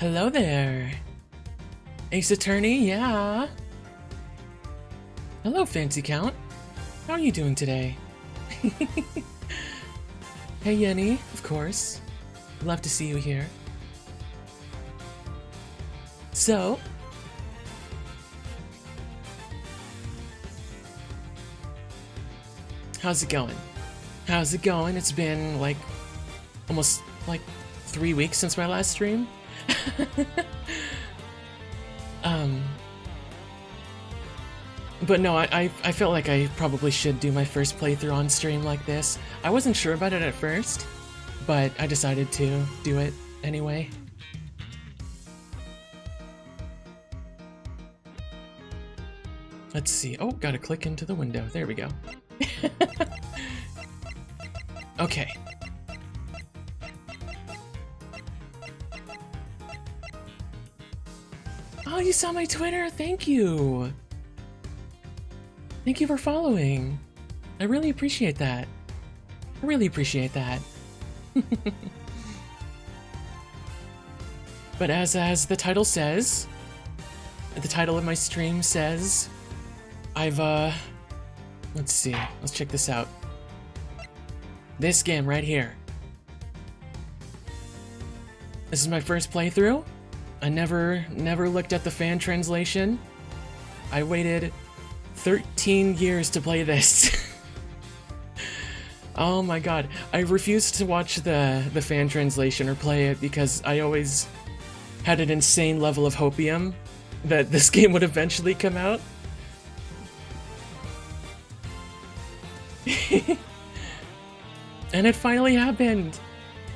Hello there. Ace Attorney, yeah. Hello, Fancy Count. How are you doing today? Hey, Yenny, of course. Love to see you here. So, how's it going? How's it going? It's been like almost like 3 weeks since my last stream. But no, I felt like I probably should do my first playthrough on stream like this. I wasn't sure about it at first, but I decided to do it anyway. Let's see. Oh, gotta click into the window. There we go. Okay. Oh, you saw my Twitter? Thank you. Thank you for following. I really appreciate that. I really appreciate that. But as the title says, the title of my stream says, I've, let's see, let's check this out. This game right here. This is my first playthrough. I never looked at the fan translation. I waited 13 years to play this. Oh my god. I refused to watch the fan translation or play it because I always had an insane level of hopium that this game would eventually come out. And it finally happened!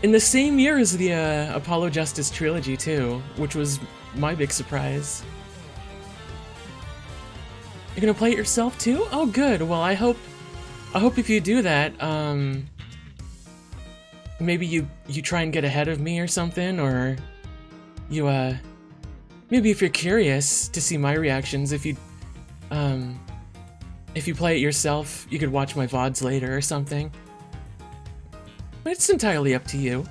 In the same year as the Apollo Justice trilogy too, which was my big surprise. You're gonna play it yourself too? Oh good, well I hope if you do that, maybe you try and get ahead of me or something, or you maybe if you're curious to see my reactions, if you play it yourself, you could watch my VODs later or something. But it's entirely up to you.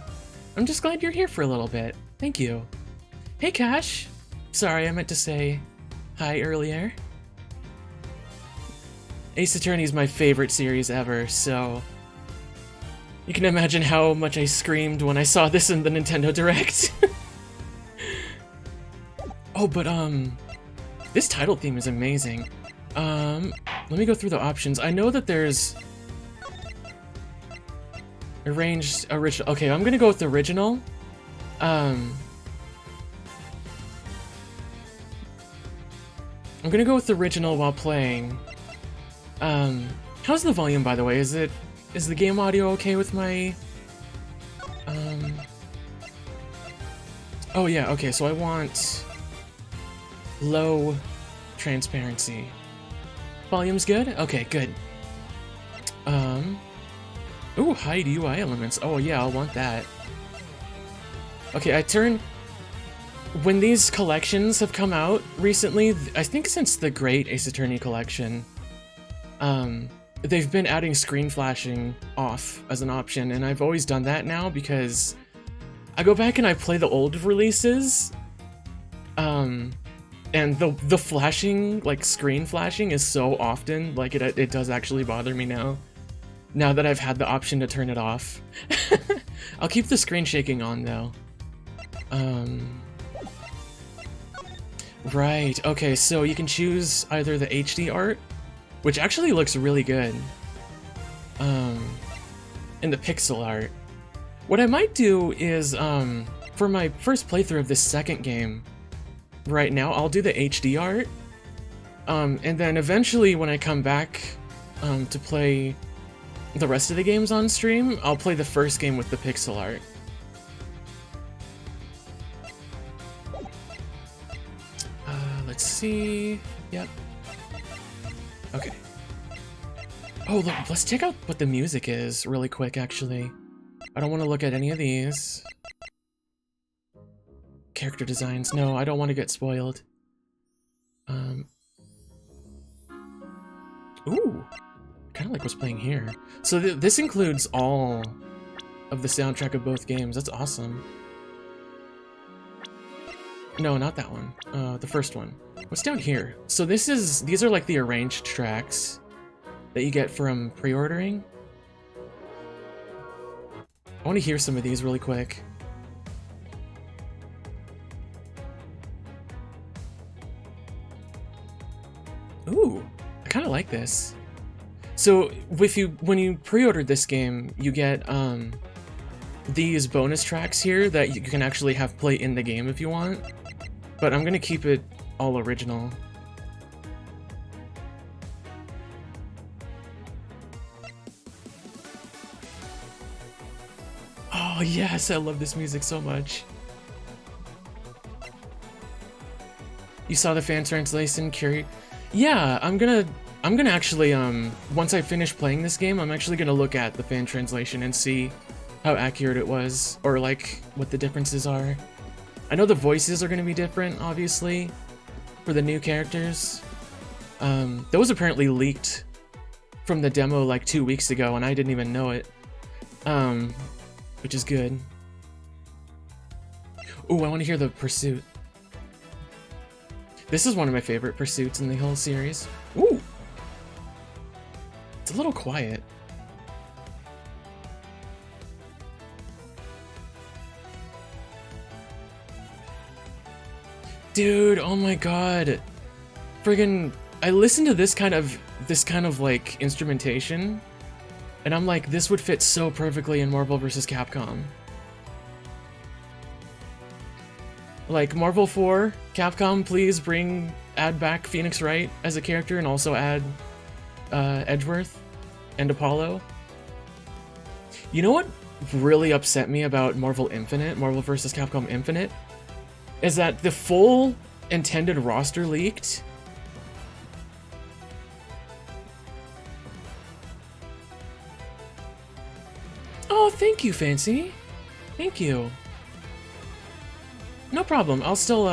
I'm just glad you're here for a little bit. Thank you. Hey Cash! Sorry, I meant to say hi earlier. Ace Attorney is my favorite series ever, so you can imagine how much I screamed when I saw this in the Nintendo Direct. Oh, but this title theme is amazing. Let me go through the options. I know that there's arranged original. Okay, I'm gonna go with the original. I'm gonna go with the original while playing. How's the volume, by the way? Is the game audio okay with my Oh yeah, okay, so I want low transparency. Volume's good? Okay, good. Ooh, hide UI elements. Oh yeah, I'll want that. Okay, when these collections have come out recently, I think since the Great Ace Attorney collection, they've been adding screen flashing off as an option, and I've always done that now because I go back and I play the old releases, and the flashing, like screen flashing, is so often, like it does actually bother me now that I've had the option to turn it off. I'll keep the screen shaking on though. Right, okay, so you can choose either the HD art, which actually looks really good, and the pixel art. What I might do is, for my first playthrough of this second game, right now, I'll do the HD art, and then eventually when I come back to play the rest of the games on stream, I'll play the first game with the pixel art. Let's see. Yep. Okay. Oh, look, let's check out what the music is really quick, actually. I don't want to look at any of these. Character designs. No, I don't want to get spoiled. Ooh. Kind of like what's playing here. So this includes all of the soundtrack of both games. That's awesome. No, not that one. The first one. What's down here? So these are like the arranged tracks that you get from pre-ordering. I want to hear some of these really quick. Ooh, I kind of like this. So when you pre-ordered this game, you get these bonus tracks here that you can actually have play in the game if you want. But I'm gonna keep it all original. Oh yes, I love this music so much. You saw the fan translation, Curie? Yeah, I'm gonna actually once I finish playing this game, I'm actually gonna look at the fan translation and see how accurate it was, or like what the differences are. I know the voices are gonna be different, obviously, for the new characters. Those apparently leaked from the demo like 2 weeks ago, and I didn't even know it. Which is good. Ooh, I want to hear the Pursuit. This is one of my favorite pursuits in the whole series. Ooh! It's a little quiet. Dude, oh my god. Friggin', I listened to this kind of like instrumentation, and I'm like, this would fit so perfectly in Marvel vs. Capcom. Like, Marvel 4, Capcom, please add back Phoenix Wright as a character, and also add Edgeworth and Apollo. You know what really upset me about Marvel vs. Capcom Infinite? Is that the full intended roster leaked. Oh, thank you, Fancy. Thank you. No problem. I'll still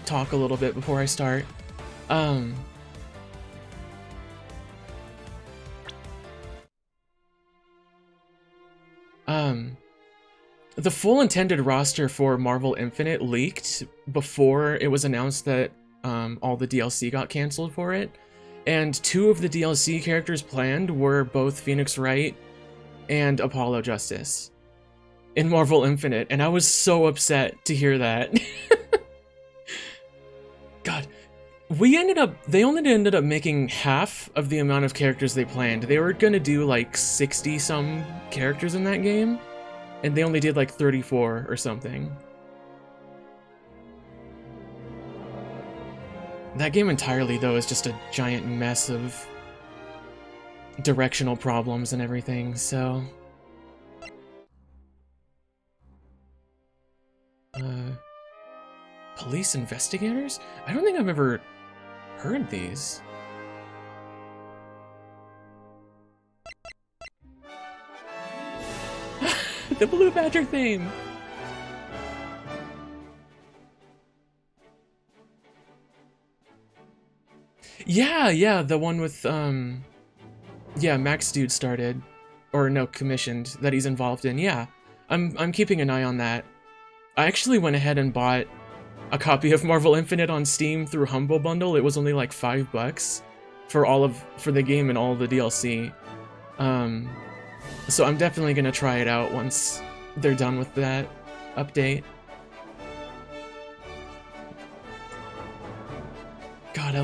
talk a little bit before I start. The full intended roster for Marvel Infinite leaked before it was announced that all the DLC got canceled for it. And 2 of the DLC characters planned were both Phoenix Wright and Apollo Justice in Marvel Infinite, and I was so upset to hear that. God, they only ended up making half of the amount of characters they planned. They were gonna do like 60 some characters in that game, and they only did like 34 or something. That game entirely, though, is just a giant mess of directional problems and everything, so... Police investigators? I don't think I've ever heard these. The Blue Badger theme! Yeah, the one with, yeah, Max Dude started, or no, commissioned, that he's involved in, yeah. I'm keeping an eye on that. I actually went ahead and bought a copy of Marvel Infinite on Steam through Humble Bundle. It was only like $5 for the game and all the DLC. So I'm definitely gonna try it out once they're done with that update. God, I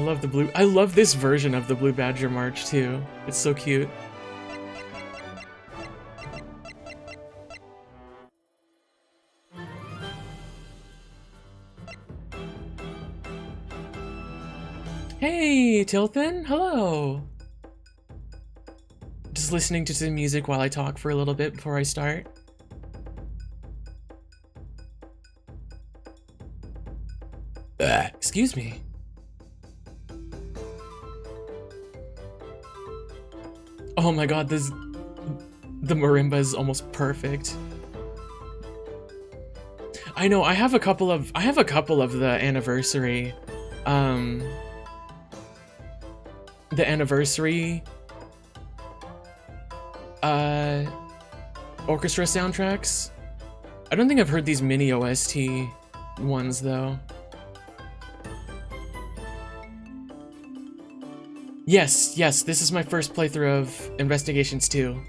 love this version of the Blue Badger March too. It's so cute. Hey, Tilthin, hello! Just listening to some music while I talk for a little bit before I start. Excuse me. Oh my god, the marimba is almost perfect. I know, I have a couple of the anniversary, orchestra soundtracks. I don't think I've heard these mini OST ones though. Yes, yes, this is my first playthrough of Investigations 2.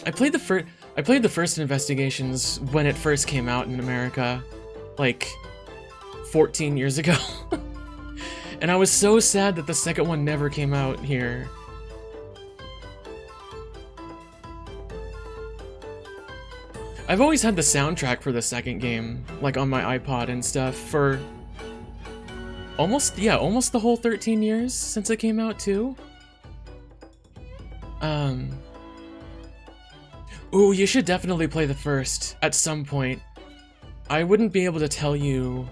I played the first Investigations when it first came out in America, like 14 years ago. And I was so sad that the second one never came out here. I've always had the soundtrack for the second game, like on my iPod and stuff, for almost the whole 13 years since it came out too. Ooh, you should definitely play the first at some point. I wouldn't be able to tell you,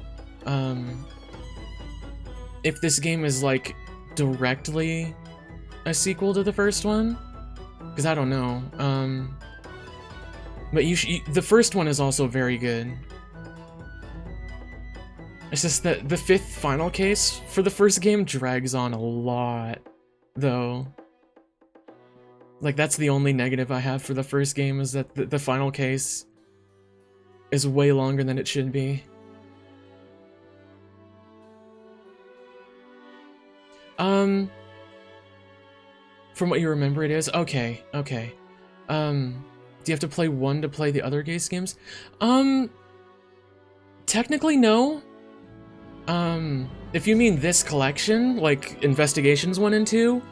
if this game is like directly a sequel to the first one, because I don't know. But the first one is also very good. It's just that the fifth final case for the first game drags on a lot, though. Like, that's the only negative I have for the first game, is that the final case is way longer than it should be. From what you remember, it is? Okay, okay. Do you have to play one to play the other case games? Technically, no. If you mean this collection, like Investigations 1 and 2,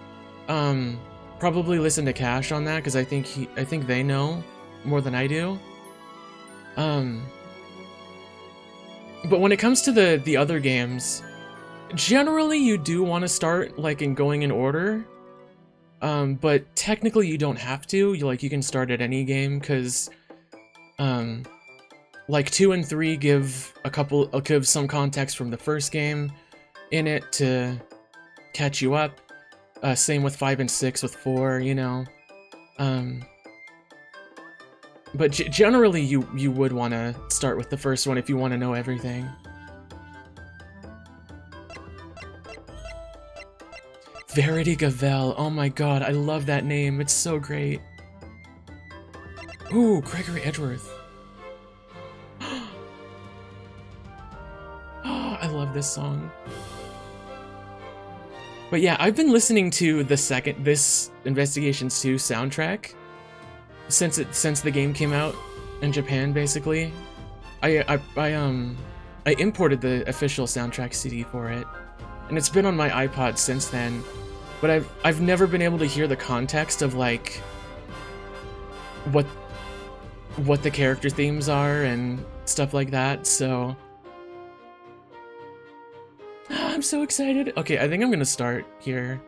probably listen to Cash on that, because I think they know more than I do. But when it comes to the other games, generally you do want to start like going in order. But technically you don't have to. You can start at any game, because like 2 and 3 give some context from the first game in it to catch you up. Same with 5 and 6 with 4, you know. But generally you would want to start with the first one if you want to know everything. Verity Gavel, oh my god, I love that name, it's so great. Ooh, Gregory Edgeworth. Oh, I love this song. But yeah, I've been listening to this Investigations 2 soundtrack since the game came out in Japan, basically. I imported the official soundtrack CD for it, and it's been on my iPod since then. But I've never been able to hear the context of like what the character themes are and stuff like that, so I'm so excited. Okay, I think I'm gonna start here.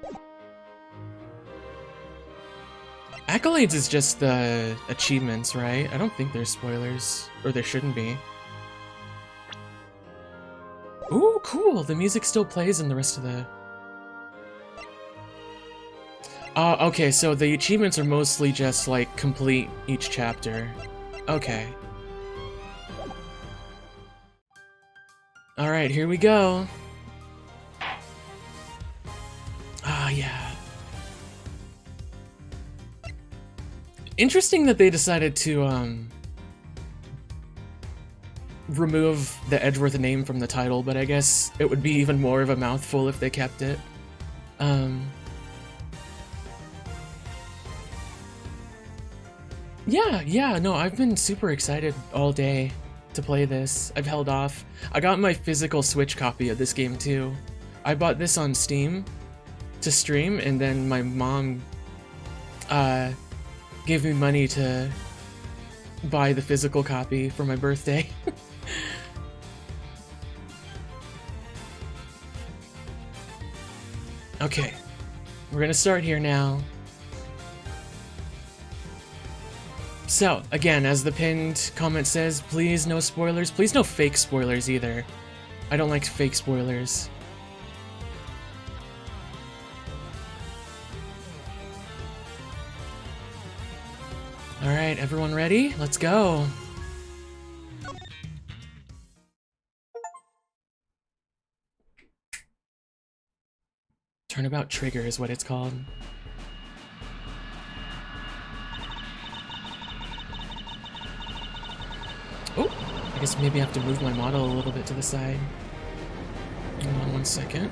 Accolades is just the achievements, right? I don't think there's spoilers, or there shouldn't be. Ooh, cool! The music still plays in the rest of the... okay, so the achievements are mostly just, like, complete each chapter. Okay. Alright, here we go. Ah, yeah. Interesting that they decided to, remove the Edgeworth name from the title, but I guess it would be even more of a mouthful if they kept it. Yeah, no, I've been super excited all day to play this. I've held off. I got my physical Switch copy of this game too. I bought this on Steam to stream, and then my mom gave me money to buy the physical copy for my birthday. Okay, we're gonna start here now. So, again, as the pinned comment says, please no spoilers. Please no fake spoilers either. I don't like fake spoilers. Alright, everyone ready? Let's go! Turnabout Trigger is what it's called. Oh! I guess maybe I have to move my model a little bit to the side. Hold on 1 second.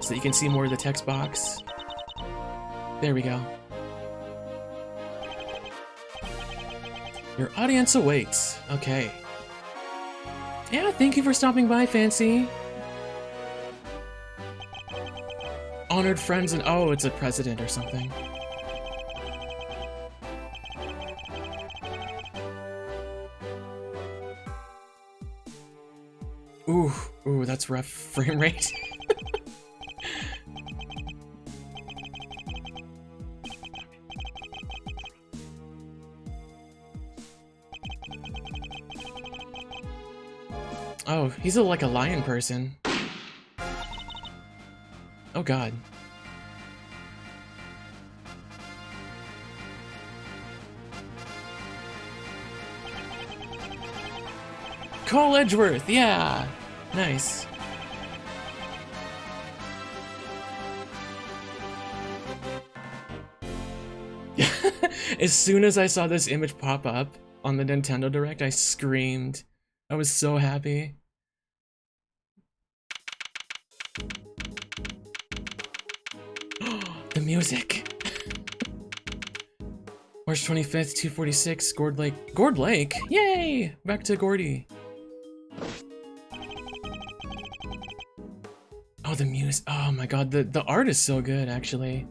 So you can see more of the text box. There we go. Your audience awaits. Okay. Yeah, thank you for stopping by, Fancy. Honored friends and... Oh, it's a president or something. Ooh, that's rough frame rate. Oh, he's like a lion person. Oh god. Cole Edgeworth, yeah! Nice. As soon as I saw this image pop up on the Nintendo Direct, I screamed. I was so happy. The music. March 25th, 246, Gourd Lake. Gourd Lake? Yay! Back to Gordy. Oh, the music. Oh my god, the art is so good, actually.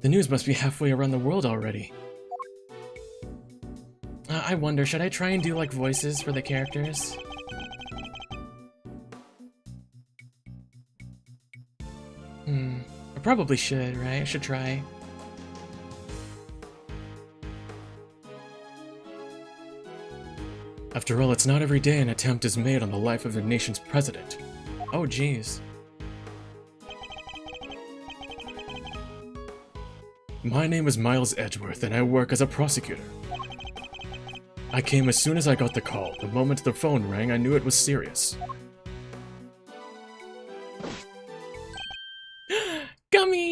The news must be halfway around the world already. I wonder, should I try and do like voices for the characters? I probably should, right? I should try. After all, it's not every day an attempt is made on the life of a nation's president. Oh, geez. My name is Miles Edgeworth, and I work as a prosecutor. I came as soon as I got the call. The moment the phone rang, I knew it was serious.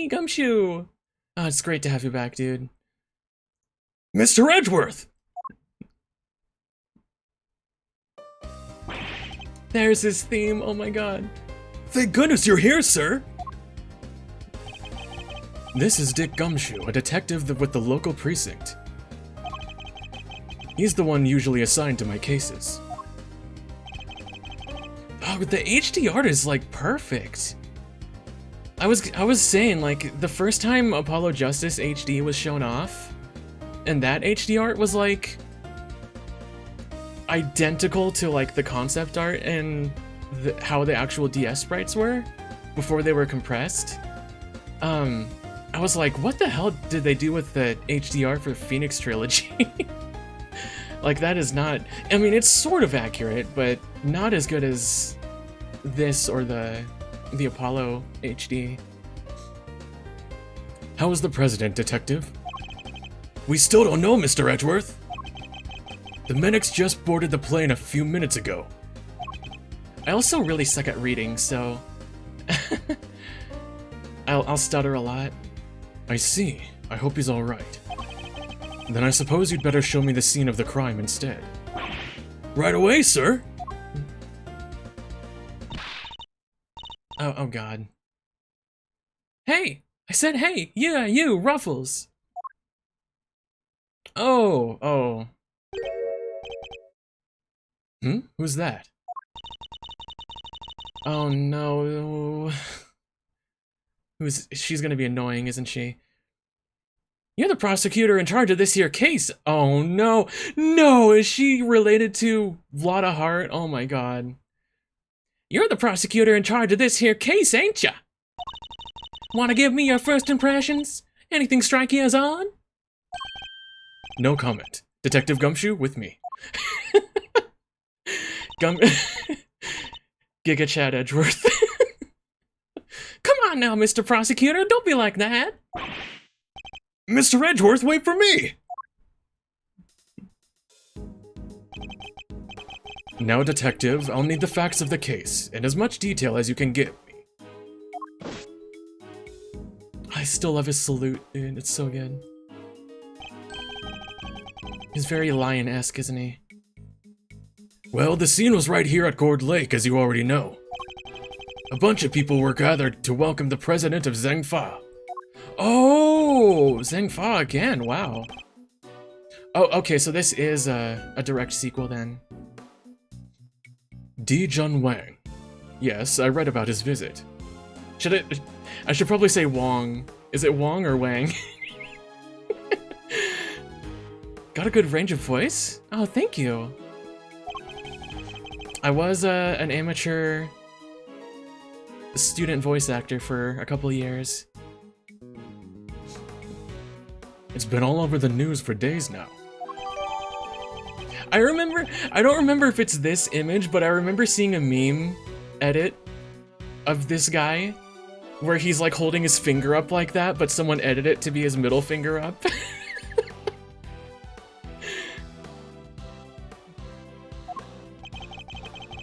Gumshoe! Oh, it's great to have you back, dude. Mr. Edgeworth! There's his theme, oh my god. Thank goodness you're here, sir! This is Dick Gumshoe, a detective with the local precinct. He's the one usually assigned to my cases. Oh, but the HD art is like perfect. I was saying, like, the first time Apollo Justice HD was shown off, and that HD art was like identical to like the concept art and how the actual DS sprites were before they were compressed. I was like, what the hell did they do with the HD art for Phoenix Trilogy? Like, that is not... I mean, it's sort of accurate, but not as good as this or the Apollo HD. How is the president, detective? We still don't know, Mr. Edgeworth. The medics just boarded the plane a few minutes ago. I also really suck at reading, so... I'll stutter a lot. I see. I hope he's alright. Then I suppose you'd better show me the scene of the crime instead. Right away, sir! Oh god. Hey! I said hey! Yeah, you, Ruffles! Oh. Who's that? Oh no. She's gonna be annoying, isn't she? You're the prosecutor in charge of this here case. Oh no. No, is she related to Vlada Hart? Oh my god. You're the prosecutor in charge of this here case, ain't ya? Wanna give me your first impressions? Anything strike you as odd? No comment. Detective Gumshoe with me. Giga Chad Edgeworth. Come on now, Mr. Prosecutor, don't be like that. Mr. Edgeworth, wait for me! Now, detective, I'll need the facts of the case, in as much detail as you can give me. still love his salute, dude. It's so good. He's very lion-esque, isn't he? Well, the scene was right here at Gourd Lake, as you already know. A bunch of people were gathered to welcome the president of Zhengfa. Oh, Zhengfa again, wow. Oh, okay, so this is a direct sequel then. Di Jun Wang. Yes, I read about his visit. I should probably say Wong. Is it Wong or Wang? Got a good range of voice? Oh, thank you. I was an amateur student voice actor for a couple years. It's been all over the news for days now. I don't remember if it's this image, but I remember seeing a meme edit of this guy where he's like holding his finger up like that, but someone edited it to be his middle finger up.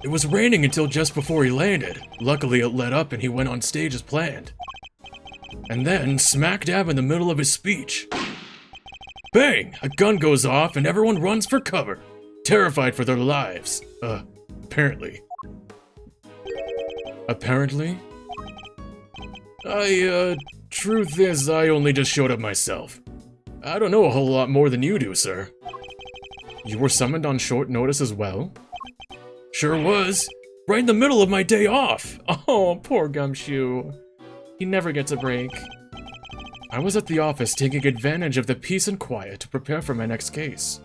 It was raining until just before he landed. Luckily it let up and he went on stage as planned. And then, smack dab in the middle of his speech, bang! A gun goes off and everyone runs for cover, terrified for their lives. Apparently. Apparently? Truth is, I only just showed up myself. I don't know a whole lot more than you do, sir. You were summoned on short notice as well? Sure was. Right in the middle of my day off. Oh, poor Gumshoe. He never gets a break. I was at the office taking advantage of the peace and quiet to prepare for my next case.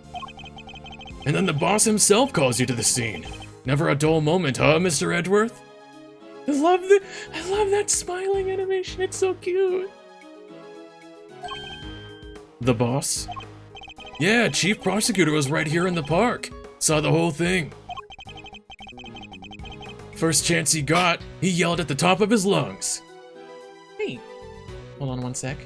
And then the boss himself calls you to the scene. Never a dull moment, huh, Mr. Edgeworth? I love that smiling animation, it's so cute. The boss? Yeah, Chief Prosecutor was right here in the park. Saw the whole thing. First chance he got, he yelled at the top of his lungs. Hey, hold on one sec.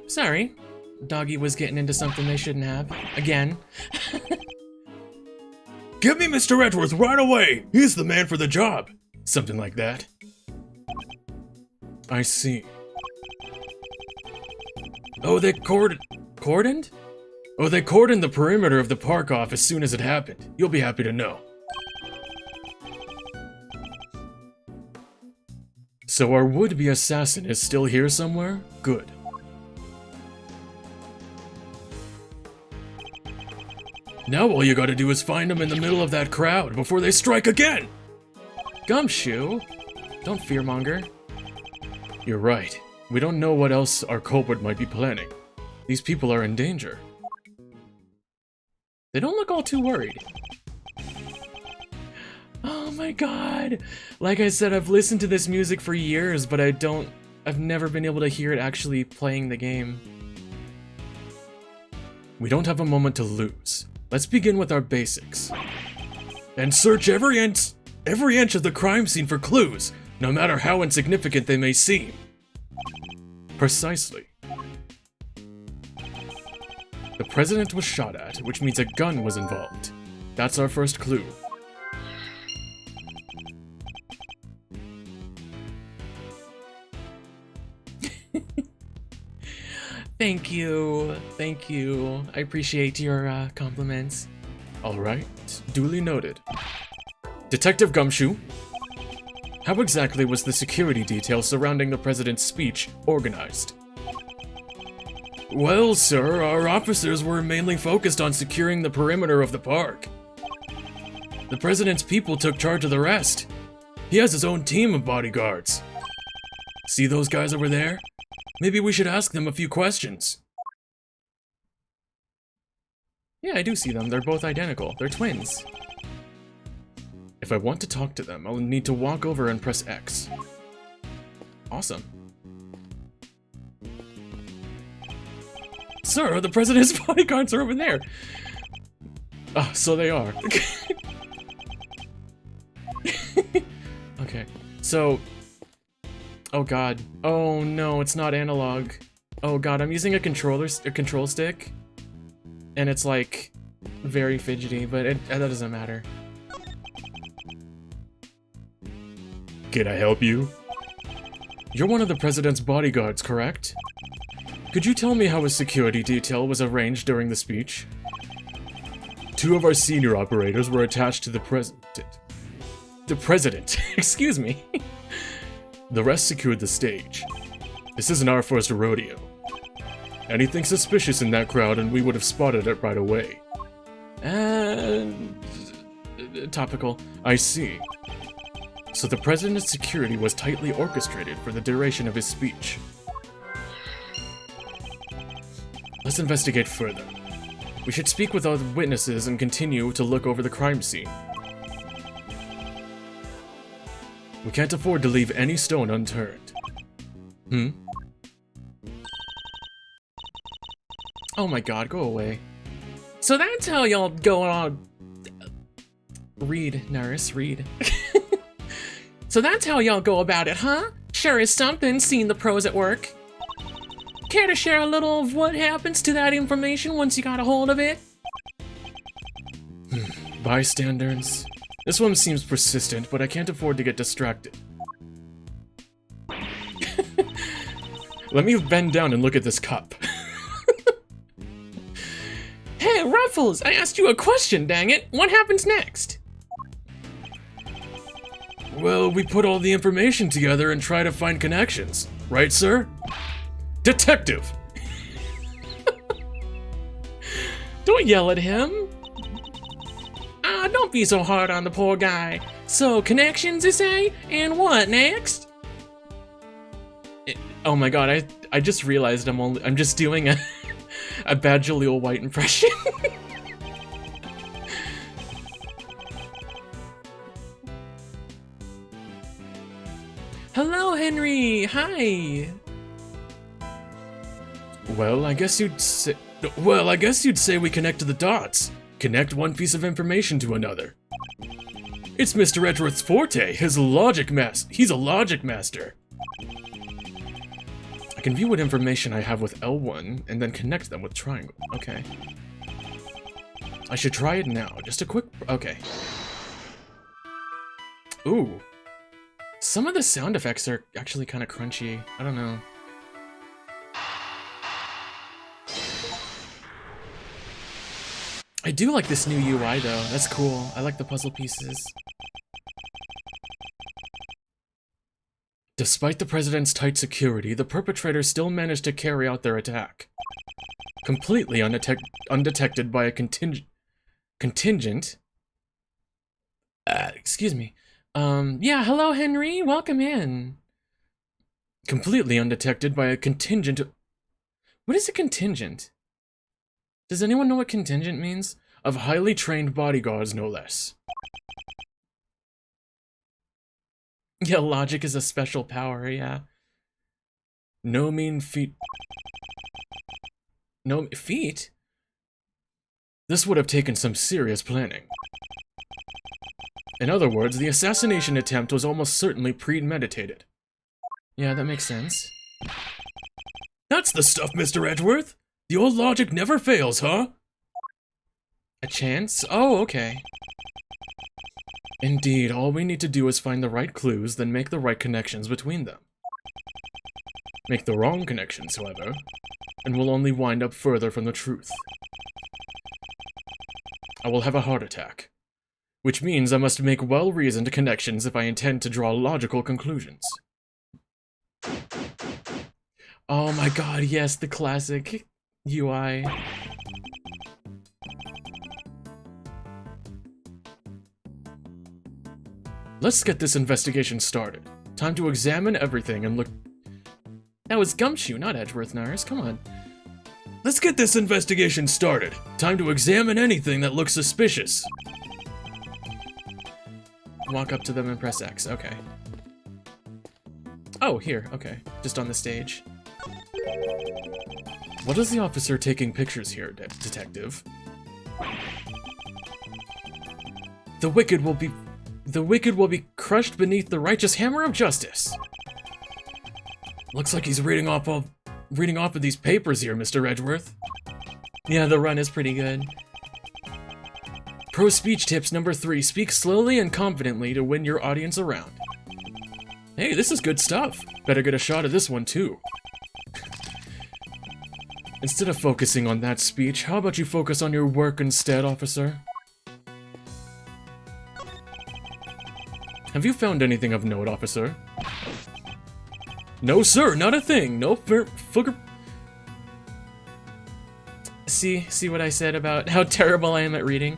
Sorry. Doggy was getting into something they shouldn't have. Again. Get me Mr. Edgeworth right away! He's the man for the job! Something like that. I see. Oh, they Cordoned? Oh, they cordoned the perimeter of the park off as soon as it happened. You'll be happy to know. So our would-be assassin is still here somewhere? Good. Now all you gotta do is find them in the middle of that crowd before they strike again! Gumshoe? Don't fearmonger. You're right. We don't know what else our culprit might be planning. These people are in danger. They don't look all too worried. Oh my god! Like I said, I've listened to this music for years, but I've never been able to hear it actually playing the game. We don't have a moment to lose. Let's begin with our basics. And search every inch of the crime scene for clues, no matter how insignificant they may seem. Precisely. The president was shot at, which means a gun was involved. That's our first clue. Thank you. Thank you. I appreciate your compliments. Alright, duly noted. Detective Gumshoe, how exactly was the security detail surrounding the president's speech organized? Well, sir, our officers were mainly focused on securing the perimeter of the park. The president's people took charge of the rest. He has his own team of bodyguards. See those guys over there? Maybe we should ask them a few questions. Yeah, I do see them. They're both identical. They're twins. If I want to talk to them, I'll need to walk over and press X. Awesome. Sir, the president's bodyguards are over there. Ah, so they are. Okay, so... Oh god. Oh no, it's not analog. Oh god, I'm using a control stick. And it's like, very fidgety, but that doesn't matter. Can I help you? You're one of the president's bodyguards, correct? Could you tell me how his security detail was arranged during the speech? 2 of our senior operators were attached to the president. The president, excuse me. The rest secured the stage. This isn't our first rodeo. Anything suspicious in that crowd and we would have spotted it right away. Topical. I see. So the president's security was tightly orchestrated for the duration of his speech. Let's investigate further. We should speak with other witnesses and continue to look over the crime scene. We can't afford to leave any stone unturned. Oh my god, go away. So that's how y'all go on... Read, Narris, read. So that's how y'all go about it, huh? Sure is something, seeing the pros at work. Care to share a little of what happens to that information once you got a hold of it? Bystanders. This one seems persistent, but I can't afford to get distracted. Let me bend down and look at this cup. Hey, Ruffles! I asked you a question, dang it! What happens next? Well, we put all the information together and try to find connections. Right, sir? Detective! Don't yell at him. Ah, don't be so hard on the poor guy. So, connections, you say? And what next? Oh my god, I just realized I'm just doing a bad Jaleel White impression. Hello, Henry. Hi. Well, I guess you'd say we connected the dots. Connect one piece of information to another. It's Mr. Edgeworth's forte. He's a logic master. I can view what information I have with L1 and then connect them with triangle. Okay. I should try it now. Just a quick... Okay. Ooh. Some of the sound effects are actually kind of crunchy. I don't know. I do like this new UI though. That's cool. I like the puzzle pieces. Despite the president's tight security, the perpetrators still managed to carry out their attack. Completely undetected by a contingent. Excuse me. Yeah, hello, Henry. Welcome in. Completely undetected by a contingent. What is a contingent? Does anyone know what contingent means? Of highly trained bodyguards, no less. Yeah, logic is a special power, yeah. No mean feat. No feat? This would have taken some serious planning. In other words, the assassination attempt was almost certainly premeditated. Yeah, that makes sense. That's the stuff, Mr. Edgeworth! The old logic never fails, huh? A chance? Oh, okay. Indeed, all we need to do is find the right clues, then make the right connections between them. Make the wrong connections, however, and we'll only wind up further from the truth. I will have a heart attack, which means I must make well-reasoned connections if I intend to draw logical conclusions. Oh my god, yes, the classic UI. Let's get this investigation started. Time to examine everything and look... That was Gumshoe, not Edgeworth, Narris. Come on. Let's get this investigation started. Time to examine anything that looks suspicious. Walk up to them and press X. Okay. Oh, here. Okay. Just on the stage. What is the officer taking pictures here, detective? The wicked will be crushed beneath the righteous hammer of justice. Looks like he's reading off of these papers here, Mr. Edgeworth. Yeah, the run is pretty good. Pro speech tips number 3. Speak slowly and confidently to win your audience around. Hey, this is good stuff. Better get a shot of this one, too. Instead of focusing on that speech, how about you focus on your work instead, officer? Have you found anything of note, officer? No, sir, not a thing. No fooger. See what I said about how terrible I am at reading?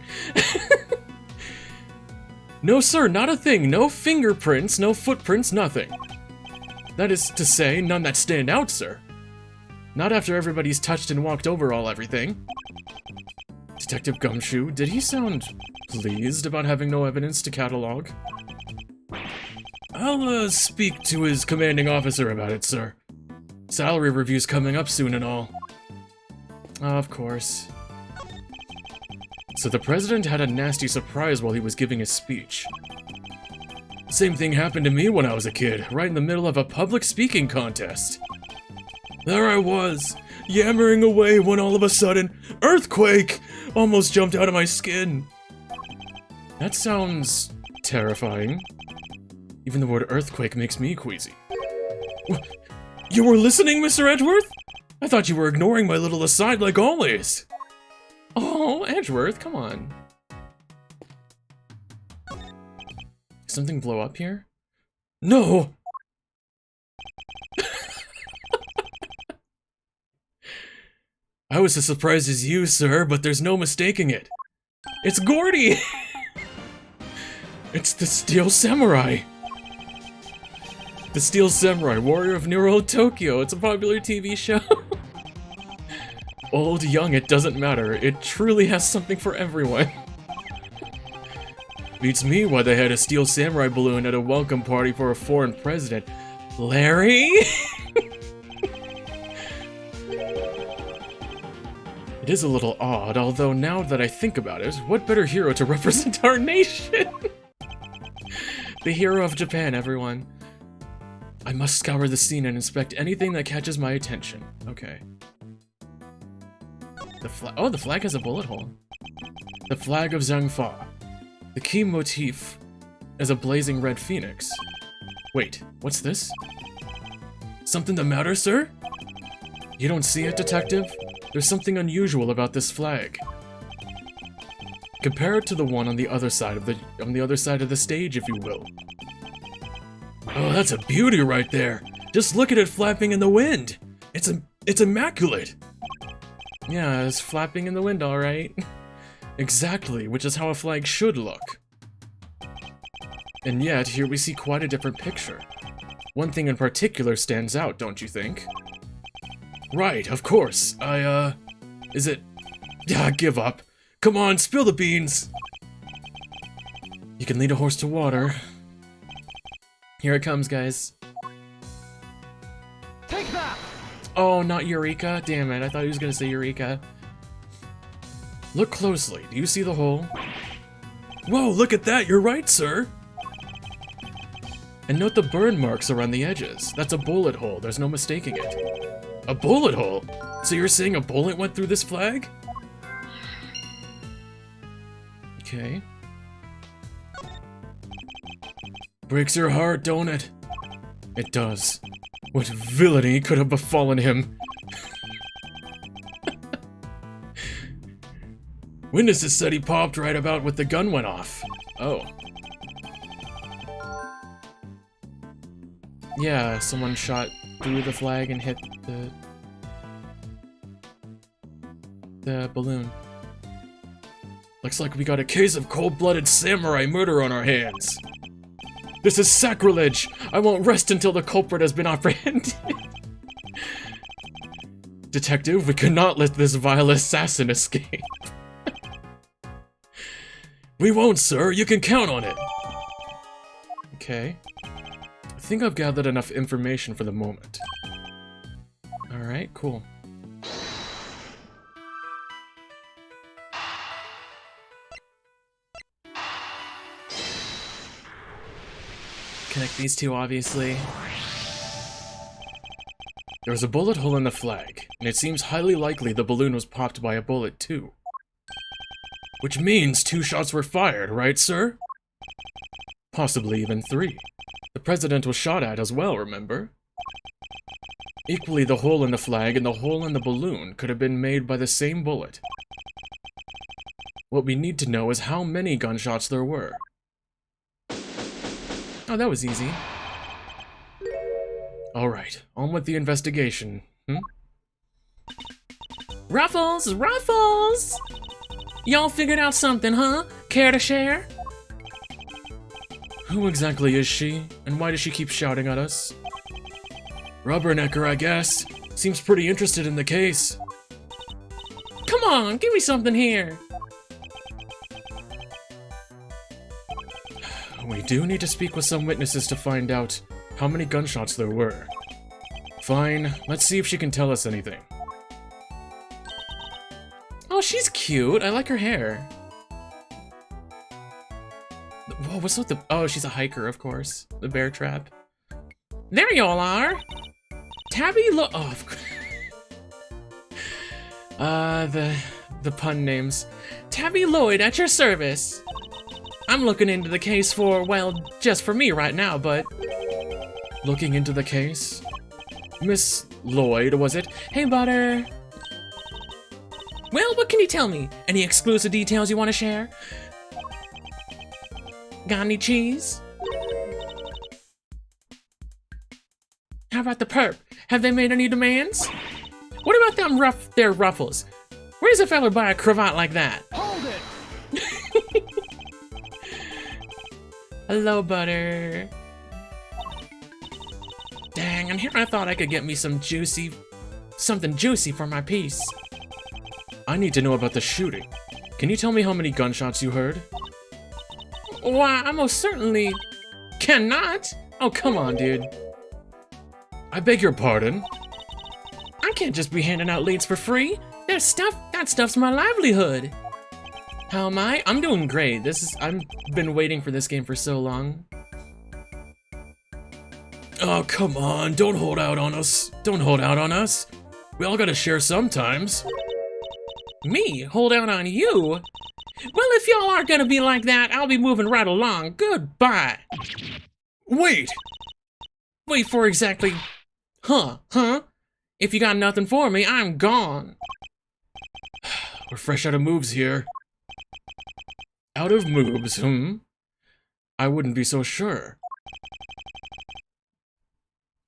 No, sir, not a thing. No fingerprints, no footprints, nothing. That is to say, none that stand out, sir. Not after everybody's touched and walked over everything. Detective Gumshoe, did he sound pleased about having no evidence to catalog? I'll, speak to his commanding officer about it, sir. Salary review's coming up soon and all. Of course. So the president had a nasty surprise while he was giving his speech. Same thing happened to me when I was a kid, right in the middle of a public speaking contest. There I was, yammering away when all of a sudden, earthquake! Almost jumped out of my skin. That sounds terrifying. Even the word earthquake makes me queasy. You were listening, Mr. Edgeworth? I thought you were ignoring my little aside like always. Oh, Edgeworth, come on. Something blow up here? No! I was as surprised as you, sir, but there's no mistaking it. It's Gordy! It's the Steel Samurai! The Steel Samurai, Warrior of New Old Tokyo. It's a popular TV show. Old, young, it doesn't matter. It truly has something for everyone. Beats me why they had a Steel Samurai balloon at a welcome party for a foreign president. Larry? It is a little odd, although now that I think about it, what better hero to represent our nation? The hero of Japan, everyone. I must scour the scene and inspect anything that catches my attention. Okay. The flag has a bullet hole. The flag of Zhangfa. The key motif is a blazing red phoenix. Wait, what's this? Something the matter, sir? You don't see it, detective? There's something unusual about this flag. Compare it to the one on the other side of the stage, if you will. Oh, that's a beauty right there. Just look at it flapping in the wind. It's immaculate. Yeah, it's flapping in the wind, all right. Exactly, which is how a flag should look. And yet, here we see quite a different picture. One thing in particular stands out, don't you think? Right, of course. Is it... Yeah, give up. Come on, spill the beans. You can lead a horse to water. Here it comes, guys. Take that! Oh, not Eureka. Damn it, I thought he was gonna say Eureka. Look closely. Do you see the hole? Whoa, look at that! You're right, sir! And note the burn marks around the edges. That's a bullet hole. There's no mistaking it. A bullet hole? So you're saying a bullet went through this flag? Okay. Breaks your heart, don't it? It does. What villainy could have befallen him? Witnesses said he popped right about when the gun went off. Oh. Yeah, someone shot through the flag and hit the balloon. Looks like we got a case of cold-blooded samurai murder on our hands. This is sacrilege! I won't rest until the culprit has been apprehended. Detective, we cannot let this vile assassin escape. We won't, sir. You can count on it. Okay. I think I've gathered enough information for the moment. Alright, cool. connect these two, obviously. There was a bullet hole in the flag, and it seems highly likely the balloon was popped by a bullet too. Which means 2 shots were fired, right, sir? Possibly even 3. The president was shot at as well, remember? Equally, the hole in the flag and the hole in the balloon could have been made by the same bullet. What we need to know is how many gunshots there were. Oh, that was easy. Alright, on with the investigation. Ruffles! Ruffles! Y'all figured out something, huh? Care to share? Who exactly is she, and why does she keep shouting at us? Rubbernecker, I guess. Seems pretty interested in the case. Come on, give me something here. We do need to speak with some witnesses to find out how many gunshots there were. Fine, let's see if she can tell us anything. Oh, she's cute. I like her hair. Whoa, what's with the... Oh, she's a hiker, of course. The bear trap. There y'all are. Tabby Oh, the pun names. Tabby Lloyd at your service. I'm looking into the case for, well, just for me right now, but... Looking into the case? Miss Lloyd, was it? Hey, Butter. Well, what can you tell me? Any exclusive details you want to share? Got any cheese? How about the perp? Have they made any demands? What about them their ruffles? Where does a fella buy a cravat like that? Hold it! Hello, Butter. Dang, and here I thought I could get me something juicy for my piece. I need to know about the shooting. Can you tell me how many gunshots you heard? Why, I most certainly cannot. Oh, come on, dude. I beg your pardon? I can't just be handing out leads for free. That stuff's my livelihood. How am I? I'm doing great. I've been waiting for this game for so long. Oh, come on, don't hold out on us. Don't hold out on us. We all gotta share sometimes. Me? Hold out on you? Well, if y'all aren't gonna be like that, I'll be moving right along. Goodbye. Wait! Wait for exactly... Huh? If you got nothing for me, I'm gone. We're fresh out of moves here. Out of moves, I wouldn't be so sure.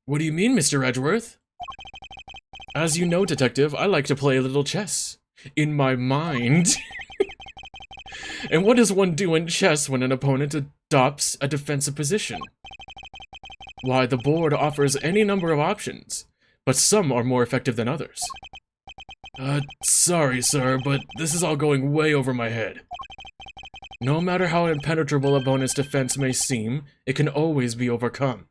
What do you mean, Mr. Edgeworth? As you know, Detective, I like to play a little chess. In my mind. And what does one do in chess when an opponent adopts a defensive position? Why, the board offers any number of options, but some are more effective than others. Sorry, sir, but this is all going way over my head. No matter how impenetrable opponent's defense may seem, it can always be overcome.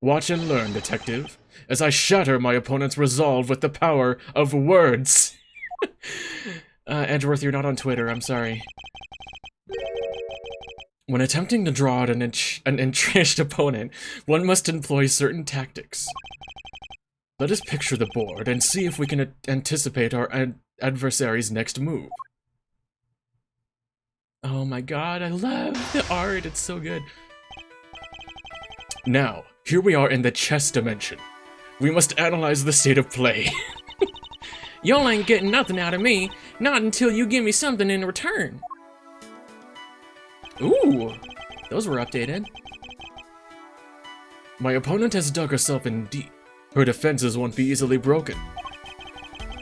Watch and learn, Detective, as I shatter my opponent's resolve with the power of words. Edgeworth, you're not on Twitter, I'm sorry. When attempting to draw out an entrenched opponent, one must employ certain tactics. Let us picture the board and see if we can anticipate our adversary's next move. Oh my god, I love the art, it's so good. Now, here we are in the chess dimension. We must analyze the state of play. Y'all ain't getting nothing out of me, not until you give me something in return. Ooh, those were updated. My opponent has dug herself in deep. Her defenses won't be easily broken.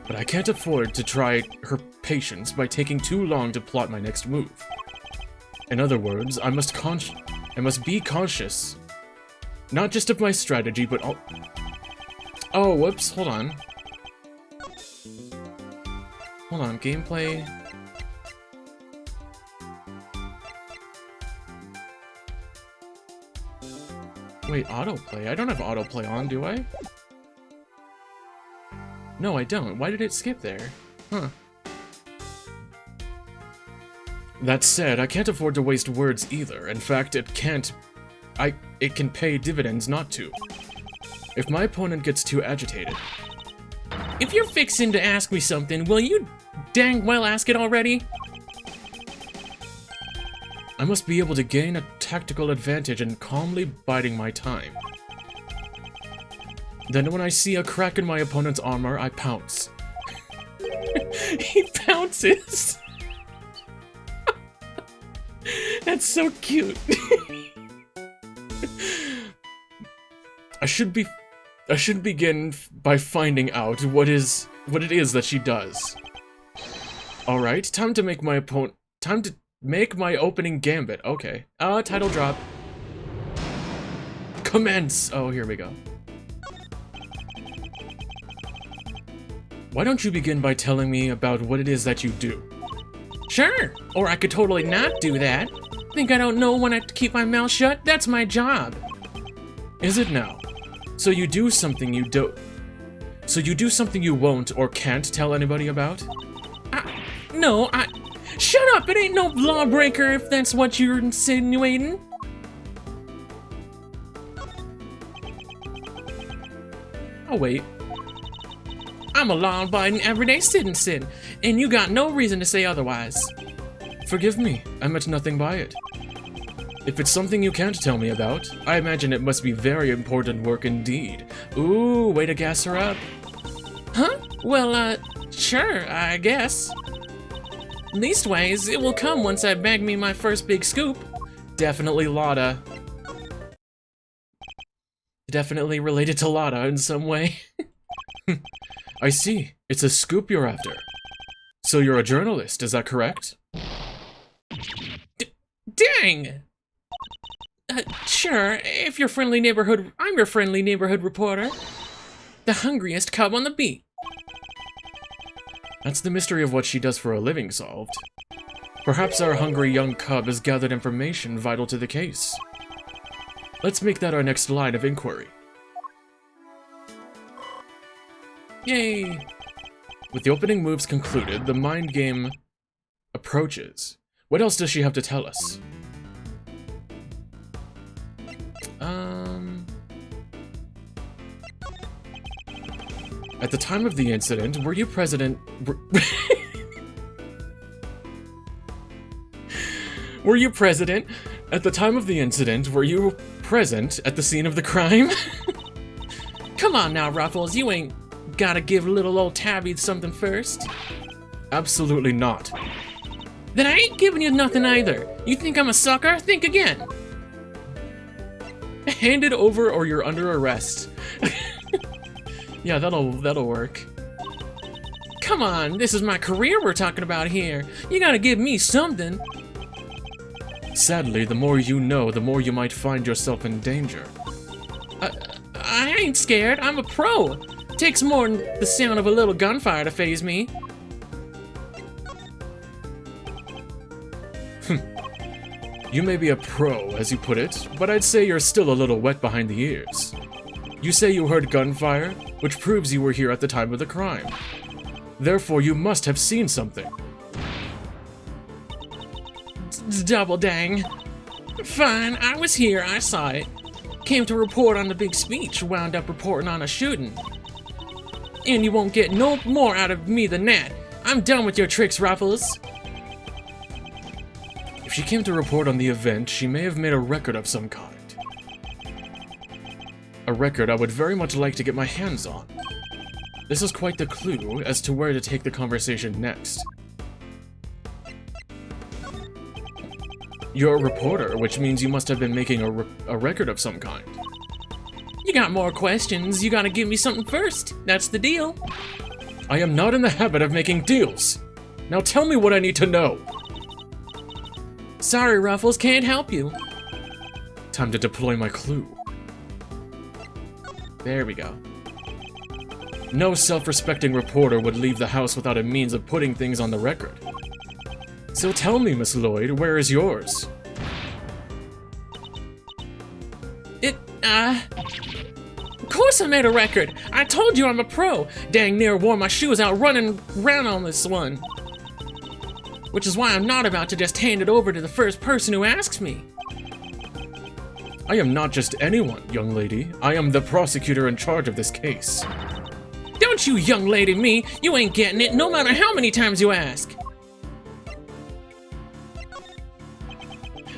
But I can't afford to try her patience by taking too long to plot my next move. In other words, I must be conscious, not just of my strategy, but all... Oh, whoops, hold on. Hold on, gameplay... Wait, autoplay? I don't have autoplay on, do I? No, I don't. Why did it skip there? Huh. That said, I can't afford to waste words either. In fact, it can pay dividends not to. If my opponent gets too agitated. If you're fixing to ask me something, will you dang well ask it already? I must be able to gain a tactical advantage in calmly biding my time. Then when I see a crack in my opponent's armor, I pounce. He pounces! That's so cute. I should begin by finding out what it is that she does. All right, time to make my opening gambit. Okay. Title drop. Commence. Oh, here we go. Why don't you begin by telling me about what it is that you do? Sure, or I could totally not do that. Think I don't know when I keep my mouth shut? That's my job. Is it now? So you do something you won't or can't tell anybody about? No, shut up! It ain't no lawbreaker if that's what you're insinuating. Oh, wait. I'm a law-abiding, everyday citizen, and you got no reason to say otherwise. Forgive me, I meant nothing by it. If it's something you can't tell me about, I imagine it must be very important work indeed. Ooh, way to gas her up. Huh? Well, sure, I guess. Leastways, it will come once I bag me my first big scoop. Definitely Lotta. Definitely related to Lotta in some way. I see. It's a scoop you're after. So you're a journalist, is that correct? Dang! Sure, if you're friendly neighborhood, I'm your friendly neighborhood reporter. The hungriest cub on the beat. That's the mystery of what she does for a living solved. Perhaps our hungry young cub has gathered information vital to the case. Let's make that our next line of inquiry. Yay! With the opening moves concluded, the mind game approaches. What else does she have to tell us? At the time of the incident, were you present? Were you present? At the time of the incident, were you present at the scene of the crime? Come on now, Ruffles, you ain't gotta give little old Tabby something first. Absolutely not. Then I ain't giving you nothing either. You think I'm a sucker? Think again. Hand it over or you're under arrest. Yeah, that'll work. Come on, this is my career we're talking about here. You gotta give me something. Sadly, the more you know, the more you might find yourself in danger. I ain't scared. I'm a pro. Takes more than the sound of a little gunfire to faze me. You may be a pro, as you put it, but I'd say you're still a little wet behind the ears. You say you heard gunfire, which proves you were here at the time of the crime. Therefore, you must have seen something. Double dang. Fine, I was here, I saw it. Came to report on the big speech, wound up reporting on a shooting. And you won't get no more out of me than that. I'm done with your tricks, Ruffles. If she came to report on the event, she may have made a record of some kind. A record I would very much like to get my hands on. This is quite the clue as to where to take the conversation next. You're a reporter, which means you must have been making a record of some kind. You got more questions, you gotta give me something first. That's the deal. I am not in the habit of making deals. Now tell me what I need to know. Sorry, Ruffles, can't help you. Time to deploy my clue. There we go. No self-respecting reporter would leave the house without a means of putting things on the record. So tell me, Miss Lloyd, where is yours? Of course I made a record. I told you I'm a pro. Dang near wore my shoes out running around on this one. Which is why I'm not about to just hand it over to the first person who asks me. I am not just anyone, young lady. I am the prosecutor in charge of this case. Don't you young lady me, you ain't getting it no matter how many times you ask.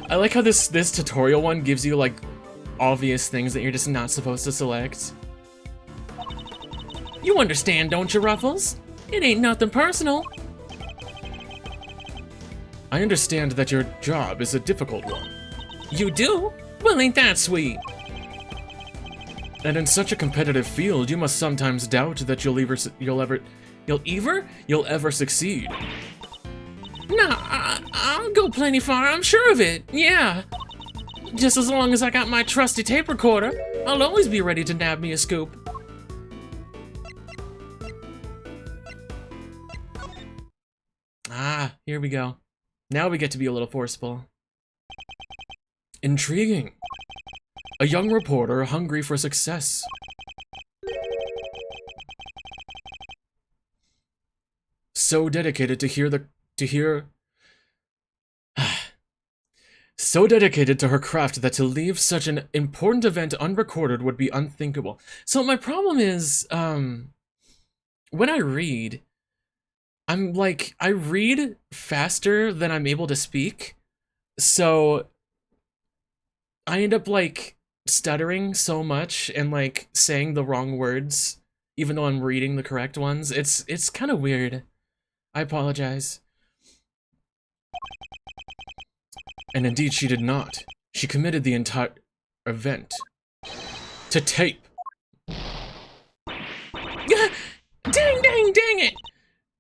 I like how this tutorial one gives you like obvious things that you're just not supposed to select. You understand, don't you, Ruffles? It ain't nothing personal. I understand that your job is a difficult one. You do? Well, ain't that sweet? And in such a competitive field, you must sometimes doubt that you'll ever succeed. Nah, I'll go plenty far, I'm sure of it, yeah. Just as long as I got my trusty tape recorder, I'll always be ready to nab me a scoop. Ah, here we go. Now we get to be a little forceful. Intriguing. A young reporter hungry for success. So dedicated so dedicated to her craft that to leave such an important event unrecorded would be unthinkable. So my problem is, when I read, I read faster than I'm able to speak, so I end up, like, stuttering so much and, like, saying the wrong words, even though I'm reading the correct ones. It's kind of weird. I apologize. And indeed she did not. She committed the entire event to tape. Dang it!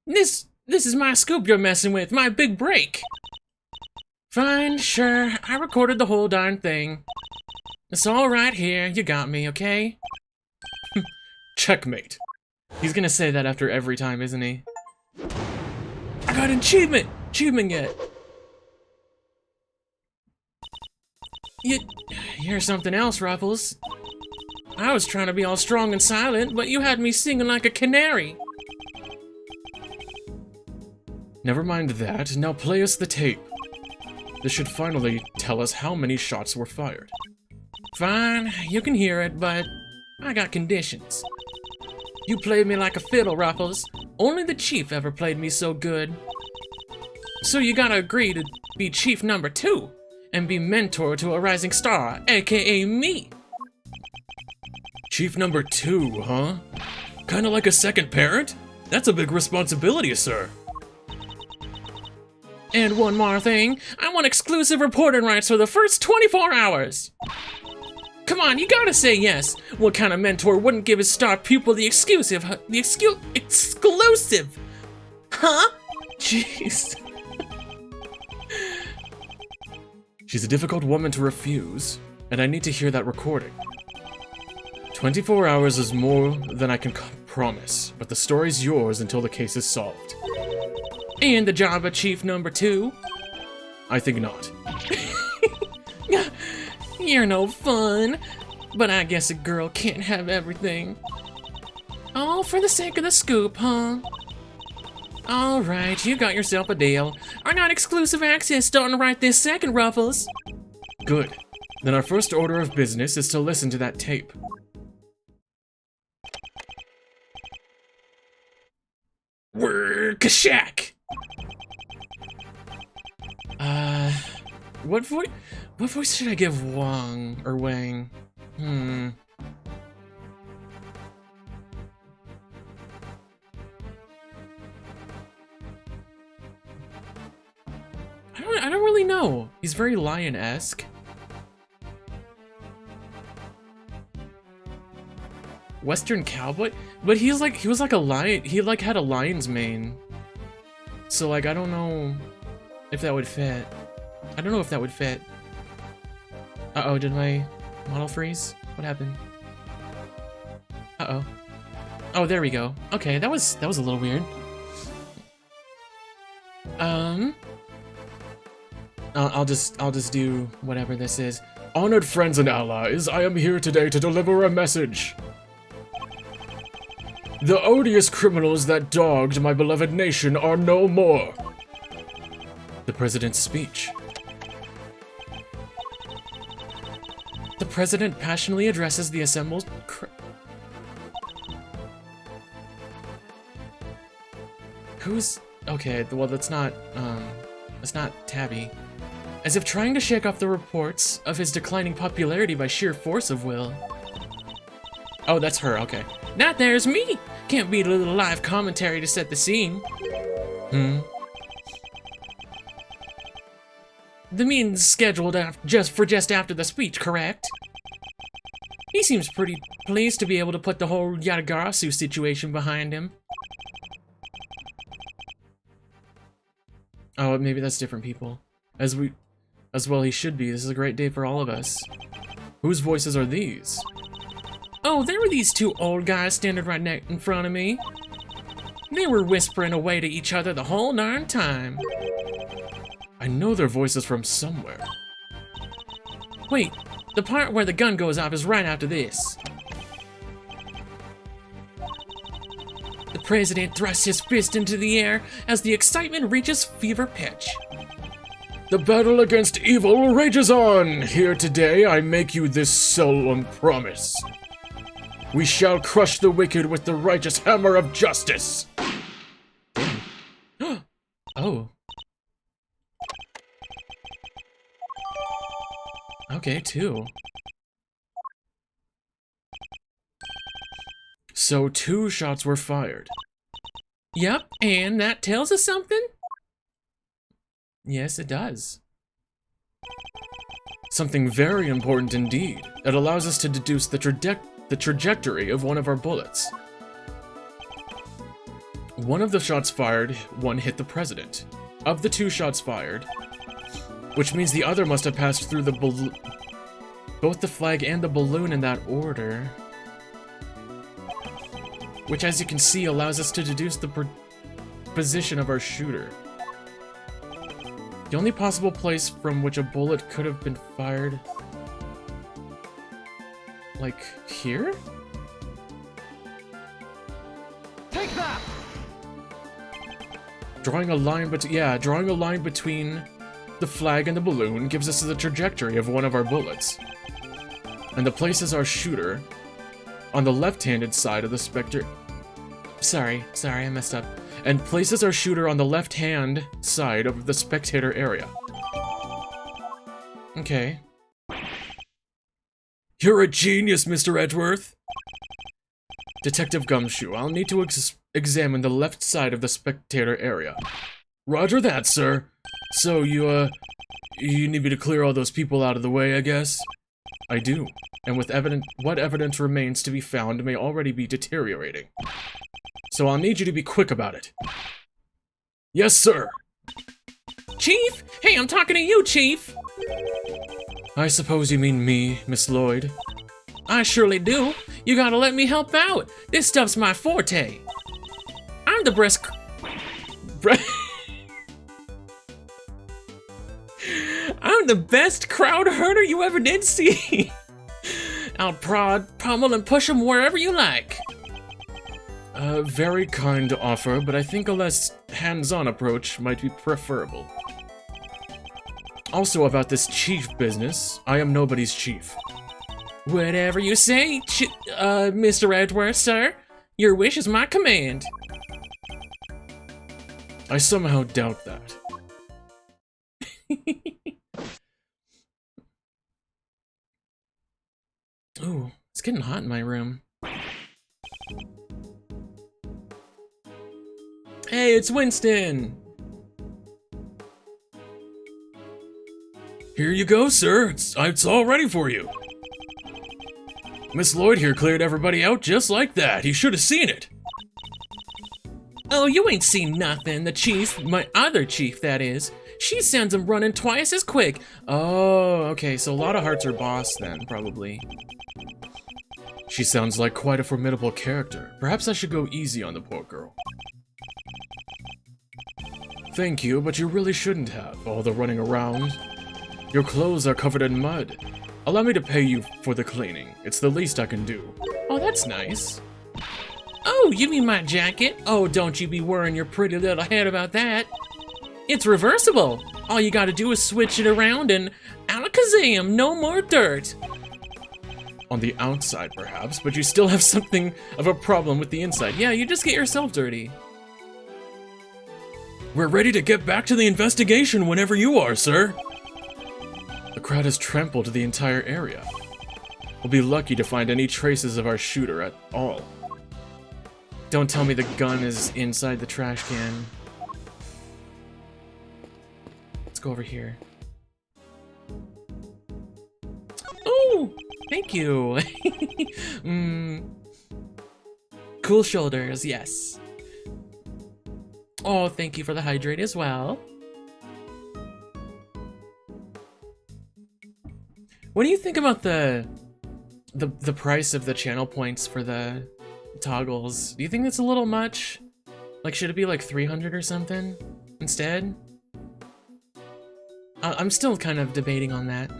This is my scoop you're messing with, my big break. Fine, sure, I recorded the whole darn thing. It's all right here, you got me, okay? Checkmate. He's gonna say that after every time, isn't he? I got an achievement! Achievement yet? You're something else, Ruffles. I was trying to be all strong and silent, but you had me singing like a canary. Never mind that, now play us the tape. This should finally tell us how many shots were fired. Fine, you can hear it, but I got conditions. You played me like a fiddle, Ruffles. Only the Chief ever played me so good. So you gotta agree to be Chief number 2 and be mentor to a rising star, aka me. Chief number 2, huh? Kinda like a second parent? That's a big responsibility, sir. And one more thing, I want exclusive reporting rights for the first 24 hours. Come on, you gotta say yes. What kind of mentor wouldn't give his star pupil the exclusive? Exclusive? Huh? Jeez. She's a difficult woman to refuse, and I need to hear that recording. 24 hours is more than I can promise, but the story's yours until the case is solved. And the job of Chief number 2? I think not. You're no fun, but I guess a girl can't have everything. All for the sake of the scoop, huh? Alright, you got yourself a deal. I got exclusive access starting right this second, Ruffles. Good. Then our first order of business is to listen to that tape. Kashak! What voice should I give Wang or Wang? I don't really know. He's very lion-esque. Western cowboy? But he was like a lion. He like had a lion's mane. So like I don't know if that would fit. I don't know if that would fit. Uh-oh, did my model freeze? What happened? Uh-oh. Oh, there we go. Okay, that was a little weird. I'll just do whatever this is. Honored friends and allies, I am here today to deliver a message. The odious criminals that dogged my beloved nation are no more. The president's speech. The president passionately addresses the assembled Who's... Okay, well that's not Tabby. As if trying to shake off the reports of his declining popularity by sheer force of will. Oh, that's her, okay. That there's me! Can't beat a little live commentary to set the scene. The meeting's scheduled just after the speech, correct? He seems pretty pleased to be able to put the whole Yatagarasu situation behind him. Oh, maybe that's different people. As well he should be. This is a great day for all of us. Whose voices are these? Oh, there were these two old guys standing right in front of me. They were whispering away to each other the whole darn time. I know their voices from somewhere. Wait, the part where the gun goes off is right after this. The president thrusts his fist into the air as the excitement reaches fever pitch. The battle against evil rages on! Here today I make you this solemn promise. We shall crush the wicked with the righteous hammer of justice! Oh. Okay, two. So 2 shots were fired. Yep, and that tells us something? Yes, it does. Something very important indeed. It allows us to deduce the trajectory of one of our bullets. One of the shots fired, one hit the president. Of the 2 shots fired, which means the other must have passed through the both the flag and the balloon in that order. Which, as you can see, allows us to deduce the position of our shooter. The only possible place from which a bullet could have been fired... Like, here? Take that! Drawing a line between the flag and the balloon gives us the trajectory of one of our bullets. And the places our shooter on the left-handed side of the specter... Sorry, I messed up. And places our shooter on the left-hand side of the spectator area. Okay. You're a genius, Mr. Edgeworth! Detective Gumshoe, I'll need to examine the left side of the spectator area. Roger that, sir. So, you need me to clear all those people out of the way, I guess? I do. And with what evidence remains to be found may already be deteriorating. So I'll need you to be quick about it. Yes, sir! Chief? Hey, I'm talking to you, Chief! I suppose you mean me, Miss Lloyd. I surely do. You gotta let me help out. This stuff's my forte. I'm the I'm the best crowd herder you ever did see. I'll prod, pummel, and push them wherever you like. Very kind offer, but I think a less hands-on approach might be preferable. Also, about this chief business, I am nobody's chief. Whatever you say, Mr. Edgeworth, sir. Your wish is my command. I somehow doubt that. Ooh, it's getting hot in my room. Hey, it's Winston! Here you go, sir. It's all ready for you. Miss Lloyd here cleared everybody out just like that. You should have seen it. Oh, you ain't seen nothing. The chief, my other chief, that is, she sends them running twice as quick. Oh, okay, so a lot of hearts are boss then, probably. She sounds like quite a formidable character. Perhaps I should go easy on the poor girl. Thank you, but you really shouldn't have. All the running around. Your clothes are covered in mud. Allow me to pay you for the cleaning. It's the least I can do. Oh, that's nice. Oh, you mean my jacket? Oh, don't you be worrying your pretty little head about that. It's reversible. All you gotta do is switch it around and alakazam, no more dirt. on the outside, perhaps, but you still have something of a problem with the inside. Yeah, you just get yourself dirty. We're ready to get back to the investigation whenever you are, sir. The crowd has trampled the entire area. We'll be lucky to find any traces of our shooter at all. Don't tell me the gun is inside the trash can. Let's go over here. Oh, thank you. Cool shoulders, yes. Oh, thank you for the hydrate as well. What do you think about the price of the channel points for the toggles? Do you think that's a little much? Like, should it be like 300 or something instead? I'm still kind of debating on that.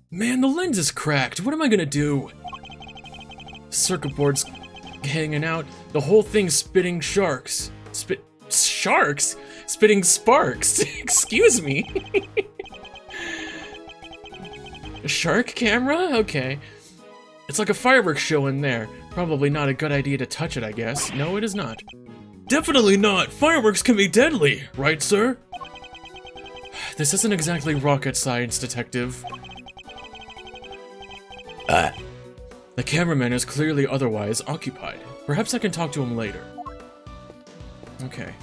Man, the lens is cracked. What am I gonna do? Circuit board's hanging out. The whole thing's spitting sharks. Sharks? Spitting sparks. Excuse me. A shark camera? Okay. It's like a fireworks show in there. Probably not a good idea to touch it, I guess. No, it is not. Definitely not. Fireworks can be deadly, right, sir? This isn't exactly rocket science, detective. The cameraman is clearly otherwise occupied. Perhaps I can talk to him later. Okay.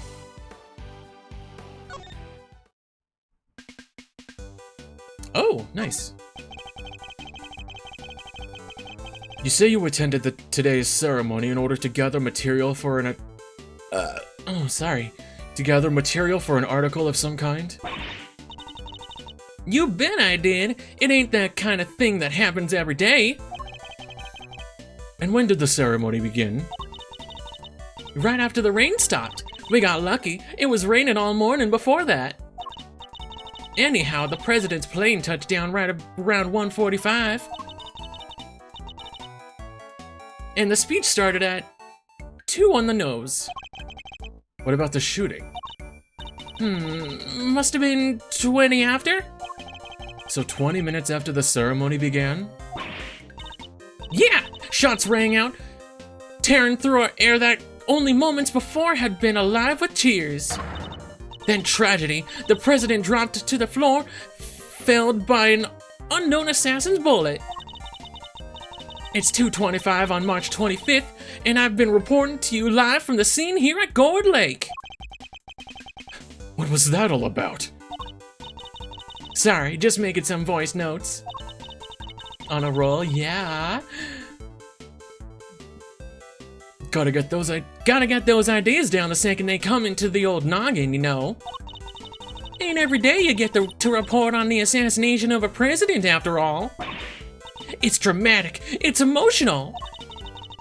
Oh, nice. You say you attended today's ceremony in order to gather material for an... oh, sorry. To gather material for an article of some kind? You bet I did. It ain't that kind of thing that happens every day. And when did the ceremony begin? Right after the rain stopped. We got lucky. It was raining all morning before that. Anyhow, the president's plane touched down right around 1:45. And the speech started at 2 on the nose. What about the shooting? Must have been 20 after? So 20 minutes after the ceremony began? Yeah! Shots rang out, tearing through our air that only moments before had been alive with cheers. Then tragedy. The president dropped to the floor, felled by an unknown assassin's bullet. It's 2:25 on March 25th, and I've been reporting to you live from the scene here at Gourd Lake. What was that all about? Sorry, just making some voice notes. On a roll, yeah. Gotta get those ideas down the second they come into the old noggin, you know. Ain't every day you get to report on the assassination of a president, after all. It's dramatic, it's emotional.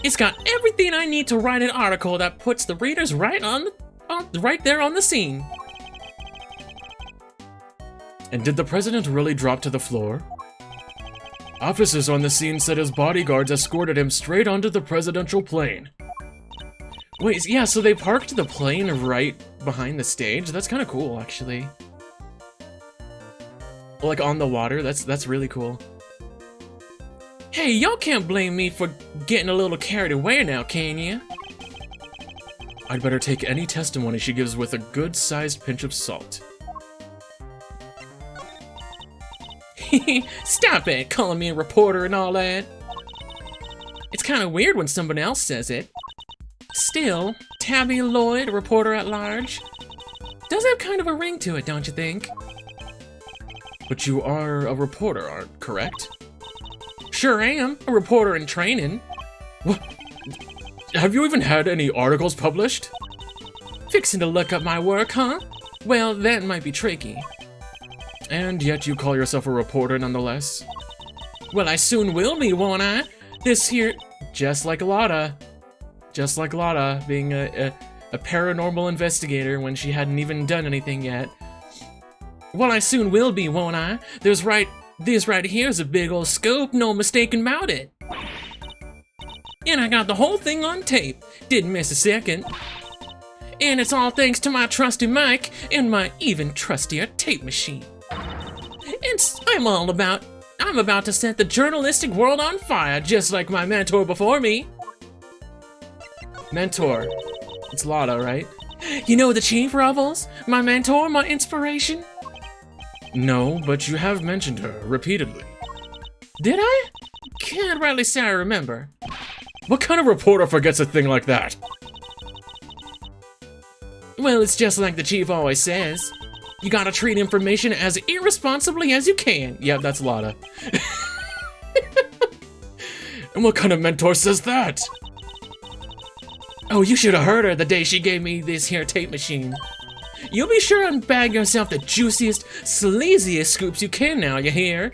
It's got everything I need to write an article that puts the readers right there on the scene. And did the president really drop to the floor? Officers on the scene said his bodyguards escorted him straight onto the presidential plane. Wait, yeah, so they parked the plane right behind the stage? That's kind of cool, actually. Like on the water, that's really cool. Hey, y'all can't blame me for getting a little carried away now, can you? I'd better take any testimony she gives with a good-sized pinch of salt. Stop it, calling me a reporter and all that. It's kind of weird when someone else says it. Still, Tabby Lloyd, a reporter at large, does have kind of a ring to it, don't you think? But you are a reporter, aren't correct? Sure am, a reporter in training. What? Have you even had any articles published? Fixing to look up my work, huh? Well, that might be tricky. And yet you call yourself a reporter nonetheless? Well, I soon will be, won't I? This here, just like Lotta, being a paranormal investigator when she hadn't even done anything yet. Well, I soon will be, won't I? This right here's a big old scoop, no mistaking about it. And I got the whole thing on tape, didn't miss a second. And it's all thanks to my trusty mic and my even trustier tape machine. And I'm all about I'm about to set the journalistic world on fire, just like my mentor before me. Mentor. It's Lotta, right? You know the Chief, Ruffles? My mentor, my inspiration? No, but you have mentioned her repeatedly. Did I? Can't rightly say I remember. What kind of reporter forgets a thing like that? Well, it's just like the Chief always says. You gotta treat information as irresponsibly as you can. Yeah, that's Lotta. And what kind of mentor says that? Oh, you should have heard her the day she gave me this here tape machine. You'll be sure and bag yourself the juiciest, sleaziest scoops you can now, you hear?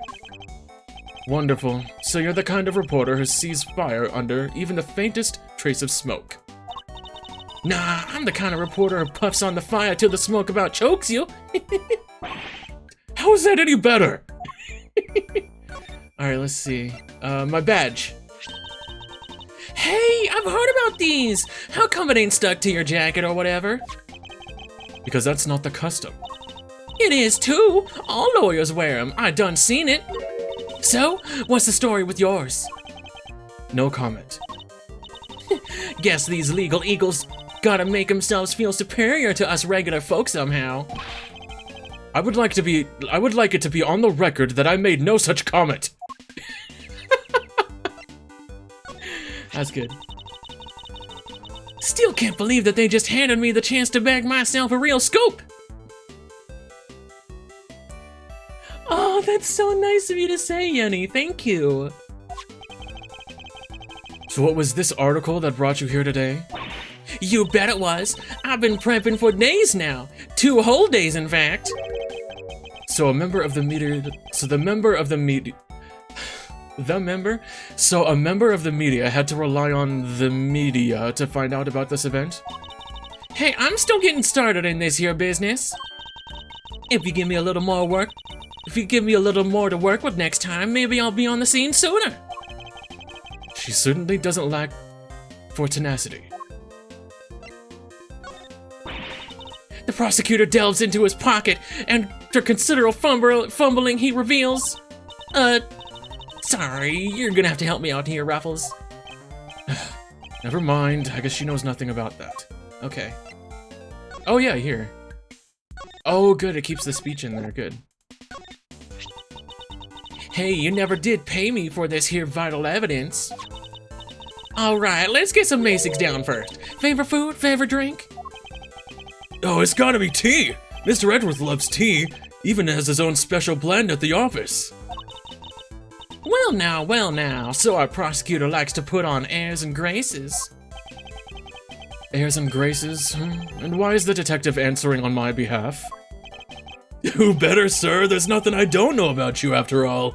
Wonderful. So you're the kind of reporter who sees fire under even the faintest trace of smoke. Nah, I'm the kind of reporter who puffs on the fire till the smoke about chokes you. How is that any better? Alright, let's see. My badge. Hey, I've heard about these! How come it ain't stuck to your jacket or whatever? Because that's not the custom. It is too! All lawyers wear them, I done seen it. So, what's the story with yours? No comment. Guess these legal eagles gotta make themselves feel superior to us regular folk somehow. I would like it to be on the record that I made no such comment. That's good. Still can't believe that they just handed me the chance to bag myself a real scoop. Oh, that's so nice of you to say, Yenny. Thank you. So what was this article that brought you here today? You bet it was. I've been prepping for days now. 2 whole days, in fact. So a member of the media had to rely on the media to find out about this event? Hey, I'm still getting started in this here business. If you give me a little more to work with next time, maybe I'll be on the scene sooner. She certainly doesn't lack for tenacity. The prosecutor delves into his pocket, and after considerable fumbling, he reveals, sorry, you're gonna have to help me out here, Ruffles. Never mind, I guess she knows nothing about that. Okay. Oh yeah, here. Oh good, it keeps the speech in there, good. Hey, you never did pay me for this here vital evidence. Alright, let's get some basics down first. Favorite food, favorite drink? Oh, it's gotta be tea! Mr. Edwards loves tea, even has his own special blend at the office. Well now, so our prosecutor likes to put on airs and graces. Airs and graces? And why is the detective answering on my behalf? Who better, sir? There's nothing I don't know about you after all.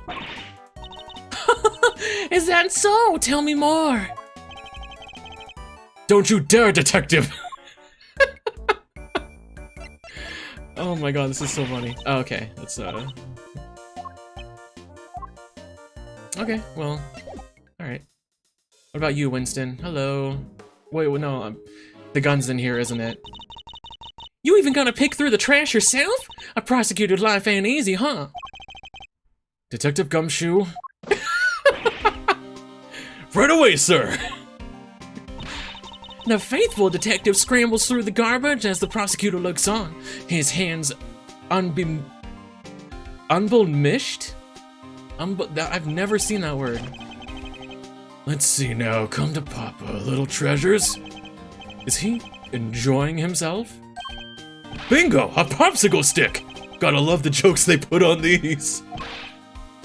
Is that so? Tell me more. Don't you dare, detective! Oh my god, this is so funny. Oh, okay, that's okay, well, alright. What about you, Winston? Hello. Wait, no, the gun's in here, isn't it? You even gonna pick through the trash yourself? A prosecutor's life ain't easy, huh? Detective Gumshoe? Right away, sir! The faithful detective scrambles through the garbage as the prosecutor looks on, his hands unblemished? I've never seen that word. Let's see now, come to Papa, little treasures. Is he enjoying himself? Bingo, a popsicle stick! Gotta love the jokes they put on these.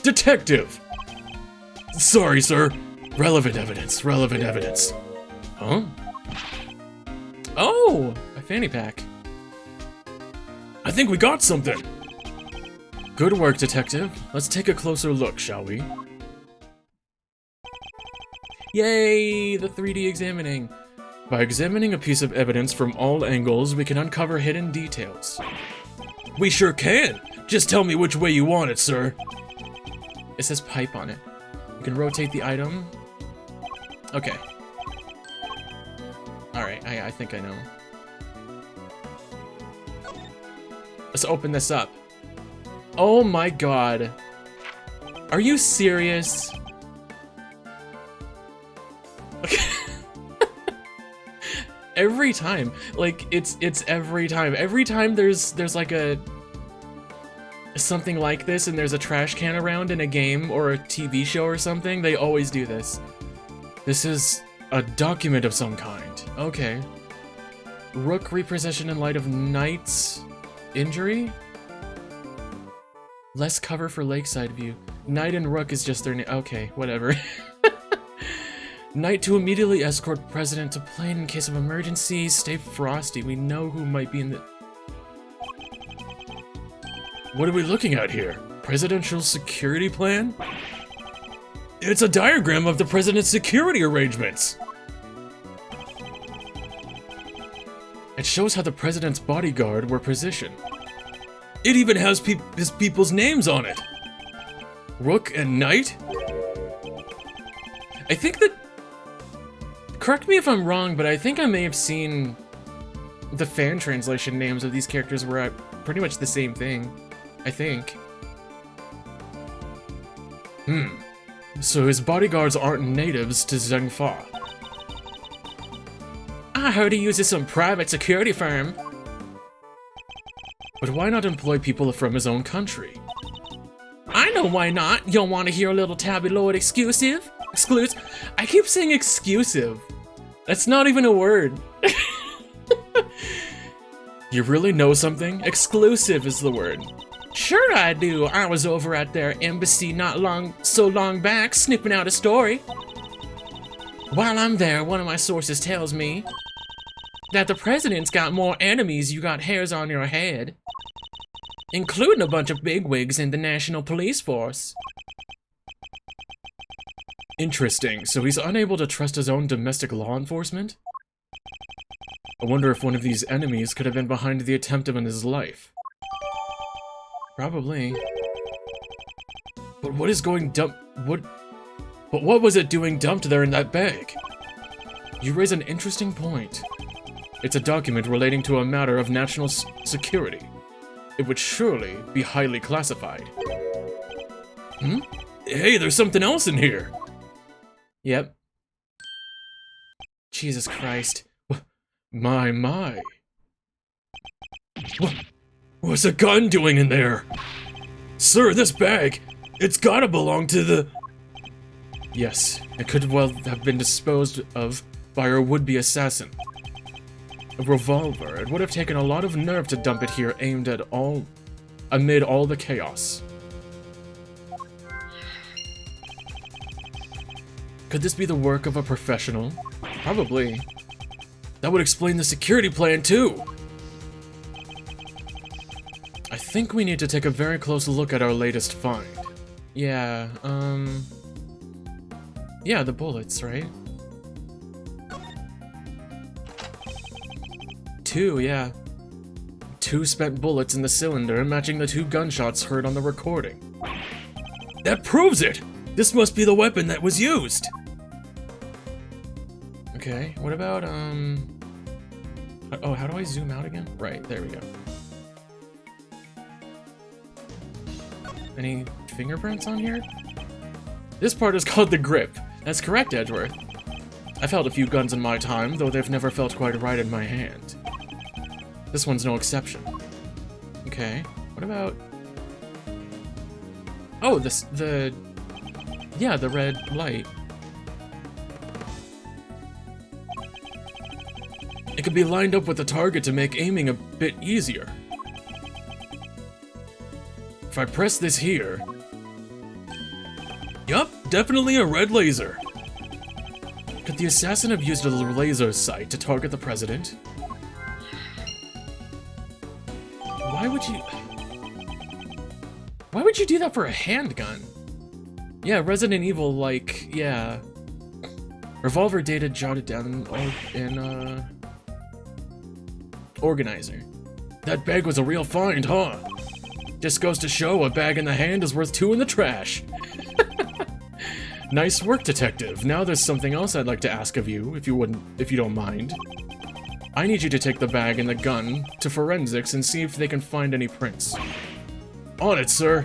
Detective! Sorry, sir. Relevant evidence, relevant evidence. Huh? Oh, a fanny pack. I think we got something. Good work, detective. Let's take a closer look, shall we? Yay, the 3D examining. By examining a piece of evidence from all angles, we can uncover hidden details. We sure can! Just tell me which way you want it, sir. It says pipe on it. You can rotate the item. Okay. Alright, I think I know. Let's open this up. Oh my god. Are you serious? Every time, like it's every time. Every time there's like a something like this and there's a trash can around in a game or a TV show or something, they always do this. This is a document of some kind. Okay. Rook repositioned in light of Knight's injury? Less cover for lakeside view. Knight and Rook is just their name. Okay, whatever. Knight to immediately escort President to plane in case of emergency. Stay frosty. We know who might be in the... What are we looking at here? Presidential security plan? It's a diagram of the president's security arrangements. It shows how the president's bodyguard were positioned. It even has his people's names on it. Rook and Knight? I think that... Correct me if I'm wrong, but I think I may have seen the fan translation names of these characters were pretty much the same thing. I think. So his bodyguards aren't natives to Zhengfa. I heard he uses some private security firm. But why not employ people from his own country? I know why not. You want to hear a little tabloid exclusive? I keep saying exclusive. That's not even a word. You really know something? Exclusive is the word. Sure I do. I was over at their embassy not so long back, sniffing out a story. While I'm there, one of my sources tells me that the president's got more enemies you got hairs on your head, including a bunch of bigwigs in the National Police Force. Interesting. So he's unable to trust his own domestic law enforcement? I wonder if one of these enemies could have been behind the attempt on his life. Probably. But what is going dump? But what was it doing dumped there in that bag? You raise an interesting point. It's a document relating to a matter of national security. It would surely be highly classified. Hey, there's something else in here. Yep. Jesus Christ. My. What's a gun doing in there? Sir, this bag, it's gotta belong to the... Yes, it could well have been disposed of by our would-be assassin. A revolver. It would have taken a lot of nerve to dump it here amid all the chaos. Could this be the work of a professional? Probably. That would explain the security plan too. I think we need to take a very close look at our latest find. Yeah, yeah, the bullets, right? 2, yeah. 2 spent bullets in the cylinder, matching the 2 gunshots heard on the recording. That proves it! This must be the weapon that was used! Okay, what about, oh, how do I zoom out again? Right, there we go. Any fingerprints on here? This part is called the grip. That's correct, Edgeworth. I've held a few guns in my time, though they've never felt quite right in my hand. This one's no exception. Okay, what about... Oh, the red light. It could be lined up with the target to make aiming a bit easier. If I press this here... Yup, definitely a red laser. Could the assassin have used a laser sight to target the president? Why would you do that for a handgun? Yeah, Resident Evil, like, yeah. Revolver data jotted down in, Organizer. That bag was a real find, huh? Just goes to show a bag in the hand is worth 2 in the trash. Nice work, detective. Now there's something else I'd like to ask of you, if you don't mind. I need you to take the bag and the gun to forensics and see if they can find any prints. On it, sir.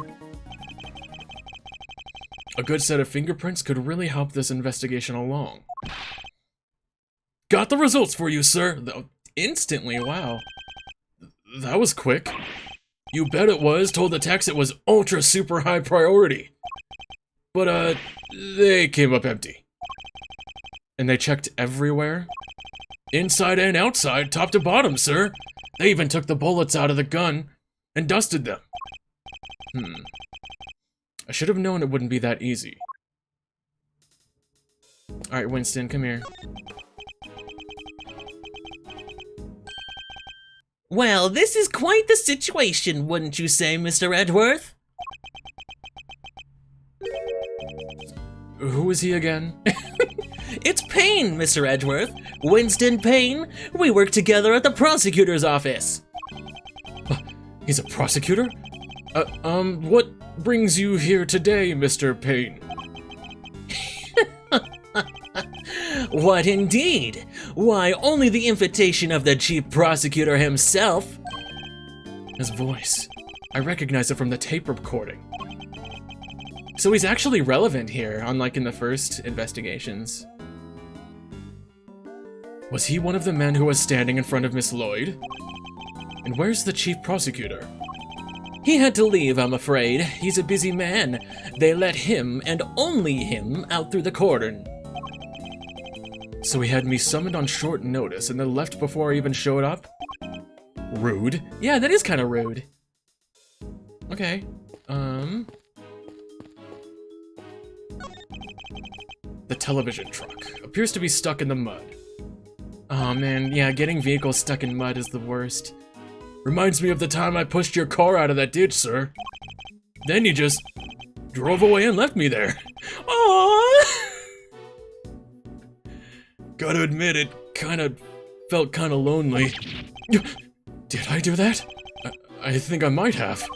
A good set of fingerprints could really help this investigation along. Got the results for you, sir. Instantly, wow. That was quick. You bet it was. Told the techs it was ultra super high priority. But, they came up empty. And they checked everywhere? Inside and outside, top to bottom, sir. They even took the bullets out of the gun and dusted them. I should have known it wouldn't be that easy. Alright, Winston, come here. Well, this is quite the situation, wouldn't you say, Mr. Edgeworth? Who is he again? It's Payne, Mr. Edgeworth. Winston Payne. We work together at the prosecutor's office. He's a prosecutor? What brings you here today, Mr. Payne? What indeed? Why, only the invitation of the chief prosecutor himself. His voice. I recognize it from the tape recording. So he's actually relevant here, unlike in the first investigations. Was he one of the men who was standing in front of Miss Lloyd? And where's the chief prosecutor? He had to leave, I'm afraid. He's a busy man. They let him, and only him, out through the cordon. So he had me summoned on short notice and then left before I even showed up? Rude. Yeah, that is kind of rude. Okay, The television truck appears to be stuck in the mud. oh man, yeah, getting vehicles stuck in mud is the worst. Reminds me of the time I pushed your car out of that ditch, sir. Then you just drove away and left me there. Aww! Gotta admit, it felt kinda lonely. Did I do that? I think I might have.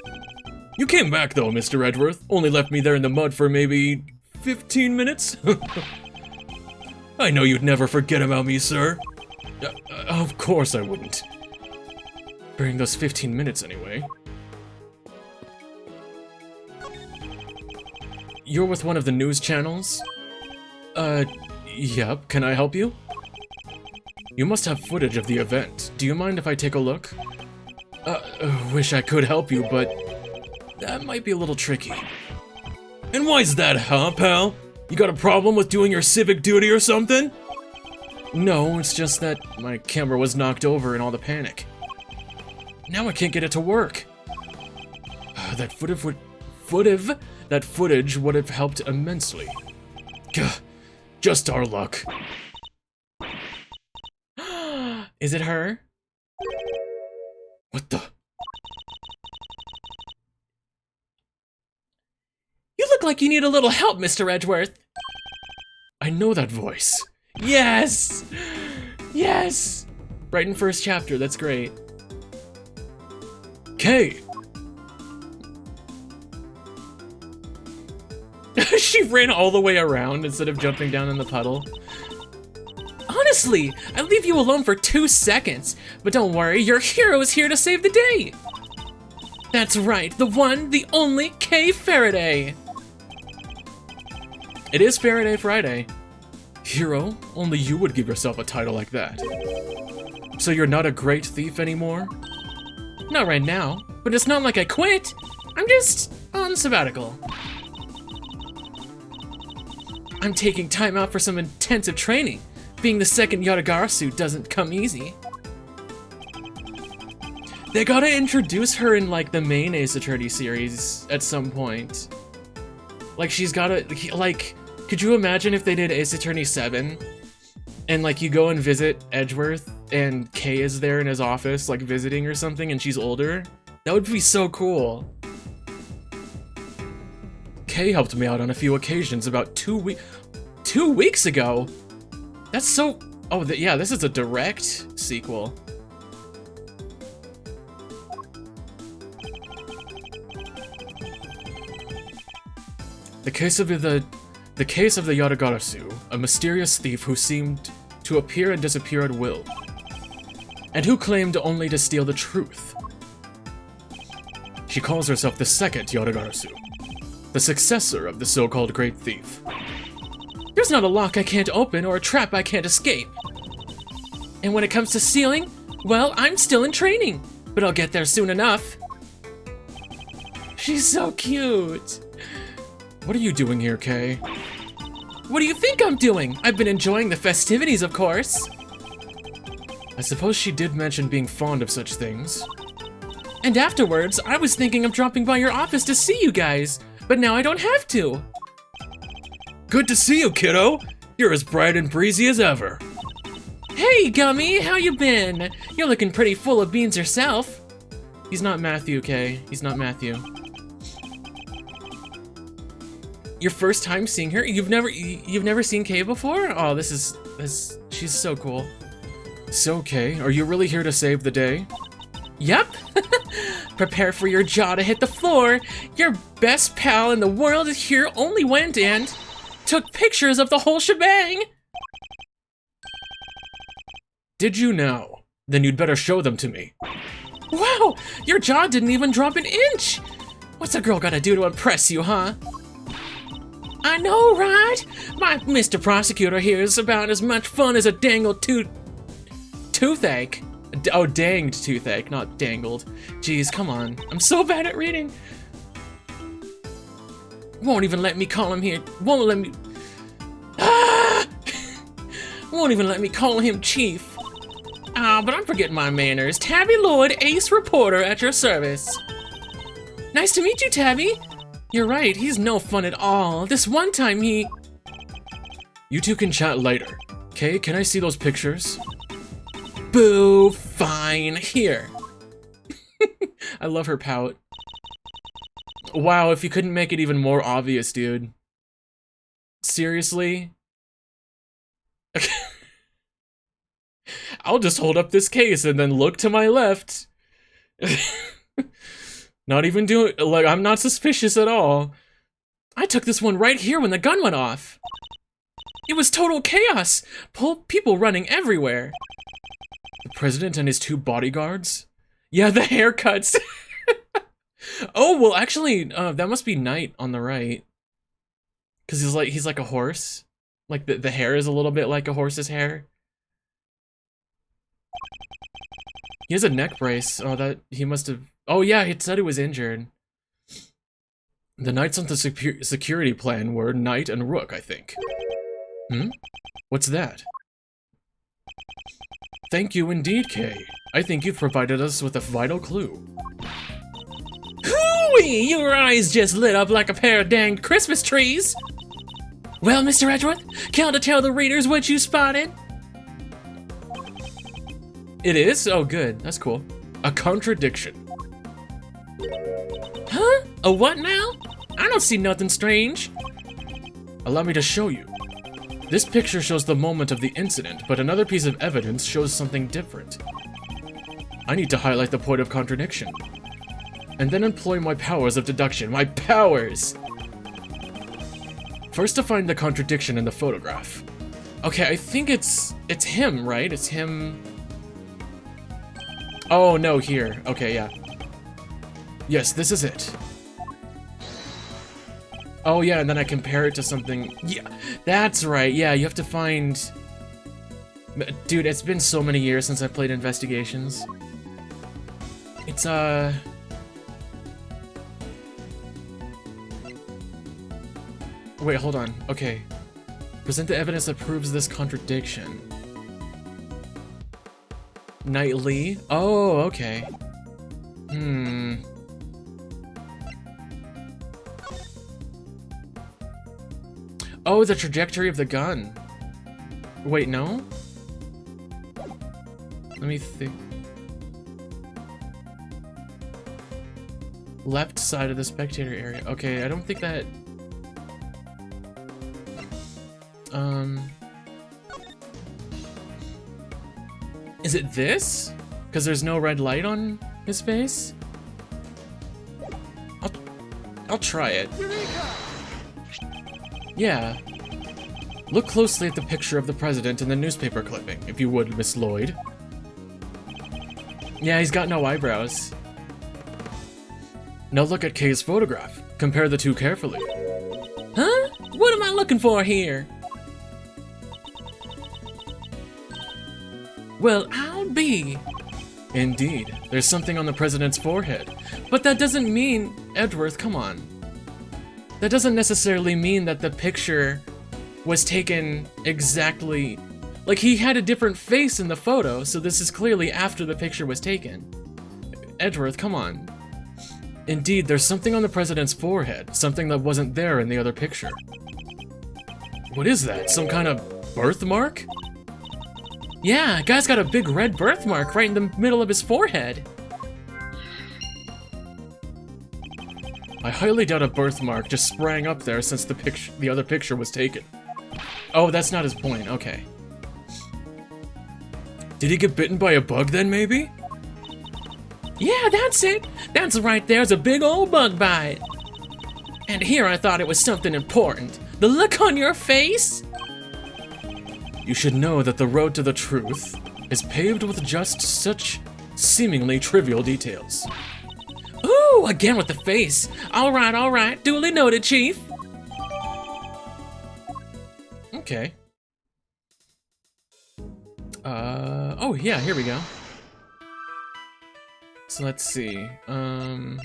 You came back though, Mr. Edgeworth. Only left me there in the mud for maybe 15 minutes? I know you'd never forget about me, sir. Of course I wouldn't. During those 15 minutes anyway. You're with one of the news channels? Yep, can I help you? You must have footage of the event. Do you mind if I take a look? Wish I could help you, but that might be a little tricky. And why's that, huh, pal? You got a problem with doing your civic duty or something? No, it's just that my camera was knocked over in all the panic. Now I can't get it to work. That footage would have helped immensely. Gah, just our luck. Is it her? What the? You look like you need a little help, Mr. Edgeworth. I know that voice. Yes! Yes! Right in first chapter, that's great. Kay! She ran all the way around instead of jumping down in the puddle. Honestly, I leave you alone for 2 seconds, but don't worry, your hero is here to save the day. That's right, the one, the only Kay Faraday. It is Faraday Friday. Hero, only you would give yourself a title like that. So you're not a great thief anymore? Not right now, but it's not like I quit. I'm just on sabbatical. I'm taking time out for some intensive training. Being the second Yatagarasu doesn't come easy. They gotta introduce her in like the main Ace Attorney series at some point. Like she's gotta, like, could you imagine if they did Ace Attorney 7? And like you go and visit Edgeworth and Kay is there in his office like visiting or something and she's older? That would be so cool. Kay helped me out on a few occasions about 2 weeks ago? That's so... Oh, yeah, this is a direct sequel. The case of the Yatagarasu, a mysterious thief who seemed to appear and disappear at will, and who claimed only to steal the truth. She calls herself the second Yatagarasu. the successor of the so-called Great Thief. There's not a lock I can't open or a trap I can't escape. And when it comes to stealing, well, I'm still in training, but I'll get there soon enough. She's so cute. What are you doing here, Kay? What do you think I'm doing? I've been enjoying the festivities, of course. I suppose she did mention being fond of such things. And afterwards, I was thinking of dropping by your office to see you guys, but now I don't have to. Good to see you, kiddo. You're as bright and breezy as ever. Hey, Gummy, how you been? You're looking pretty full of beans yourself. He's not Matthew, Kay. He's not Matthew. Your first time seeing her? You've never seen Kay before? Oh, she's so cool. So, Kay, are you really here to save the day? Yep. Prepare for your jaw to hit the floor. Your best pal in the world here only went and took pictures of the whole shebang. Did you now? Then you'd better show them to me. Wow, your jaw didn't even drop an inch. What's a girl gotta do to impress you, huh? I know, right? My Mr. Prosecutor here is about as much fun as a dangled toothache. Oh, danged toothache, not dangled. Jeez, come on. I'm so bad at reading. Won't even let me call him here. Won't let me. Ah! Won't even let me call him Chief. Ah, but I'm forgetting my manners. Tabby Lloyd, ace reporter at your service. Nice to meet you, Tabby. You're right, he's no fun at all. This one time he... You two can chat later. Kay, can I see those pictures? Boo, fine, here. I love her pout. Wow, if you couldn't make it even more obvious, dude. Seriously? I'll just hold up this case and then look to my left. Not even doing, like, I'm not suspicious at all. I took this one right here when the gun went off. It was total chaos. People running everywhere. The president and his 2 bodyguards? Yeah, the haircuts. Oh, well, actually, that must be Knight on the right. Because he's like a horse. Like, the hair is a little bit like a horse's hair. He has a neck brace. Oh, that, he must have... Oh, yeah, it said he was injured. The knights on the security plan were Knight and Rook, I think. What's that? Thank you indeed, Kay. I think you've provided us with a vital clue. Hooey! Your eyes just lit up like a pair of danged Christmas trees! Well, Mr. Edgeworth, care to tell the readers what you spotted? It is? Oh, good. That's cool. A contradiction. Huh? A what now? I don't see nothing strange. Allow me to show you. This picture shows the moment of the incident, but another piece of evidence shows something different. I need to highlight the point of contradiction. And then employ my powers of deduction. My powers! First to find the contradiction in the photograph. Okay, I think it's him, right? It's him... Oh, no, here. Okay, yeah. Yes, this is it. Oh, yeah, and then I compare it to something... Yeah, that's right. Yeah, you have to find... Dude, it's been so many years since I played Investigations. It's, Wait, hold on. Okay. Present the evidence that proves this contradiction. Knightley? Oh, okay. Oh, the trajectory of the gun. Wait, no? Let me think. Left side of the spectator area. Okay, I don't think that... Is it this? Because there's no red light on his face? I'll try it. Yeah. Look closely at the picture of the president in the newspaper clipping, if you would, Miss Lloyd. Yeah, he's got no eyebrows. Now look at Kay's photograph. Compare the two carefully. Huh? What am I looking for here? Well, I'll be. Indeed, there's something on the president's forehead. But that doesn't mean, Edgeworth, come on. That doesn't necessarily mean that the picture was taken exactly... Like, he had a different face in the photo, so this is clearly after the picture was taken. Edgeworth, come on. Indeed, there's something on the president's forehead, something that wasn't there in the other picture. What is that? Some kind of birthmark? Yeah, guy's got a big red birthmark right in the middle of his forehead. I highly doubt a birthmark just sprang up there since the other picture was taken. Oh, that's not his point, okay. Did he get bitten by a bug then, maybe? Yeah, that's it. That's right there's a big old bug bite. And here I thought it was something important. The look on your face? You should know that the road to the truth is paved with just such seemingly trivial details. Ooh, again with the face. All right. Duly noted, Chief. Okay. Oh yeah, here we go. So let's see. The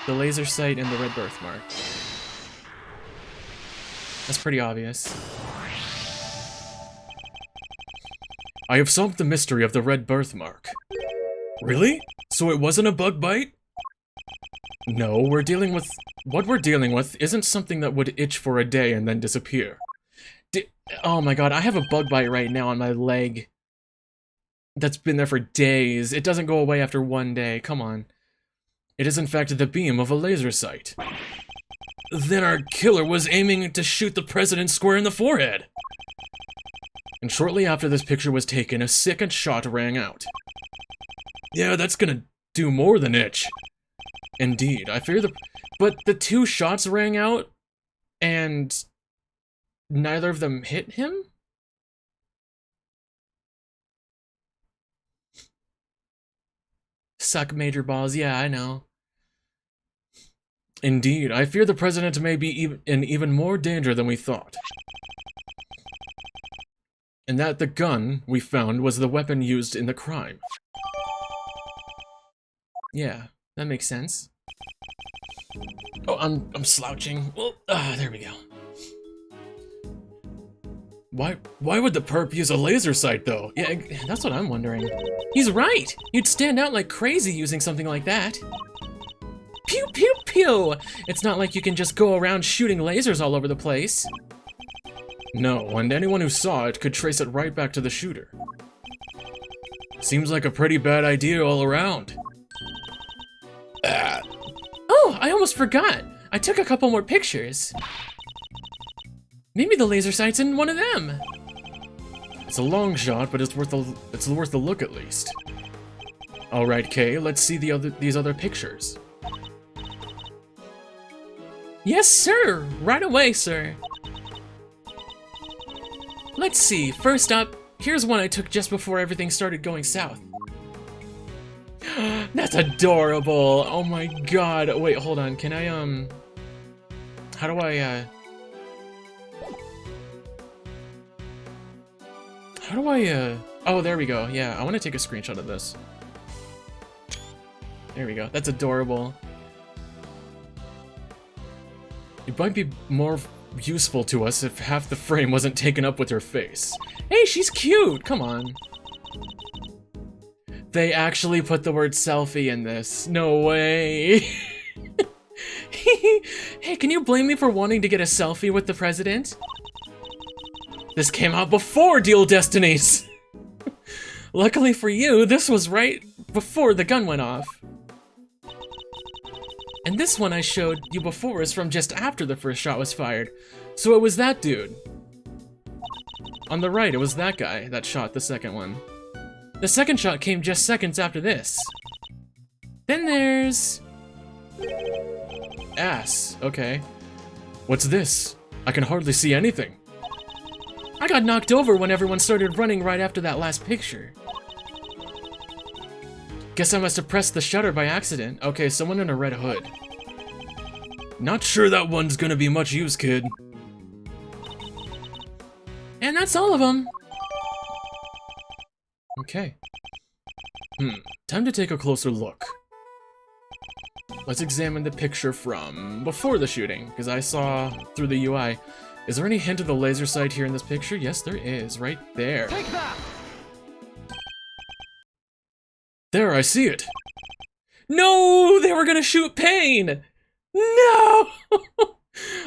laser sight and the red birthmark. That's pretty obvious. I have solved the mystery of the red birthmark. Really? So it wasn't a bug bite? No, what we're dealing with isn't something that would itch for a day and then disappear. Oh my god, I have a bug bite right now on my leg. That's been there for days. It doesn't go away after one day, come on. It is in fact the beam of a laser sight. Then our killer was aiming to shoot the president square in the forehead. And shortly after this picture was taken, a second shot rang out. Yeah, that's gonna do more than itch. Indeed, I fear But the two shots rang out, and neither of them hit him? Suck major balls, yeah, I know. Indeed, I fear the president may be in even more danger than we thought. And that the gun we found was the weapon used in the crime. Yeah, that makes sense. Oh, I'm slouching. Well, there we go. Why would the perp use a laser sight, though? Yeah, that's what I'm wondering. He's right! You'd stand out like crazy using something like that. Pew, pew, pew! It's not like you can just go around shooting lasers all over the place. No, and anyone who saw it could trace it right back to the shooter. Seems like a pretty bad idea all around. Oh, I almost forgot! I took a couple more pictures. Maybe the laser sight's in one of them. It's a long shot, but it's worth a look at least. All right, Kay, let's see these other pictures. Yes, sir. Right away, sir. Let's see. First up, here's one I took just before everything started going south. That's adorable. Oh my god. Wait, hold on. Can I how do I oh, there we go. Yeah, I want to take a screenshot of this. There we go. That's adorable. It might be more useful to us if half the frame wasn't taken up with her face. Hey, she's cute! Come on. They actually put the word selfie in this. No way. Hey, can you blame me for wanting to get a selfie with the president? This came out before Dual Destinies. Luckily for you, this was right before the gun went off. And this one I showed you before is from just after the first shot was fired. So it was that dude. On the right, it was that guy that shot the second one. The second shot came just seconds after this. Then there's... Ass, okay. What's this? I can hardly see anything. I got knocked over when everyone started running right after that last picture. Guess I must have pressed the shutter by accident. Okay, someone in a red hood. Not sure that one's gonna be much use, kid. And that's all of them. Okay. Time to take a closer look. Let's examine the picture from before the shooting, because I saw through the UI. Is there any hint of the laser sight here in this picture? Yes, there is, right there. Take that! There, I see it. No, they were gonna shoot Pain. No!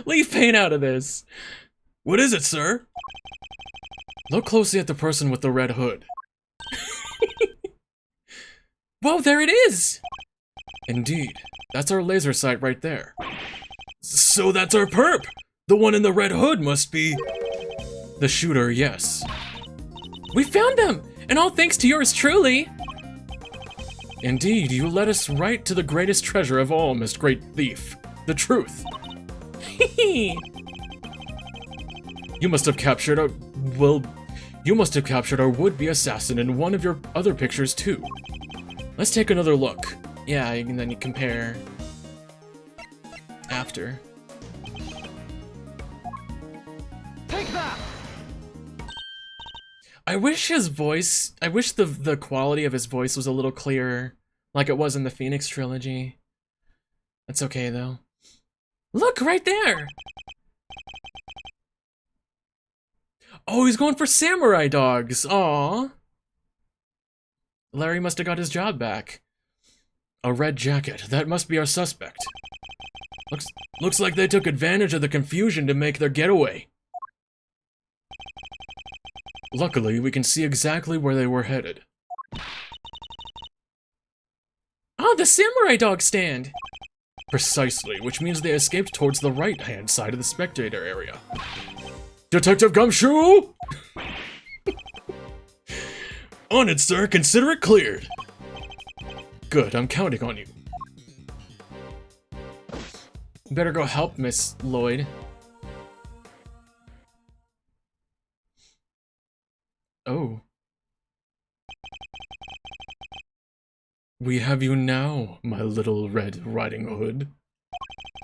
Leave Pain out of this. What is it, sir? Look closely at the person with the red hood. Whoa, there it is! Indeed. That's our laser sight right there. So that's our perp! The one in the red hood must be... the shooter, yes. We found them! And all thanks to yours truly! Indeed, you led us right to the greatest treasure of all, Mr. Great Thief. The truth. You must have captured a... well... you must have captured our would-be assassin in one of your other pictures, too. Let's take another look. Yeah, and then you compare... after. Take that! I wish his voice... I wish the quality of his voice was a little clearer, like it was in the Phoenix trilogy. That's okay, though. Look, right there! Oh, he's going for samurai dogs! Aww. Larry must have got his job back. A red jacket. That must be our suspect. Looks like they took advantage of the confusion to make their getaway. Luckily, we can see exactly where they were headed. Oh, the samurai dog stand! Precisely, which means they escaped towards the right-hand side of the spectator area. Detective Gumshoe! On it, sir. Consider it cleared. Good, I'm counting on you. Better go help Miss Lloyd. Oh. We have you now, my little Red Riding Hood.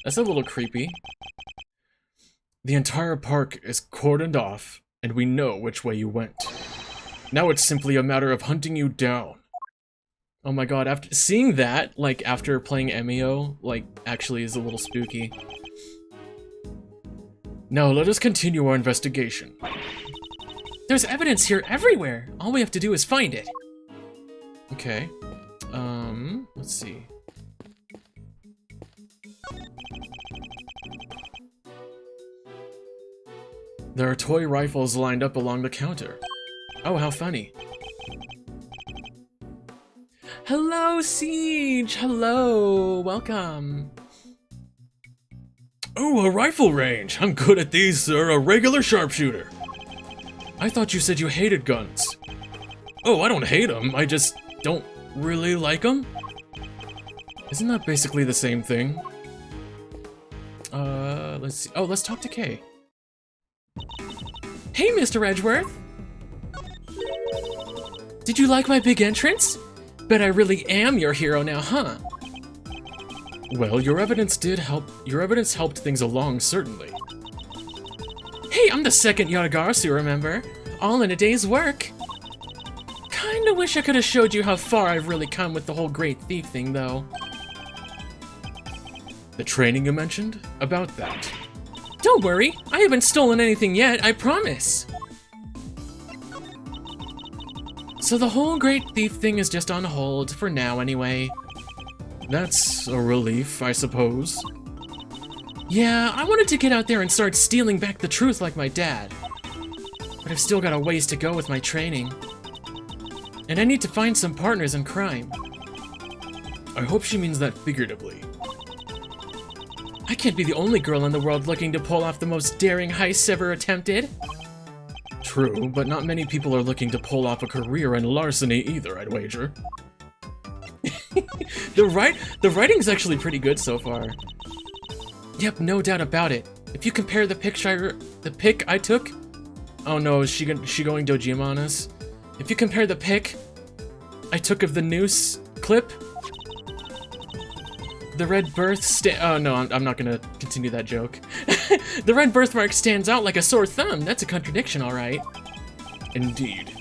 That's a little creepy. The entire park is cordoned off, and we know which way you went. Now it's simply a matter of hunting you down. Oh my god, after seeing that, like, after playing MEO, like, actually is a little spooky. Now let us continue our investigation. There's evidence here everywhere! All we have to do is find it. Okay. Let's see. There are toy rifles lined up along the counter. Oh, how funny. Hello, Siege! Hello! Welcome! Oh, a rifle range! I'm good at these, sir. A regular sharpshooter. I thought you said you hated guns. Oh, I don't hate them. I just don't really like them. Isn't that basically the same thing? Let's see. Oh, let's talk to Kay. Hey, Mr. Edgeworth! Did you like my big entrance? Bet I really am your hero now, huh? Well, your evidence did help. Your evidence helped things along, certainly. Hey, I'm the second Yatagarasu, remember? All in a day's work. Kinda wish I could've showed you how far I've really come with the whole Great Thief thing, though. The training you mentioned? About that. Don't worry, I haven't stolen anything yet, I promise. So the whole Great Thief thing is just on hold, for now anyway. That's a relief, I suppose. Yeah, I wanted to get out there and start stealing back the truth like my dad. But I've still got a ways to go with my training. And I need to find some partners in crime. I hope she means that figuratively. I can't be the only girl in the world looking to pull off the most daring heists ever attempted. True, but not many people are looking to pull off a career in larceny either, I'd wager. The writing's actually pretty good so far. Yep, no doubt about it. If you compare the pic I took... Oh no, is she going Dojima on us? If you compare the pic I took of the noose clip The red oh no, I'm not gonna continue that joke. The red birthmark stands out like a sore thumb. That's a contradiction, all right. Indeed.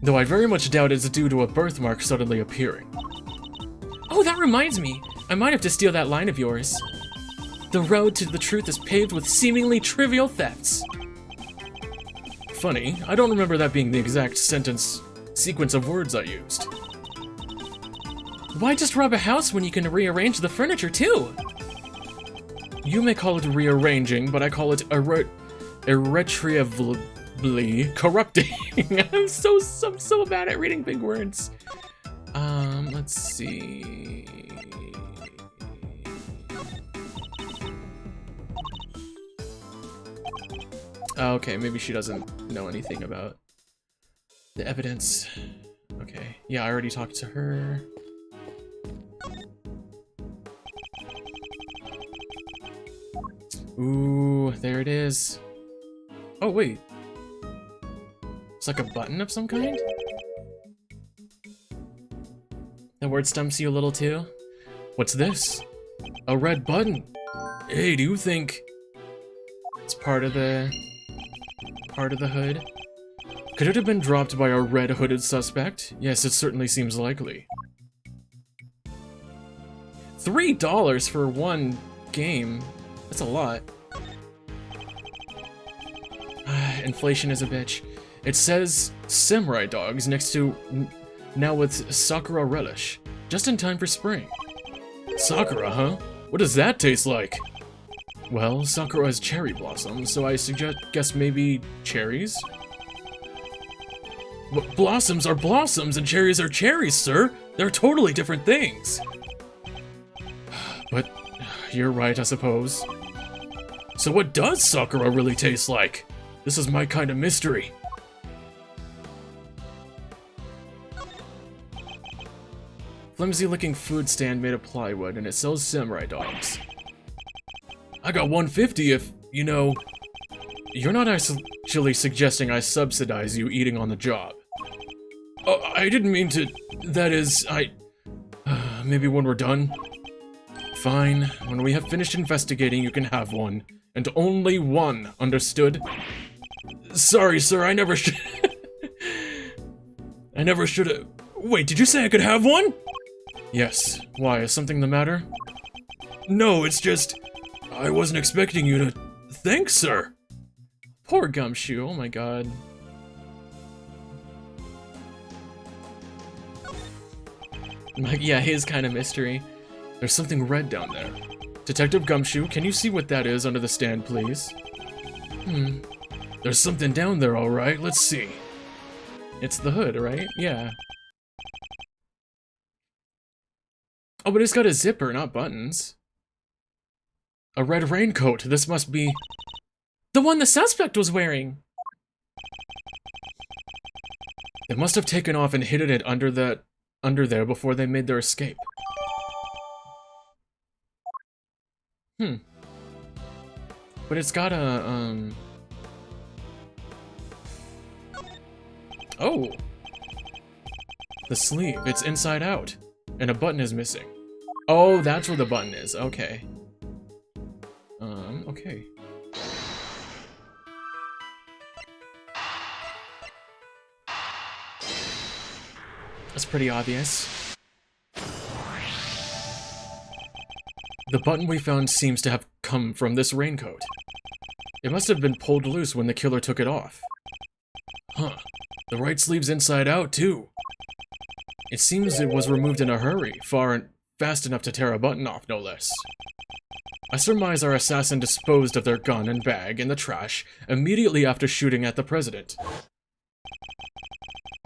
Though I very much doubt it's due to a birthmark suddenly appearing. Oh, that reminds me. I might have to steal that line of yours. The road to the truth is paved with seemingly trivial thefts. Funny, I don't remember that being the exact sequence of words I used. Why just rob a house when you can rearrange the furniture too? You may call it rearranging, but I call it irretrievably corrupting. I'm so bad at reading big words. Let's see. Okay, maybe she doesn't know anything about the evidence. Okay, yeah, I already talked to her. Ooh, there it is. Oh, wait. It's like a button of some kind? The word stumps you a little too? What's this? A red button. Hey, do you think it's part of the hood? Could it have been dropped by a red hooded suspect? Yes, it certainly seems likely. $3 for one game. That's a lot. Inflation is a bitch. It says samurai dogs next to now with Sakura relish. Just in time for spring. Sakura, huh? What does that taste like? Well, Sakura has cherry blossoms, so I guess maybe cherries? But blossoms are blossoms and cherries are cherries, sir! They're totally different things! But you're right, I suppose. So what does Sakura really taste like? This is my kind of mystery. Flimsy-looking food stand made of plywood, and it sells samurai dogs. I got $1.50 if, you know... You're not actually suggesting I subsidize you eating on the job. Oh, I didn't mean to... That is, maybe when we're done? Fine. When we have finished investigating, you can have one. And only one, understood? Sorry, sir, I never should... I never should have... Wait, did you say I could have one? Yes. Why, is something the matter? No, it's just... I wasn't expecting you to... Thanks, sir. Poor Gumshoe, oh my god. Yeah, his kind of mystery. There's something red down there. Detective Gumshoe, can you see what that is under the stand, please? There's something down there, alright, let's see. It's the hood, right? Yeah. Oh, but it's got a zipper, not buttons. A red raincoat, this must be... the one the suspect was wearing! They must have taken off and hidden it under there before they made their escape. But it's got a, oh! The sleeve, it's inside out. And a button is missing. Oh, that's where the button is, okay. Okay. That's pretty obvious. The button we found seems to have come from this raincoat. It must have been pulled loose when the killer took it off. Huh. The right sleeve's inside out, too. It seems it was removed in a hurry, fast enough to tear a button off, no less. I surmise our assassin disposed of their gun and bag in the trash immediately after shooting at the president.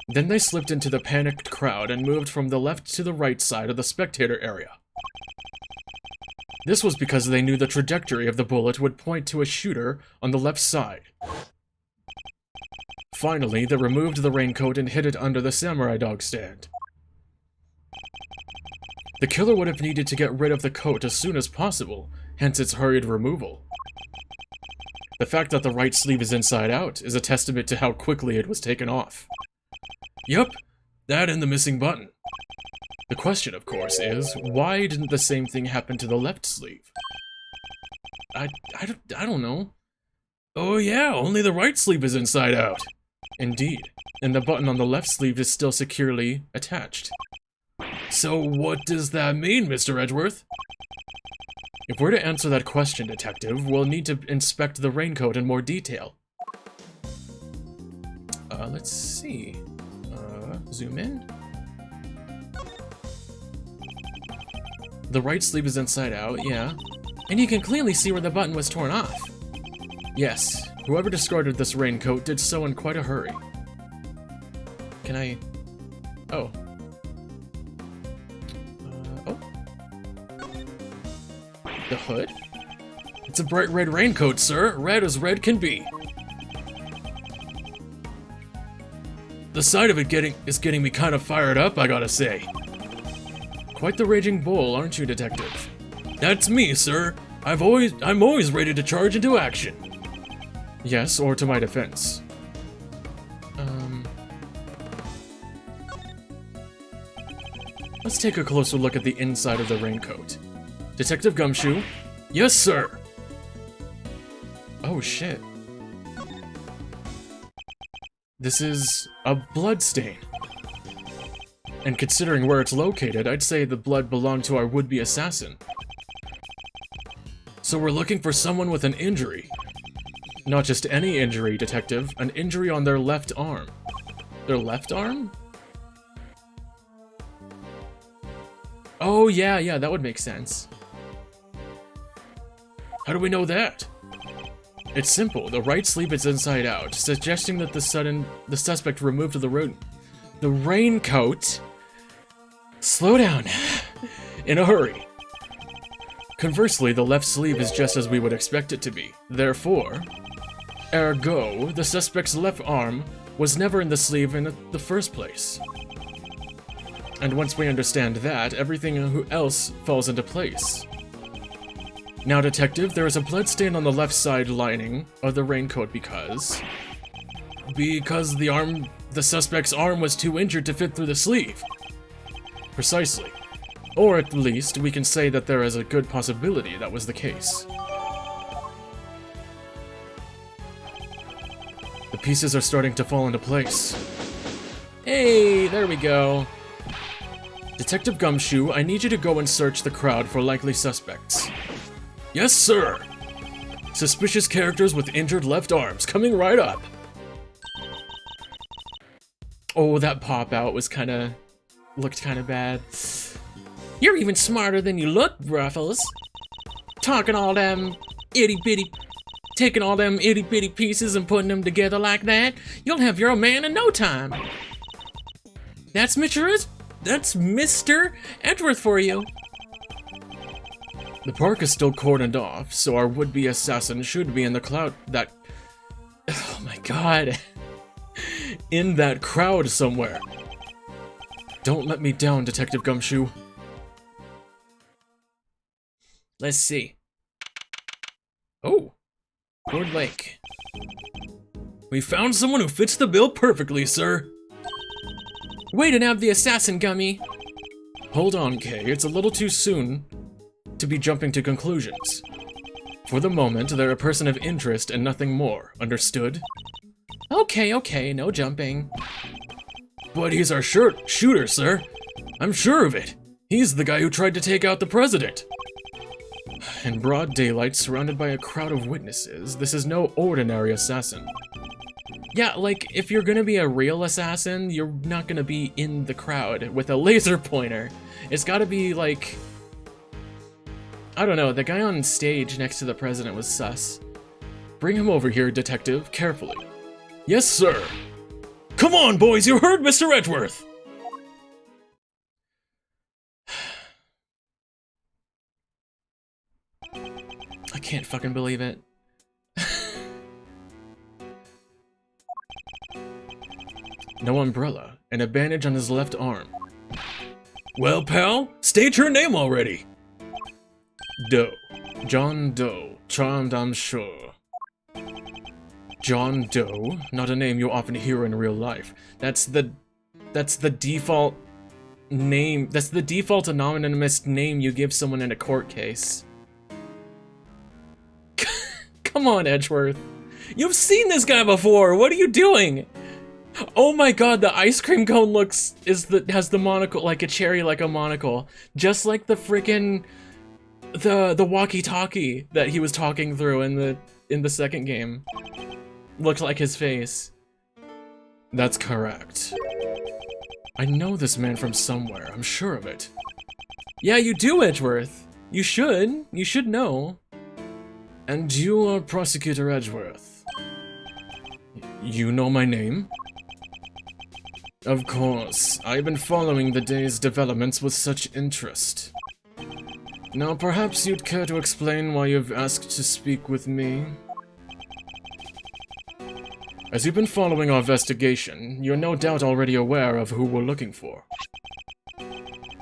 Then they slipped into the panicked crowd and moved from the left to the right side of the spectator area. This was because they knew the trajectory of the bullet would point to a shooter on the left side. Finally, they removed the raincoat and hid it under the samurai dog stand. The killer would have needed to get rid of the coat as soon as possible, hence its hurried removal. The fact that the right sleeve is inside out is a testament to how quickly it was taken off. Yup, that and the missing button. The question, of course, is, why didn't the same thing happen to the left sleeve? I don't know. Oh yeah, only the right sleeve is inside out. Indeed. And the button on the left sleeve is still securely attached. So what does that mean, Mr. Edgeworth? If we're to answer that question, Detective, we'll need to inspect the raincoat in more detail. Let's see. Zoom in. The right sleeve is inside out, yeah. And you can clearly see where the button was torn off. Yes, whoever discarded this raincoat did so in quite a hurry. Can I... Oh. Oh. The hood? It's a bright red raincoat, sir. Red as red can be. The sight of it is getting me kind of fired up, I gotta say. Quite the raging bull, aren't you, Detective? That's me, sir. I'm always ready to charge into action. Yes, or to my defense. Let's take a closer look at the inside of the raincoat. Detective Gumshoe? Yes, sir. Oh, shit. This is a blood stain. And considering where it's located, I'd say the blood belonged to our would-be assassin. So we're looking for someone with an injury. Not just any injury, Detective. An injury on their left arm. Their left arm? Oh, yeah, that would make sense. How do we know that? It's simple. The right sleeve is inside out, suggesting that the suspect removed the raincoat. Slow down. In a hurry. Conversely, the left sleeve is just as we would expect it to be. Therefore, ergo, the suspect's left arm was never in the sleeve in the first place. And once we understand that, everything else falls into place. Now, Detective, there is a blood stain on the left side lining of the raincoat because the suspect's arm was too injured to fit through the sleeve. Precisely. Or at least, we can say that there is a good possibility that was the case. The pieces are starting to fall into place. Hey, there we go. Detective Gumshoe, I need you to go and search the crowd for likely suspects. Yes, sir. Suspicious characters with injured left arms, coming right up. Oh, that pop-out was looked kinda bad. You're even smarter than you look, Ruffles. Taking all them itty-bitty pieces and putting them together like that, you'll have your own man in no time. That's Mr. Edgeworth for you. The park is still cordoned off, so our would-be assassin should be in the cloud that... Oh my god. In that crowd somewhere. Don't let me down, Detective Gumshoe. Let's see. Oh. Lord Lake. We found someone who fits the bill perfectly, sir. Way to nab the assassin, Gummy. Hold on, Kay. It's a little too soon to be jumping to conclusions. For the moment, they're a person of interest and nothing more. Understood? Okay, no jumping. But he's our shooter, sir. I'm sure of it. He's the guy who tried to take out the president. In broad daylight, surrounded by a crowd of witnesses, this is no ordinary assassin. Yeah, like, if you're gonna be a real assassin, you're not gonna be in the crowd with a laser pointer. It's gotta be, like... I don't know, the guy on stage next to the president was sus. Bring him over here, Detective, carefully. Yes, sir. Come on, boys, you heard Mr. Edgeworth! I can't fucking believe it. No umbrella, and a bandage on his left arm. Well, pal, state your name already. Doe. John Doe. Charmed, I'm sure. John Doe? Not a name you often hear in real life. That's the That's the default name. That's the default anonymous name you give someone in a court case. Come on, Edgeworth. You've seen this guy before. What are you doing? Oh my god, the ice cream cone has the monocle, like a cherry, like a monocle. Just like the freaking the walkie-talkie that he was talking through in the second game. Looked like his face. That's correct. I know this man from somewhere, I'm sure of it. Yeah, you do, Edgeworth. You should. You should know. And you are Prosecutor Edgeworth. You know my name? Of course, I've been following the day's developments with such interest. Now perhaps you'd care to explain why you've asked to speak with me? As you've been following our investigation, you're no doubt already aware of who we're looking for.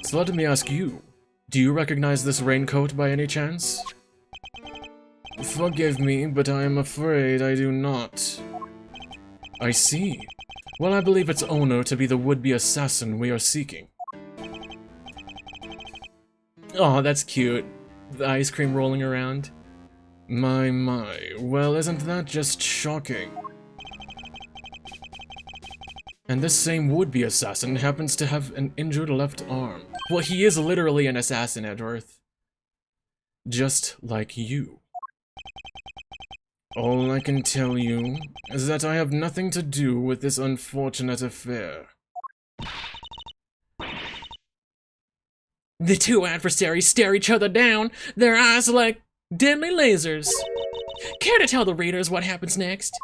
So let me ask you, do you recognize this raincoat by any chance? Forgive me, but I am afraid I do not. I see. Well, I believe its owner to be the would-be assassin we are seeking. Oh, that's cute. The ice cream rolling around. My, well, isn't that just shocking? And this same would-be assassin happens to have an injured left arm. Well, he is literally an assassin, Edgeworth. Just like you. All I can tell you is that I have nothing to do with this unfortunate affair. The two adversaries stare each other down, their eyes like deadly lasers. Care to tell the readers what happens next?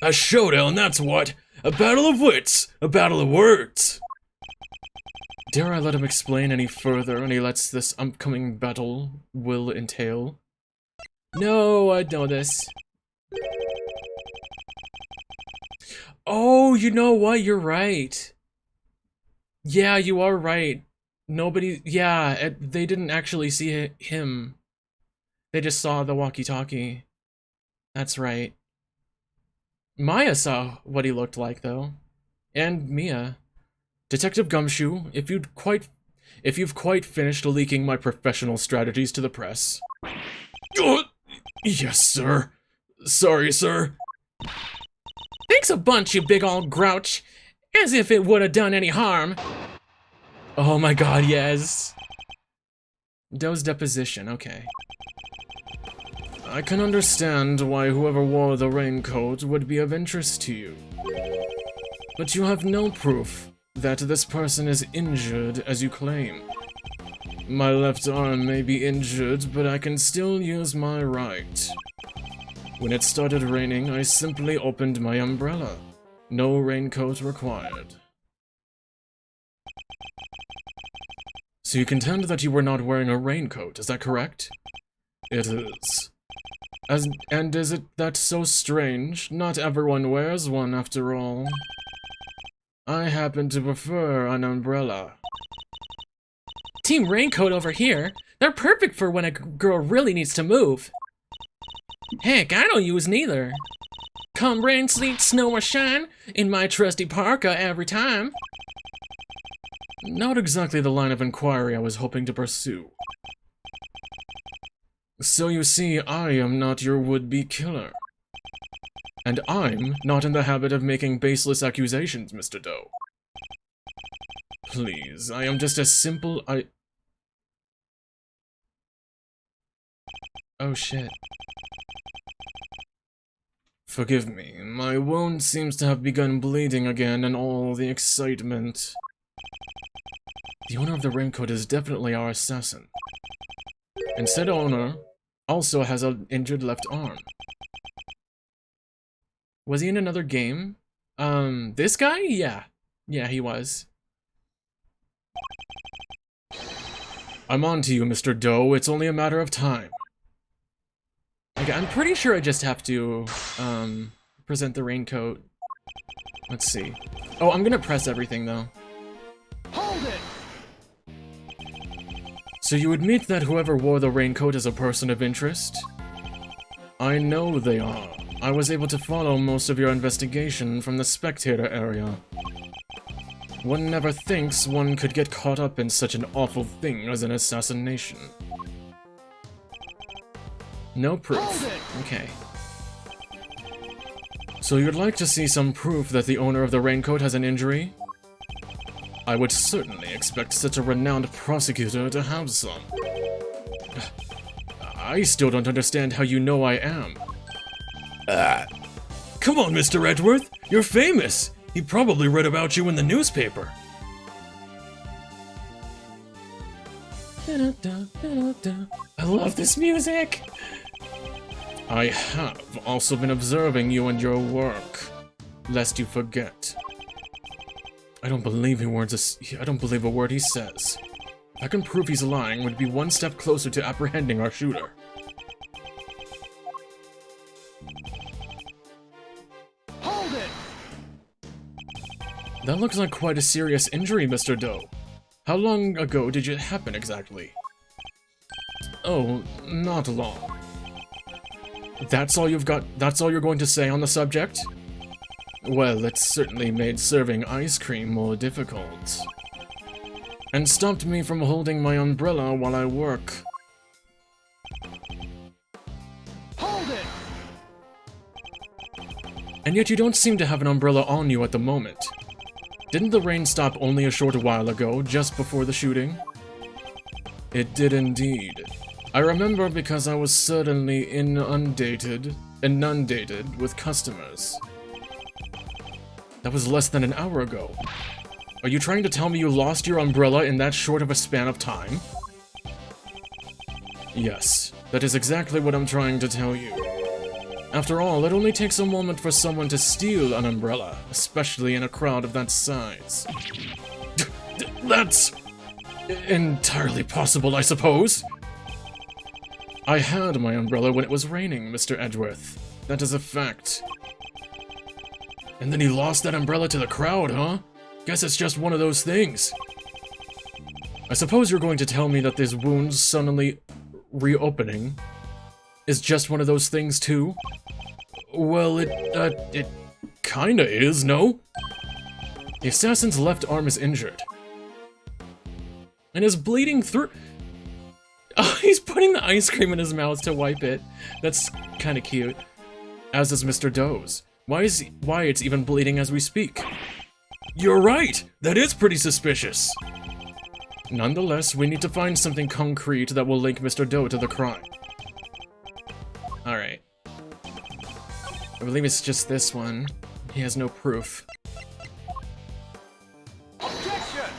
A showdown, that's what! A battle of wits! A battle of words! Dare I let him explain any further and he lets this upcoming battle will entail? No, I know this. Oh, you know what? You're right. Yeah, you are right. Nobody... Yeah, they didn't actually see him. They just saw the walkie-talkie. That's right. Maya saw what he looked like, though. And Mia. Detective Gumshoe, if you've quite finished leaking my professional strategies to the press... Yes, sir. Sorry, sir. Thanks a bunch, you big old grouch. As if it would have done any harm. Oh my god, yes. Doe's deposition, okay. I can understand why whoever wore the raincoat would be of interest to you. But you have no proof that this person is injured as you claim. My left arm may be injured, but I can still use my right. When it started raining, I simply opened my umbrella. No raincoat required. So you contend that you were not wearing a raincoat, is that correct? It is. And is it that so strange? Not everyone wears one after all. I happen to prefer an umbrella. Team Raincoat over here. They're perfect for when a girl really needs to move. Heck, I don't use neither. Come rain, sleet, snow, or shine, in my trusty parka every time. Not exactly the line of inquiry I was hoping to pursue. So you see, I am not your would-be killer. And I'm not in the habit of making baseless accusations, Mr. Doe. Please, I am just a simple... Oh shit. Forgive me, my wound seems to have begun bleeding again in all the excitement. The owner of the raincoat is definitely our assassin. And said owner also has an injured left arm. Was he in another game? This guy? Yeah. Yeah, he was. I'm on to you, Mr. Doe. It's only a matter of time. Okay, I'm pretty sure I just have to, present the raincoat. Let's see. Oh, I'm gonna press everything, though. Hold it! So you admit that whoever wore the raincoat is a person of interest? I know they are. I was able to follow most of your investigation from the spectator area. One never thinks one could get caught up in such an awful thing as an assassination. No proof. Okay. So you'd like to see some proof that the owner of the raincoat has an injury? I would certainly expect such a renowned prosecutor to have some. I still don't understand how you know I am. Come on, Mr. Edgeworth, you're famous! He probably read about you in the newspaper. I love this music! I have also been observing you and your work, lest you forget. I don't believe a word he says. If I can prove he's lying, we'd be one step closer to apprehending our shooter. Hold it! That looks like quite a serious injury, Mr. Doe. How long ago did it happen exactly? Oh, not long. That's all you've got? That's all you're going to say on the subject? Well, it's certainly made serving ice cream more difficult. And stopped me from holding my umbrella while I work. Hold it! And yet you don't seem to have an umbrella on you at the moment. Didn't the rain stop only a short while ago, just before the shooting? It did indeed. I remember because I was certainly inundated with customers. That was less than an hour ago. Are you trying to tell me you lost your umbrella in that short of a span of time? Yes, that is exactly what I'm trying to tell you. After all, it only takes a moment for someone to steal an umbrella, especially in a crowd of that size. That's entirely possible, I suppose. I had my umbrella when it was raining, Mr. Edgeworth. That is a fact. And then he lost that umbrella to the crowd, huh? Guess it's just one of those things. I suppose you're going to tell me that this wound suddenly reopening is just one of those things too? Well, it kinda is, no? The assassin's left arm is injured. And is bleeding through... Oh, he's putting the ice cream in his mouth to wipe it. That's kinda cute. As is Mr. Doe's. Why it's even bleeding as we speak? You're right! That is pretty suspicious. Nonetheless, we need to find something concrete that will link Mr. Doe to the crime. Alright. I believe it's just this one. He has no proof. Objection!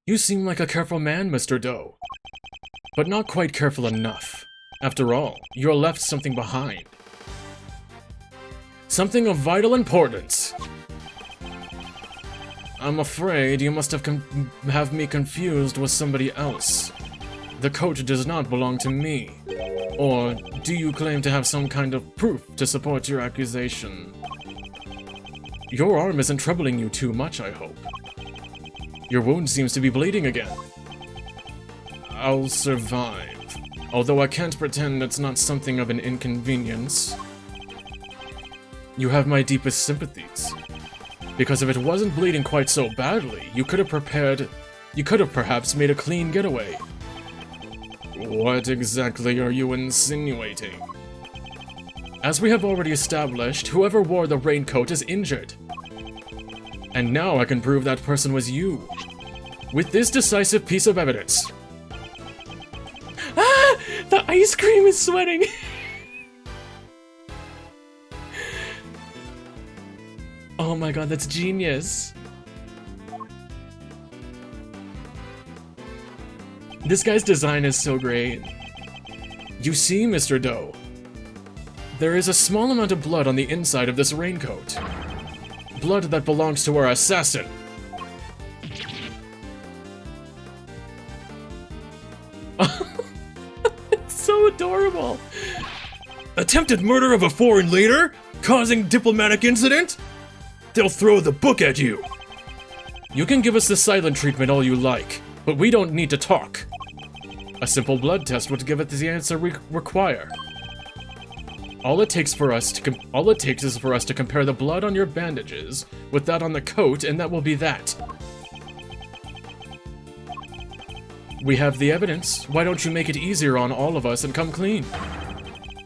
You seem like a careful man, Mr. Doe. But not quite careful enough. After all, you're left something behind. Something of vital importance. I'm afraid you must have me confused with somebody else. The coat does not belong to me. Or do you claim to have some kind of proof to support your accusation? Your arm isn't troubling you too much, I hope. Your wound seems to be bleeding again. I'll survive. Although I can't pretend it's not something of an inconvenience. You have my deepest sympathies. Because if it wasn't bleeding quite so badly, you could have perhaps made a clean getaway. What exactly are you insinuating? As we have already established, whoever wore the raincoat is injured. And now I can prove that person was you. With this decisive piece of evidence. Ah! The ice cream is sweating! Oh my god, that's genius. This guy's design is so great. You see, Mr. Doe, there is a small amount of blood on the inside of this raincoat. Blood that belongs to our assassin. It's so adorable. Attempted murder of a foreign leader? Causing diplomatic incident? They'll throw the book at you. You can give us the silent treatment all you like, but we don't need to talk. A simple blood test would give us the answer we require. All it takes is for us to compare the blood on your bandages with that on the coat, and that will be that. We have the evidence. Why don't you make it easier on all of us and come clean?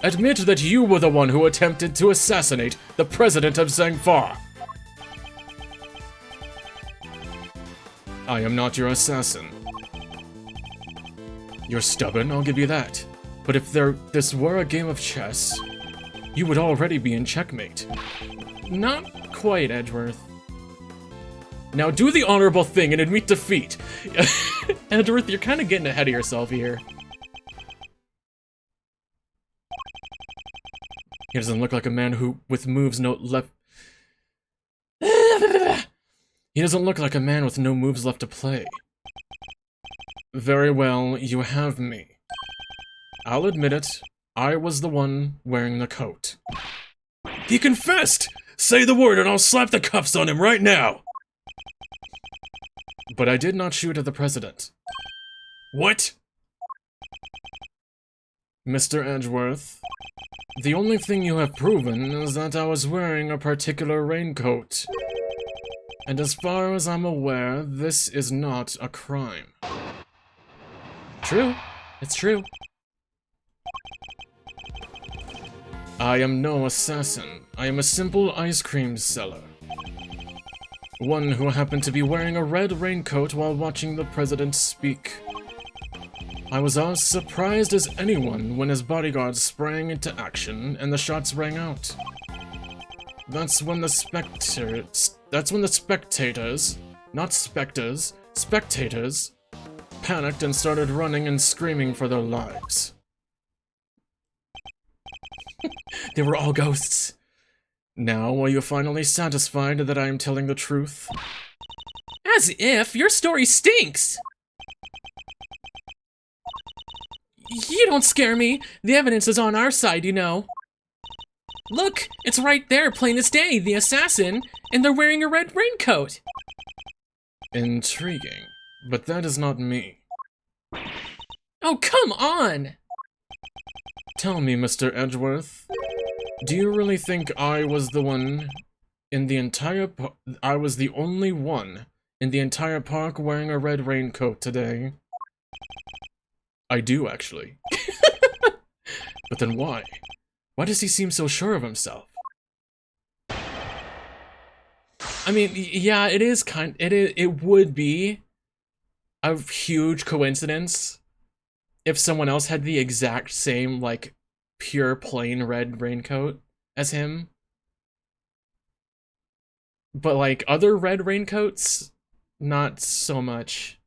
Admit that you were the one who attempted to assassinate the president of Zangfar. I am not your assassin. You're stubborn, I'll give you that. But if this were a game of chess, you would already be in checkmate. Not quite, Edgeworth. Now do the honorable thing and admit defeat. Edgeworth, you're kind of getting ahead of yourself here. He doesn't look like a man with moves no left. He doesn't look like a man with no moves left to play. Very well, you have me. I'll admit it. I was the one wearing the coat. He confessed! Say the word and I'll slap the cuffs on him right now! But I did not shoot at the president. What? Mr. Edgeworth, the only thing you have proven is that I was wearing a particular raincoat. And as far as I'm aware, this is not a crime. True. It's true. I am no assassin. I am a simple ice cream seller. One who happened to be wearing a red raincoat while watching the president speak. I was as surprised as anyone when his bodyguards sprang into action and the shots rang out. That's when the spectators, not specters, spectators, panicked and started running and screaming for their lives. They were all ghosts. Now, are you finally satisfied that I am telling the truth? As if! Your story stinks! You don't scare me. The evidence is on our side, you know. Look, it's right there, plain as day, the assassin, and they're wearing a red raincoat. Intriguing, but that is not me. Oh, come on! Tell me, Mr. Edgeworth, do you really think I was the one in the entire I was the only one in the entire park wearing a red raincoat today? I do, actually. But then why? Why does he seem so sure of himself? I mean, yeah, it would be a huge coincidence if someone else had the exact same, like, pure plain red raincoat as him. But, like, other red raincoats, not so much.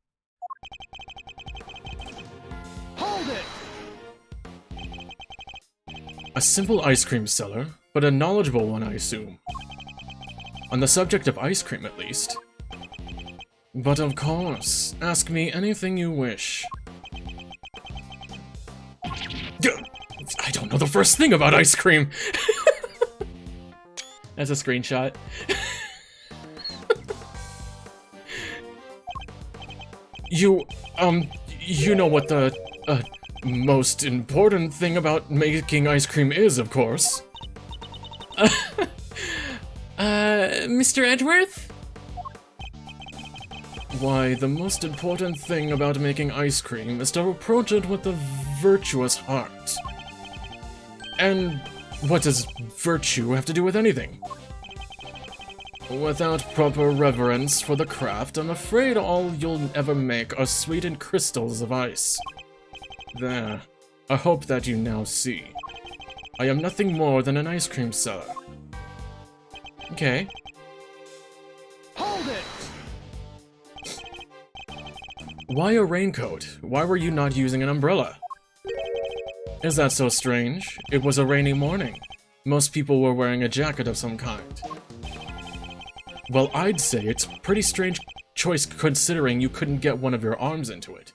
Hold it! A simple ice cream seller, but a knowledgeable one, I assume. On the subject of ice cream, at least. But of course, ask me anything you wish. I don't know the first thing about ice cream! That's a screenshot. You know what the, most important thing about making ice cream is, of course. Mr. Edgeworth? Why, the most important thing about making ice cream is to approach it with a virtuous heart. And what does virtue have to do with anything? Without proper reverence for the craft, I'm afraid all you'll ever make are sweetened crystals of ice. There. I hope that you now see. I am nothing more than an ice cream seller. Okay. Hold it! Why a raincoat? Why were you not using an umbrella? Is that so strange? It was a rainy morning. Most people were wearing a jacket of some kind. Well, I'd say it's a pretty strange choice considering you couldn't get one of your arms into it.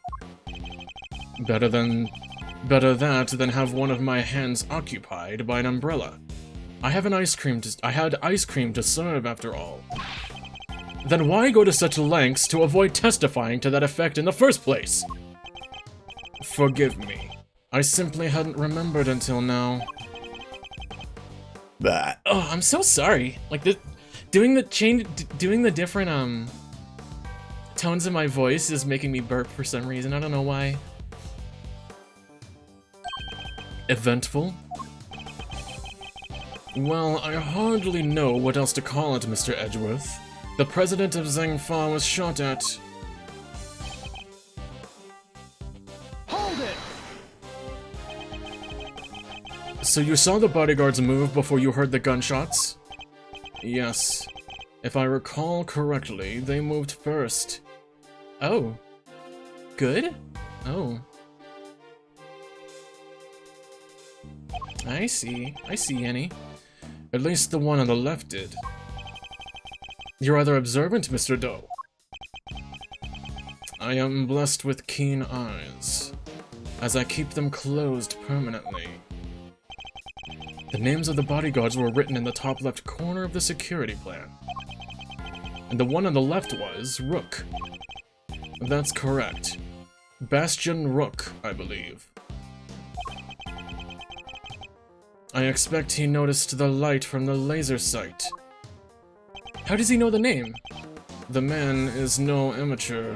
Better that than have one of my hands occupied by an umbrella. I had ice cream to serve after all. Then why go to such lengths to avoid testifying to that effect in the first place? Forgive me. I simply hadn't remembered until now. Oh, I'm so sorry. Like, doing the different, tones in my voice is making me burp for some reason. I don't know why. Eventful? Well, I hardly know what else to call it, Mr. Edgeworth. The president of Zhengfa was shot at. Hold it! So you saw the bodyguards move before you heard the gunshots? Yes. If I recall correctly, they moved first. Oh. Good? Oh. I see, Annie. At least the one on the left did. You're rather observant, Mr. Doe. I am blessed with keen eyes, as I keep them closed permanently. The names of the bodyguards were written in the top left corner of the security plan. And the one on the left was Rook. That's correct. Bastion Rook, I believe. I expect he noticed the light from the laser sight. How does he know the name? The man is no amateur.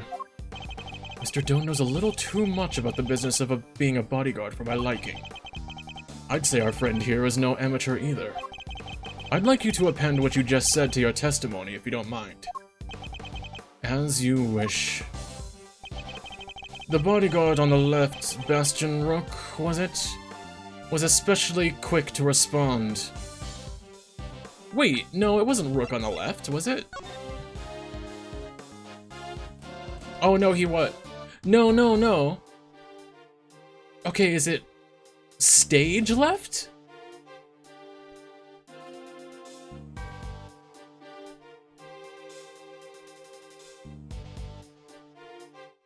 Mr. Doe knows a little too much about the business of being a bodyguard for my liking. I'd say our friend here is no amateur either. I'd like you to append what you just said to your testimony, if you don't mind. As you wish. The bodyguard on the left, Bastion Rook, was it? Was especially quick to respond. Wait, no, it wasn't Rook on the left, was it? Oh, no, he what? No. Okay, is it stage left?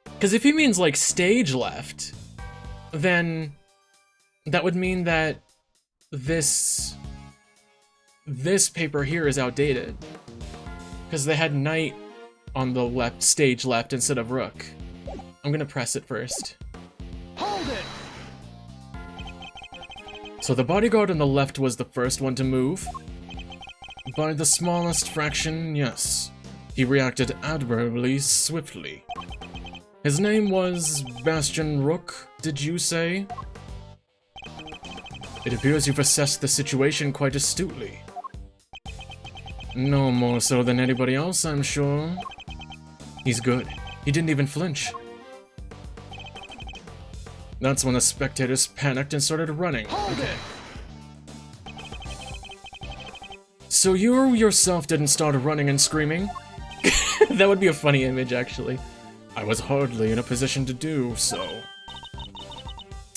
Because if he means, like, stage left, then that would mean that this paper here is outdated. Because they had knight on the left, stage left, instead of rook. I'm gonna press it first. Hold it! So the bodyguard on the left was the first one to move? By the smallest fraction, yes. He reacted admirably swiftly. His name was Bastion Rook, did you say? It appears you've assessed the situation quite astutely. No more so than anybody else, I'm sure. He's good. He didn't even flinch. That's when the spectators panicked and started running. Okay. So you yourself didn't start running and screaming? That would be a funny image, actually. I was hardly in a position to do so.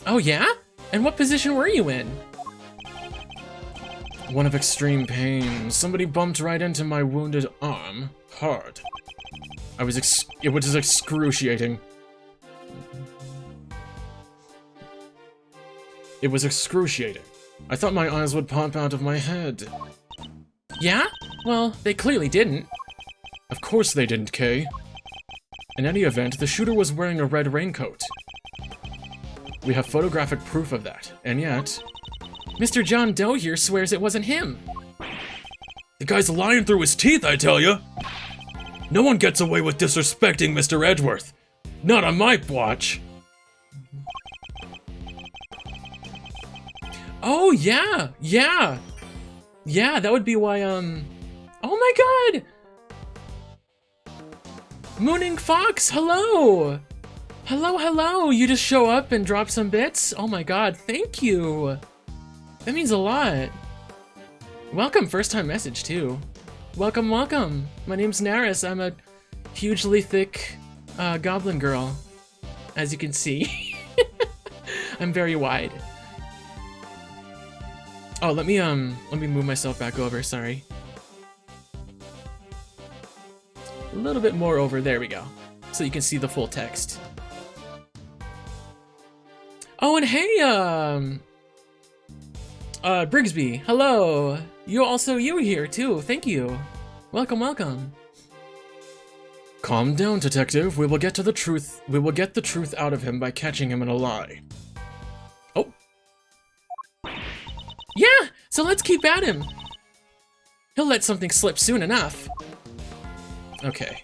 Oh yeah? And what position were you in? One of extreme pain. Somebody bumped right into my wounded arm. Hard. It was excruciating. It was excruciating. I thought my eyes would pop out of my head. Yeah? Well, they clearly didn't. Of course they didn't, Kay. In any event, the shooter was wearing a red raincoat. We have photographic proof of that, and yet... Mr. John Doe here swears it wasn't him. The guy's lying through his teeth, I tell ya! No one gets away with disrespecting Mr. Edgeworth. Not on my watch. Oh, yeah! Yeah, that would be why, Oh my god! Mooning Fox, hello! Hello, you just show up and drop some bits? Oh my god, thank you! That means a lot. Welcome, first time message too. Welcome. My name's Narris, I'm a hugely thick goblin girl. As you can see. I'm very wide. Oh, let me move myself back over, sorry. A little bit more over, there we go. So you can see the full text. Oh, and hey, Brigsby, hello. You here too, thank you. Welcome. Calm down, detective. We will get the truth out of him by catching him in a lie. Oh. Yeah, So let's keep at him. He'll let something slip soon enough. Okay.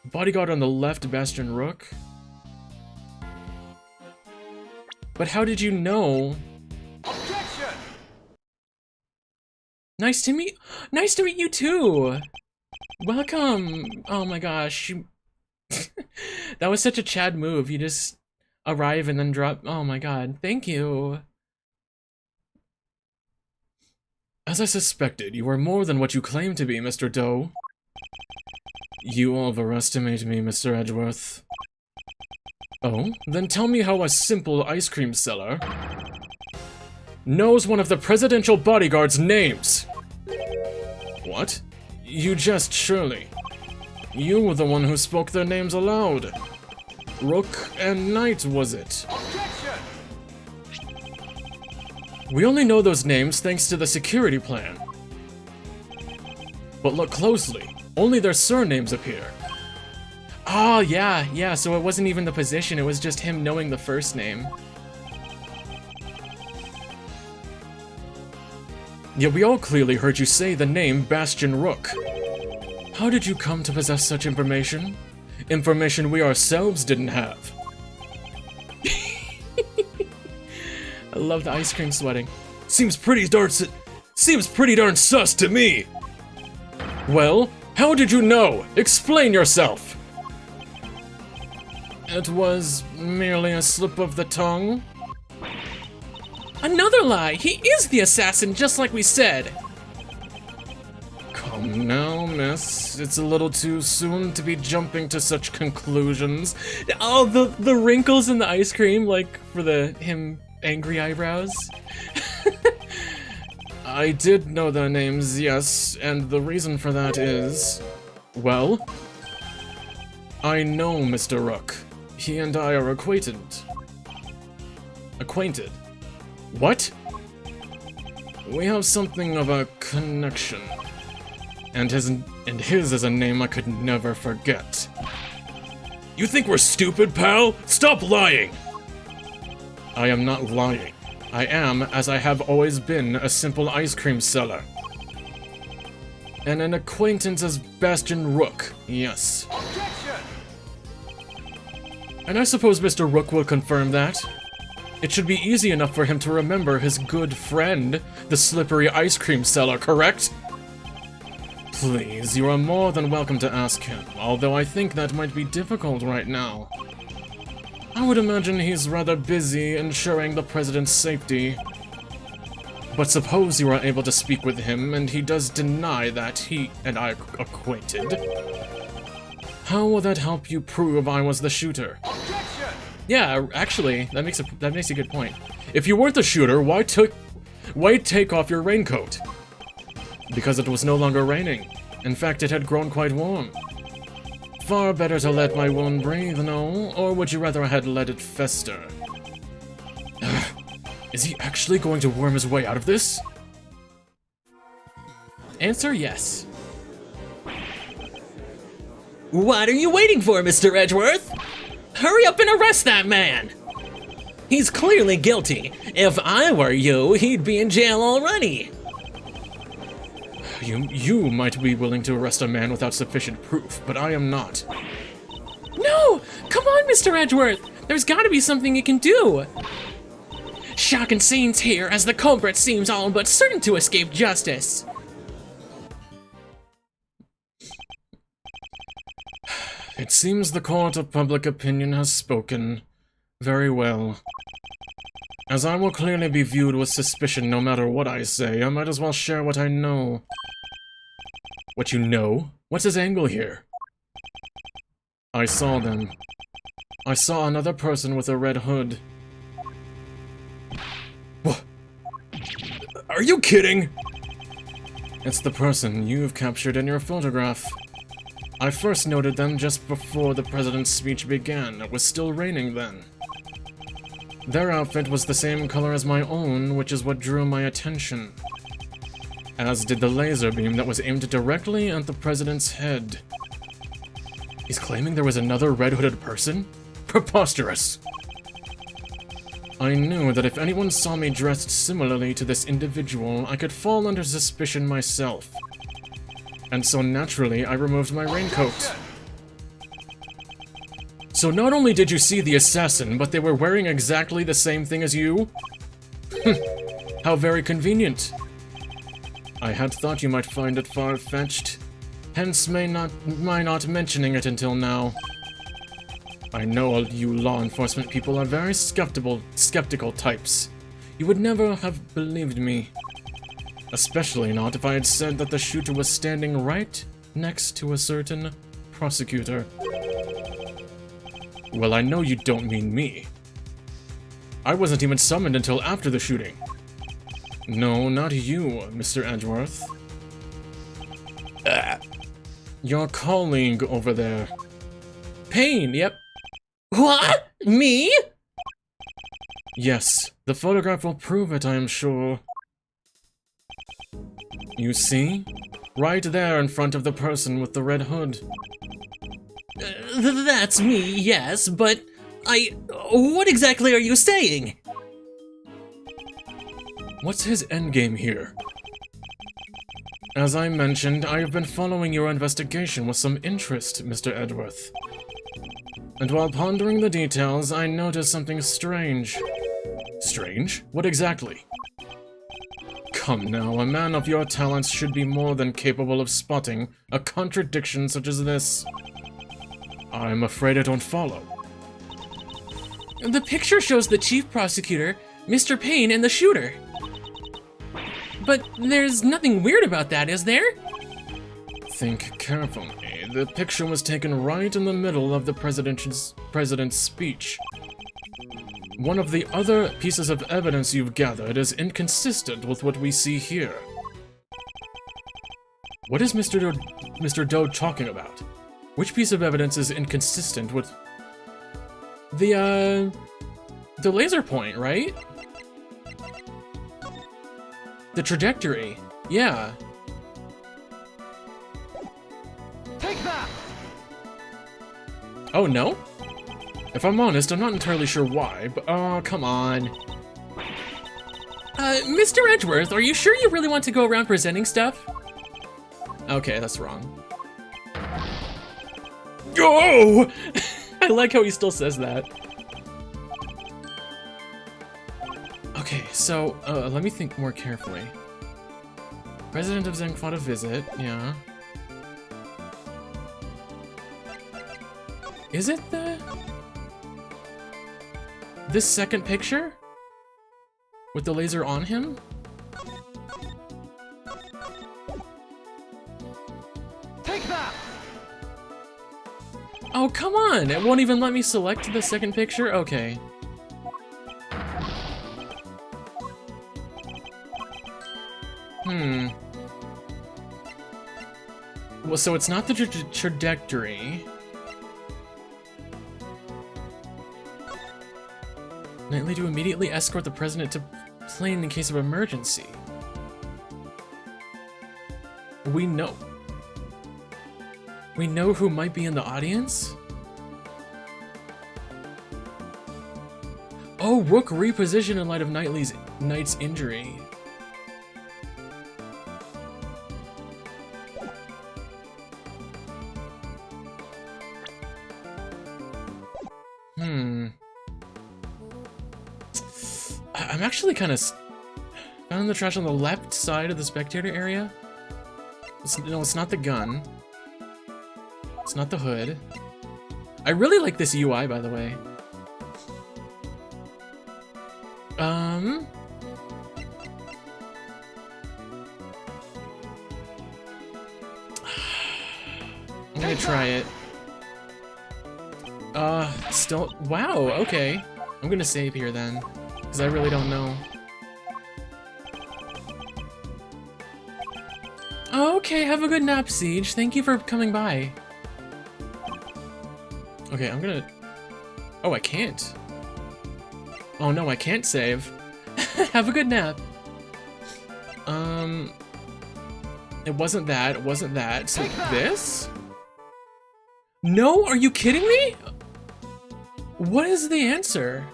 Bodyguard on the left, Bastion Rook. But how did you know? Objection! Nice to meet you too. Welcome. Oh my gosh. That was such a Chad move. You just arrive and then drop. Oh my god. Thank you. As I suspected, you are more than what you claim to be, Mr. Doe. You overestimate me, Mr. Edgeworth. Oh, then tell me how a simple ice cream seller knows one of the presidential bodyguard's names. What? You jest, surely. You were the one who spoke their names aloud. Rook and Knight, was it? Objection! We only know those names thanks to the security plan. But look closely. Only their surnames appear. Oh, yeah, so it wasn't even the position, it was just him knowing the first name. Yet we all clearly heard you say the name Bastion Rook. How did you come to possess such information? Information we ourselves didn't have. I love the ice cream sweating. Seems pretty darn sus to me. Well, how did you know? Explain yourself. It was merely a slip of the tongue. Another lie! He is the assassin, just like we said! Come now, miss. It's a little too soon to be jumping to such conclusions. Oh, the wrinkles in the ice cream, like, for him angry eyebrows. I did know their names, yes, and the reason for that is... Well, I know Mr. Rook. He and I are acquainted. Acquainted? What? We have something of a connection. And his is a name I could never forget. You think we're stupid, pal? Stop lying! I am not lying. I am, as I have always been, a simple ice cream seller. And an acquaintance as Bastion Rook, yes. Objection! And I suppose Mr. Rook will confirm that. It should be easy enough for him to remember his good friend, the slippery ice cream seller, correct? Please, you are more than welcome to ask him, although I think that might be difficult right now. I would imagine he's rather busy ensuring the president's safety. But suppose you are able to speak with him and he does deny that he and I are acquainted. How will that help you prove I was the shooter? Objection! Yeah, actually, that makes a good point. If you weren't the shooter, why take off your raincoat? Because it was no longer raining. In fact, it had grown quite warm. Far better to let my wound breathe, no? Or would you rather I had let it fester? Is he actually going to worm his way out of this? Answer yes. What are you waiting for, Mr. Edgeworth? Hurry up and arrest that man! He's clearly guilty. If I were you, he'd be in jail already. You might be willing to arrest a man without sufficient proof, but I am not. No! Come on, Mr. Edgeworth! There's gotta be something you can do! Shocking scenes here as the culprit seems all but certain to escape justice. It seems the court of public opinion has spoken. Very well. As I will clearly be viewed with suspicion no matter what I say, I might as well share what I know. What you know? What's his angle here? I saw them. I saw another person with a red hood. What? Are you kidding? It's the person you've captured in your photograph. I first noted them just before the president's speech began. It was still raining then. Their outfit was the same color as my own, which is what drew my attention. As did the laser beam that was aimed directly at the president's head. He's claiming there was another red-hooded person? Preposterous! I knew that if anyone saw me dressed similarly to this individual, I could fall under suspicion myself. And so naturally, I removed my raincoat. So not only did you see the assassin, but they were wearing exactly the same thing as you? How very convenient. I had thought you might find it far-fetched, hence my not mentioning it until now. I know all you law enforcement people are very skeptical types. You would never have believed me. Especially not if I had said that the shooter was standing right next to a certain prosecutor. Well, I know you don't mean me. I wasn't even summoned until after the shooting. No, not you, Mr. Edgeworth. Your colleague over there. Payne, yep. What? Me? Yes, the photograph will prove it, I am sure. You see? Right there in front of the person with the red hood. That's me, yes, but what exactly are you saying? What's his endgame here? As I mentioned, I have been following your investigation with some interest, Mr. Edgeworth. And while pondering the details, I noticed something strange. Strange? What exactly? Come now, a man of your talents should be more than capable of spotting a contradiction such as this. I'm afraid I don't follow. The picture shows the chief prosecutor, Mr. Payne, and the shooter. But there's nothing weird about that, is there? Think carefully. The picture was taken right in the middle of the president's speech. One of the other pieces of evidence you've gathered is inconsistent with what we see here. What is Mr. Doe talking about? Which piece of evidence is inconsistent with... The laser point, right? The trajectory. Yeah. Take that! Oh, no? If I'm honest, I'm not entirely sure why, but oh, come on. Mr. Edgeworth, are you sure you really want to go around presenting stuff? Okay, that's wrong. Go! I like how he still says that. Okay, so, let me think more carefully. President of Zeng fought a visit, yeah. Is it this second picture? With the laser on him? Take that! Oh, come on! It won't even let me select the second picture? Okay. Well, so it's not the trajectory. Nightly to immediately escort the president to plane in case of emergency. We know who might be in the audience? Oh, Rook repositioned in light of Knight's injury. I'm actually kind of found the trash on the left side of the spectator area. No, it's not the gun. It's not the hood. I really like this UI, by the way. I'm gonna try it. Still, wow, okay. I'm gonna save here then, because I really don't know. Okay, have a good nap, Siege. Thank you for coming by. Okay, I'm gonna... Oh, I can't. Oh no, I can't save. Have a good nap. It wasn't that, it wasn't that. So this? No, are you kidding me? What is the answer?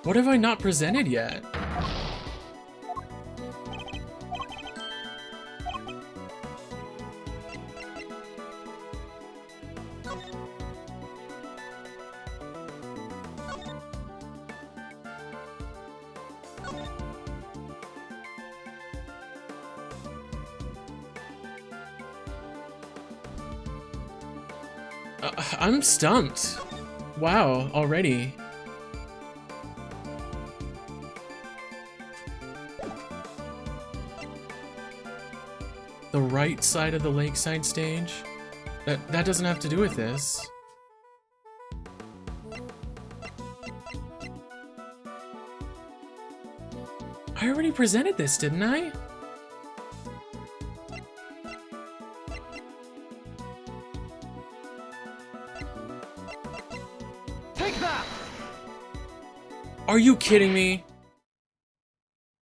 What have I not presented yet? I'm stumped. Wow, already. The right side of the lakeside stage? That doesn't have to do with this. I already presented this, didn't I? Take that! Are you kidding me?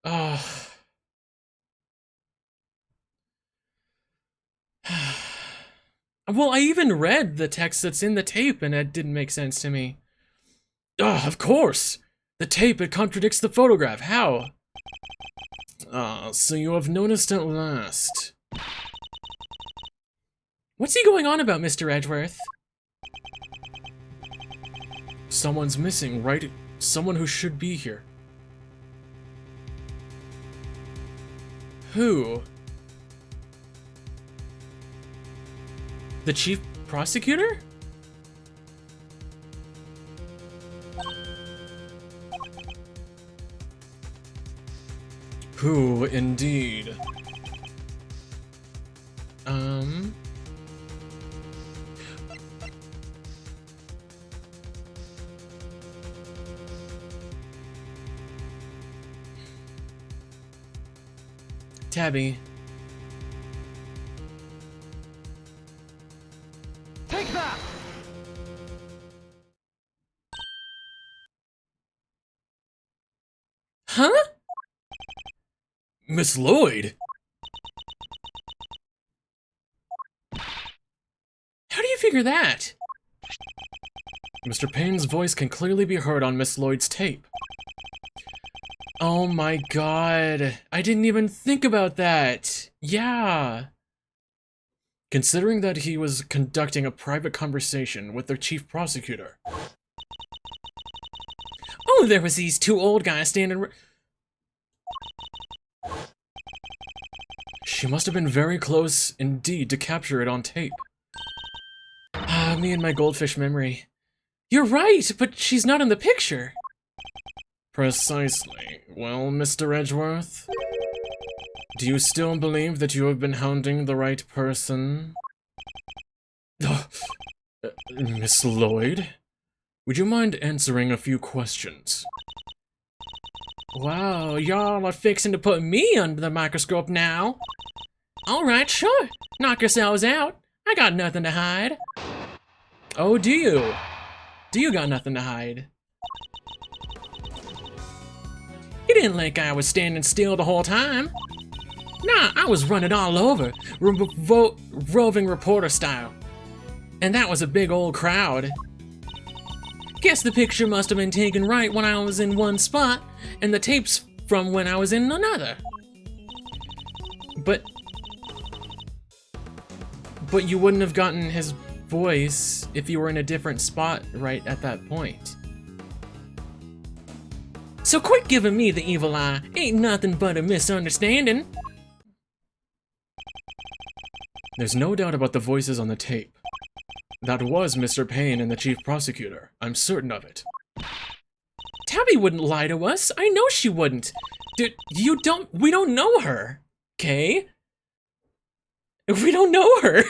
Ugh. Well, I even read the text that's in the tape and it didn't make sense to me. Ugh, of course! The tape, it contradicts the photograph. How? Ah, so you have noticed at last. What's he going on about, Mr. Edgeworth? Someone's missing, right? Someone who should be here. Who? The chief prosecutor? Who, indeed? Tabby. Take that! Huh? Miss Lloyd? How do you figure that? Mr. Payne's voice can clearly be heard on Miss Lloyd's tape. Oh my god. I didn't even think about that. Yeah. Considering that he was conducting a private conversation with the chief prosecutor. Oh, there was these two old guys standing. She must have been very close indeed to capture it on tape. Ah, me and my goldfish memory. You're right, but she's not in the picture. Precisely. Well, Mr. Edgeworth, do you still believe that you have been hounding the right person? Miss Lloyd, would you mind answering a few questions? Wow, y'all are fixing to put me under the microscope now. Alright, sure. Knock yourselves out. I got nothing to hide. Oh, do you? Do you got nothing to hide? You didn't think I was standing still the whole time. Nah, I was running all over, roving reporter style. And that was a big old crowd. Guess the picture must have been taken right when I was in one spot, and the tape's from when I was in another. But you wouldn't have gotten his voice if you were in a different spot right at that point. So quit giving me the evil eye. Ain't nothing but a misunderstanding. There's no doubt about the voices on the tape. That was Mr. Payne and the chief prosecutor. I'm certain of it. Tabby wouldn't lie to us. I know she wouldn't. Dude, we don't know her. Okay? We don't know her.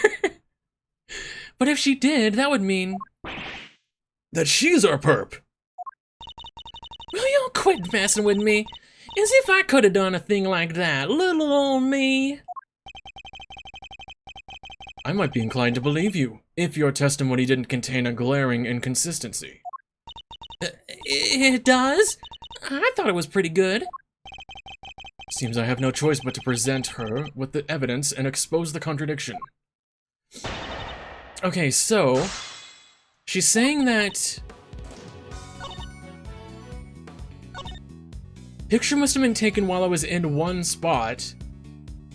But if she did, that would mean that she's our perp. Will y'all quit messing with me? As if I could have done a thing like that, little old me. I might be inclined to believe you, if your testimony didn't contain a glaring inconsistency. It does? I thought it was pretty good. Seems I have no choice but to present her with the evidence and expose the contradiction. Okay, so she's saying that Picture must have been taken while I was in one spot.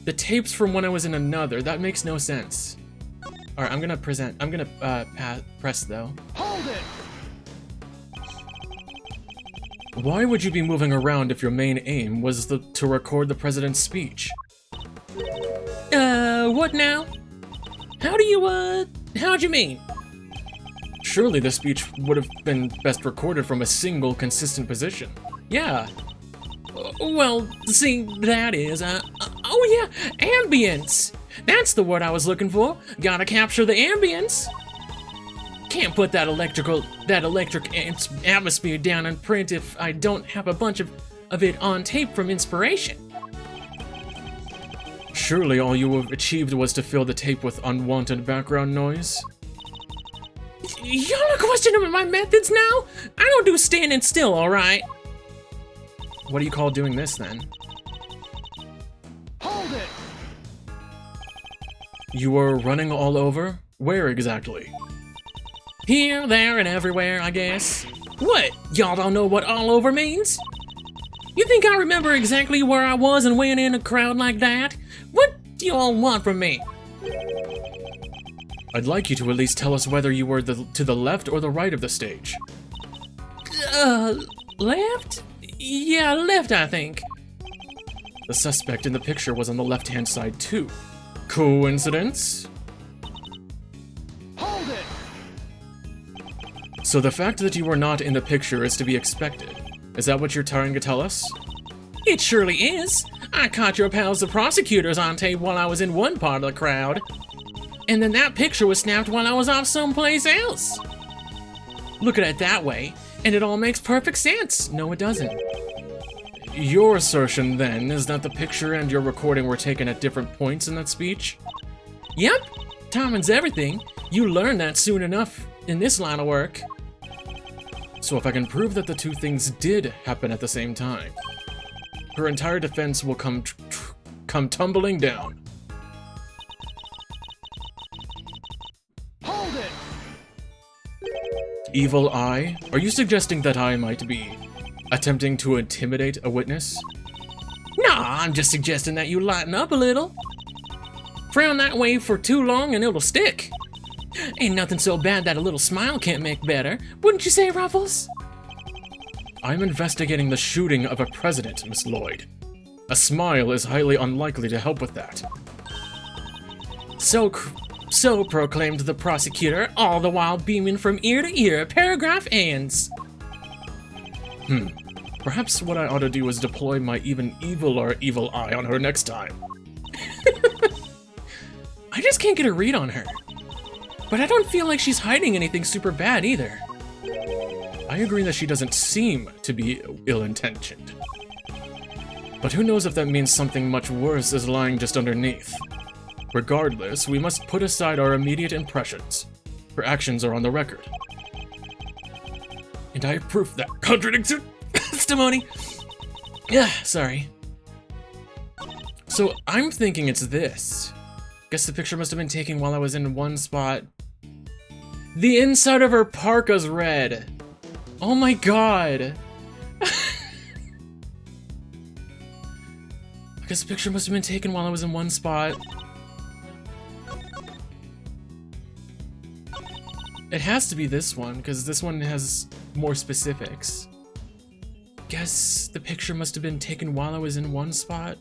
The tape's from when I was in another. That makes no sense. All right, I'm gonna press though. Hold it! Why would you be moving around if your main aim was to record the president's speech? What now? How'd you mean? Surely the speech would have been best recorded from a single consistent position. Yeah. Well, see, that is, oh yeah, ambience! That's the word I was looking for. Gotta capture the ambience. Can't put that electric atmosphere down in print if I don't have a bunch of it on tape from inspiration. Surely all you have achieved was to fill the tape with unwanted background noise? Y'all are questioning my methods now? I don't do standing still, alright? What do you call doing this then? Hold it! You were running all over? Where exactly? Here, there, and everywhere, I guess. What? Y'all don't know what all over means? You think I remember exactly where I was and when in a crowd like that? What do you all want from me? I'd like you to at least tell us whether you were to the left or the right of the stage. Left? Yeah, left, I think. The suspect in the picture was on the left-hand side too. Coincidence? Hold it! So the fact that you were not in the picture is to be expected. Is that what you're trying to tell us? It surely is. I caught your pals the prosecutors on tape while I was in one part of the crowd. And then that picture was snapped while I was off someplace else. Look at it that way, and it all makes perfect sense. No, it doesn't. Your assertion, then, is that the picture and your recording were taken at different points in that speech? Yep. Timing's everything. You learn that soon enough in this line of work. So if I can prove that the two things did happen at the same time, her entire defense will come tumbling down. Hold it! Evil Eye? Are you suggesting that I might be attempting to intimidate a witness? Nah, I'm just suggesting that you lighten up a little. Frown that way for too long and it'll stick. Ain't nothing so bad that a little smile can't make better, wouldn't you say, Ruffles? I'm investigating the shooting of a president, Miss Lloyd. A smile is highly unlikely to help with that. So proclaimed the prosecutor, all the while beaming from ear to ear. Paragraph ends. Perhaps what I ought to do is deploy my even evil eye on her next time. I just can't get a read on her. But I don't feel like she's hiding anything super bad either. I agree that she doesn't seem to be ill-intentioned. But who knows if that means something much worse is lying just underneath. Regardless, we must put aside our immediate impressions. Her actions are on the record. And I have proof that contradicts her testimony. Yeah, sorry. So I'm thinking it's this. Guess the picture must have been taken while I was in one spot. The inside of her parka's red. Oh my god. I guess the picture must have been taken while I was in one spot. It has to be this one, because this one has more specifics. Guess the picture must have been taken while I was in one spot.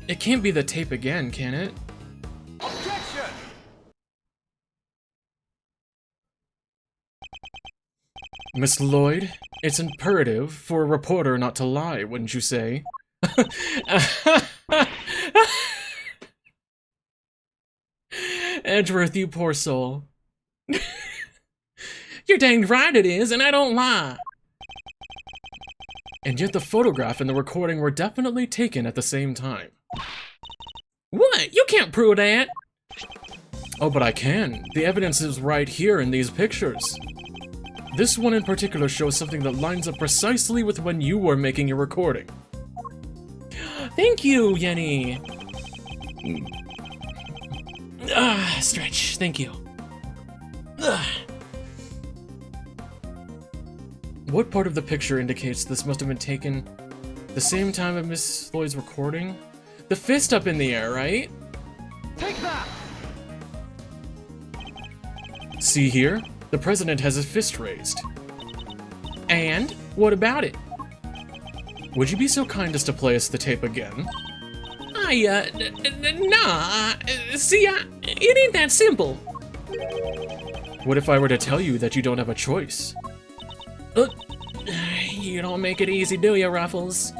It can't be the tape again, can it? Objection! Miss Lloyd, it's imperative for a reporter not to lie, wouldn't you say? Edgeworth, you poor soul. You're danged right it is, and I don't lie. And yet the photograph and the recording were definitely taken at the same time. What? You can't prove that. Oh, but I can. The evidence is right here in these pictures. This one in particular shows something that lines up precisely with when you were making your recording. Thank you, Yenny. Stretch. Thank you. What part of the picture indicates this must have been taken the same time as Miss Lloyd's recording? The fist up in the air, right? Take that! See here? The president has his fist raised. And what about it? Would you be so kind as to play us the tape again? See, it ain't that simple. What if I were to tell you that you don't have a choice? You don't make it easy, do you, Ruffles?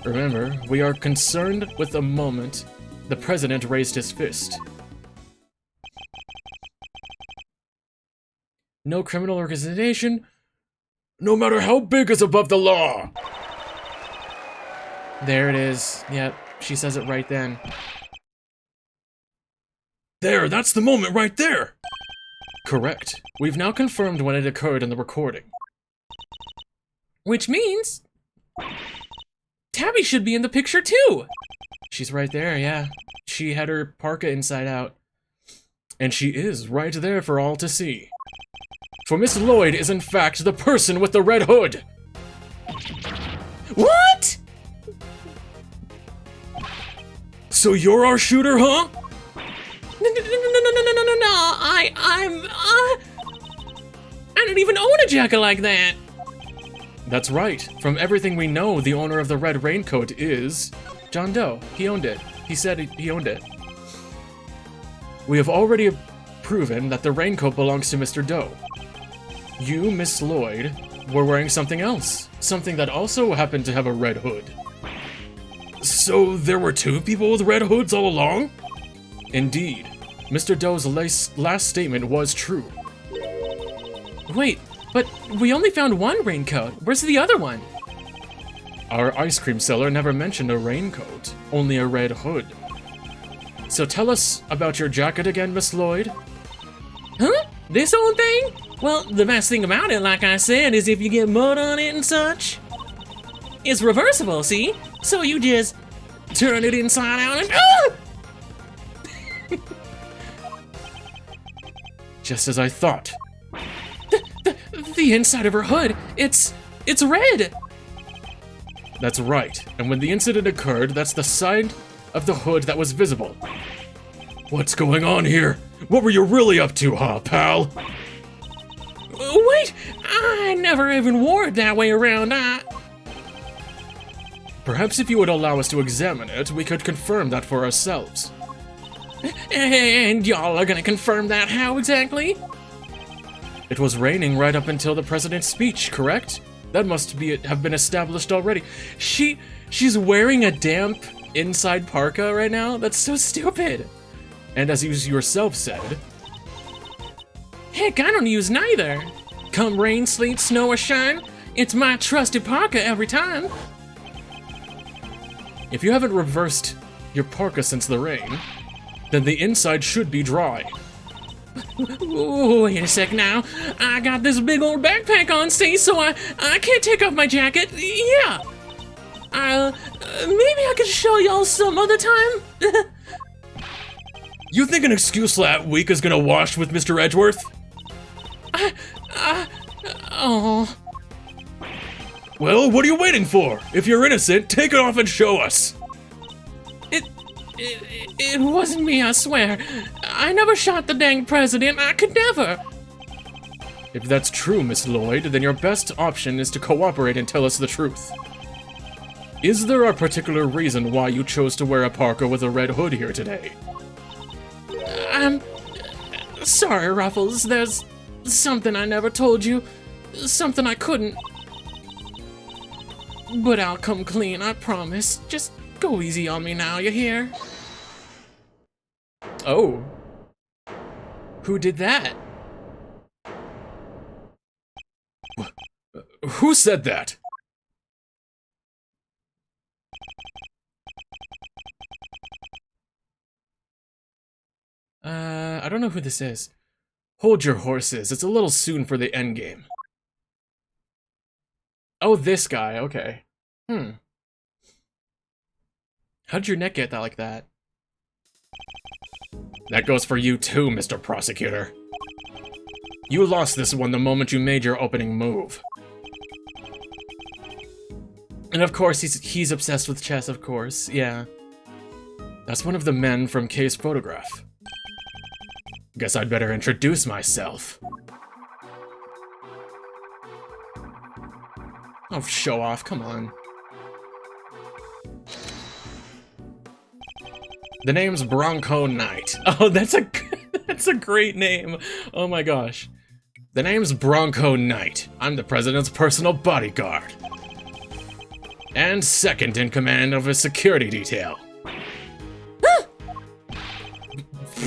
Remember, we are concerned with the moment the president raised his fist. No criminal organization, no matter how big, is above the law. There it is. Yep, she says it right then. There, that's the moment right there! Correct. We've now confirmed when it occurred in the recording. Which means Tabby should be in the picture too. She's right there, yeah. She had her parka inside out. And she is right there for all to see. For Miss Lloyd is in fact the person with the red hood! What? So you're our shooter, huh? No, I don't even own a jacket like that. That's right. From everything we know, the owner of the red raincoat is John Doe. He owned it. He said he owned it. We have already proven that the raincoat belongs to Mr. Doe. You, Miss Lloyd, were wearing something else. Something that also happened to have a red hood. So there were two people with red hoods all along? Indeed. Mr. Doe's last statement was true. Wait, but we only found one raincoat. Where's the other one? Our ice cream seller never mentioned a raincoat, only a red hood. So tell us about your jacket again, Miss Lloyd. Huh? This old thing? Well, the best thing about it, like I said, is if you get mud on it and such, it's reversible, see? So you just turn it inside out and Just as I thought. The inside of her hood, it's red. That's right. And when the incident occurred, that's the side of the hood that was visible. What's going on here? What were you really up to, huh, pal? Wait, I never even wore it that way around. Perhaps if you would allow us to examine it, we could confirm that for ourselves. And y'all are gonna confirm that how exactly? It was raining right up until the president's speech, correct? That must have been established already. She's wearing a damp inside parka right now? That's so stupid. And as you yourself said... Heck, I don't use neither. Come rain, sleet, snow, or shine, it's my trusted parka every time. If you haven't reversed your parka since the rain, then the inside should be dry. Wait a sec now. I got this big old backpack on, see, so I can't take off my jacket. Yeah. Maybe I could show y'all some other time. You think an excuse that weak is gonna wash with Mr. Edgeworth? Oh. Well, what are you waiting for? If you're innocent, take it off and show us. It wasn't me, I swear. I never shot the dang president. I could never. If that's true, Miss Lloyd, then your best option is to cooperate and tell us the truth. Is there a particular reason why you chose to wear a parka with a red hood here today? I'm sorry, Ruffles. There's something I never told you. Something I couldn't. But I'll come clean, I promise. Just go easy on me now, you hear? Oh. Who did that? Who said that? I don't know who this is. Hold your horses, it's a little soon for the endgame. Oh, this guy, okay. How'd your neck get that like that? That goes for you too, Mr. Prosecutor. You lost this one the moment you made your opening move. And of course, he's obsessed with chess, of course, yeah. That's one of the men from Kay's photograph. Guess I'd better introduce myself. Oh, show off, come on. The name's Bronco Knight. Oh, that's a great name. Oh my gosh. The name's Bronco Knight. I'm the president's personal bodyguard. And second in command of his security detail.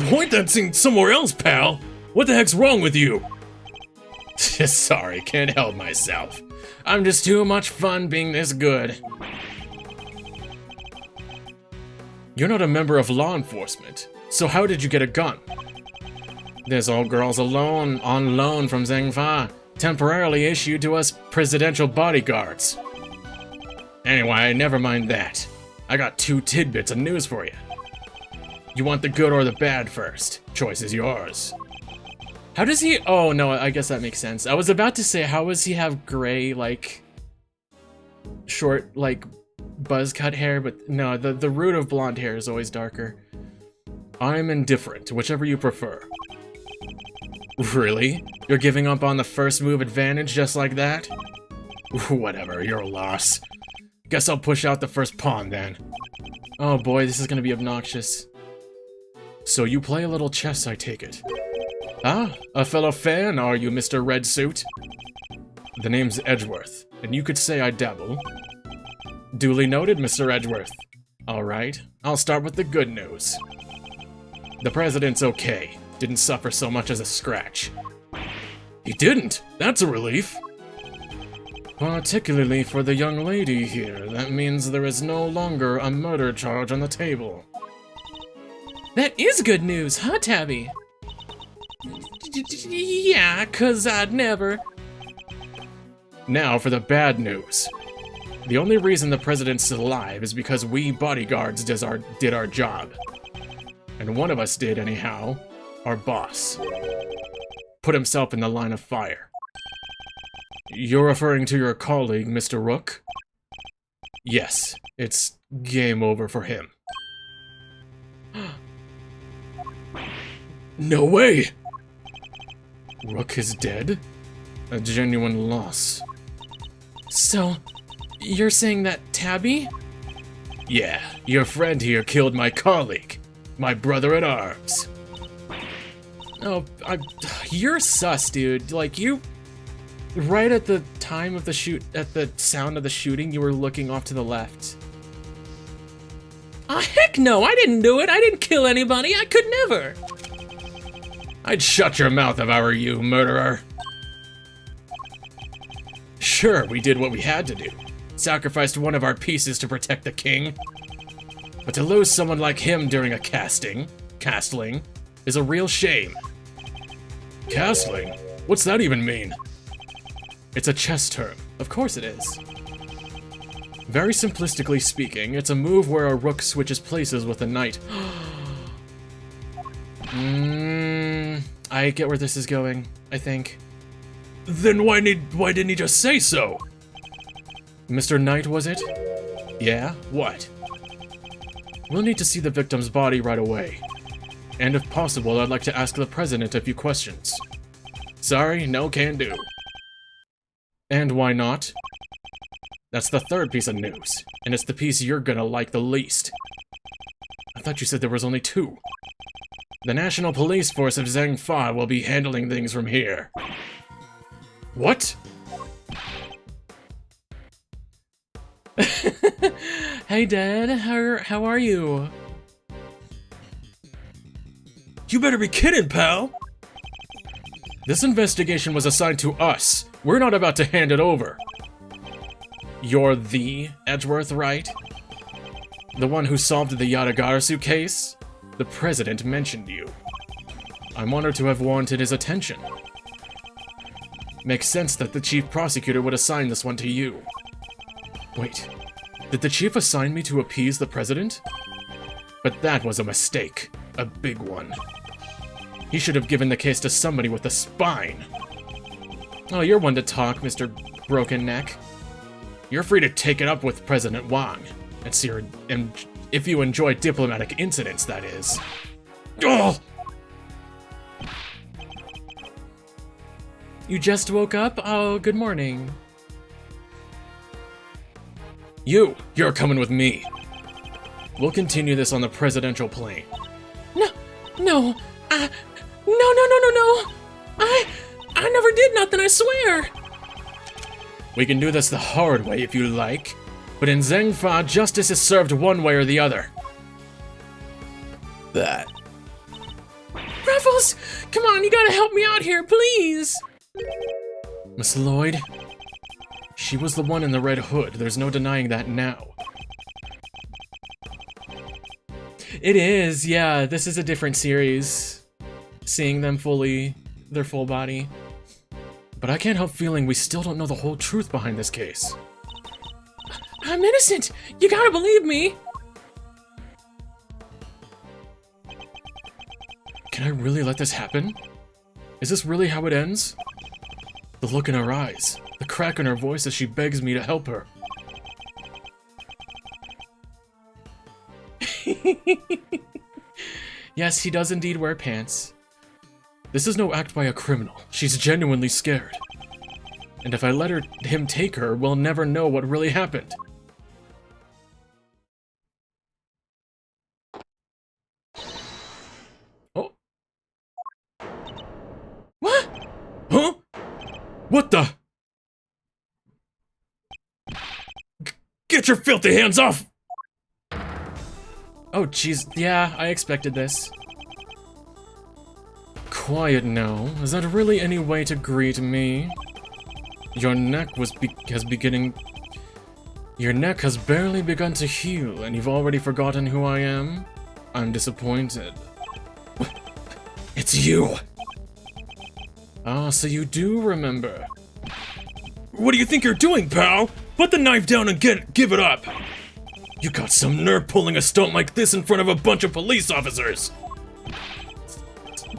Point that thing somewhere else, pal! What the heck's wrong with you? Sorry, can't help myself. I'm just too much fun being this good. You're not a member of law enforcement, so how did you get a gun? This old girl's on loan from Zhengfa, temporarily issued to us presidential bodyguards. Anyway, never mind that. I got 2 tidbits of news for you. You want the good or the bad first? Choice is yours. How does he... Oh, no, I guess that makes sense. I was about to say, how does he have gray, like... short, like, buzz cut hair? But no, the root of blonde hair is always darker. I'm indifferent, whichever you prefer. Really? You're giving up on the first move advantage just like that? Whatever, you're a loss. Guess I'll push out the first pawn then. Oh boy, this is gonna be obnoxious. So you play a little chess, I take it. Ah, a fellow fan, are you, Mr. Red Suit? The name's Edgeworth, and you could say I dabble. Duly noted, Mr. Edgeworth. Alright, I'll start with the good news. The president's okay. Didn't suffer so much as a scratch. He didn't? That's a relief. Particularly for the young lady here, that means there is no longer a murder charge on the table. That is good news, huh, Tabby? Yeah, 'cause I'd never... Now for the bad news. The only reason the president's alive is because we bodyguards did our job. And one of us did, anyhow. Our boss. Put himself in the line of fire. You're referring to your colleague, Mr. Rook? Yes, it's game over for him. No way! Rook is dead? A genuine loss. So, you're saying that Tabby? Yeah, your friend here killed my colleague, my brother-at-arms. Oh, you're sus, dude. Like, you... Right at the time of the at the sound of the shooting, you were looking off to the left. Oh, heck no, I didn't do it. I didn't kill anybody. I could never. I'd shut your mouth if I were you, murderer. Sure, we did what we had to do. Sacrificed one of our pieces to protect the king. But to lose someone like him during a castling, is a real shame. Castling? What's that even mean? It's a chess term. Of course it is. Very simplistically speaking, it's a move where a rook switches places with a knight. I get where this is going, I think. Then why didn't he just say so? Mr. Knight, was it? Yeah, what? We'll need to see the victim's body right away. And if possible, I'd like to ask the president a few questions. Sorry, no can do. And why not? That's the third piece of news, and it's the piece you're gonna like the least. I thought you said there was only 2. The National Police Force of Zhengfa will be handling things from here. What? Hey, Dad. How are you? You better be kidding, pal! This investigation was assigned to us. We're not about to hand it over. You're the Edgeworth, right? The one who solved the Yadagarasu case? The president mentioned you. I'm honored to have warranted his attention. Makes sense that the chief prosecutor would assign this one to you. Wait, did the chief assign me to appease the president? But that was a mistake. A big one. He should have given the case to somebody with a spine. Oh, you're one to talk, Mr. Broken Neck. You're free to take it up with President Wang. And if you enjoy diplomatic incidents, that is. Oh! You just woke up? Oh, good morning. You're coming with me. We'll continue this on the presidential plane. No. I never did nothing, I swear. We can do this the hard way if you like, but in Zhengfa, justice is served one way or the other. That. Ruffles, come on, you gotta help me out here, please. Miss Lloyd? She was the one in the red hood. There's no denying that now. It is, yeah. This is a different series. Seeing them their full body. But I can't help feeling we still don't know the whole truth behind this case. I'm innocent. You gotta believe me. Can I really let this happen? Is this really how it ends? The look in her eyes, the crack in her voice as she begs me to help her. Yes, he does indeed wear pants. This is no act by a criminal. She's genuinely scared. And if I let him take her, we'll never know what really happened. Oh. What? Huh? What the? Get your filthy hands off! Oh, jeez. Yeah, I expected this. Quiet now. Is that really any way to greet me? Your neck Your neck has barely begun to heal, and you've already forgotten who I am? I'm disappointed. It's you! Ah, so you do remember. What do you think you're doing, pal? Put the knife down and give it up! You got some nerve pulling a stunt like this in front of a bunch of police officers!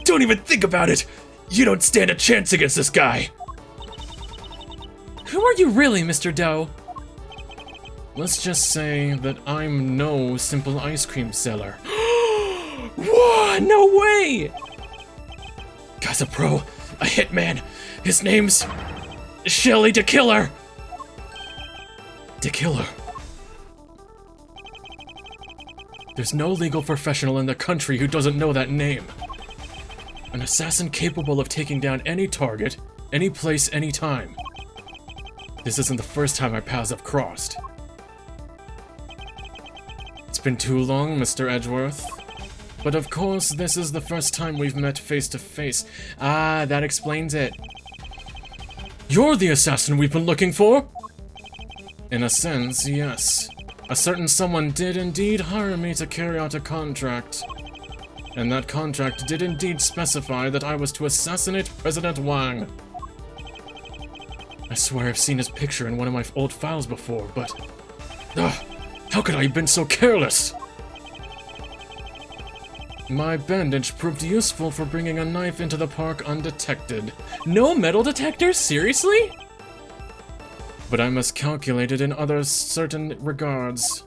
Don't even think about it! You don't stand a chance against this guy! Who are you really, Mr. Doe? Let's just say that I'm no simple ice cream seller. Whoa, no way! Guy's a pro, a hitman. His name's Shelly DeKiller. DeKiller. There's no legal professional in the country who doesn't know that name. An assassin capable of taking down any target, any place, any time. This isn't the first time our paths have crossed. It's been too long, Mr. Edgeworth. But of course, this is the first time we've met face to face. Ah, that explains it. You're the assassin we've been looking for? In a sense, yes. A certain someone did indeed hire me to carry out a contract. And that contract did indeed specify that I was to assassinate President Wang. I swear I've seen his picture in one of my old files before, but... how could I have been so careless? My bandage proved useful for bringing a knife into the park undetected. No metal detector? Seriously? But I miscalculated in other certain regards.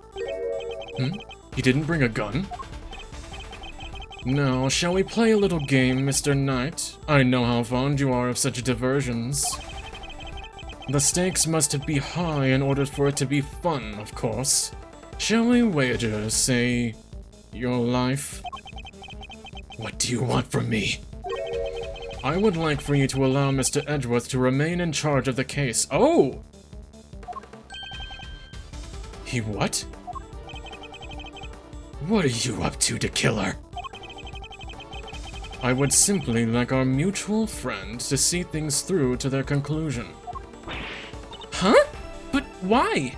You didn't bring a gun? Now, shall we play a little game, Mr. Knight? I know how fond you are of such diversions. The stakes must be high in order for it to be fun, of course. Shall we wager, say, your life? What do you want from me? I would like for you to allow Mr. Edgeworth to remain in charge of the case. Oh! He what? What are you up to, DeKiller? I would simply like our mutual friend to see things through to their conclusion. Huh? But why?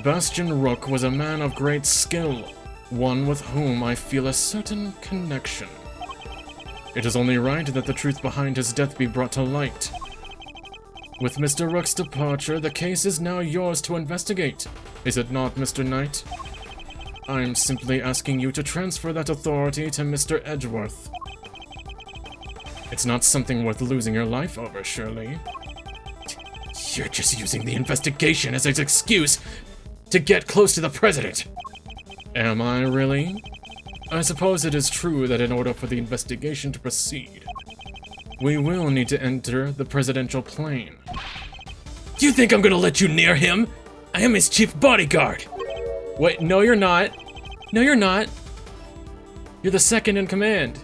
Bastion Rook was a man of great skill, one with whom I feel a certain connection. It is only right that the truth behind his death be brought to light. With Mr. Rook's departure, the case is now yours to investigate, is it not, Mr. Knight? I'm simply asking you to transfer that authority to Mr. Edgeworth. It's not something worth losing your life over, surely. You're just using the investigation as an excuse to get close to the president. Am I really? I suppose it is true that in order for the investigation to proceed, we will need to enter the presidential plane. Do you think I'm gonna let you near him? I am his chief bodyguard. Wait, no you're not. No you're not. You're the second in command.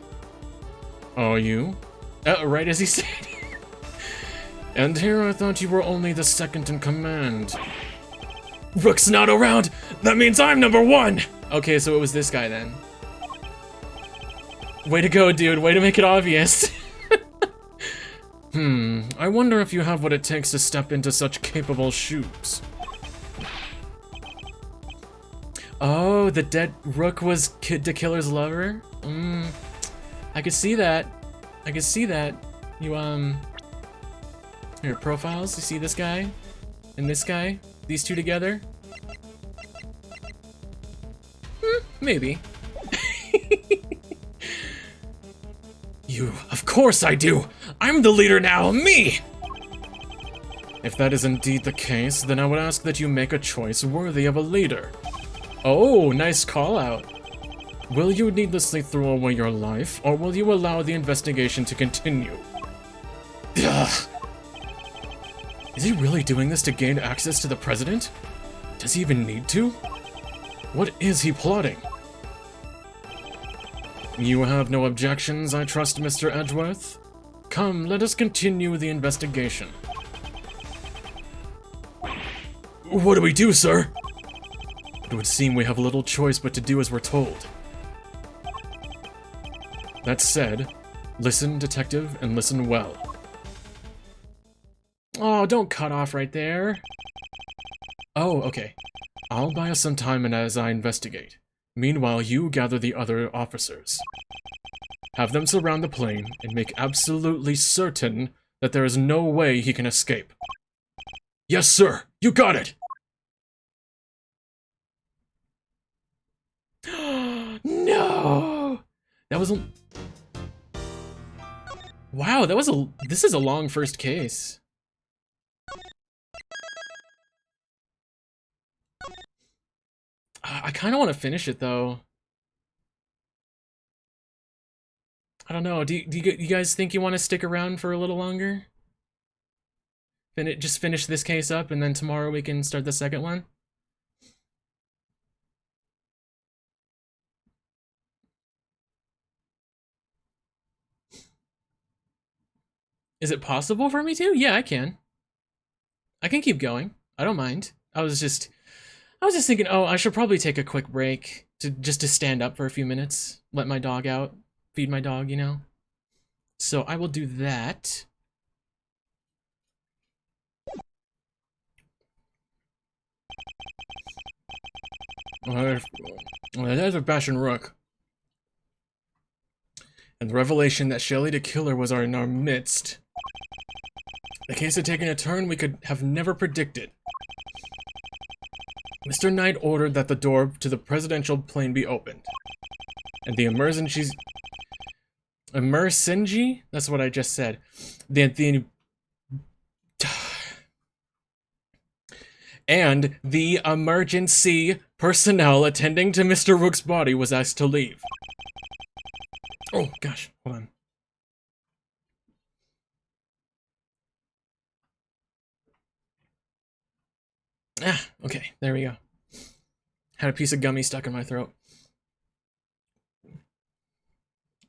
Are you? Right as he said. And here I thought you were only the second in command. Rook's not around. That means I'm number one. Okay, so it was this guy then. Way to go, dude. Way to make it obvious. I wonder if you have what it takes to step into such capable shoes. Oh, the dead Rook was Kid the Killer's lover? I could see that. I could see that. You, Here, profiles. You see this guy? And this guy? These two together? Maybe. Of course I do. I'm the leader now, me! If that is indeed the case, then I would ask that you make a choice worthy of a leader. Oh, nice call out. Will you needlessly throw away your life, or will you allow the investigation to continue? Ugh. Is he really doing this to gain access to the president? Does he even need to? What is he plotting? You have no objections, I trust, Mr. Edgeworth? Come, let us continue the investigation. What do we do, sir? It would seem we have little choice but to do as we're told. That said, listen, detective, and listen well. Oh, don't cut off right there. Oh, okay. I'll buy us some time and as I investigate. Meanwhile, you gather the other officers. Have them surround the plane and make absolutely certain that there is no way he can escape. Yes, sir. You got it. No! That was a... Wow, that was a... This is a long first case. I kind of want to finish it, though. I don't know. Do you guys think you want to stick around for a little longer? Just finish this case up, and then tomorrow we can start the second one? Is it possible for me to? Yeah, I can. I can keep going. I don't mind. I was just thinking, oh, I should probably take a quick break just to stand up for a few minutes, let my dog out, feed my dog, you know? So I will do that. There's a Bastion Rook. And the revelation that Shelly the Killer was in our midst. The case had taken a turn we could have never predicted. Mr. Knight ordered that the door to the presidential plane be opened. And the emergency... That's what I just said. And the emergency personnel attending to Mr. Rook's body was asked to leave. Oh, gosh. Hold on. Ah, okay. There we go. Had a piece of gummy stuck in my throat.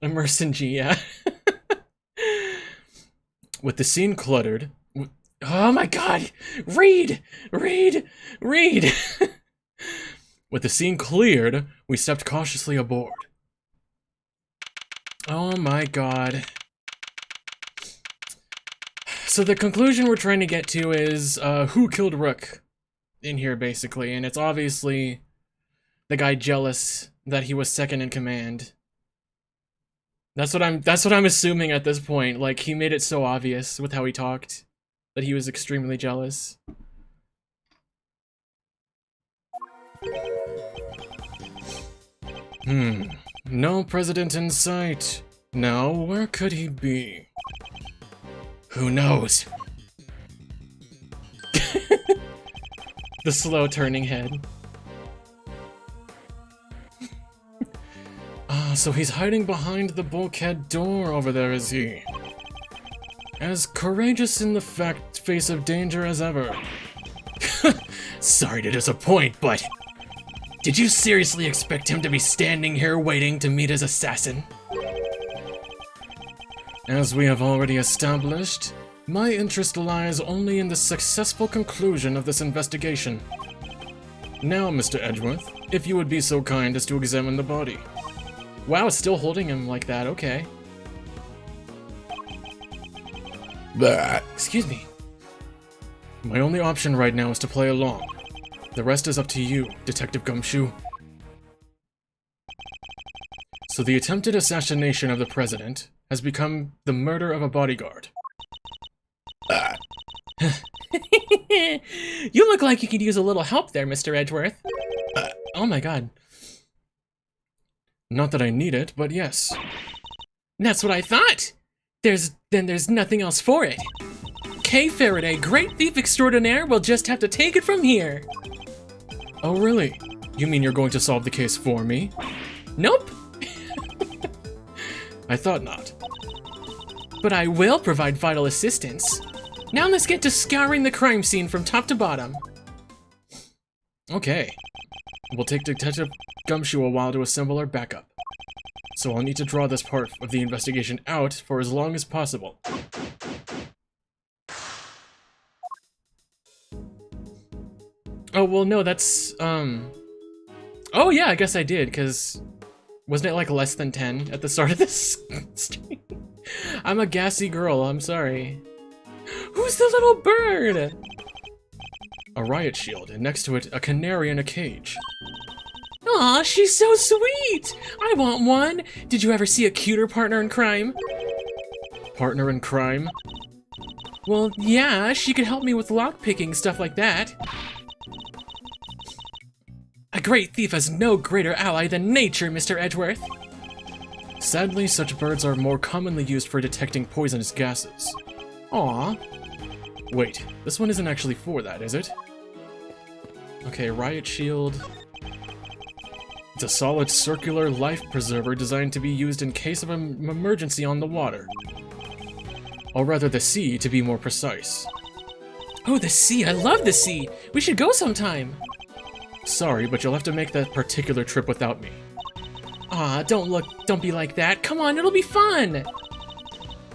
Emergency, yeah. With the scene cluttered... Oh my god! Read! Read! Read! With the scene cleared, we stepped cautiously aboard. Oh my god. So the conclusion we're trying to get to is, who killed Rook in here, basically, and it's obviously the guy jealous that he was second in command. That's what I'm assuming at this point. Like, he made it so obvious with how he talked that he was extremely jealous. No president in sight. Now, where could he be? Who knows? The slow turning head. So he's hiding behind the bulkhead door over there, is he? As courageous in the face of danger as ever. Sorry to disappoint, but did you seriously expect him to be standing here waiting to meet his assassin? As we have already established, my interest lies only in the successful conclusion of this investigation. Now, Mr. Edgeworth, if you would be so kind as to examine the body. Wow, still holding him like that, okay. Excuse me. My only option right now is to play along. The rest is up to you, Detective Gumshoe. So the attempted assassination of the president has become the murder of a bodyguard. You look like you could use a little help there, Mr. Edgeworth. Oh my god. Not that I need it, but yes. That's what I thought! There's nothing else for it. Kay Faraday, great thief extraordinaire, will just have to take it from here. Oh really? You mean you're going to solve the case for me? Nope. I thought not. But I will provide vital assistance. Now let's get to scouring the crime scene from top to bottom. Okay. It will take Detective Gumshoe a while to assemble our backup. So I'll need to draw this part of the investigation out for as long as possible. Oh, well, no, that's, Oh, yeah, I guess I did, because wasn't it, like, less than 10 at the start of this stream? I'm a gassy girl, I'm sorry. Who's the little bird? A riot shield, and next to it, a canary in a cage. Aw, she's so sweet! I want one! Did you ever see a cuter partner in crime? Partner in crime? Well, yeah, she could help me with lockpicking, stuff like that. A great thief has no greater ally than nature, Mr. Edgeworth. Sadly, such birds are more commonly used for detecting poisonous gases. Aw. Wait, this one isn't actually for that, is it? Okay, riot shield. It's a solid circular life preserver designed to be used in case of an emergency on the water. Or rather the sea, to be more precise. Oh, the sea! I love the sea! We should go sometime! Sorry, but you'll have to make that particular trip without me. Aw, don't be like that. Come on, it'll be fun!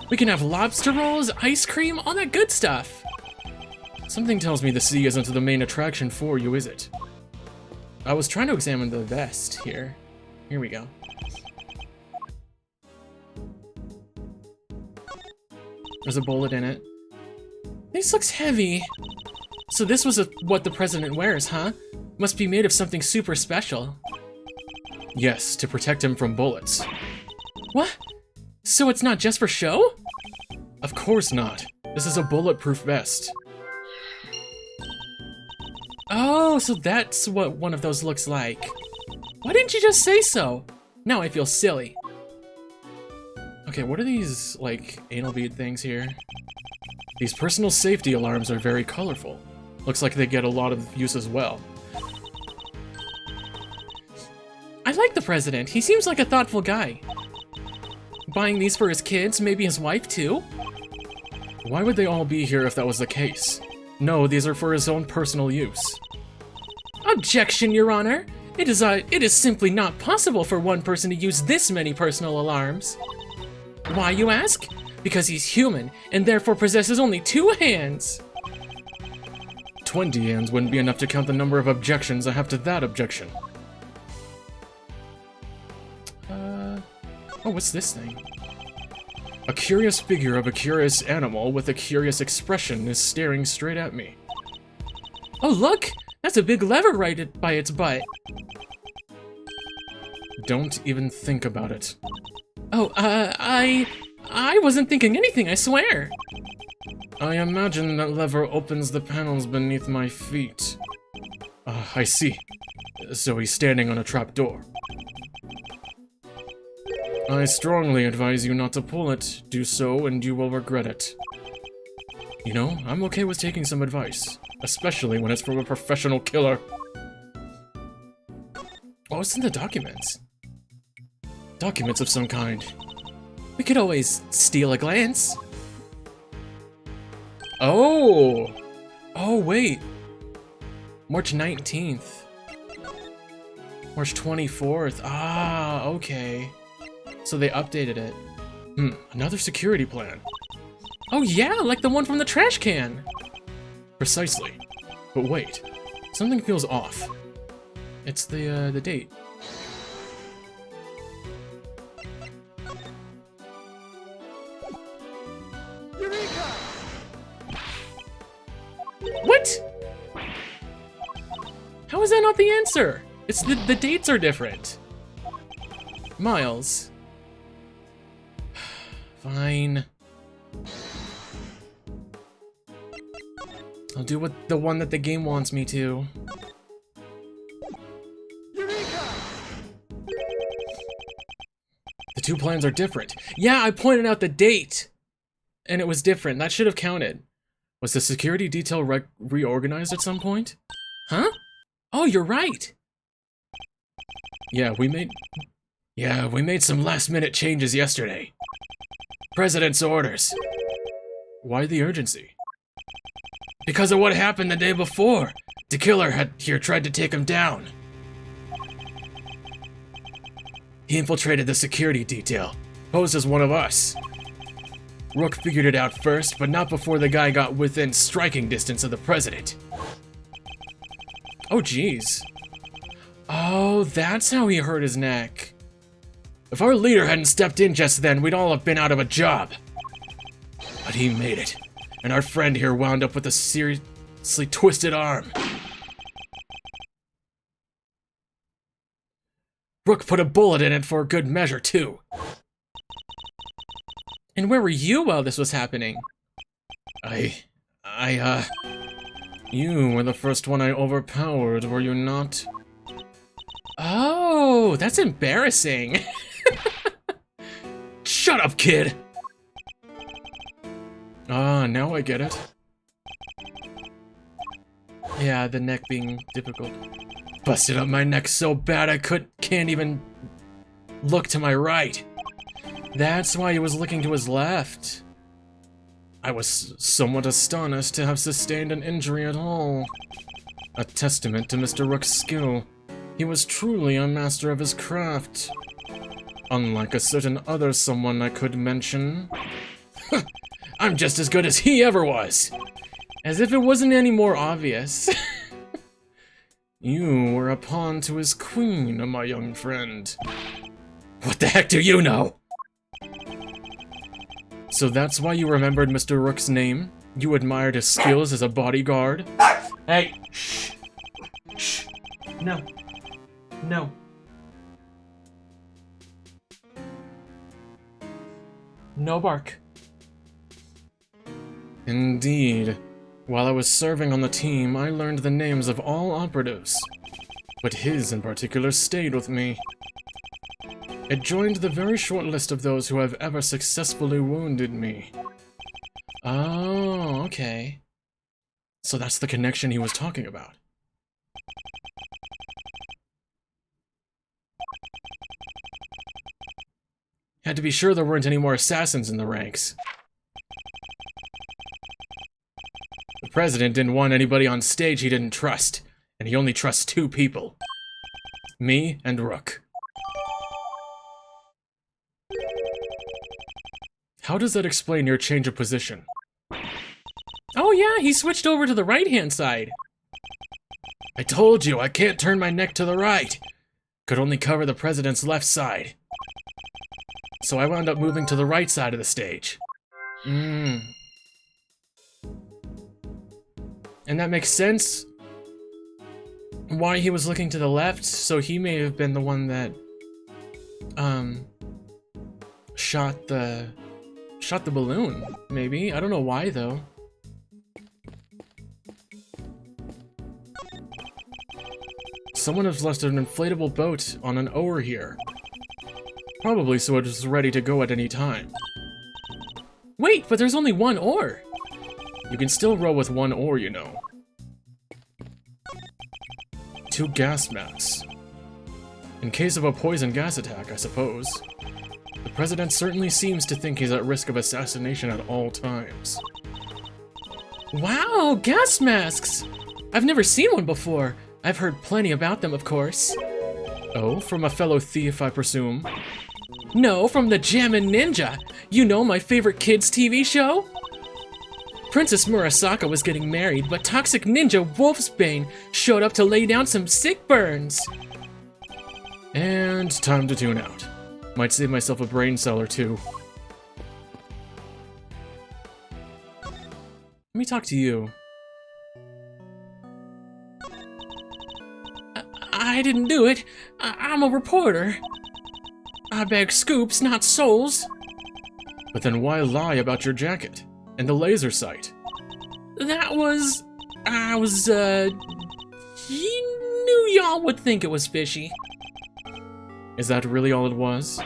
We can have lobster rolls, ice cream, all that good stuff. Something tells me the sea isn't the main attraction for you, is it? I was trying to examine the vest here. Here we go. There's a bullet in it. This looks heavy. So this was what the president wears, huh? Must be made of something super special. Yes, to protect him from bullets. What? So it's not just for show? Of course not. This is a bulletproof vest. Oh, so that's what one of those looks like. Why didn't you just say so? Now I feel silly. Okay, what are these, like, anal bead things here? These personal safety alarms are very colorful. Looks like they get a lot of use as well. I like the president. He seems like a thoughtful guy. Buying these for his kids, maybe his wife too? Why would they all be here if that was the case? No, these are for his own personal use. Objection, Your Honor. It is simply not possible for one person to use this many personal alarms. Why, you ask? Because he's human, and therefore possesses only 2 hands. 20 hands wouldn't be enough to count the number of objections I have to that objection. Oh, what's this thing? A curious figure of a curious animal with a curious expression is staring straight at me. Oh, look! That's a big lever right by its butt. Don't even think about it. Oh, I wasn't thinking anything, I swear. I imagine that lever opens the panels beneath my feet. I see. So he's standing on a trapdoor. I strongly advise you not to pull it. Do so and you will regret it. You know, I'm okay with taking some advice. Especially when it's from a professional killer. What's in the documents? Documents of some kind. We could always steal a glance. Oh! Oh, wait. March 19th. March 24th. Ah, okay. So they updated it. Another security plan. Oh yeah, like the one from the trash can. Precisely. But wait, something feels off. It's the date. Eureka! What? How is that not the answer? It's the dates are different. Miles. Fine. I'll do the one that the game wants me to. Eureka! The two plans are different. Yeah, I pointed out the date. And it was different. That should have counted. Was the security detail reorganized at some point? Huh? Oh, you're right. Yeah, we made some last-minute changes yesterday. President's orders. Why the urgency? Because of what happened the day before. The killer here tried to take him down. He infiltrated the security detail, posed as one of us. Rook figured it out first, but not before the guy got within striking distance of the president. Oh, jeez. Oh, that's how he hurt his neck. If our leader hadn't stepped in just then, we'd all have been out of a job. But he made it, and our friend here wound up with a seriously twisted arm. Rook put a bullet in it for a good measure, too. And where were you while this was happening? You were the first one I overpowered, were you not? Oh, that's embarrassing. Shut up, kid! Ah, now I get it. Yeah, the neck being difficult. Busted up my neck so bad I can't even look to my right. That's why he was looking to his left. I was somewhat astonished to have sustained an injury at all. A testament to Mr. Rook's skill. He was truly a master of his craft. Unlike a certain other someone I could mention. I'm just as good as he ever was! As if it wasn't any more obvious. You were a pawn to his queen, my young friend. What the heck do you know? So that's why you remembered Mr. Rook's name? You admired his skills as a bodyguard? Hey! Shh! Shh! No. No. No bark. Indeed. While I was serving on the team, I learned the names of all operatives. But his in particular stayed with me. It joined the very short list of those who have ever successfully wounded me. Oh, okay. So that's the connection he was talking about. Had to be sure there weren't any more assassins in the ranks. The president didn't want anybody on stage he didn't trust, and he only trusts two people. Me and Rook. How does that explain your change of position? Oh yeah, he switched over to the right-hand side. I told you, I can't turn my neck to the right. Could only cover the president's left side. So I wound up moving to the right side of the stage. And that makes sense. Why he was looking to the left, so he may have been the one that, shot the balloon, maybe? I don't know why, though. Someone has left an inflatable boat on an oar here. Probably so it was ready to go at any time. Wait, but there's only one oar! You can still row with one oar, you know. 2 gas masks. In case of a poison gas attack, I suppose. The president certainly seems to think he's at risk of assassination at all times. Wow, gas masks! I've never seen one before. I've heard plenty about them, of course. Oh, from a fellow thief, I presume? No, from the Jammin' Ninja. You know, my favorite kids' TV show? Princess Murasaka was getting married, but Toxic Ninja Wolfsbane showed up to lay down some sick burns. And time to tune out. Might save myself a brain cell or two. Let me talk to you. I didn't do it. I'm a reporter. I beg scoops, not souls. But then why lie about your jacket? And the laser sight? You knew y'all would think it was fishy. Is that really all it was?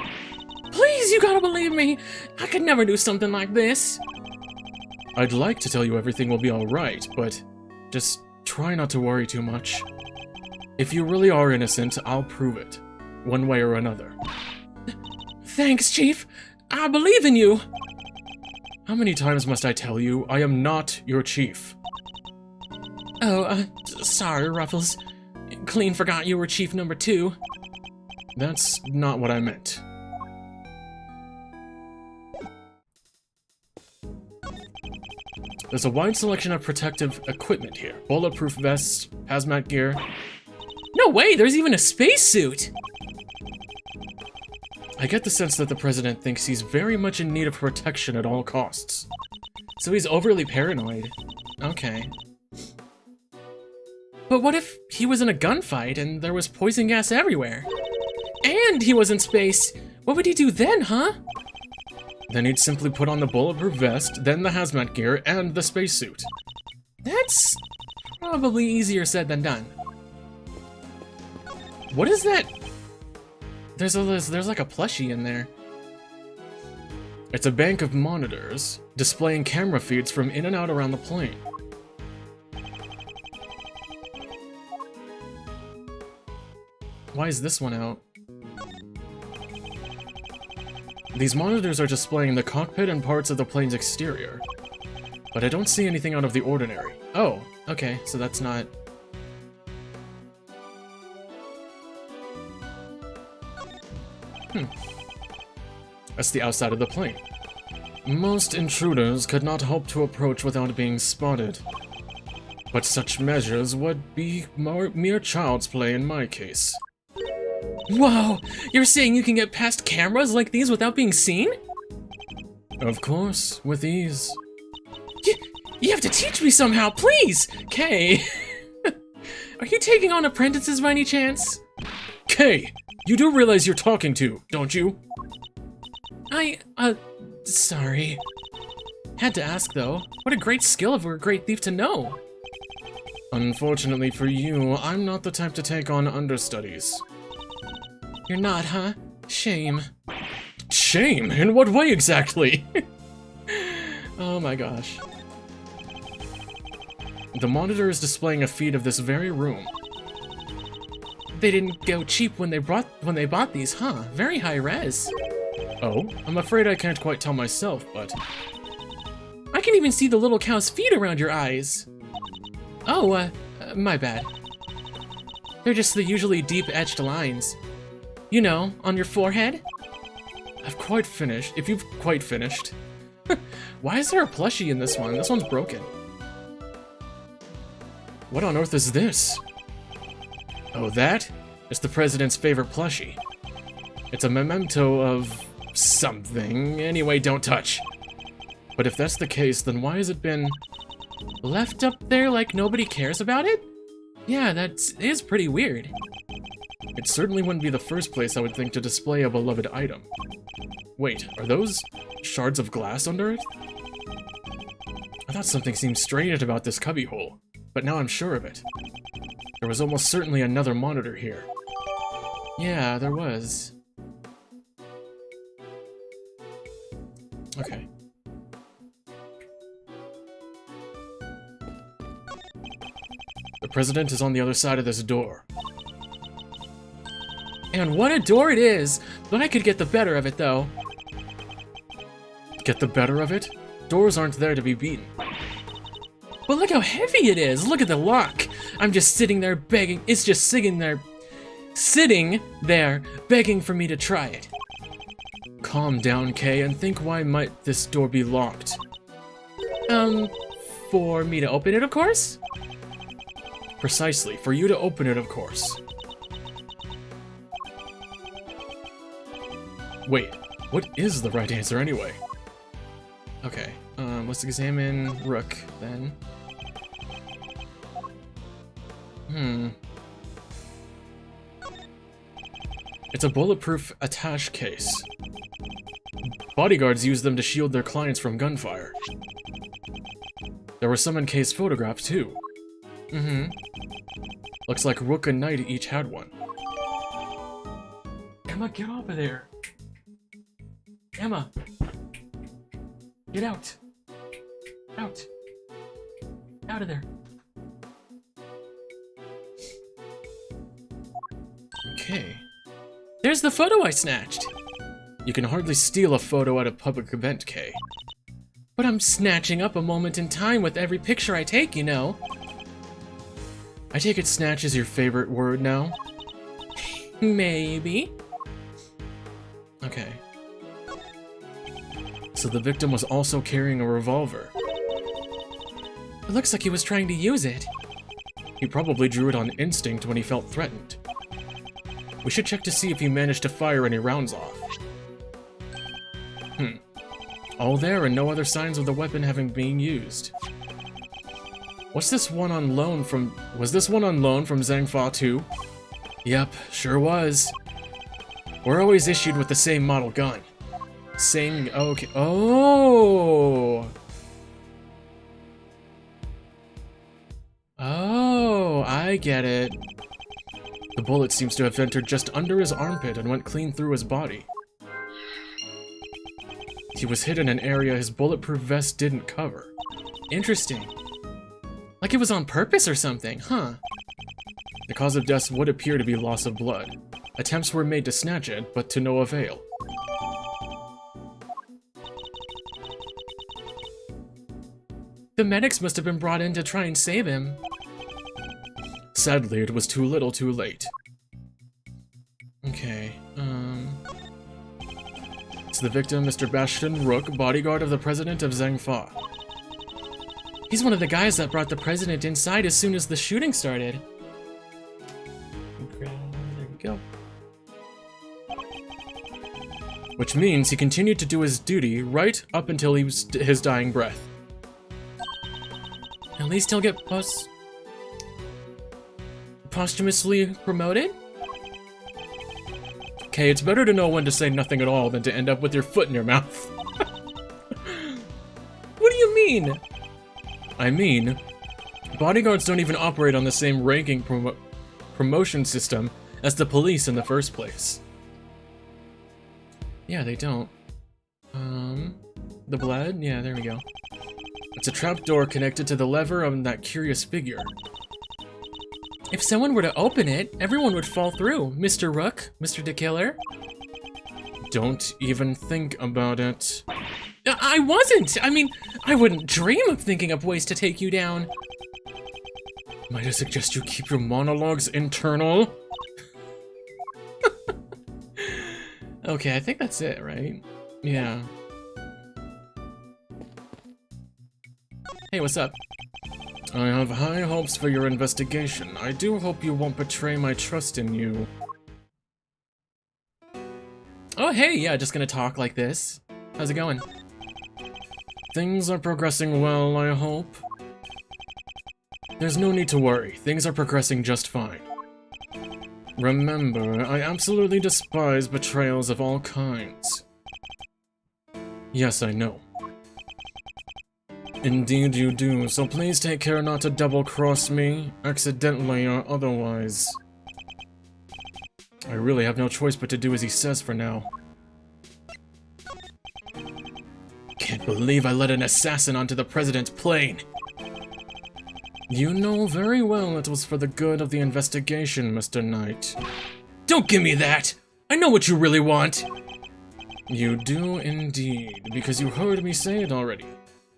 Please, you gotta believe me. I could never do something like this. I'd like to tell you everything will be alright, but just try not to worry too much. If you really are innocent, I'll prove it, one way or another. Thanks, Chief. I believe in you. How many times must I tell you, I am not your chief? Oh, sorry, Ruffles. Clean forgot you were Chief number 2. That's not what I meant. There's a wide selection of protective equipment here. Bulletproof vests, hazmat gear. No way, there's even a spacesuit! I get the sense that the president thinks he's very much in need of protection at all costs. So he's overly paranoid. Okay. But what if he was in a gunfight and there was poison gas everywhere? And he was in space! What would he do then, huh? Then he'd simply put on the bulletproof vest, then the hazmat gear, and the spacesuit. That's probably easier said than done. What is that? There's like a plushie in there. It's a bank of monitors, displaying camera feeds from in and out around the plane. Why is this one out? These monitors are displaying the cockpit and parts of the plane's exterior, but I don't see anything out of the ordinary. Oh, okay, so that's not... That's the outside of the plane. Most intruders could not hope to approach without being spotted. But such measures would be mere child's play in my case. Whoa! You're saying you can get past cameras like these without being seen? Of course, with ease. You have to teach me somehow, please! Kay! Are you taking on apprentices by any chance? Kay! You do realize you're talking to, don't you? Sorry. Had to ask, though. What a great skill of a great thief to know. Unfortunately for you, I'm not the type to take on understudies. You're not, huh? Shame. Shame? In what way exactly? Oh my gosh. The monitor is displaying a feed of this very room. They didn't go cheap when they bought these, huh? Very high res. Oh, I'm afraid I can't quite tell myself, but... I can even see the little cow's feet around your eyes. Oh, my bad. They're just the usually deep-etched lines. You know, on your forehead? I've quite finished, if you've quite finished. Why is there a plushie in this one? This one's broken. What on earth is this? Oh, that? It's the president's favorite plushie. It's a memento of... something. Anyway, don't touch. But if that's the case, then why has it been... left up there like nobody cares about it? Yeah, that is pretty weird. It certainly wouldn't be the first place I would think to display a beloved item. Wait, are those shards of glass under it? I thought something seemed strange about this cubbyhole, but now I'm sure of it. There was almost certainly another monitor here. Yeah, there was. Okay. The president is on the other side of this door. And what a door it is! But I could get the better of it, though. Get the better of it? Doors aren't there to be beaten. But look how heavy it is! Look at the lock! I'm just sitting there begging. It's just sitting there, begging for me to try it. Calm down, Kay, and think why might this door be locked? For me to open it, of course? Precisely, for you to open it, of course. Wait, what is the right answer anyway? Okay, let's examine Rook, then. It's a bulletproof attache case. Bodyguards use them to shield their clients from gunfire. There were some in Kay's photograph, too. Looks like Rook and Knight each had one. Emma, get off of there! Emma! Get out! Out! Out of there! Okay. There's the photo I snatched! You can hardly steal a photo at a public event, Kay. But I'm snatching up a moment in time with every picture I take, you know. I take it snatch is your favorite word now? Maybe. Okay. So the victim was also carrying a revolver. It looks like he was trying to use it. He probably drew it on instinct when he felt threatened. We should check to see if he managed to fire any rounds off. All there and no other signs of the weapon having been used. Was this one on loan from Zhangfa too? Yep, sure was. We're always issued with the same model gun. Okay. Oh! Oh, I get it. The bullet seems to have entered just under his armpit and went clean through his body. He was hit in an area his bulletproof vest didn't cover. Interesting. Like it was on purpose or something, huh? The cause of death would appear to be loss of blood. Attempts were made to snatch it, but to no avail. The medics must have been brought in to try and save him. Sadly, it was too little too late. Okay, It's the victim, Mr. Bastion Rook, bodyguard of the president of Zhangfa. He's one of the guys that brought the president inside as soon as the shooting started. There we go. Which means he continued to do his duty right up until his dying breath. At least he'll get posthumously promoted? Okay, it's better to know when to say nothing at all than to end up with your foot in your mouth. What do you mean? I mean, bodyguards don't even operate on the same ranking promotion system as the police in the first place. Yeah, they don't. The blood? Yeah, there we go. It's a trapdoor connected to the lever of that curious figure. If someone were to open it, everyone would fall through. Mr. Rook, Mr. the Killer. Don't even think about it. I wasn't! I mean, I wouldn't dream of thinking up ways to take you down. Might I suggest you keep your monologues internal? Okay, I think that's it, right? Yeah. Hey, what's up? I have high hopes for your investigation. I do hope you won't betray my trust in you. Oh, hey, yeah, just gonna talk like this. How's it going? Things are progressing well, I hope. There's no need to worry. Things are progressing just fine. Remember, I absolutely despise betrayals of all kinds. Yes, I know. Indeed you do, so please take care not to double-cross me, accidentally or otherwise. I really have no choice but to do as he says for now. Can't believe I let an assassin onto the president's plane! You know very well it was for the good of the investigation, Mr. Knight. Don't give me that! I know what you really want! You do indeed, because you heard me say it already.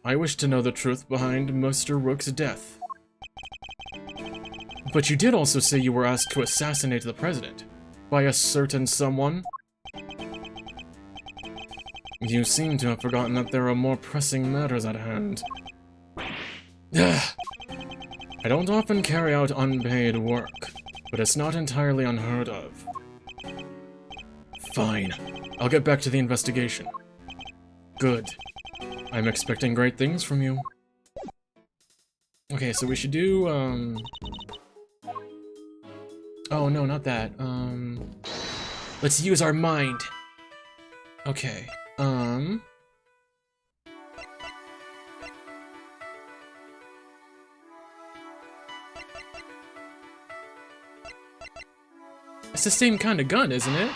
I wish to know the truth behind Mr. Rook's death. But you did also say you were asked to assassinate the president. By a certain someone? You seem to have forgotten that there are more pressing matters at hand. I don't often carry out unpaid work, but it's not entirely unheard of. Fine. I'll get back to the investigation. Good. I'm expecting great things from you. Okay, so we should do, oh, no, not that. Let's use our mind. Okay, it's the same kind of gun, isn't it?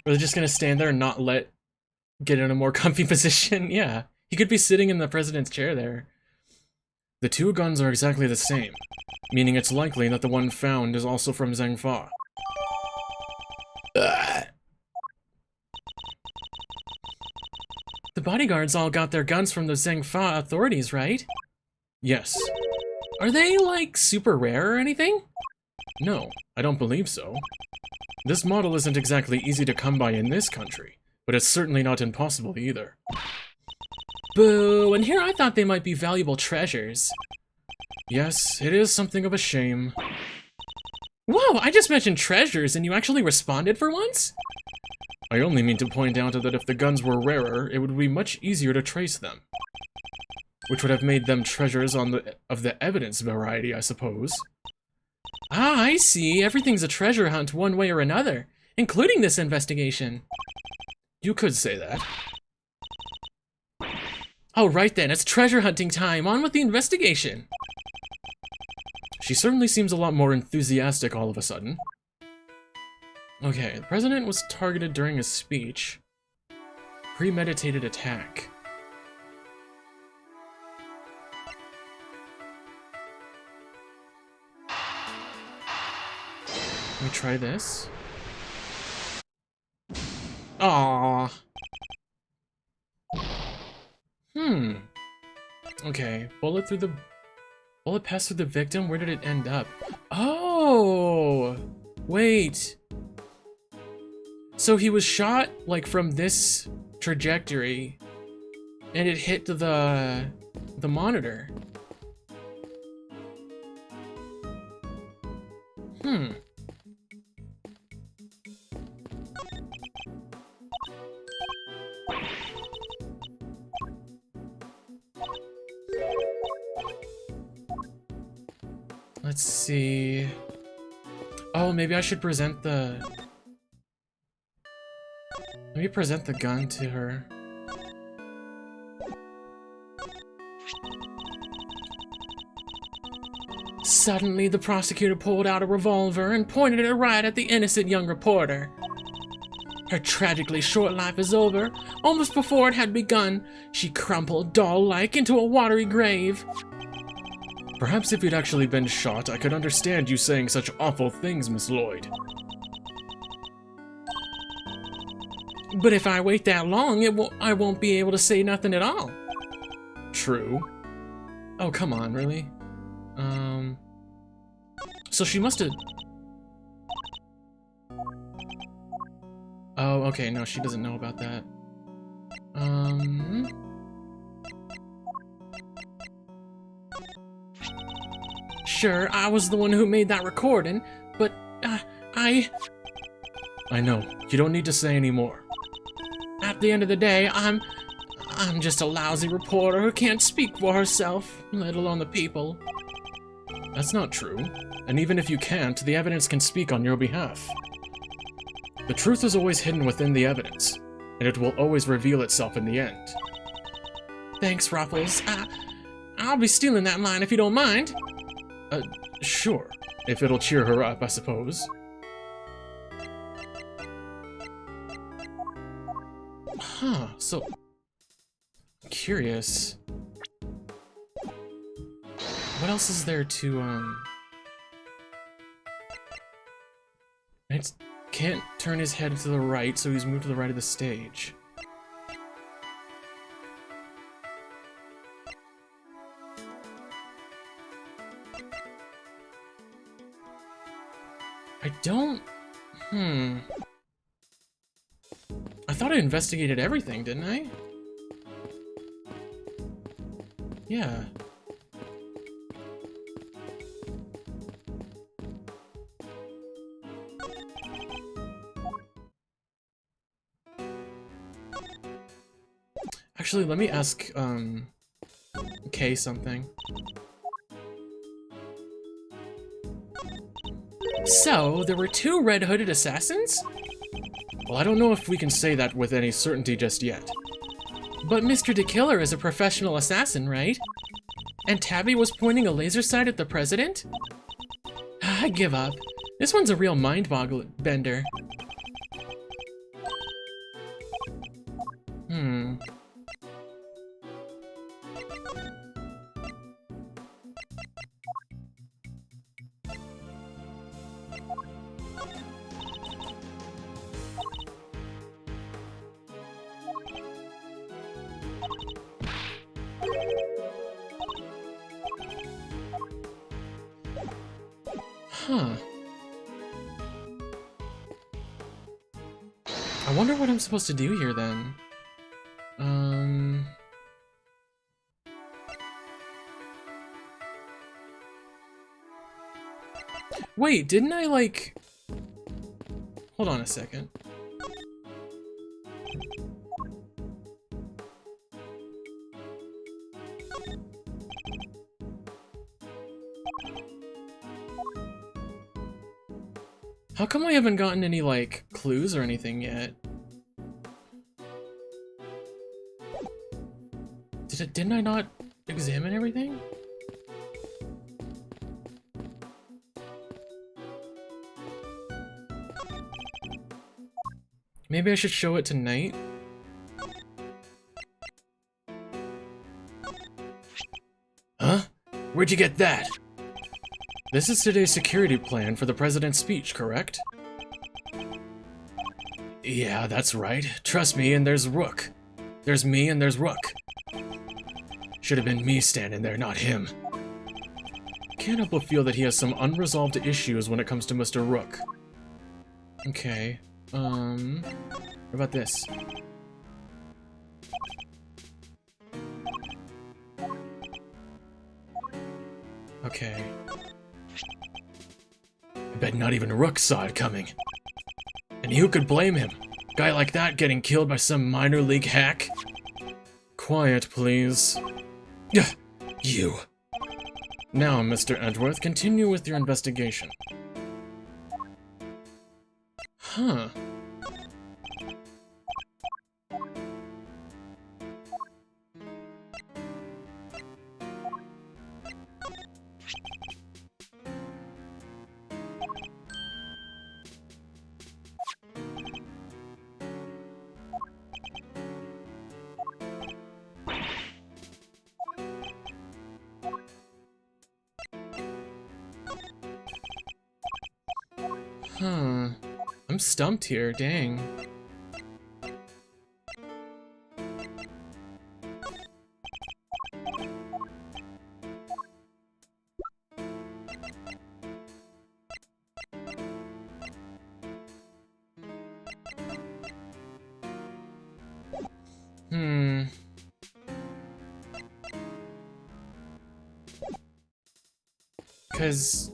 Or they're just gonna stand there and not get in a more comfy position? Yeah. He could be sitting in the president's chair there. The two guns are exactly the same, meaning it's likely that the one found is also from Zhengfa. The bodyguards all got their guns from the Zhengfa authorities, right? Yes. Are they, like, super rare or anything? No, I don't believe so. This model isn't exactly easy to come by in this country, but it's certainly not impossible either. Boo, and here I thought they might be valuable treasures. Yes, it is something of a shame. Whoa, I just mentioned treasures and you actually responded for once? I only mean to point out that if the guns were rarer, it would be much easier to trace them. Which would have made them treasures of the evidence variety, I suppose. Ah, I see. Everything's a treasure hunt one way or another, including this investigation. You could say that. Oh, right then, it's treasure hunting time. On with the investigation. She certainly seems a lot more enthusiastic all of a sudden. Okay, the president was targeted during his speech. Premeditated attack. Let me try this. Aww. Okay, bullet passed through the victim. Where did it end up? Oh, wait. So he was shot like from this trajectory, and it hit the monitor. Let's see. Oh, maybe I should present the... Let me present the gun to her. Suddenly, the prosecutor pulled out a revolver and pointed it right at the innocent young reporter. Her tragically short life is over. Almost before it had begun, she crumpled doll-like into a watery grave. Perhaps if you'd actually been shot, I could understand you saying such awful things, Miss Lloyd. But if I wait that long, I won't be able to say nothing at all. True. Oh, come on, really? So she must have... Oh, okay, no, she doesn't know about that. Sure, I was the one who made that recording, but, I know. You don't need to say any more. At the end of the day, I'm just a lousy reporter who can't speak for herself, let alone the people. That's not true. And even if you can't, the evidence can speak on your behalf. The truth is always hidden within the evidence, and it will always reveal itself in the end. Thanks, Ruffles. I'll be stealing that line if you don't mind. Sure. If it'll cheer her up, I suppose. Huh, so... Curious. what else is there to, It can't turn his head to the right, so he's moved to the right of the stage. I don't... I thought I investigated everything, didn't I? Yeah. Actually, let me ask, Kay something. So, there were 2 red-hooded assassins? Well, I don't know if we can say that with any certainty just yet. But Mr. DeKiller is a professional assassin, right? And Tabby was pointing a laser sight at the president? I give up. This one's a real mind-bender. Huh. I wonder what I'm supposed to do here then. Wait, didn't I like... Hold on a second. How come I haven't gotten any, like, clues or anything yet? Didn't I not examine everything? Maybe I should show it tonight? Huh? Where'd you get that? This is today's security plan for the president's speech, correct? Yeah, that's right. Trust me, and there's Rook. There's me and there's Rook. Should have been me standing there, not him. Can't help but feel that he has some unresolved issues when it comes to Mr. Rook. Okay, what about this? Okay. I bet not even Rook saw it coming. And who could blame him? Guy like that getting killed by some minor league hack? Quiet, please. You. Now, Mr. Edgeworth, continue with your investigation. Huh. Huh. I'm stumped here, dang. Cause...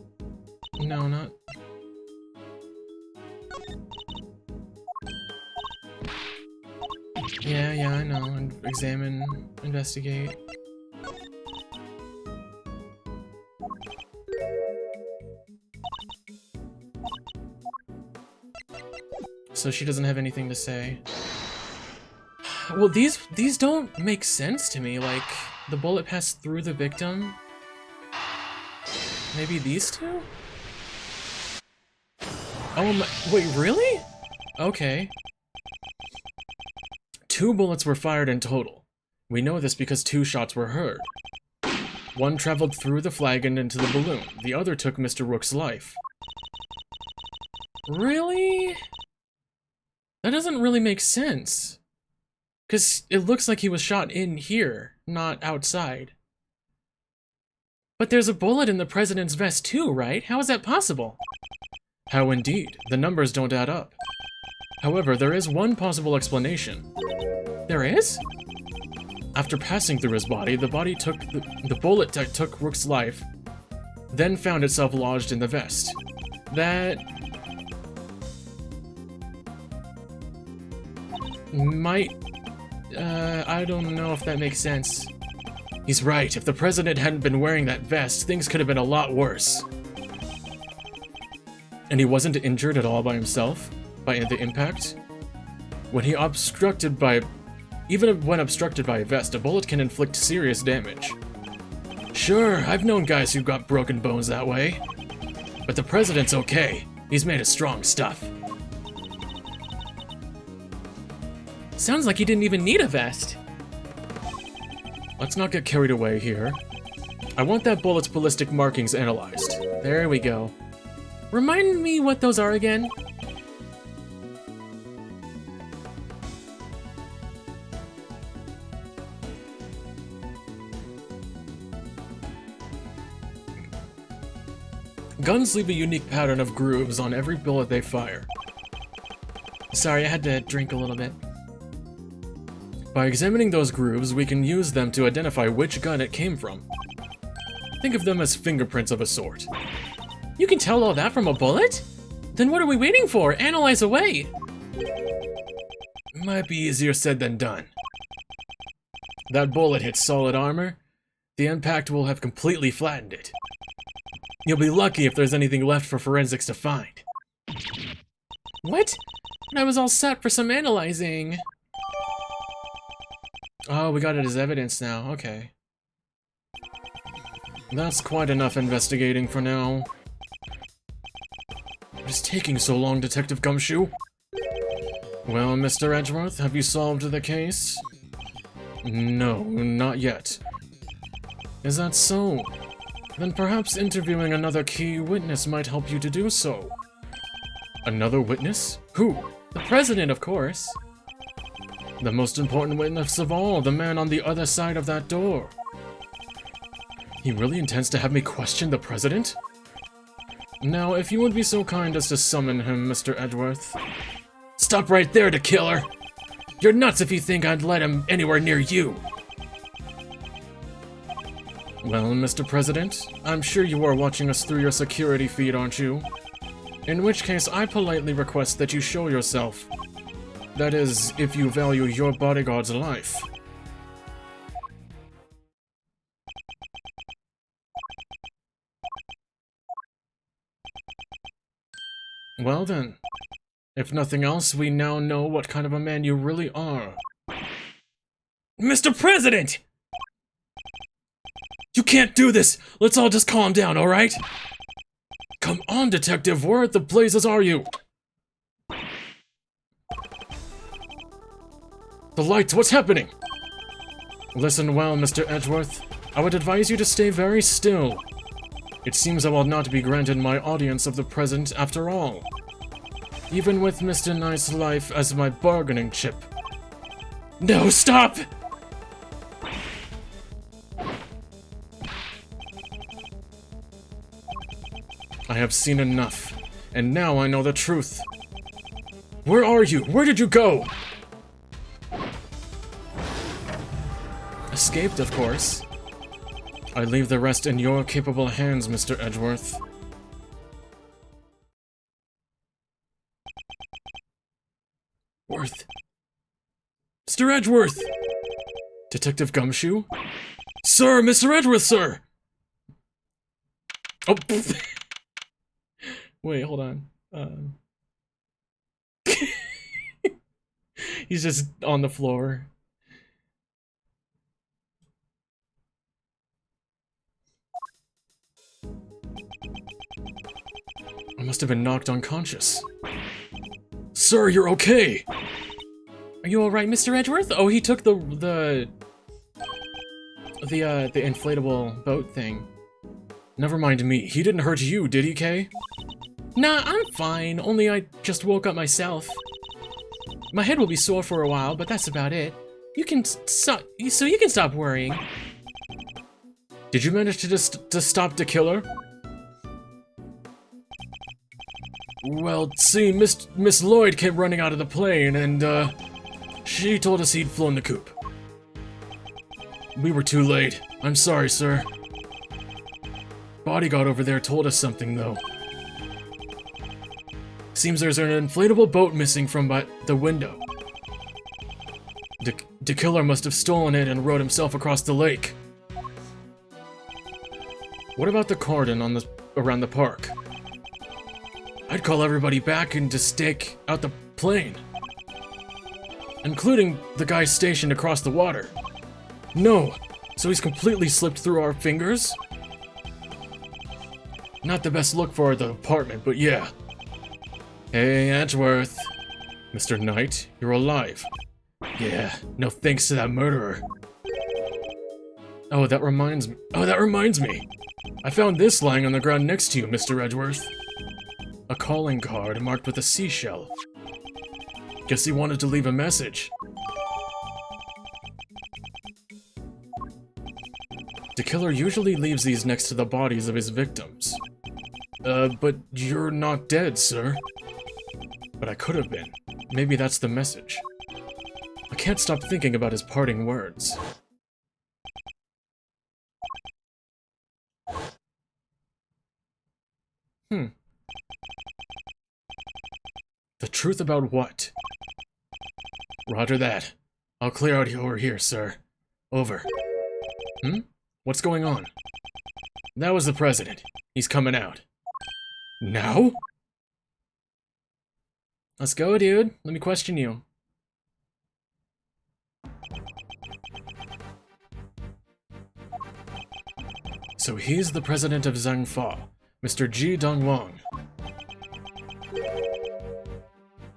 No, not... Yeah, I know. Examine, investigate. So she doesn't have anything to say. Well, these don't make sense to me. Like, the bullet passed through the victim. Maybe these two? Oh my, wait, really? Okay. 2 bullets were fired in total. We know this because 2 shots were heard. One traveled through the flag and into the balloon. The other took Mr. Rook's life. Really? That doesn't really make sense. Because it looks like he was shot in here, not outside. But there's a bullet in the president's vest too, right? How is that possible? How indeed. The numbers don't add up. However, there is one possible explanation. There is? After passing through his body, the bullet took Rook's life, then found itself lodged in the vest. That might... I don't know if that makes sense. He's right. If the president hadn't been wearing that vest, things could have been a lot worse. And he wasn't injured at all by himself? By the impact? Even when obstructed by a vest, a bullet can inflict serious damage. Sure, I've known guys who got broken bones that way. But the president's okay. He's made of strong stuff. Sounds like he didn't even need a vest. Let's not get carried away here. I want that bullet's ballistic markings analyzed. There we go. Remind me what those are again? Guns leave a unique pattern of grooves on every bullet they fire. Sorry, I had to drink a little bit. By examining those grooves, we can use them to identify which gun it came from. Think of them as fingerprints of a sort. You can tell all that from a bullet? Then what are we waiting for? Analyze away! Might be easier said than done. That bullet hit solid armor. The impact will have completely flattened it. You'll be lucky if there's anything left for forensics to find. What? I was all set for some analyzing. Oh, we got it as evidence now. Okay. That's quite enough investigating for now. What is taking so long, Detective Gumshoe? Well, Mr. Edgeworth, have you solved the case? No, not yet. Is that so? Then perhaps interviewing another key witness might help you to do so. Another witness? Who? The president, of course. The most important witness of all, the man on the other side of that door. He really intends to have me question the president? Now, if you would be so kind as to summon him, Mr. Edgeworth. Stop right there, the killer! You're nuts if you think I'd let him anywhere near you! Well, Mr. President, I'm sure you are watching us through your security feed, aren't you? In which case, I politely request that you show yourself. That is, if you value your bodyguard's life. Well then, if nothing else, we now know what kind of a man you really are. Mr. President! You can't do this! Let's all just calm down, alright? Come on, Detective, where at the blazes are you? The lights, what's happening? Listen well, Mr. Edgeworth. I would advise you to stay very still. It seems I will not be granted my audience of the present after all. Even with Mr. Nice Life as my bargaining chip. No, stop! I have seen enough, and now I know the truth. Where are you? Where did you go? Escaped, of course. I leave the rest in your capable hands, Mr. Edgeworth. Worth. Mr. Edgeworth! Detective Gumshoe? Sir, Mr. Edgeworth, sir! Oh, wait, hold on. He's just on the floor. I must have been knocked unconscious. Sir, you're okay! Are you alright, Mr. Edgeworth? Oh, he took the The inflatable boat thing. Never mind me. He didn't hurt you, did he, Kay? Nah, I'm fine. Only I just woke up myself. My head will be sore for a while, but that's about it. You can so you can stop worrying. Did you manage to stop the killer? Well, see, Miss Lloyd came running out of the plane, and she told us he'd flown the coop. We were too late. I'm sorry, sir. Bodyguard over there told us something, though. Seems there's an inflatable boat missing from the window. The killer must have stolen it and rowed himself across the lake. What about the cordon around the park? I'd call everybody back and to stake out the plane. Including the guy stationed across the water. No, so he's completely slipped through our fingers? Not the best look for the apartment, but yeah. Hey, Edgeworth. Mr. Knight, you're alive. Yeah, no thanks to that murderer. Oh, that reminds me. I found this lying on the ground next to you, Mr. Edgeworth. A calling card marked with a seashell. Guess he wanted to leave a message. The killer usually leaves these next to the bodies of his victims. But you're not dead, sir. But I could have been. Maybe that's the message. I can't stop thinking about his parting words. The truth about what? Roger that. I'll clear out over here, sir. Over. What's going on? That was the president. He's coming out. Now? Let's go, dude. Let me question you. So he's the president of Zhangfa, Mr. Ji Dongwang.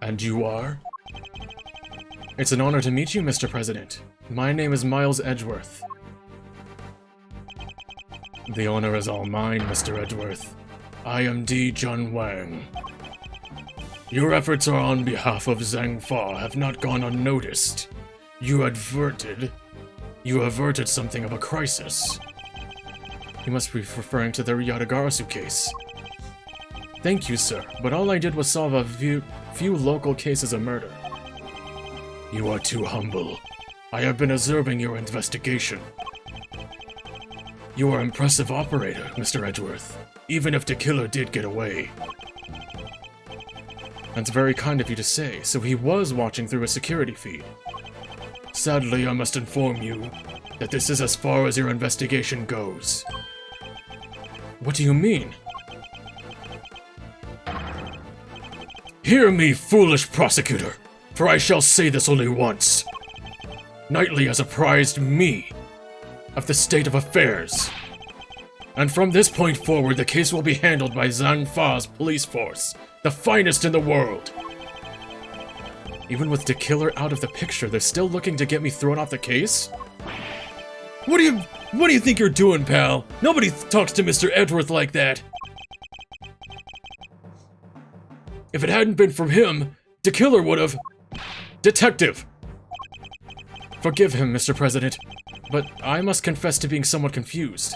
And you are? It's an honor to meet you, Mr. President. My name is Miles Edgeworth. The honor is all mine, Mr. Edgeworth. I am Di Junwang. Your efforts are on behalf of Zhangfa have not gone unnoticed. You averted something of a crisis. You must be referring to the Yatagarasu case. Thank you, sir, but all I did was solve a few local cases of murder. You are too humble. I have been observing your investigation. You are an impressive operator, Mr. Edgeworth, even if the killer did get away. That's very kind of you to say, so he was watching through a security feed. Sadly, I must inform you that this is as far as your investigation goes. What do you mean? Hear me, foolish prosecutor, for I shall say this only once. Knightley has apprised me of the state of affairs. And from this point forward, the case will be handled by Zhangfa's police force, the finest in the world. Even with the killer out of the picture, they're still looking to get me thrown off the case? What do you think you're doing, pal? Nobody talks to Mr. Edgeworth like that. If it hadn't been for him, the killer would have... Detective! Forgive him, Mr. President, but I must confess to being somewhat confused.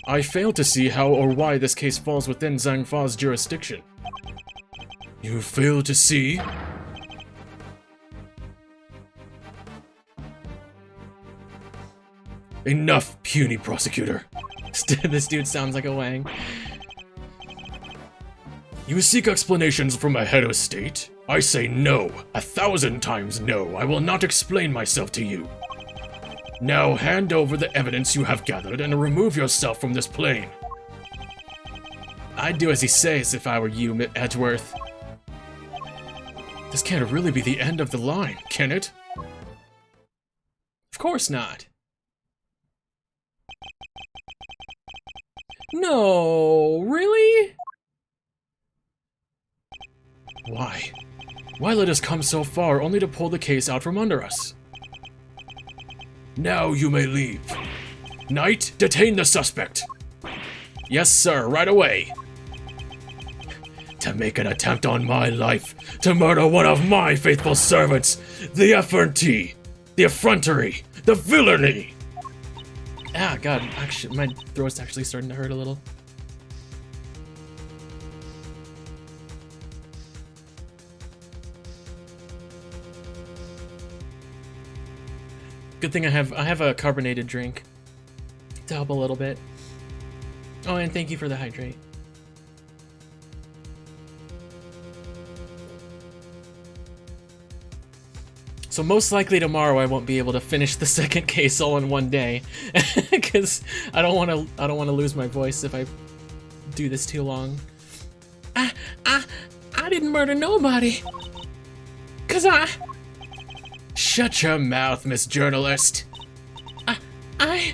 I fail to see how or why this case falls within Zhangfa's jurisdiction. You fail to see? Enough, puny prosecutor. This dude sounds like a Wang. You seek explanations from a head of state? I say no, 1,000 times no. I will not explain myself to you. Now hand over the evidence you have gathered and remove yourself from this plane. I'd do as he says if I were you, Edgeworth. This can't really be the end of the line, can it? Of course not. No, really? Why? Why let us come so far only to pull the case out from under us? Now you may leave. Knight, detain the suspect. Yes, sir, right away. To make an attempt on my life, to murder one of my faithful servants, the effrontery, the villainy. Ah, God, actually, my throat's actually starting to hurt a little. Good thing I have a carbonated drink to help a little bit. Oh, and thank you for the hydrate. So most likely tomorrow I won't be able to finish the second case all in one day, because I don't want to lose my voice if I do this too long. I didn't murder nobody, 'cause I. Shut your mouth, Miss Journalist. I.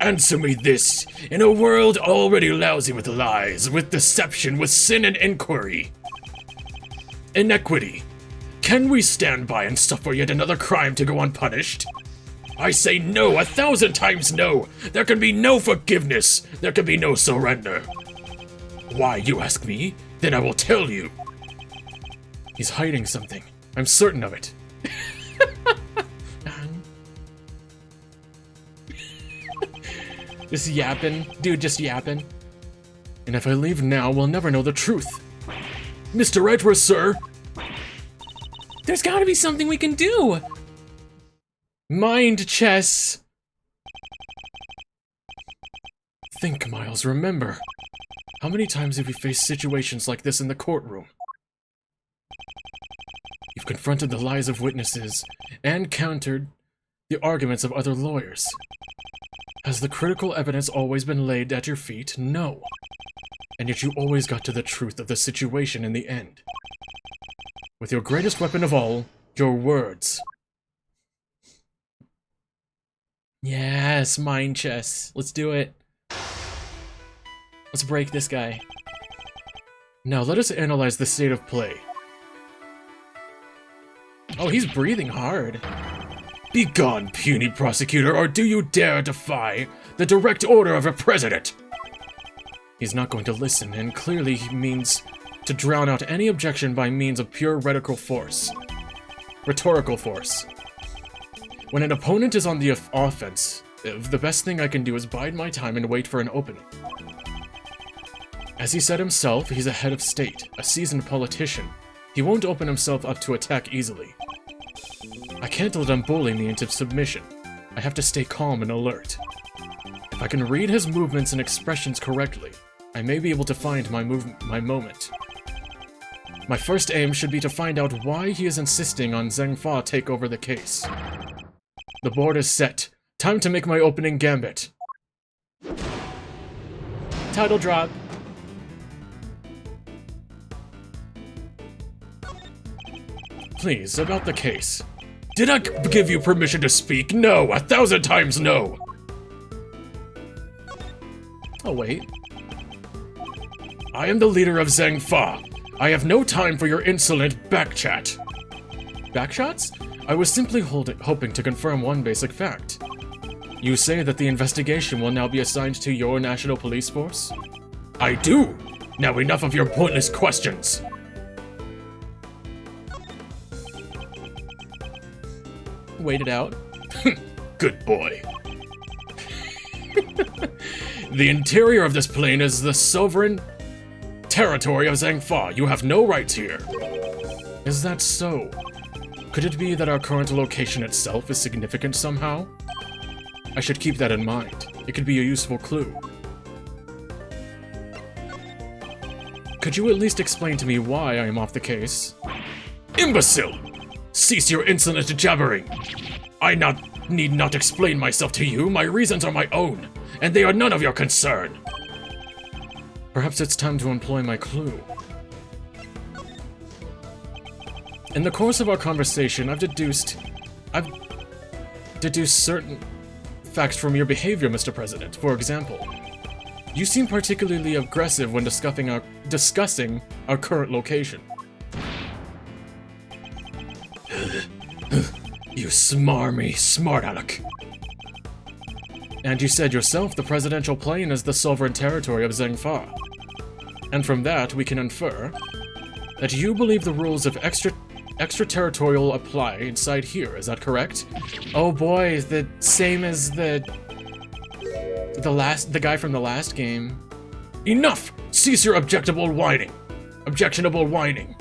Answer me this. In a world already lousy with lies, with deception, with sin and inquiry, inequity, can we stand by and suffer yet another crime to go unpunished? I say no, 1,000 times no. There can be no forgiveness. There can be no surrender. Why, you ask me? Then I will tell you. He's hiding something. I'm certain of it. Just yapping. Dude, just yapping. And if I leave now, we'll never know the truth. Mr. Edwards, sir! There's gotta be something we can do! Mind chess! Think, Miles, remember. How many times have you faced situations like this in the courtroom? You've confronted the lies of witnesses and countered the arguments of other lawyers. Has the critical evidence always been laid at your feet? No. And yet you always got to the truth of the situation in the end. With your greatest weapon of all, your words. Yes, mind chess. Let's do it. Let's break this guy. Now let us analyze the state of play. Oh, he's breathing hard. Be gone, puny prosecutor, or do you dare defy the direct order of a president? He's not going to listen, and clearly he means to drown out any objection by means of pure rhetorical force. When an opponent is on the offense, the best thing I can do is bide my time and wait for an opening. As he said himself, he's a head of state, a seasoned politician. He won't open himself up to attack easily. I can't let him bully me into submission. I have to stay calm and alert. If I can read his movements and expressions correctly, I may be able to find my moment. My first aim should be to find out why he is insisting on Zheng Fa take over the case. The board is set. Time to make my opening gambit. Title drop. Please, about the case. Did I give you permission to speak? No, 1,000 times no! Oh, wait. I am the leader of Zheng Fa. I have no time for your insolent backchat. Backshots? I was simply hoping to confirm one basic fact. You say that the investigation will now be assigned to your National Police Force? I do! Now enough of your pointless questions. Wait it out. Good boy. The interior of this plane is the sovereign territory of Zheng Fa. You have no rights here. Is that so? Could it be that our current location itself is significant somehow? I should keep that in mind. It could be a useful clue. Could you at least explain to me why I am off the case? Imbecile! Cease your insolent jabbering! I need not explain myself to you. My reasons are my own, and they are none of your concern. Perhaps it's time to employ my clue. In the course of our conversation, I've deduced certain facts from your behavior, Mr. President. For example, you seem particularly aggressive when discussing our current location. You smarmy smart aleck. And you said yourself the presidential plane is the sovereign territory of Zhengfa. And from that, we can infer that you believe the rules of extraterritorial apply inside here. Is that correct? Oh boy, the same as the guy from the last game. Enough! Cease your objectionable whining. Objectionable whining.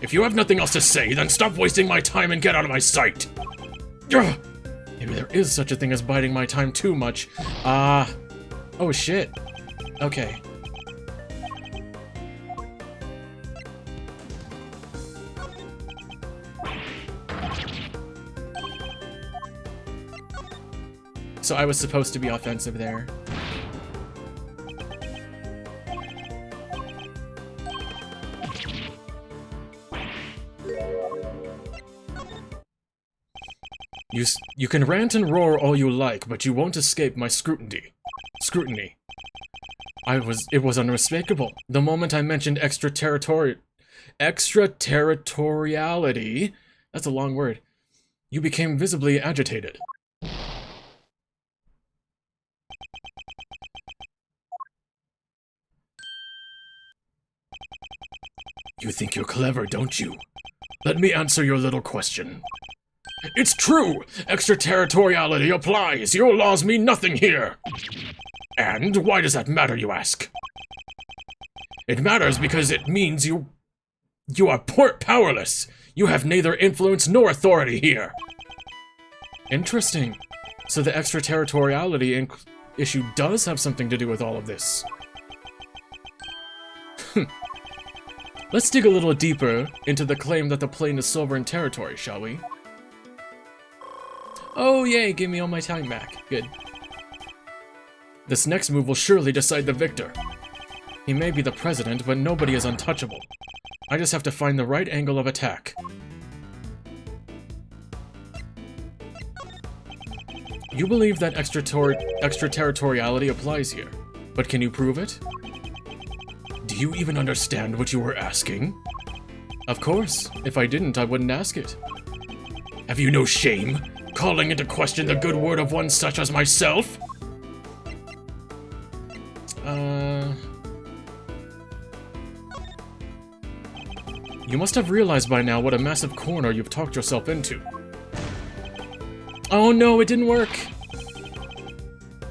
If you have nothing else to say, then stop wasting my time and get out of my sight. Ugh. Maybe there is such a thing as biding my time too much. Oh shit. Okay. So I was supposed to be offensive there. You can rant and roar all you like, but you won't escape my scrutiny. It was unmistakable. The moment I mentioned extraterritoriality, that's a long word, you became visibly agitated. You think you're clever, don't you? Let me answer your little question. It's true! Extraterritoriality applies! Your laws mean nothing here! And why does that matter, you ask? It matters because it means you are powerless! You have neither influence nor authority here! Interesting. So the extraterritoriality issue does have something to do with all of this. Let's dig a little deeper into the claim that the plane is sovereign territory, shall we? Oh yay, give me all my time back. Good. This next move will surely decide the victor. He may be the president, but nobody is untouchable. I just have to find the right angle of attack. You believe that extraterritoriality applies here, but can you prove it? Do you even understand what you were asking? Of course. If I didn't, I wouldn't ask it. Have you no shame? Calling into question the good word of one such as myself? You must have realized by now what a massive corner you've talked yourself into. Oh no, it didn't work!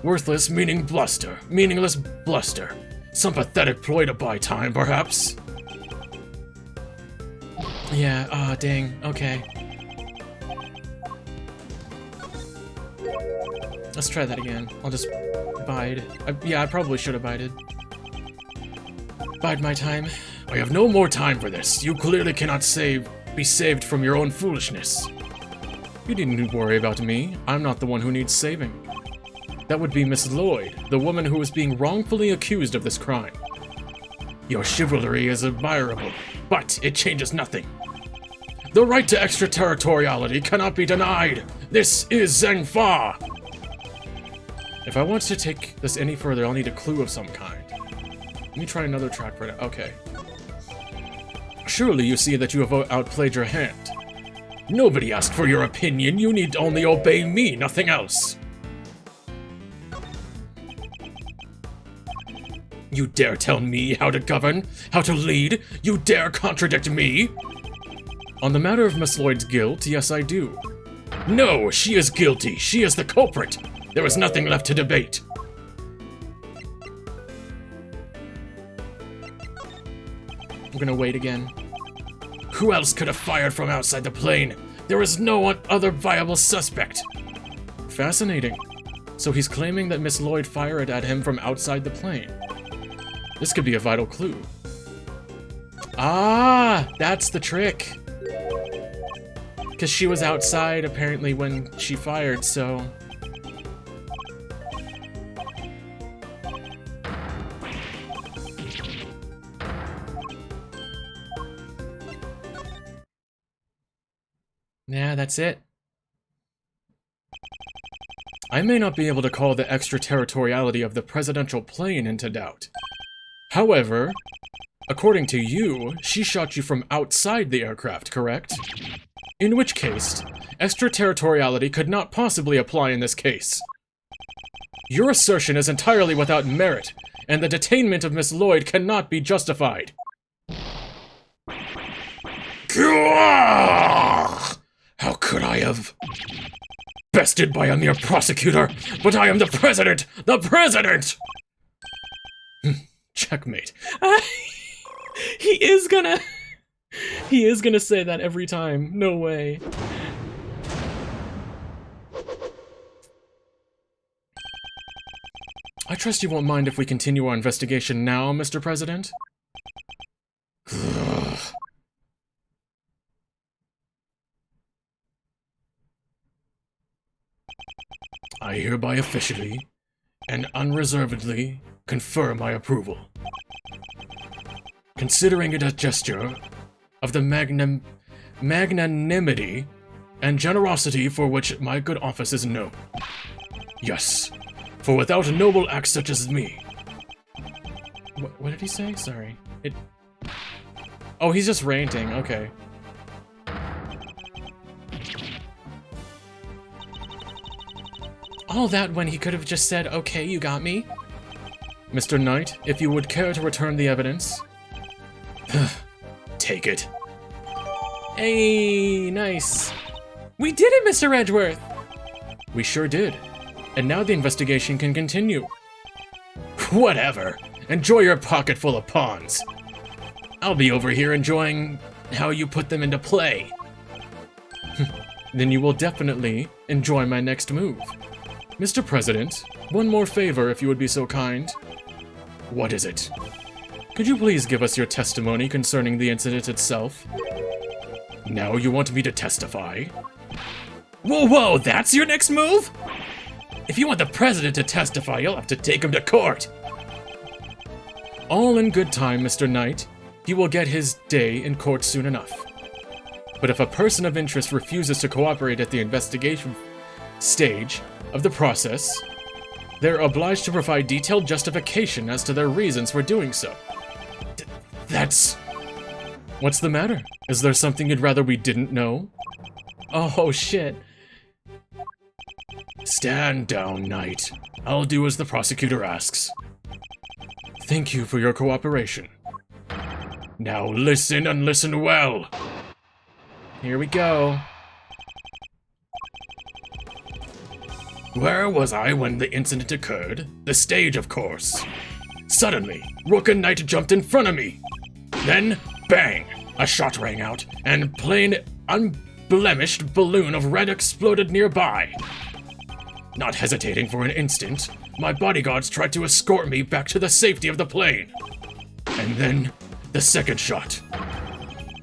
Worthless, meaningless bluster. Some pathetic ploy to buy time, perhaps? Yeah, dang, okay. Let's try that again. I'll just bide. Yeah, I probably should have bided. Bide my time. I have no more time for this. You clearly cannot be saved from your own foolishness. You needn't worry about me. I'm not the one who needs saving. That would be Miss Lloyd, the woman who is being wrongfully accused of this crime. Your chivalry is admirable, but it changes nothing. The right to extraterritoriality cannot be denied. This is Zhengfa. If I want to take this any further, I'll need a clue of some kind. Let me try another track for that. Okay. Surely you see that you have outplayed your hand. Nobody asked for your opinion. You need only obey me, nothing else. You dare tell me how to govern? How to lead? You dare contradict me? On the matter of Miss Lloyd's guilt, yes I do. No, she is guilty. She is the culprit. There is nothing left to debate. I'm gonna wait again. Who else could have fired from outside the plane? There is no other viable suspect. Fascinating. So he's claiming that Miss Lloyd fired at him from outside the plane. This could be a vital clue. Ah, that's the trick. Because she was outside, apparently, when she fired, so... Yeah, that's it. I may not be able to call the extraterritoriality of the presidential plane into doubt. However, According to you, she shot you from outside the aircraft, correct? In which case, extraterritoriality could not possibly apply in this case. Your assertion is entirely without merit, and the detainment of Miss Lloyd cannot be justified. How could I have... bested by a mere prosecutor, but I am the president! The president! Checkmate. He is gonna say that every time. No way. I trust you won't mind if we continue our investigation now, Mr. President? I hereby officially and unreservedly confer my approval. Considering it a gesture of the magnanimity and generosity for which my good office is known. Yes, for without a noble act such as me... What did he say? Sorry. Oh, he's just ranting. Okay. All that when he could have just said, okay, you got me. Mr. Knight, if you would care to return the evidence... Take it. Hey, nice. We did it, Mr. Edgeworth! We sure did. And now the investigation can continue. Whatever. Enjoy your pocket full of pawns. I'll be over here enjoying how you put them into play. Then you will definitely enjoy my next move. Mr. President, one more favor if you would be so kind. What is it? Could you please give us your testimony concerning the incident itself? Now you want me to testify? Whoa, that's your next move? If you want the president to testify, you'll have to take him to court. All in good time, Mr. Knight. He will get his day in court soon enough. But if a person of interest refuses to cooperate at the investigation stage of the process, they're obliged to provide detailed justification as to their reasons for doing so. That's... What's the matter? Is there something you'd rather we didn't know? Oh, shit. Stand down, Knight. I'll do as the prosecutor asks. Thank you for your cooperation. Now listen and listen well. Here we go. Where was I when the incident occurred? The stage, of course. Suddenly, Rook and Knight jumped in front of me. Then, bang! A shot rang out, and plain, unblemished balloon of red exploded nearby. Not hesitating for an instant, my bodyguards tried to escort me back to the safety of the plane. And then, the second shot.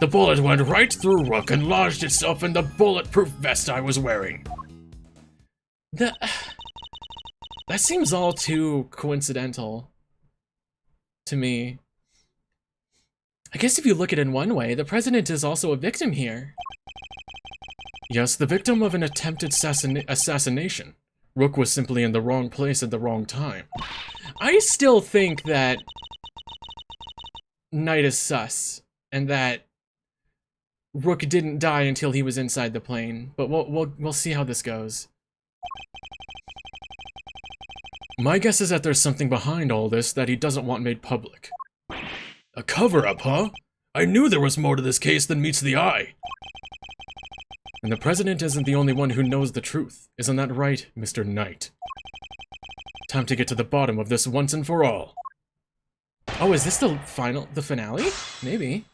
The bullet went right through Rook and lodged itself in the bulletproof vest I was wearing. That seems all too coincidental to me. I guess if you look at it in one way, the president is also a victim here. Yes, the victim of an attempted assassination. Rook was simply in the wrong place at the wrong time. I still think that Knight is sus, and that Rook didn't die until he was inside the plane. But we'll see how this goes. My guess is that there's something behind all this that he doesn't want made public. A cover-up, huh? I knew there was more to this case than meets the eye. And the president isn't the only one who knows the truth. Isn't that right, Mr. Knight? Time to get to the bottom of this once and for all. Oh, is this the finale? Maybe.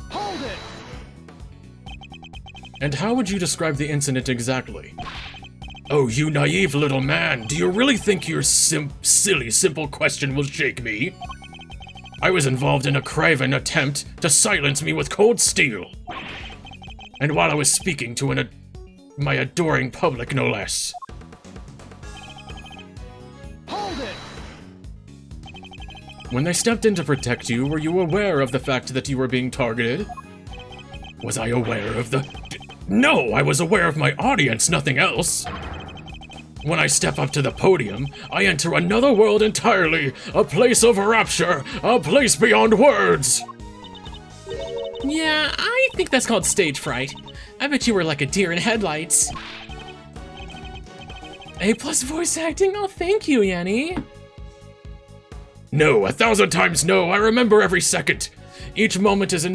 Hold it! And how would you describe the incident exactly? Oh, you naive little man, do you really think your silly, simple question will shake me? I was involved in a craven attempt to silence me with cold steel. And while I was speaking to my adoring public, no less. Hold it! When they stepped in to protect you, were you aware of the fact that you were being targeted? Was I aware of the... No, I was aware of my audience, nothing else. When I step up to the podium, I enter another world entirely, a place of rapture, a place beyond words. Yeah, I think that's called stage fright. I bet you were like a deer in headlights. A+ voice acting? Oh, thank you, Yanni. No, 1,000 times no, I remember every second. Each moment is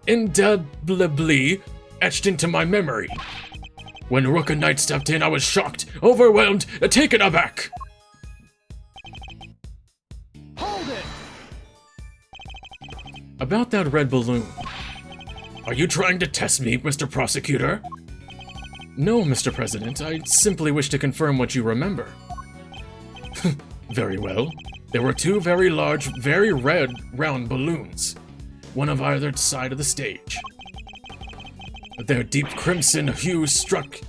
indelibly etched into my memory. When Rook and Knight stepped in, I was shocked, overwhelmed, taken aback. Hold it! About that red balloon. Are you trying to test me, Mr. Prosecutor? No, Mr. President, I simply wish to confirm what you remember. Very well. There were two very large, very red, round balloons, one of either side of the stage. Their deep crimson hue stood.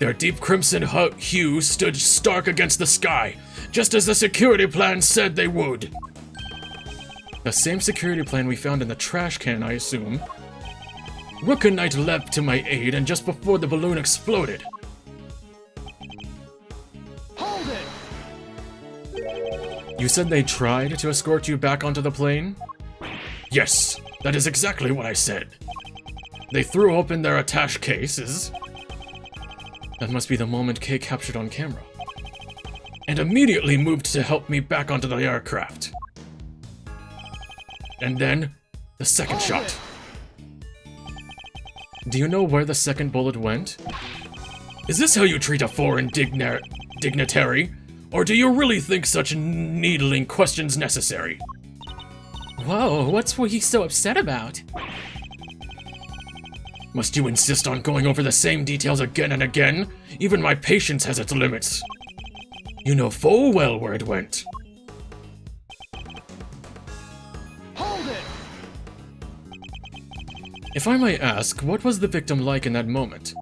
Their deep crimson hue stood stark against the sky, just as the security plan said they would. The same security plan we found in the trash can, I assume. Rook and Knight leapt to my aid, and just before the balloon exploded. Hold it! You said they tried to escort you back onto the plane? Yes, that is exactly what I said. They threw open their attache cases. That must be the moment Kay captured on camera. And immediately moved to help me back onto the aircraft. And then, the second shot. Do you know where the second bullet went? Is this how you treat a foreign dignitary? Or do you really think such needling questions necessary? Whoa, what's he so upset about? Must you insist on going over the same details again and again? Even my patience has its limits. You know full well where it went. Hold it! If I may ask, what was the victim like in that moment?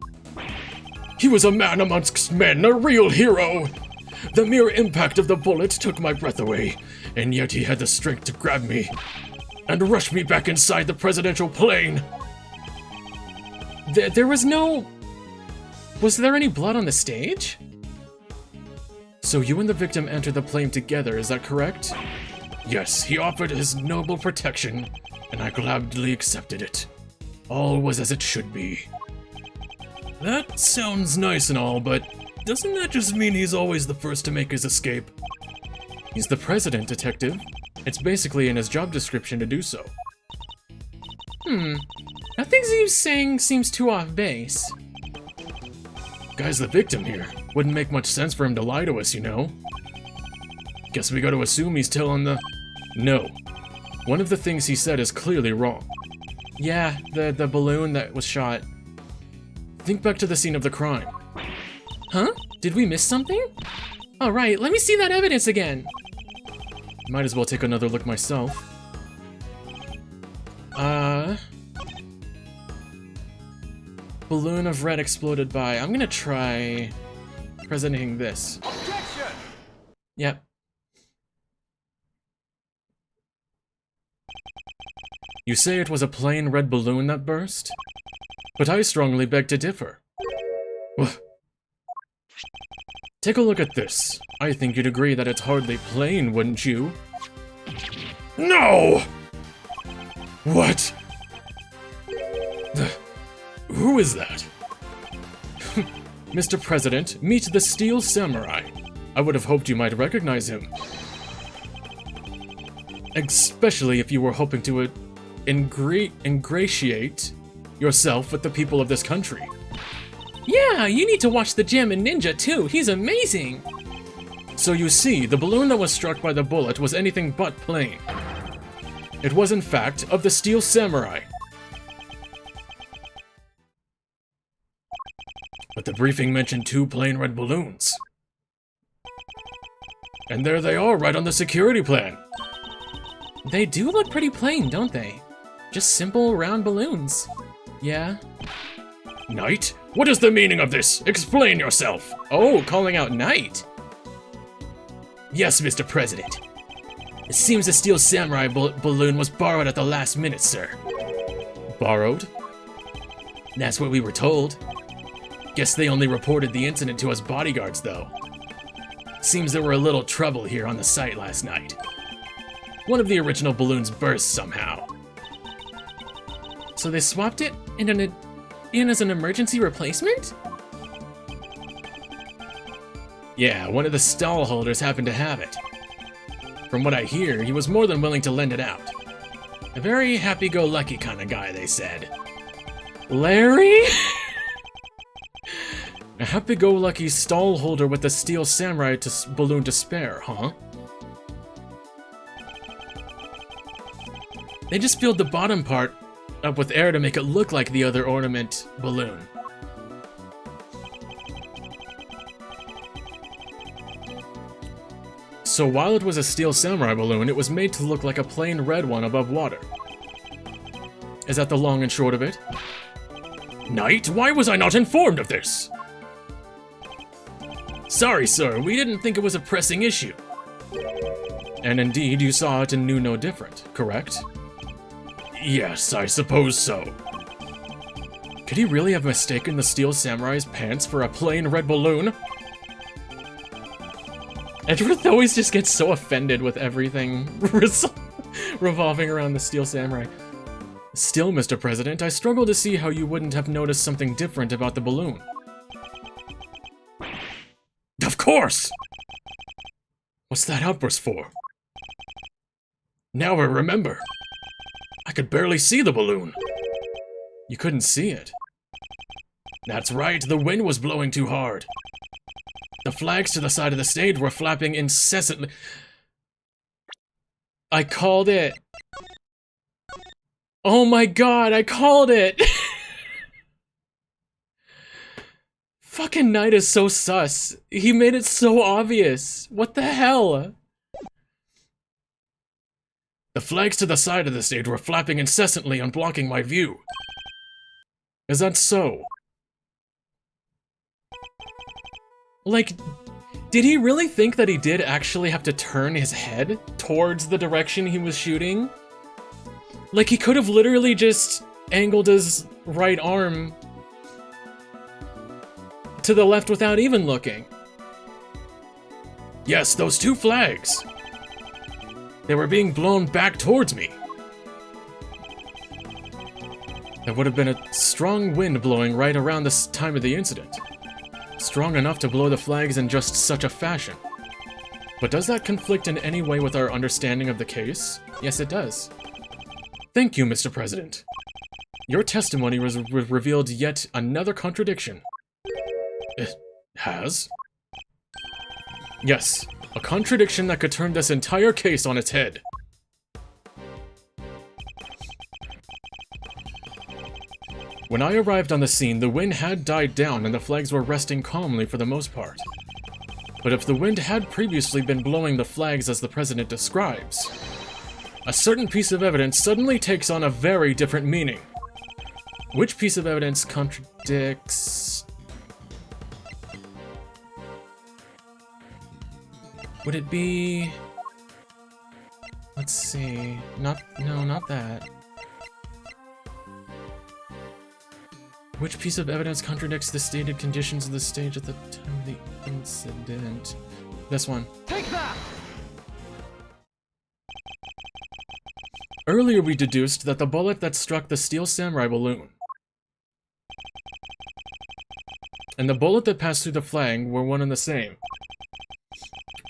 He was a man amongst men, a real hero. The mere impact of the bullet took my breath away, and yet he had the strength to grab me and rush me back inside the presidential plane. There was no... Was there any blood on the stage? So you and the victim entered the plane together, is that correct? Yes, he offered his noble protection, and I gladly accepted it. All was as it should be. That sounds nice and all, but doesn't that just mean he's always the first to make his escape? He's the president, detective. It's basically in his job description to do so. Nothing he's saying seems too off base. Guy's the victim here. Wouldn't make much sense for him to lie to us, you know? Guess we gotta assume he's telling the... No. One of the things he said is clearly wrong. Yeah, the balloon that was shot. Think back to the scene of the crime. Huh? Did we miss something? Alright, let me see that evidence again. Might as well take another look myself. Balloon of red exploded by. I'm gonna try presenting this. Objection! Yep. You say it was a plain red balloon that burst? But I strongly beg to differ. Take a look at this. I think you'd agree that it's hardly plain, wouldn't you? No! What? Who is that? Mr. President, meet the Steel Samurai. I would have hoped you might recognize him. Especially if you were hoping to ingratiate yourself with the people of this country. Yeah, you need to watch the Jammin' Ninja too. He's amazing. So you see, the balloon that was struck by the bullet was anything but plain. It was in fact of the Steel Samurai. But the briefing mentioned two plain red balloons. And there they are, right on the security plan. They do look pretty plain, don't they? Just simple round balloons. Yeah. Knight? What is the meaning of this? Explain yourself. Oh, calling out Knight. Yes, Mr. President. It seems the Steel Samurai balloon was borrowed at the last minute, sir. Borrowed? That's what we were told. Guess they only reported the incident to us bodyguards, though. Seems there were a little trouble here on the site last night. One of the original balloons burst somehow. So they swapped it in as an emergency replacement? Yeah, one of the stall holders happened to have it. From what I hear, he was more than willing to lend it out. A very happy-go-lucky kind of guy, they said. Larry? A happy-go-lucky stall holder with a Steel Samurai balloon to spare, huh? They just filled the bottom part up with air to make it look like the other ornament balloon. So while it was a Steel Samurai balloon, it was made to look like a plain red one above water. Is that the long and short of it? Knight, why was I not informed of this? Sorry, sir, we didn't think it was a pressing issue. And indeed, you saw it and knew no different, correct? Yes, I suppose so. Could he really have mistaken the Steel Samurai's pants for a plain red balloon? Edward always just gets so offended with everything revolving around the Steel Samurai. Still, Mr. President, I struggle to see how you wouldn't have noticed something different about the balloon. Of course! What's that outburst for? Now I remember. I could barely see the balloon. You couldn't see it. That's right, the wind was blowing too hard. The flags to the side of the stage were flapping incessantly. I called it. Oh my god, I called it! Fucking Knight is so sus. He made it so obvious. What the hell? The flags to the side of the stage were flapping incessantly, unblocking my view. Is that so? Like, did he really think that he did actually have to turn his head towards the direction he was shooting? Like, he could have literally just angled his right arm to the left without even looking. Yes, those two flags. They were being blown back towards me. There would have been a strong wind blowing right around this time of the incident. Strong enough to blow the flags in just such a fashion. But does that conflict in any way with our understanding of the case? Yes, it does. Thank you, Mr. President. Your testimony revealed yet another contradiction. It has? Yes, a contradiction that could turn this entire case on its head. When I arrived on the scene, the wind had died down and the flags were resting calmly for the most part. But if the wind had previously been blowing the flags as the President describes, a certain piece of evidence suddenly takes on a very different meaning. Which piece of evidence contradicts... Would it be... Let's see... No, not that. Which piece of evidence contradicts the stated conditions of the stage at the time of the incident? This one. Take that! Earlier we deduced that the bullet that struck the Steel Samurai balloon and the bullet that passed through the flag were one and the same.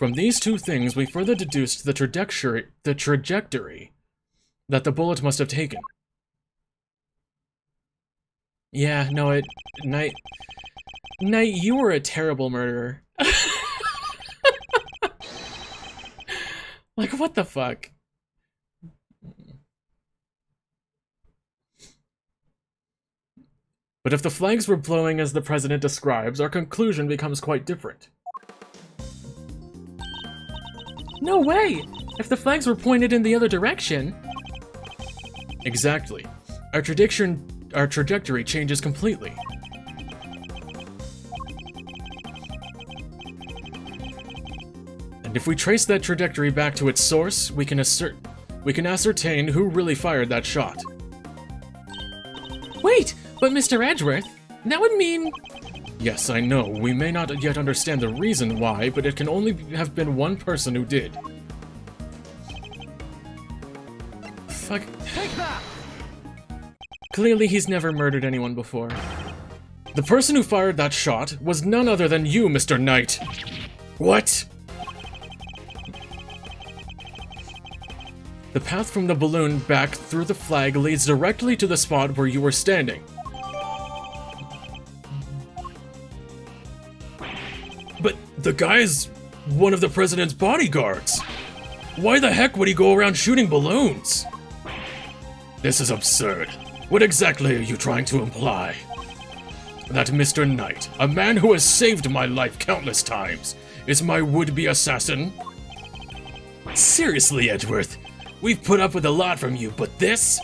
From these two things, we further deduced the trajectory that the bullet must have taken. Yeah, no, Knight, you were a terrible murderer. Like, what the fuck? But if the flags were blowing as the President describes, our conclusion becomes quite different. No way! If the flags were pointed in the other direction... Exactly. Our trajectory changes completely. And If we trace that trajectory back to its source, we can ascertain who really fired that shot. Wait, but Mr. Edgeworth, that would mean... Yes, I know, we may not yet understand the reason why, but it can only have been one person who did. Fuck. Take that! Clearly he's never murdered anyone before. The person who fired that shot was none other than you, Mr. Knight. What? The path from the balloon back through the flag leads directly to the spot where you were standing. But the guy is one of the president's bodyguards. Why the heck would he go around shooting balloons? This is absurd. What exactly are you trying to imply? That Mr. Knight, a man who has saved my life countless times, is my would-be assassin? Seriously, Edgeworth, we've put up with a lot from you, but this?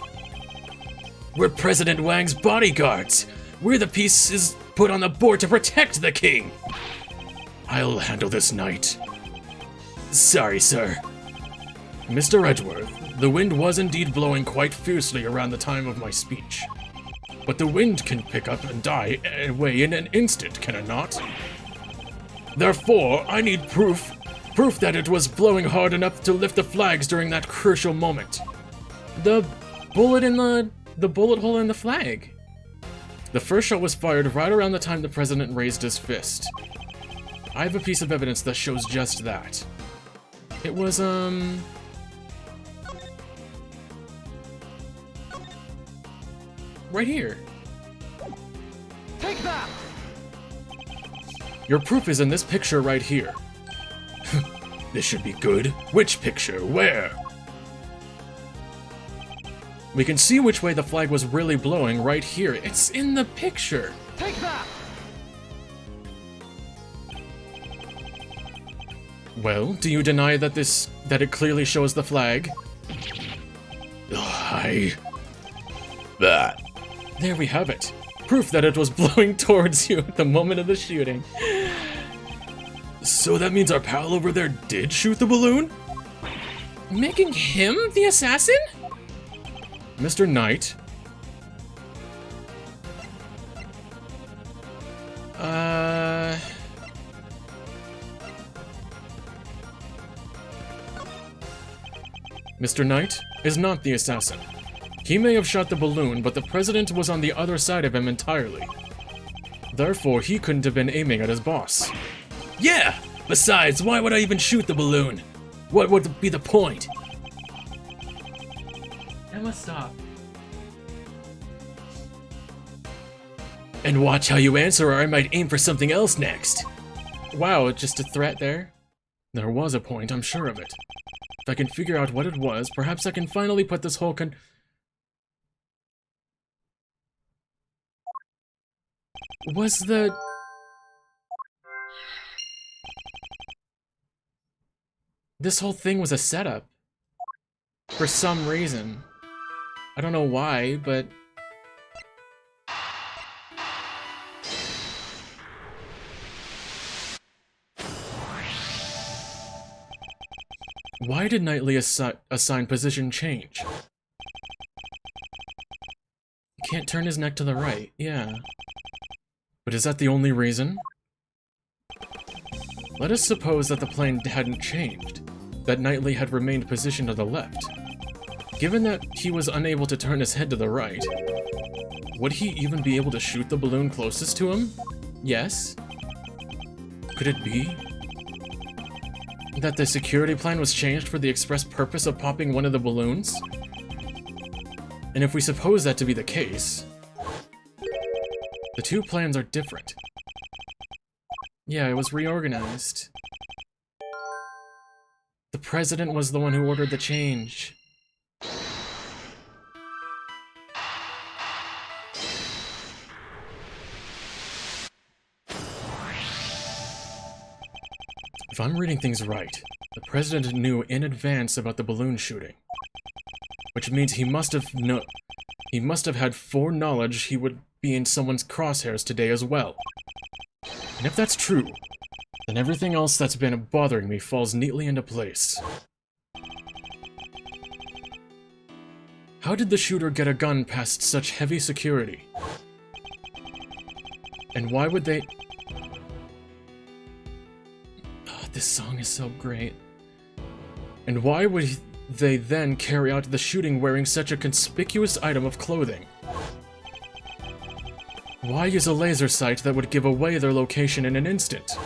We're President Wang's bodyguards. We're the pieces put on the board to protect the king. I'll handle this, Knight. Sorry, sir. Mr. Edgeworth, the wind was indeed blowing quite fiercely around the time of my speech. But the wind can pick up and die away in an instant, can it not? Therefore, I need proof that it was blowing hard enough to lift the flags during that crucial moment. The bullet in the bullet hole in the flag. The first shot was fired right around the time the president raised his fist. I have a piece of evidence that shows just that. It was, right here. Take that! Your proof is in this picture right here. This should be good. Which picture? Where? We can see which way the flag was really blowing right here. It's in the picture. Take that! Well, do you deny that it clearly shows the flag? There we have it. Proof that it was blowing towards you at the moment of the shooting. So that means our pal over there did shoot the balloon? Making him the assassin? Mr. Knight? Mr. Knight is not the assassin. He may have shot the balloon, but the president was on the other side of him entirely. Therefore, he couldn't have been aiming at his boss. Yeah! Besides, why would I even shoot the balloon? What would be the point? Emma, stop. And watch how you answer or I might aim for something else next. Wow, just a threat there? There was a point, I'm sure of it. If I can figure out what it was, perhaps I can finally put this whole Was the... This whole thing was a setup. For some reason. I don't know why, but... Why did Knightley assign position change? He can't turn his neck to the right, yeah. But is that the only reason? Let us suppose that the plane hadn't changed, that Knightley had remained positioned to the left. Given that he was unable to turn his head to the right, would he even be able to shoot the balloon closest to him? Yes. Could it be that the security plan was changed for the express purpose of popping one of the balloons? And if we suppose that to be the case, the two plans are different. Yeah, it was reorganized. The president was the one who ordered the change. If I'm reading things right, the president knew in advance about the balloon shooting. Which means he must have had foreknowledge he would be in someone's crosshairs today as well. And if that's true, then everything else that's been bothering me falls neatly into place. How did the shooter get a gun past such heavy security? And why would they... Oh, this song is so great. And why would they then carry out the shooting wearing such a conspicuous item of clothing? Why use a laser sight that would give away their location in an instant?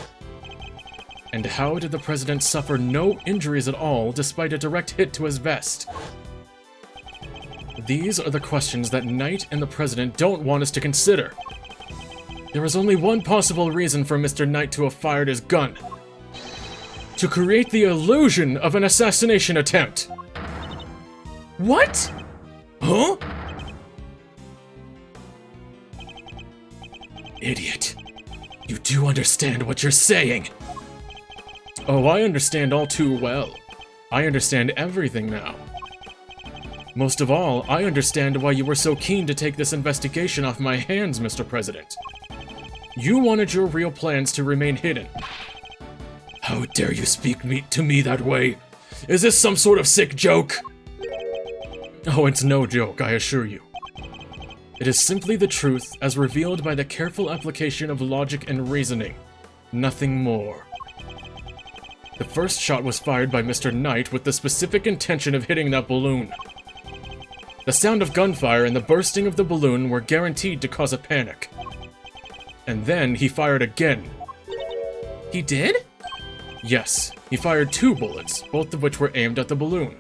And how did the president suffer no injuries at all despite a direct hit to his vest? These are the questions that Knight and the president don't want us to consider. There is only one possible reason for Mr. Knight to have fired his gun. To create the illusion of an assassination attempt. What? Huh? Idiot. You do understand what you're saying. Oh, I understand all too well. I understand everything now. Most of all, I understand why you were so keen to take this investigation off my hands, Mr. President. You wanted your real plans to remain hidden. How dare you speak to me that way? Is this some sort of sick joke? Oh, it's no joke, I assure you. It is simply the truth as revealed by the careful application of logic and reasoning. Nothing more. The first shot was fired by Mr. Knight with the specific intention of hitting that balloon. The sound of gunfire and the bursting of the balloon were guaranteed to cause a panic. And then he fired again. He did? Yes, he fired 2 bullets, both of which were aimed at the balloon.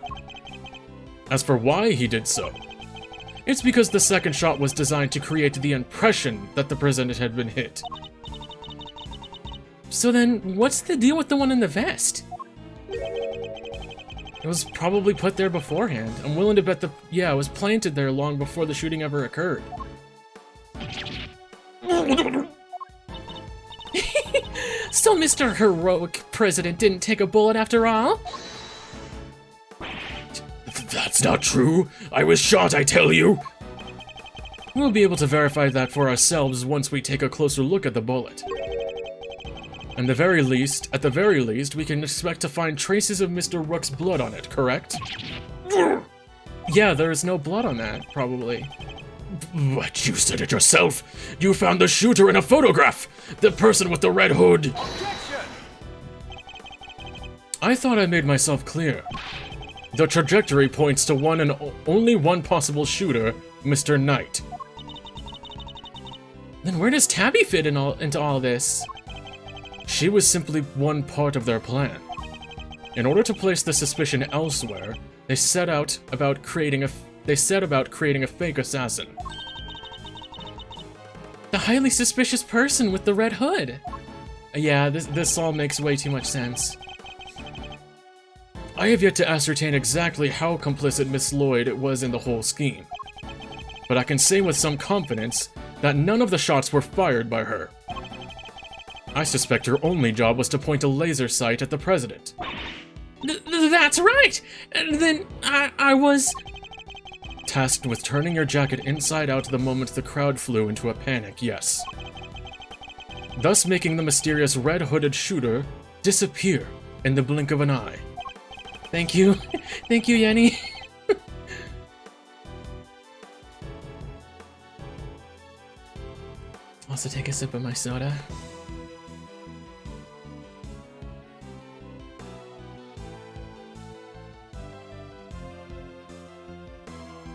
As for why he did so, it's because the second shot was designed to create the impression that the president had been hit. So then, what's the deal with the one in the vest? It was probably put there beforehand. I'm willing to bet it was planted there long before the shooting ever occurred. So Mr. Heroic President didn't take a bullet after all? That's not true. I was shot, I tell you. We'll be able to verify that for ourselves once we take a closer look at the bullet. At the very least, we can expect to find traces of Mr. Rook's blood on it, correct? Yeah, there is no blood on that, probably. But you said it yourself. You found the shooter in a photograph. The person with the red hood. Objection! I thought I made myself clear. The trajectory points to one and only one possible shooter, Mr. Knight. Then where does Tabby fit into all this? She was simply one part of their plan. In order to place the suspicion elsewhere, they set about creating a fake assassin. The highly suspicious person with the red hood. Yeah, this all makes way too much sense. I have yet to ascertain exactly how complicit Miss Lloyd was in the whole scheme. But I can say with some confidence that none of the shots were fired by her. I suspect her only job was to point a laser sight at the president. That's right! And then I was... Tasked with turning your jacket inside out the moment the crowd flew into a panic, yes. Thus making the mysterious red-hooded shooter disappear in the blink of an eye. Thank you. Thank you, Yenny. Also take a sip of my soda.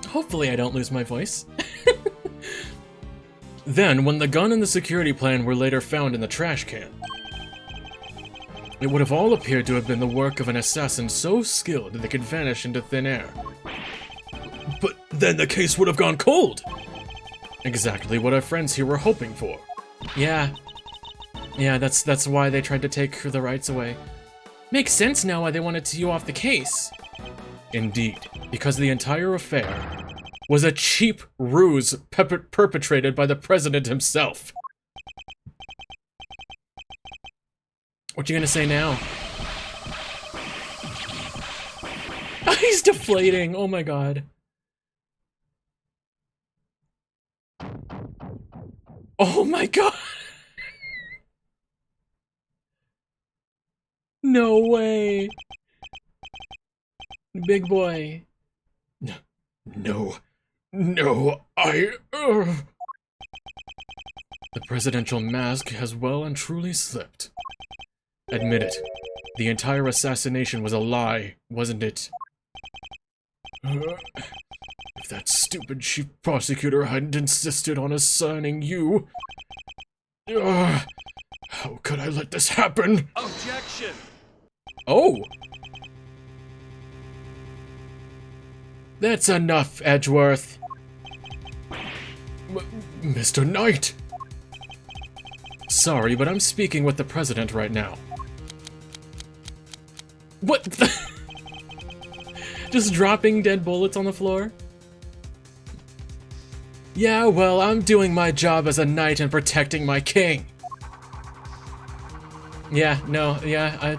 Hopefully I don't lose my voice. Then, when the gun and the security plan were later found in the trash can, it would have all appeared to have been the work of an assassin so skilled that they could vanish into thin air. But then the case would have gone cold. Exactly what our friends here were hoping for. Yeah, that's why they tried to take the rights away. Makes sense now why they wanted to you off the case. Indeed, because the entire affair was a cheap ruse perpetrated by the president himself. What you gonna say now? He's deflating, oh my god. Oh my god! No way. Big boy. No. No, I... The presidential mask has well and truly slipped. Admit it. The entire assassination was a lie, wasn't it? If that stupid chief prosecutor hadn't insisted on assigning you... how could I let this happen? Objection! Oh! That's enough, Edgeworth. Mr. Knight! Sorry, but I'm speaking with the president right now. What the? Just dropping dead bullets on the floor? Yeah, well, I'm doing my job as a knight and protecting my king. Yeah, no, yeah,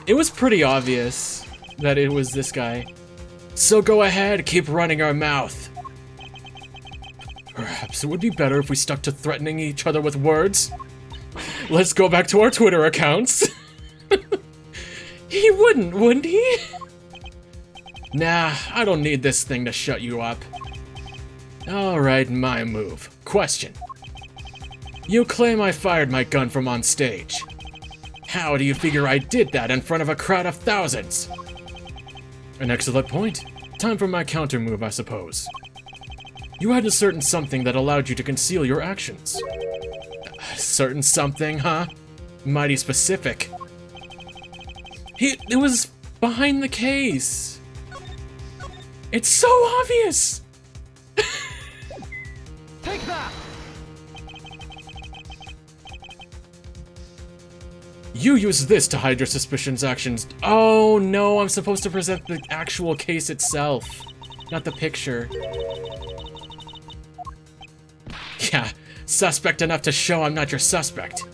it was pretty obvious that it was this guy. So go ahead, keep running our mouth. Perhaps it would be better if we stuck to threatening each other with words. Let's go back to our Twitter accounts. He wouldn't he? Nah, I don't need this thing to shut you up. Alright, my move. Question. You claim I fired my gun from on stage. How do you figure I did that in front of a crowd of thousands? An excellent point. Time for my counter move, I suppose. You had a certain something that allowed you to conceal your actions. A certain something, huh? Mighty specific. It was behind the case. It's so obvious! Take that! You use this to hide your suspicions actions. Oh no, I'm supposed to present the actual case itself, not the picture. Yeah, suspect enough to show I'm not your suspect.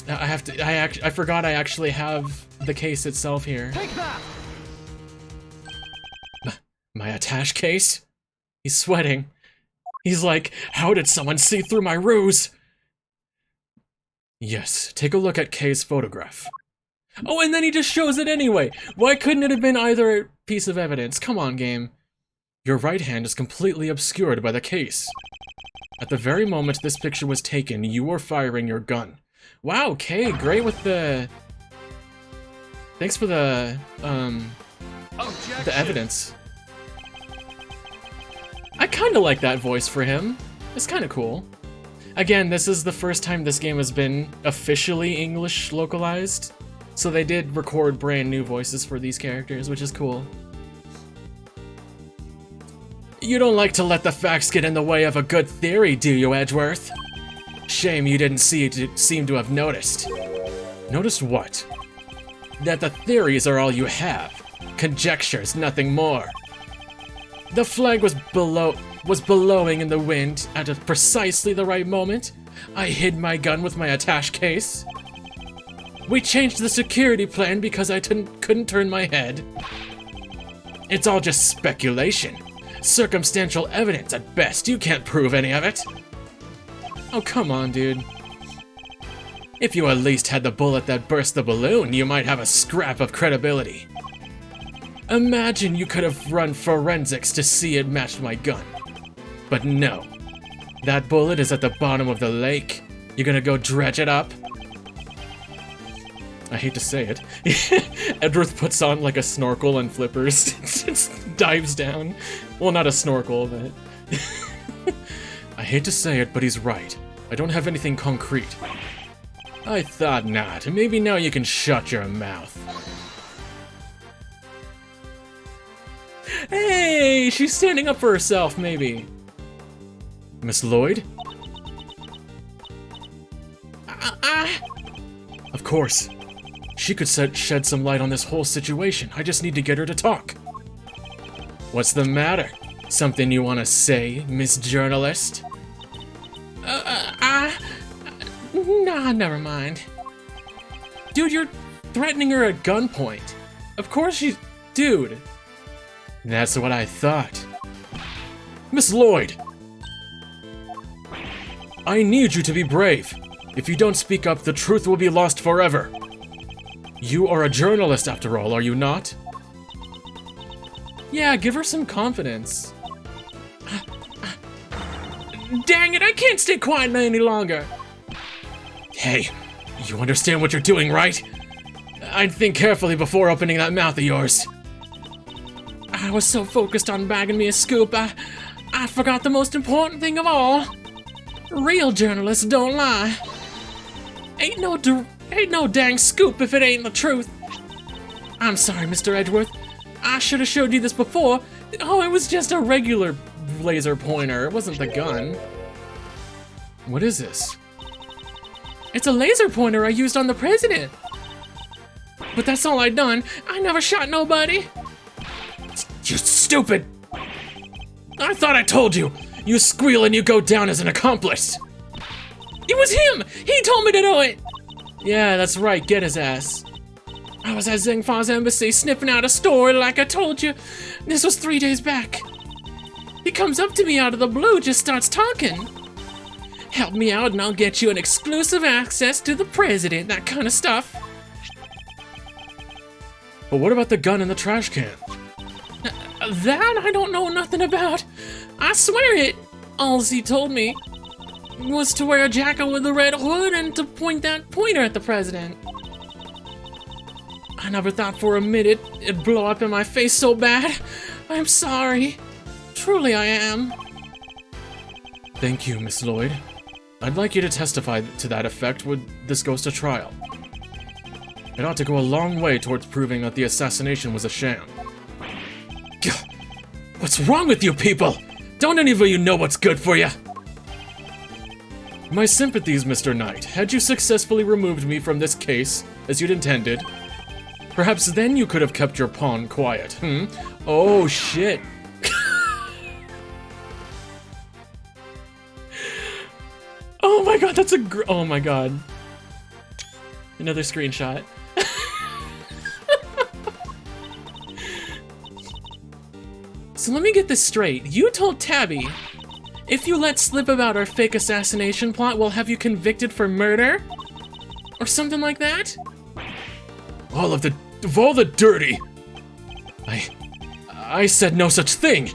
I forgot I actually have the case itself here. Take that! My attache case? He's sweating. He's like, how did someone see through my ruse? Yes, take a look at Kay's photograph. Oh, and then he just shows it anyway. Why couldn't it have been either piece of evidence? Come on, game. Your right hand is completely obscured by the case. At the very moment this picture was taken, you were firing your gun. Wow, Kay, great with the... Thanks for the evidence. I kinda like that voice for him. It's kinda cool. Again, this is the first time this game has been officially English localized, so they did record brand new voices for these characters, which is cool. You don't like to let the facts get in the way of a good theory, do you, Edgeworth? Shame you didn't seem to have noticed. Noticed what? That the theories are all you have. Conjectures, nothing more. The flag was bellowing in the wind at precisely the right moment. I hid my gun with my attache case. We changed the security plan because I couldn't turn my head. It's all just speculation. Circumstantial evidence at best. You can't prove any of it. Oh, come on, dude. If you at least had the bullet that burst the balloon, you might have a scrap of credibility. Imagine you could have run forensics to see it matched my gun. But no. That bullet is at the bottom of the lake. You gonna go dredge it up? I hate to say it. Edgeworth puts on like a snorkel and flippers. Just dives down. Well, not a snorkel, but... I hate to say it, but he's right. I don't have anything concrete. I thought not. Maybe now you can shut your mouth. Hey, she's standing up for herself, maybe. Miss Lloyd? Of course. She could shed some light on this whole situation. I just need to get her to talk. What's the matter? Something you want to say, Miss Journalist? Nah, never mind. Dude, you're threatening her at gunpoint. Of course she's... Dude. That's what I thought. Miss Lloyd! I need you to be brave. If you don't speak up, the truth will be lost forever. You are a journalist after all, are you not? Yeah, give her some confidence. Dang it, I can't stay quiet any longer. Hey, you understand what you're doing, right? I'd think carefully before opening that mouth of yours. I was so focused on bagging me a scoop, I forgot the most important thing of all. Real journalists don't lie. Ain't no dang scoop if it ain't the truth. I'm sorry, Mr. Edgeworth. I should have showed you this before. Oh, it was just a regular laser pointer. It wasn't the gun. What is this? It's a laser pointer I used on the president. But that's all I done. I never shot nobody. You're stupid! I thought I told you! You squeal and you go down as an accomplice! It was him! He told me to do it! Yeah, that's right, get his ass. I was at Zhengfa's embassy sniffing out a story like I told you. This was 3 days back. He comes up to me out of the blue, just starts talking. Help me out and I'll get you an exclusive access to the president, that kind of stuff. But what about the gun in the trash can? That I don't know nothing about. I swear it. All he told me was to wear a jacket with a red hood and to point that pointer at the president. I never thought for a minute it'd blow up in my face so bad. I'm sorry. Truly I am. Thank you, Miss Lloyd. I'd like you to testify to that effect when this goes to trial. It ought to go a long way towards proving that the assassination was a sham. Gah! What's wrong with you people? Don't any of you know what's good for you? My sympathies, Mr. Knight. Had you successfully removed me from this case, as you'd intended, perhaps then you could have kept your pawn quiet, Oh, shit. Oh my god, that's oh my god. Another screenshot. So let me get this straight. You told Tabby, if you let slip about our fake assassination plot, we'll have you convicted for murder? Or something like that? Of all the dirty! I said no such thing!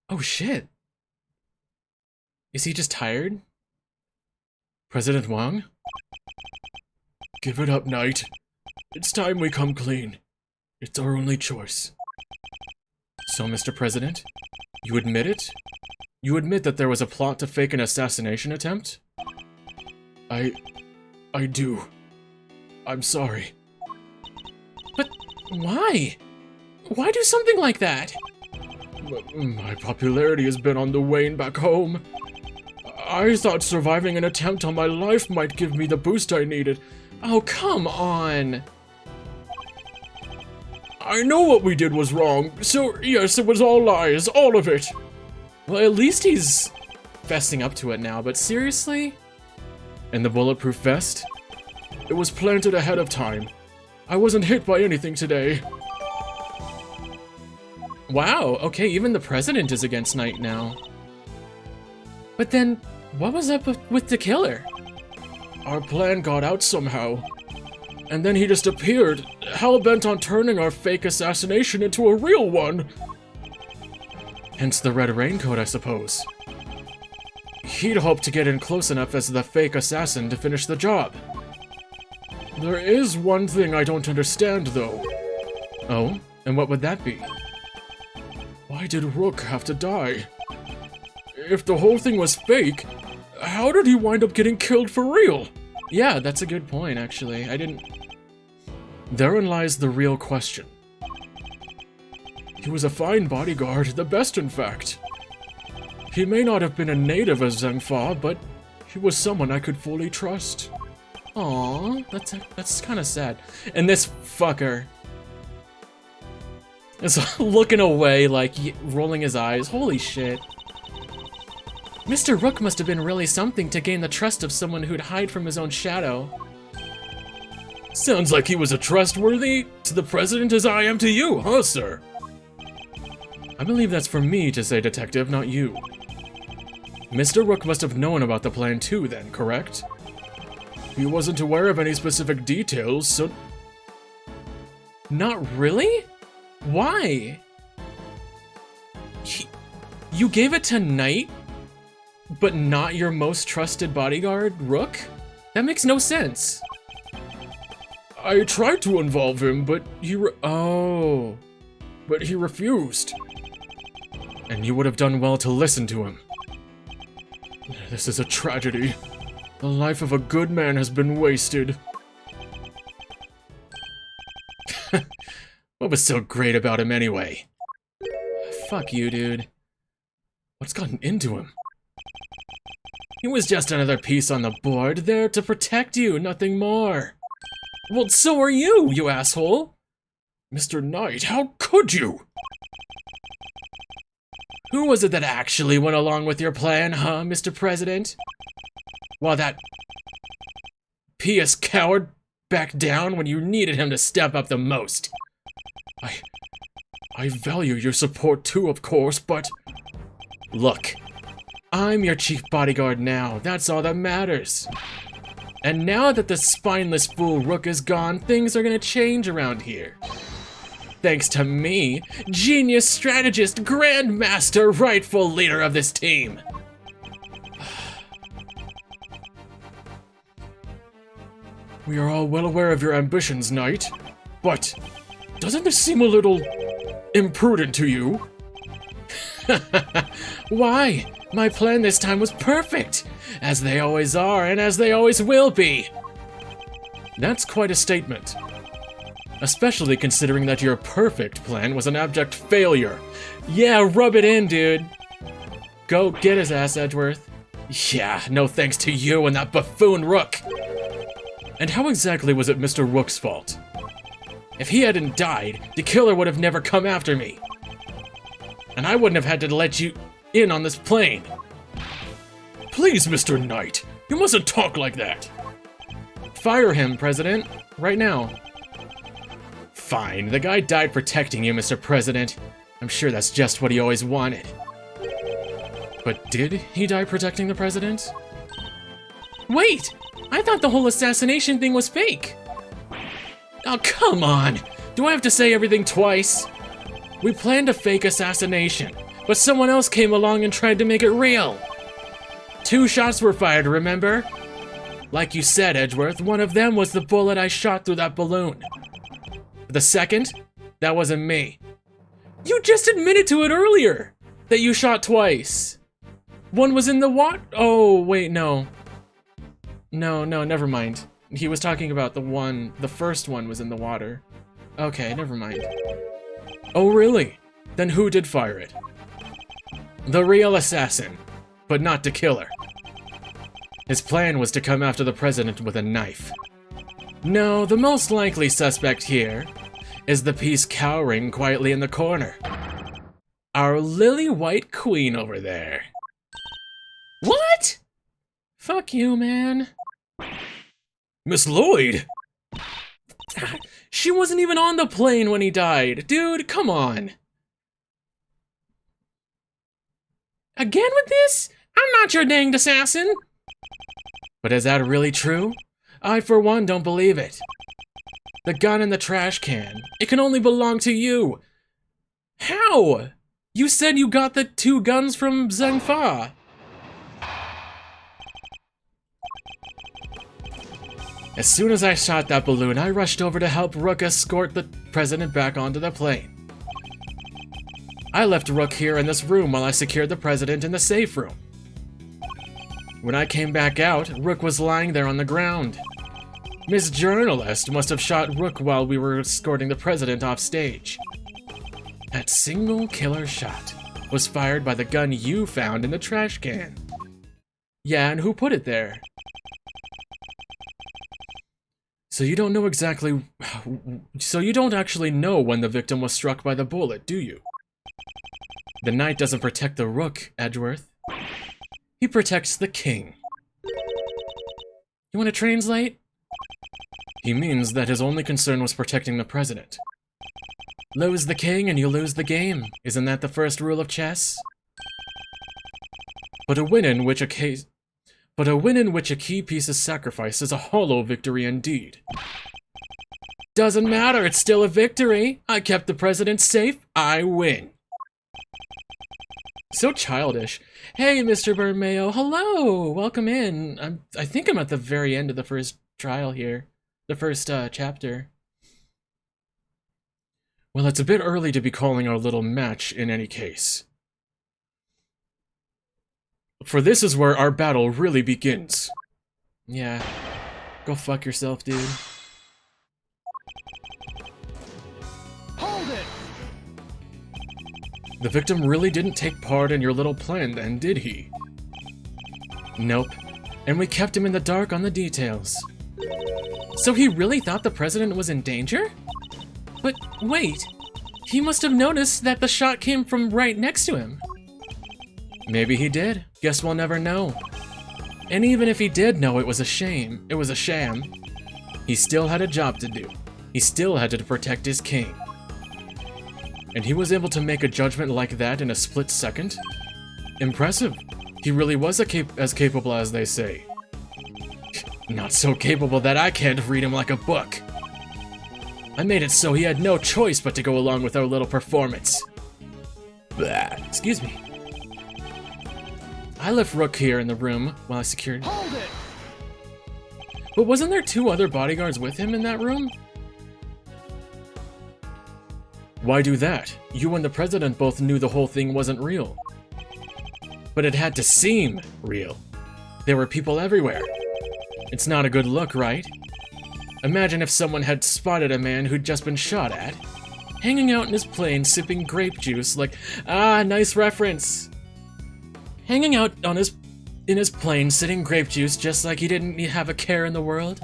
Oh shit. Is he just tired? President Wang? Give it up, Knight. It's time we come clean. It's our only choice. So, Mr. President, You admit it? You admit that there was a plot to fake an assassination attempt? I do. I'm sorry. But why? Why do something like that? My popularity has been on the wane back home. I thought surviving an attempt on my life might give me the boost I needed. Oh, come on. I know what we did was wrong, so yes, it was all lies, all of it. Well, at least he's fessing up to it now, but seriously? And the bulletproof vest? It was planted ahead of time. I wasn't hit by anything today. Wow, okay, even the president is against Knight now. But then, what was up with the killer? Our plan got out somehow. And then he just appeared, hell-bent on turning our fake assassination into a real one. Hence the red raincoat, I suppose. He'd hoped to get in close enough as the fake assassin to finish the job. There is one thing I don't understand, though. Oh? And what would that be? Why did Rook have to die? If the whole thing was fake, how did he wind up getting killed for real? Yeah, that's a good point, actually. I didn't... Therein lies the real question. He was a fine bodyguard, the best in fact. He may not have been a native of Zhengfa, but he was someone I could fully trust. Aww, that's kind of sad. And this fucker is looking away, like, rolling his eyes. Holy shit. Mr. Rook must have been really something to gain the trust of someone who'd hide from his own shadow. Sounds like he was as trustworthy to the president as I am to you, huh, sir? I believe that's for me to say, Detective, not you. Mr. Rook must have known about the plan too then, correct? He wasn't aware of any specific details, so... Not really? Why? You gave it to Knight, but not your most trusted bodyguard, Rook? That makes no sense. I tried to involve him, but he refused. And you would have done well to listen to him. This is a tragedy. The life of a good man has been wasted. What was so great about him anyway? Fuck you, dude. What's gotten into him? He was just another piece on the board, there to protect you, nothing more. Well, so are you, you asshole! Mr. Knight, how could you? Who was it that actually went along with your plan, huh, Mr. President? While that pious coward backed down when you needed him to step up the most. I value your support too, of course, but... Look, I'm your chief bodyguard now, that's all that matters. And now that the spineless fool Rook is gone, things are gonna change around here. Thanks to me, genius strategist, grandmaster, rightful leader of this team. We are all well aware of your ambitions, Knight, but doesn't this seem a little imprudent to you? Why? My plan this time was perfect, as they always are and as they always will be. That's quite a statement. Especially considering that your perfect plan was an abject failure. Yeah, rub it in, dude. Go get his ass, Edgeworth. Yeah, no thanks to you and that buffoon Rook. And how exactly was it Mr. Rook's fault? If he hadn't died, the killer would have never come after me. And I wouldn't have had to let you in on this plane. Please, Mr. Knight, you mustn't talk like that. Fire him, President, right now. Fine, the guy died protecting you, Mr. President. I'm sure that's just what he always wanted. But did he die protecting the President? Wait! I thought the whole assassination thing was fake! Oh, come on! Do I have to say everything twice? We planned a fake assassination, but someone else came along and tried to make it real. 2 shots were fired, remember? Like you said, Edgeworth, one of them was the bullet I shot through that balloon. The second? That wasn't me. You just admitted to it earlier! That you shot twice. One was in the water. Oh, wait, no. No, never mind. He was talking about the first one was in the water. Okay, never mind. Oh, really? Then who did fire it? The real assassin, but not the killer. His plan was to come after the President with a knife. No, the most likely suspect here is the piece cowering quietly in the corner. Our lily-white queen over there. What? Fuck you, man. Miss Lloyd! She wasn't even on the plane when he died. Dude, come on. Again with this? I'm not your danged assassin. But is that really true? I, for one, don't believe it. The gun in the trash can. It can only belong to you. How? You said you got the 2 guns from Zheng Fa. As soon as I shot that balloon, I rushed over to help Rook escort the President back onto the plane. I left Rook here in this room while I secured the President in the safe room. When I came back out, Rook was lying there on the ground. Miss Journalist must have shot Rook while we were escorting the President off stage. That single killer shot was fired by the gun you found in the trash can. Yeah, and who put it there? So you don't know exactly... So you don't actually know when the victim was struck by the bullet, do you? The knight doesn't protect the Rook, Edgeworth. He protects the king. You want to translate? He means that his only concern was protecting the President. Lose the king and you lose the game. Isn't that the first rule of chess? But a win in which a key piece is sacrificed is a hollow victory indeed. Doesn't matter, it's still a victory. I kept the president safe, I win. So childish. Hey, Mr. Bermeo, hello! Welcome in. I think I'm at the very end of the first trial here. The first chapter. Well, it's a bit early to be calling our little match in any case. For this is where our battle really begins. Yeah. Go fuck yourself, dude. Hold it! The victim really didn't take part in your little plan then, did he? Nope. And we kept him in the dark on the details. So he really thought the president was in danger? But wait, he must have noticed that the shot came from right next to him. Maybe he did. Guess we'll never know. And even if he did know it was a sham, he still had a job to do. He still had to protect his king. And he was able to make a judgment like that in a split second? Impressive. He really was as capable as they say. Not so capable that I can't read him like a book. I made it so he had no choice but to go along with our little performance. Blah, excuse me. I left Rook here in the room while I secured... Hold it! But wasn't there 2 other bodyguards with him in that room? Why do that? You and the president both knew the whole thing wasn't real. But it had to seem real. There were people everywhere. It's not a good look, right? Imagine if someone had spotted a man who'd just been shot at, hanging out in his plane sipping grape juice like, ah, nice reference. Hanging out in his plane sitting grape juice just like he didn't have a care in the world.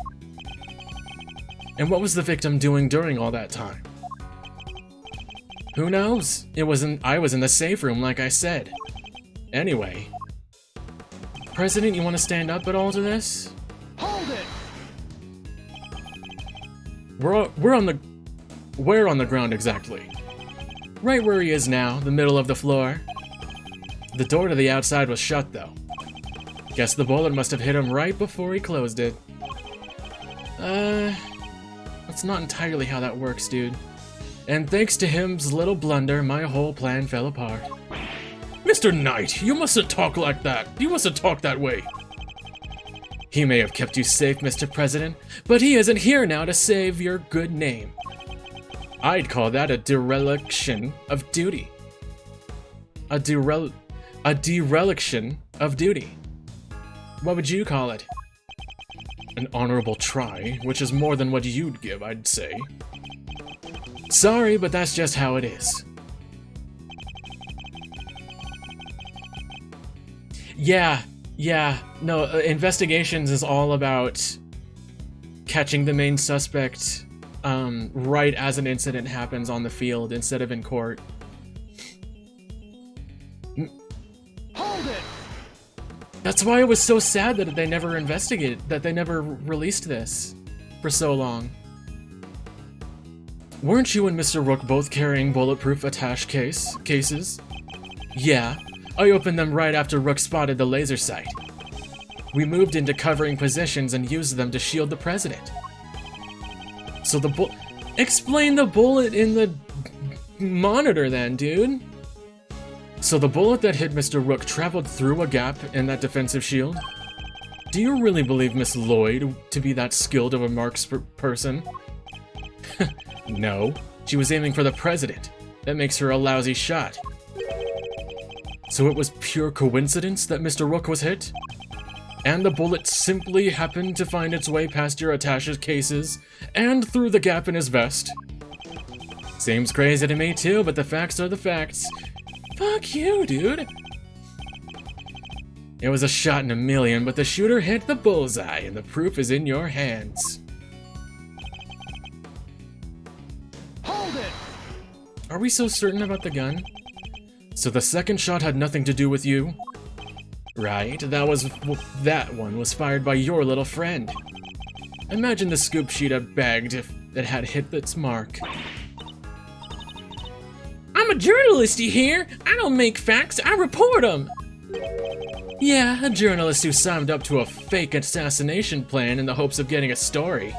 And what was the victim doing during all that time? Who knows? I was in the safe room like I said. Anyway. President, you want to stand up at all to this? Hold it! We're on the ground exactly? Right where he is now, the middle of the floor. The door to the outside was shut though. Guess the bullet must have hit him right before he closed it. That's not entirely how that works, dude. And thanks to him's little blunder, my whole plan fell apart. Mr. Knight, you mustn't talk like that. You mustn't talk that way. He may have kept you safe, Mr. President, but he isn't here now to save your good name. I'd call that a dereliction of duty. A dereliction of duty. What would you call it? An honorable try, which is more than what you'd give, I'd say. Sorry, but that's just how it is. No, investigations is all about catching the main suspect right as an incident happens on the field instead of in court. Hold it! That's why it was so sad that they never investigated, that they never released this for so long. Weren't you and Mr. Rook both carrying bulletproof attache cases? Yeah, I opened them right after Rook spotted the laser sight. We moved into covering positions and used them to shield the president. So explain the bullet in the monitor then, dude. So the bullet that hit Mr. Rook traveled through a gap in that defensive shield? Do you really believe Miss Lloyd to be that skilled of a marks person? No, she was aiming for the president. That makes her a lousy shot. So it was pure coincidence that Mr. Rook was hit? And the bullet simply happened to find its way past your attache cases and through the gap in his vest? Seems crazy to me too, but the facts are the facts. Fuck you, dude. It was a shot in a million, but the shooter hit the bullseye, and the proof is in your hands. Hold it! Are we so certain about the gun? So the second shot had nothing to do with you? Right, that one was fired by your little friend. Imagine the scoop she'd have bagged if it had hit its mark. I'm a journalist, you hear? I don't make facts, I report them. Yeah, a journalist who signed up to a fake assassination plan in the hopes of getting a story.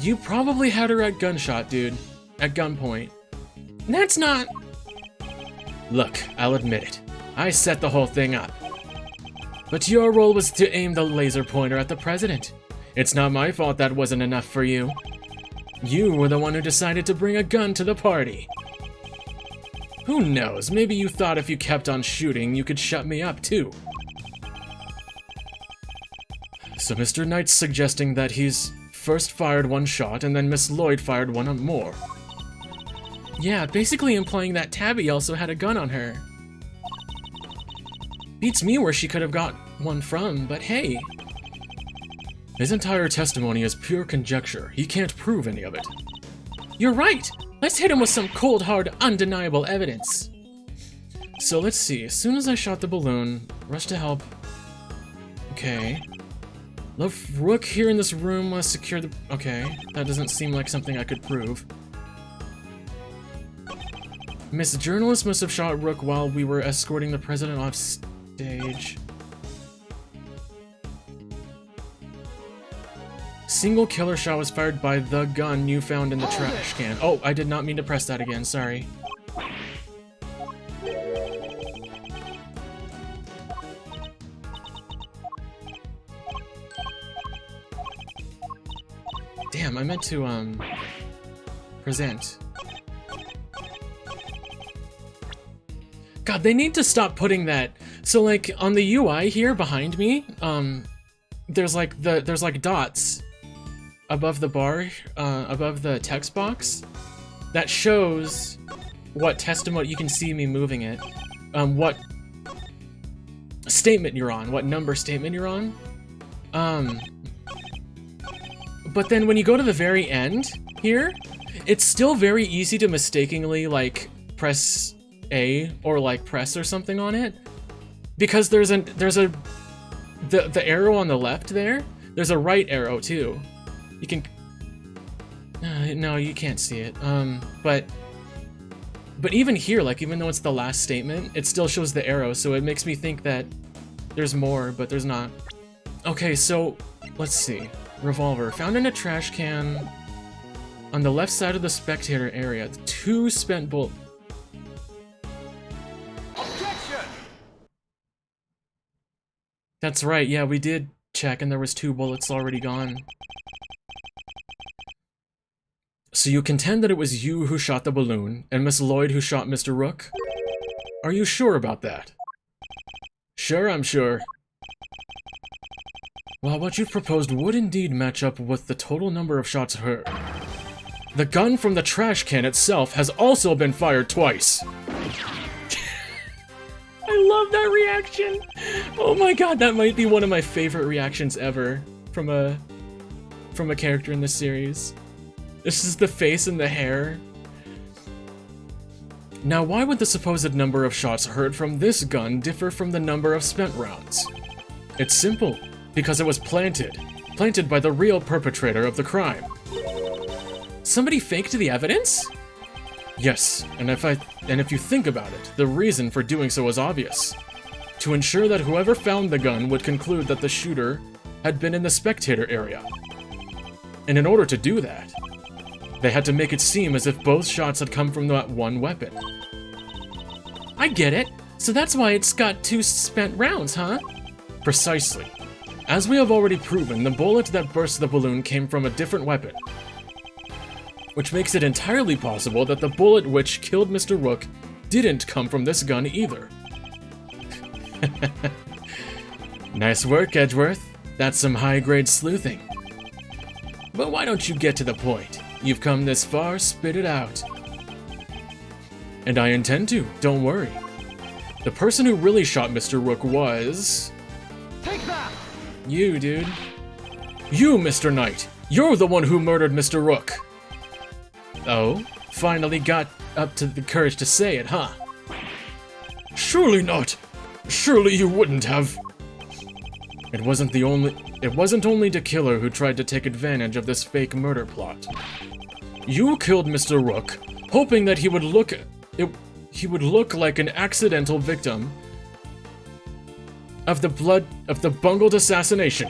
You probably had her at gunshot, dude. At gunpoint. That's not... Look, I'll admit it. I set the whole thing up. But your role was to aim the laser pointer at the president. It's not my fault that wasn't enough for you. You were the one who decided to bring a gun to the party. Who knows, maybe you thought if you kept on shooting, you could shut me up too. So Mr. Knight's suggesting that he's first fired one shot and then Miss Lloyd fired one more. Yeah, basically implying that Tabby also had a gun on her. Beats me where she could have got one from, but hey. His entire testimony is pure conjecture. He can't prove any of it. You're right! Let's hit him with some cold, hard, undeniable evidence. So let's see. As soon as I shot the balloon, rush to help. Okay. Love Rook here in this room must secure the... Okay, that doesn't seem like something I could prove. Miss Journalist must have shot Rook while we were escorting the president off stage. Single killer shot was fired by the gun you found in the trash can. Oh, I did not mean to press that again, sorry. Damn, I meant to, present. God, they need to stop putting that. So, like, on the UI here behind me, there's like dots above the bar, above the text box that shows what testimony. You can see me moving it. What statement you're on, what number statement you're on. But then when you go to the very end here, it's still very easy to mistakenly like press A or like press or something on it, because there's the arrow on the left there. There's a right arrow too. You can no, you can't see it. But even here, like even though it's the last statement, it still shows the arrow, so it makes me think that there's more, but there's not. Okay, so let's see. Revolver found in a trash can on the left side of the spectator area. 2 spent bullet. Objection! That's right, yeah, we did check and there was 2 bullets already gone. So you contend that it was you who shot the balloon and Miss Lloyd who shot Mr. Rook? Are you sure about that? Sure, I'm sure. Well, what you've proposed would indeed match up with the total number of shots heard. The gun from the trash can itself has also been fired twice. I love that reaction. Oh my god, that might be one of my favorite reactions ever from a character in this series. This is the face and the hair. Now, why would the supposed number of shots heard from this gun differ from the number of spent rounds? It's simple. Because it was planted by the real perpetrator of the crime. Somebody faked the evidence? Yes, and if you think about it, the reason for doing so is obvious. To ensure that whoever found the gun would conclude that the shooter had been in the spectator area. And in order to do that, they had to make it seem as if both shots had come from that one weapon. I get it. So that's why it's got 2 spent rounds, huh? Precisely. As we have already proven, the bullet that burst the balloon came from a different weapon, which makes it entirely possible that the bullet which killed Mr. Rook didn't come from this gun either. Nice work, Edgeworth. That's some high-grade sleuthing. But why don't you get to the point? You've come this far, spit it out. And I intend to, don't worry. The person who really shot Mr. Rook was... Take that! You, dude. You, Mr. Knight! You're the one who murdered Mr. Rook! Oh? Finally got up to the courage to say it, huh? Surely not! Surely you wouldn't have! It wasn't only the killer who tried to take advantage of this fake murder plot. You killed Mr. Rook, hoping that he would look like an accidental victim of the bungled assassination,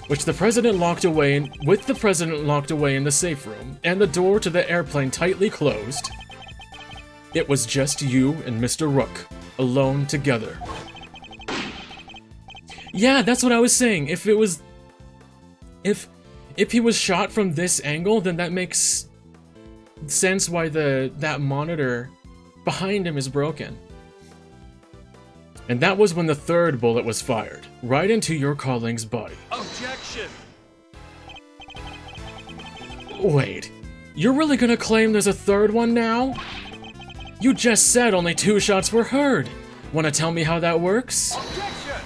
with the president locked away in the safe room and the door to the airplane tightly closed. It was just you and Mr. Rook, alone together. Yeah, that's what I was saying. If he was shot from this angle, then that makes sense why that monitor behind him is broken. And that was when the third bullet was fired, right into your colleague's body. Objection! Wait, you're really gonna claim there's a third one now? You just said only 2 shots were heard. Wanna tell me how that works? Objection!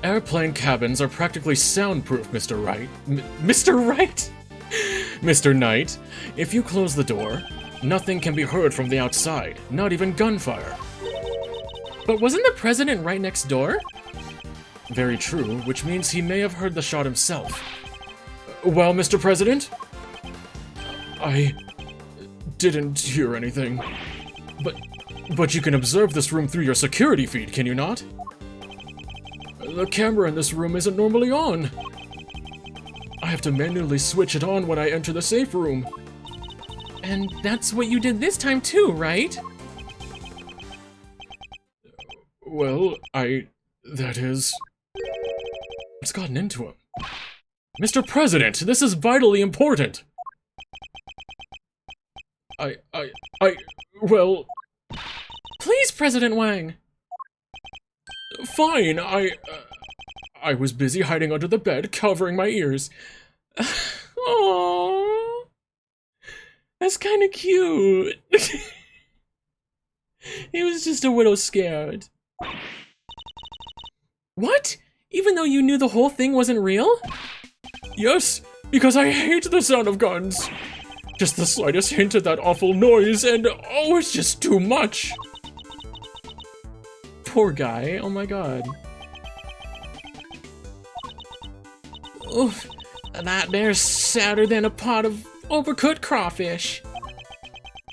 Airplane cabins are practically soundproof, Mr. Wright. Mr. Wright? Mr. Knight, if you close the door, nothing can be heard from the outside, not even gunfire. But wasn't the president right next door? Very true, which means he may have heard the shot himself. Well, Mr. President? I didn't hear anything. But you can observe this room through your security feed, can you not? The camera in this room isn't normally on. I have to manually switch it on when I enter the safe room. And that's what you did this time too, right? Well, that is... What's gotten into him? Mr. President, this is vitally important! Well... Please, President Wang! Fine, I was busy hiding under the bed, covering my ears. Aww. That's kinda cute. He was just a little scared. What? Even though you knew the whole thing wasn't real? Yes, because I hate the sound of guns. Just the slightest hint of that awful noise, and oh, it's just too much. Poor guy, oh my god. Oof, that there's sadder than a pot of overcooked crawfish.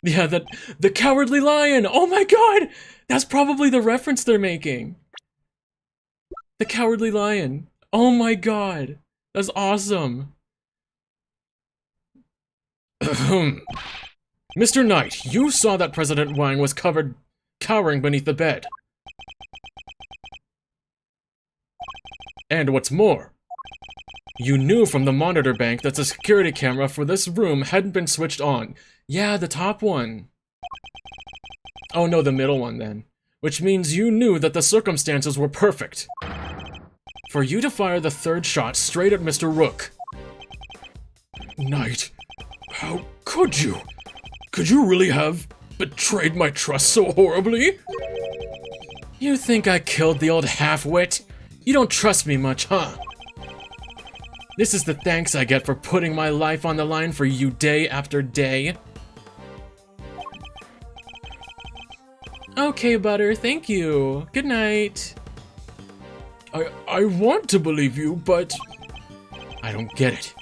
Yeah, the Cowardly Lion, oh my god! That's probably the reference they're making. The Cowardly Lion, oh my god. That's awesome. Mr. Knight, you saw that President Wang was cowering beneath the bed. And what's more, you knew from the monitor bank that the security camera for this room hadn't been switched on. Yeah, the top one. Oh no, the middle one then. Which means you knew that the circumstances were perfect for you to fire the third shot straight at Mr. Rook. Knight, how could you? Could you really have betrayed my trust so horribly? You think I killed the old half-wit? You don't trust me much, huh? This is the thanks I get for putting my life on the line for you day after day. Okay, Butter, thank you. Good night. I want to believe you, but I don't get it.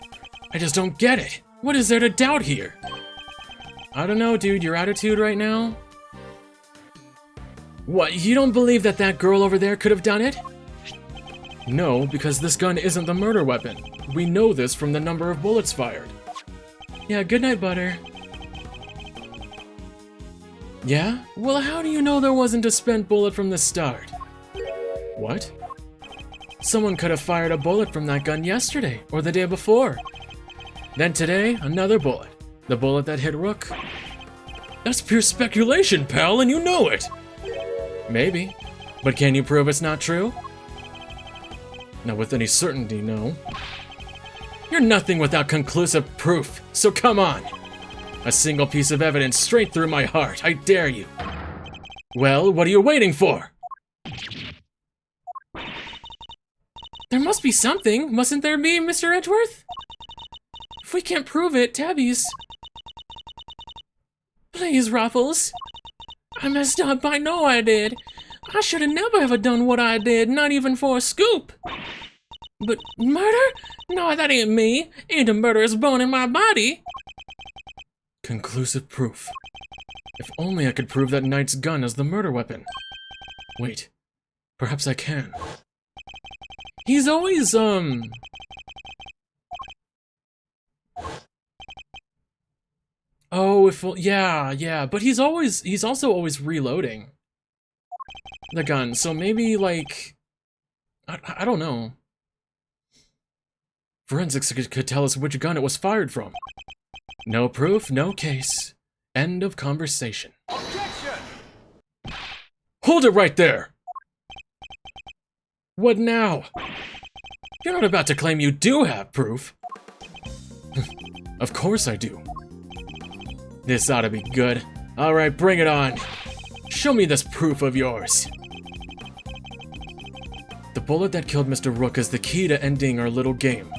I just don't get it. What is there to doubt here? I don't know, dude, your attitude right now? What, you don't believe that that girl over there could have done it? No, because this gun isn't the murder weapon. We know this from the number of bullets fired. Yeah, good night, Butter. Yeah? Well, how do you know there wasn't a spent bullet from the start? What? Someone could have fired a bullet from that gun yesterday, or the day before. Then today, another bullet. The bullet that hit Rook. That's pure speculation, pal, and you know it! Maybe. But can you prove it's not true? Not with any certainty, no. You're nothing without conclusive proof, so come on! A single piece of evidence straight through my heart, I dare you! Well, what are you waiting for? There must be something, mustn't there be, Mr. Edgeworth? If we can't prove it, Tabby's... Please, Ruffles. I messed up, I know I did. I should have never ever done what I did, not even for a scoop. But murder? No, that ain't me. Ain't a murderous bone in my body. Conclusive proof. If only I could prove that Knight's gun as the murder weapon. Wait, perhaps I can. He's always, Oh, yeah, but he's also always reloading the gun, so maybe, like, I don't know. Forensics could tell us which gun it was fired from. No proof, no case. End of conversation. Objection! Hold it right there! What now? You're not about to claim you do have proof. Of course I do. This ought to be good. Alright, bring it on. Show me this proof of yours. The bullet that killed Mr. Rook is the key to ending our little game.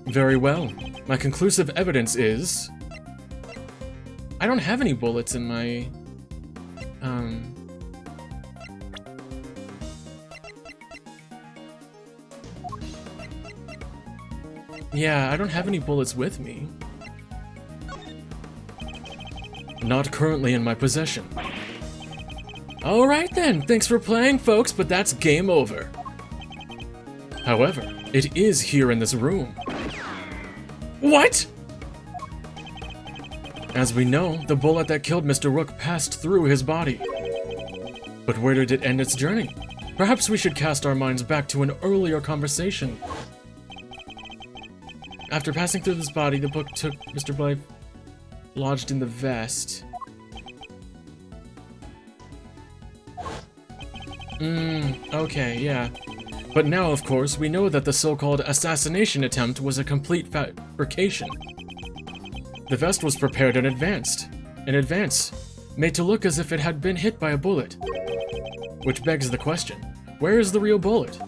Very well. My conclusive evidence is... I don't have any bullets in my... Yeah, I don't have any bullets with me. Not currently in my possession. Alright then, thanks for playing, folks, but that's game over. However, it is here in this room. What? As we know, the bullet that killed Mr. Rook passed through his body. But where did it end its journey? Perhaps we should cast our minds back to an earlier conversation. After passing through this body, the book took Mr. Blythe lodged in the vest. Okay, yeah. But now, of course, we know that the so-called assassination attempt was a complete fabrication. The vest was prepared in advance, made to look as if it had been hit by a bullet. Which begs the question, where is the real bullet?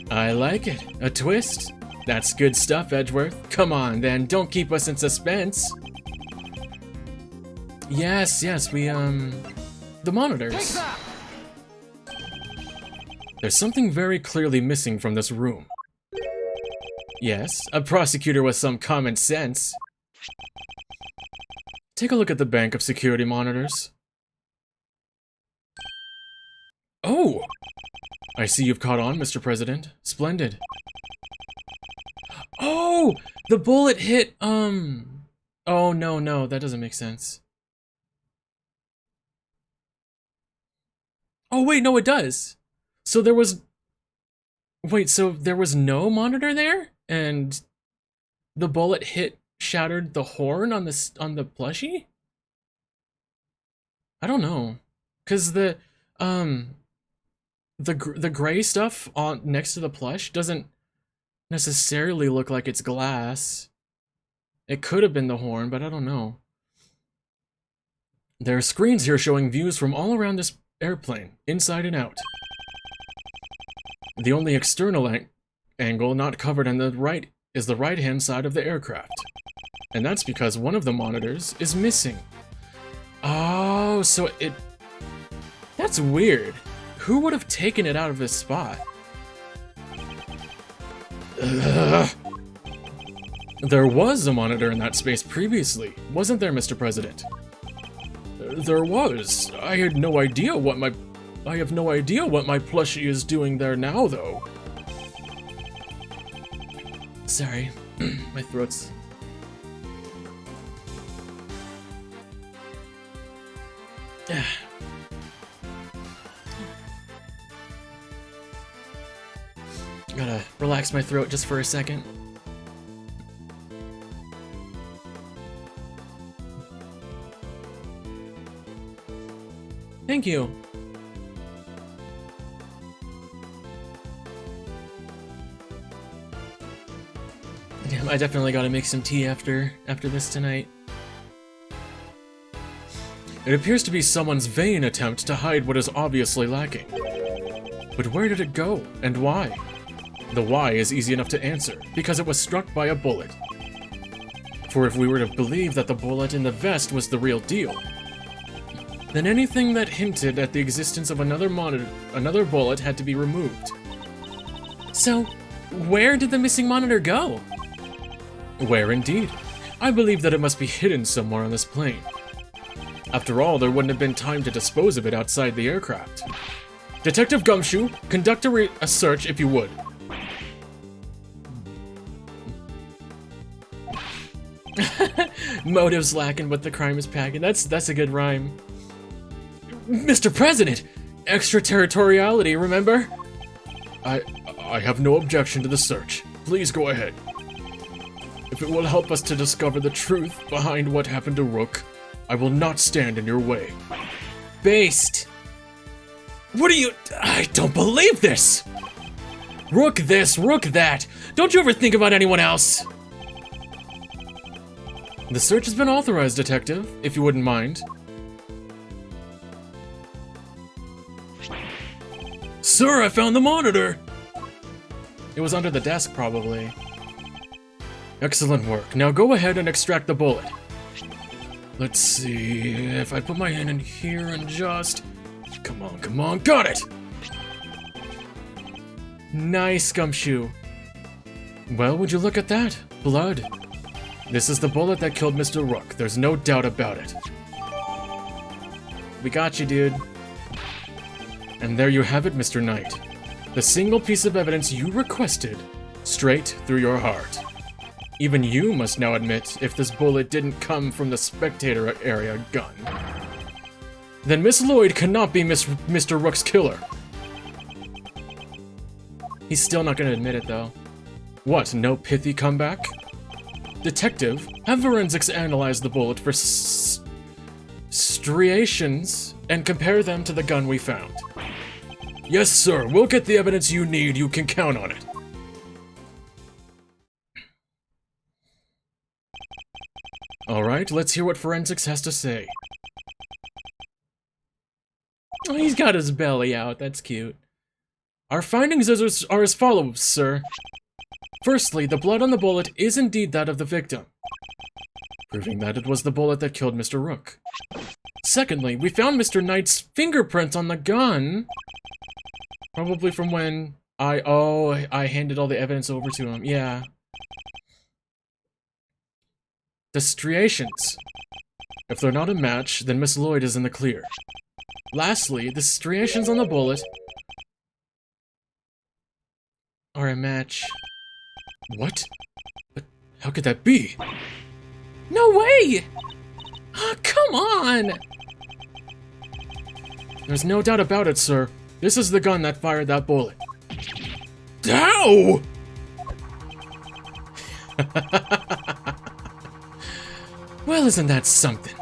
I like it. A twist? That's good stuff, Edgeworth. Come on, then, don't keep us in suspense. Yes, we, the monitors. Take that! There's something very clearly missing from this room. Yes, a prosecutor with some common sense. Take a look at the bank of security monitors. Oh! I see you've caught on, Mr. President. Splendid. Oh! The bullet hit, Oh, no, that doesn't make sense. Oh, wait, no, it does. So there was... Wait, so there was no monitor there? And the bullet shattered the horn on the plushie? I don't know. Because the gray stuff on next to the plush doesn't necessarily look like it's glass. It could have been the horn, but I don't know. There are screens here showing views from all around this airplane, inside and out. The only external angle not covered on the right is the right-hand side of the aircraft. And that's because one of the monitors is missing. Oh, so it... That's weird. Who would have taken it out of this spot? Ugh. There was a monitor in that space previously, wasn't there, Mr. President? There was. I have no idea what my plushie is doing there now, though. Sorry, my throat's... Gotta relax my throat just for a second. Thank you. Damn, I definitely gotta make some tea after this tonight. It appears to be someone's vain attempt to hide what is obviously lacking. But where did it go, and why? The why is easy enough to answer, because it was struck by a bullet. For if we were to believe that the bullet in the vest was the real deal, then anything that hinted at the existence of another bullet had to be removed. So, where did the missing monitor go? Where indeed? I believe that it must be hidden somewhere on this plane. After all, there wouldn't have been time to dispose of it outside the aircraft. Detective Gumshoe, conduct a search if you would. Motives lacking, but the crime is packing. That's a good rhyme. Mr. President! Extraterritoriality, remember? I have no objection to the search. Please go ahead. If it will help us to discover the truth behind what happened to Rook, I will not stand in your way. Based. What are you— I don't believe this! Rook this, Rook that. Don't you ever think about anyone else? The search has been authorized, Detective, if you wouldn't mind. Sir, I found the monitor! It was under the desk, probably. Excellent work. Now go ahead and extract the bullet. Let's see, if I put my hand in here and just... Come on, come on, got it! Nice, Gumshoe. Well, would you look at that? Blood. This is the bullet that killed Mr. Rook. There's no doubt about it. We got you, dude. And there you have it, Mr. Knight. The single piece of evidence you requested, straight through your heart. Even you must now admit if this bullet didn't come from the spectator area gun. Then Miss Lloyd cannot be Mr. Rook's killer. He's still not gonna admit it, though. What, no pithy comeback? Detective, have forensics analyze the bullet for striations and compare them to the gun we found. Yes, sir. We'll get the evidence you need. You can count on it. Alright, let's hear what forensics has to say. Oh, he's got his belly out. That's cute. Our findings are as follows, sir. Firstly, the blood on the bullet is indeed that of the victim, proving that it was the bullet that killed Mr. Rook. Secondly, we found Mr. Knight's fingerprints on the gun, probably from when I handed all the evidence over to him. Yeah. The striations. If they're not a match, then Miss Lloyd is in the clear. Lastly, the striations on the bullet are a match. What? But how could that be? No way! Oh, come on! There's no doubt about it, sir. This is the gun that fired that bullet. Ow! Well, isn't that something?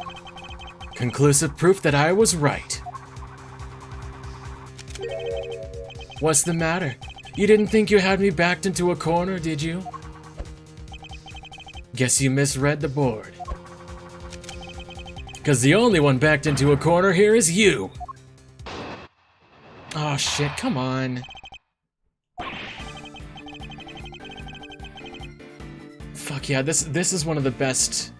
Conclusive proof that I was right. What's the matter? You didn't think you had me backed into a corner, did you? Guess you misread the board. 'Cause the only one backed into a corner here is you! Oh shit, come on. Fuck yeah, this is one of the best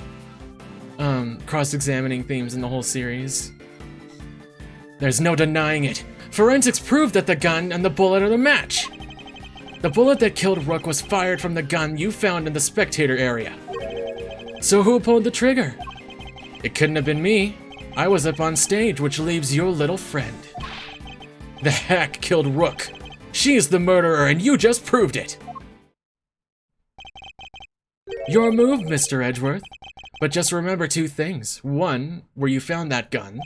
cross-examining themes in the whole series. There's no denying it. Forensics proved that the gun and the bullet are the match. The bullet that killed Rook was fired from the gun you found in the spectator area. So who pulled the trigger? It couldn't have been me. I was up on stage, which leaves your little friend. The hack killed Rook. She's the murderer, and you just proved it. Your move, Mr. Edgeworth. But just remember two things. One, where you found that gun.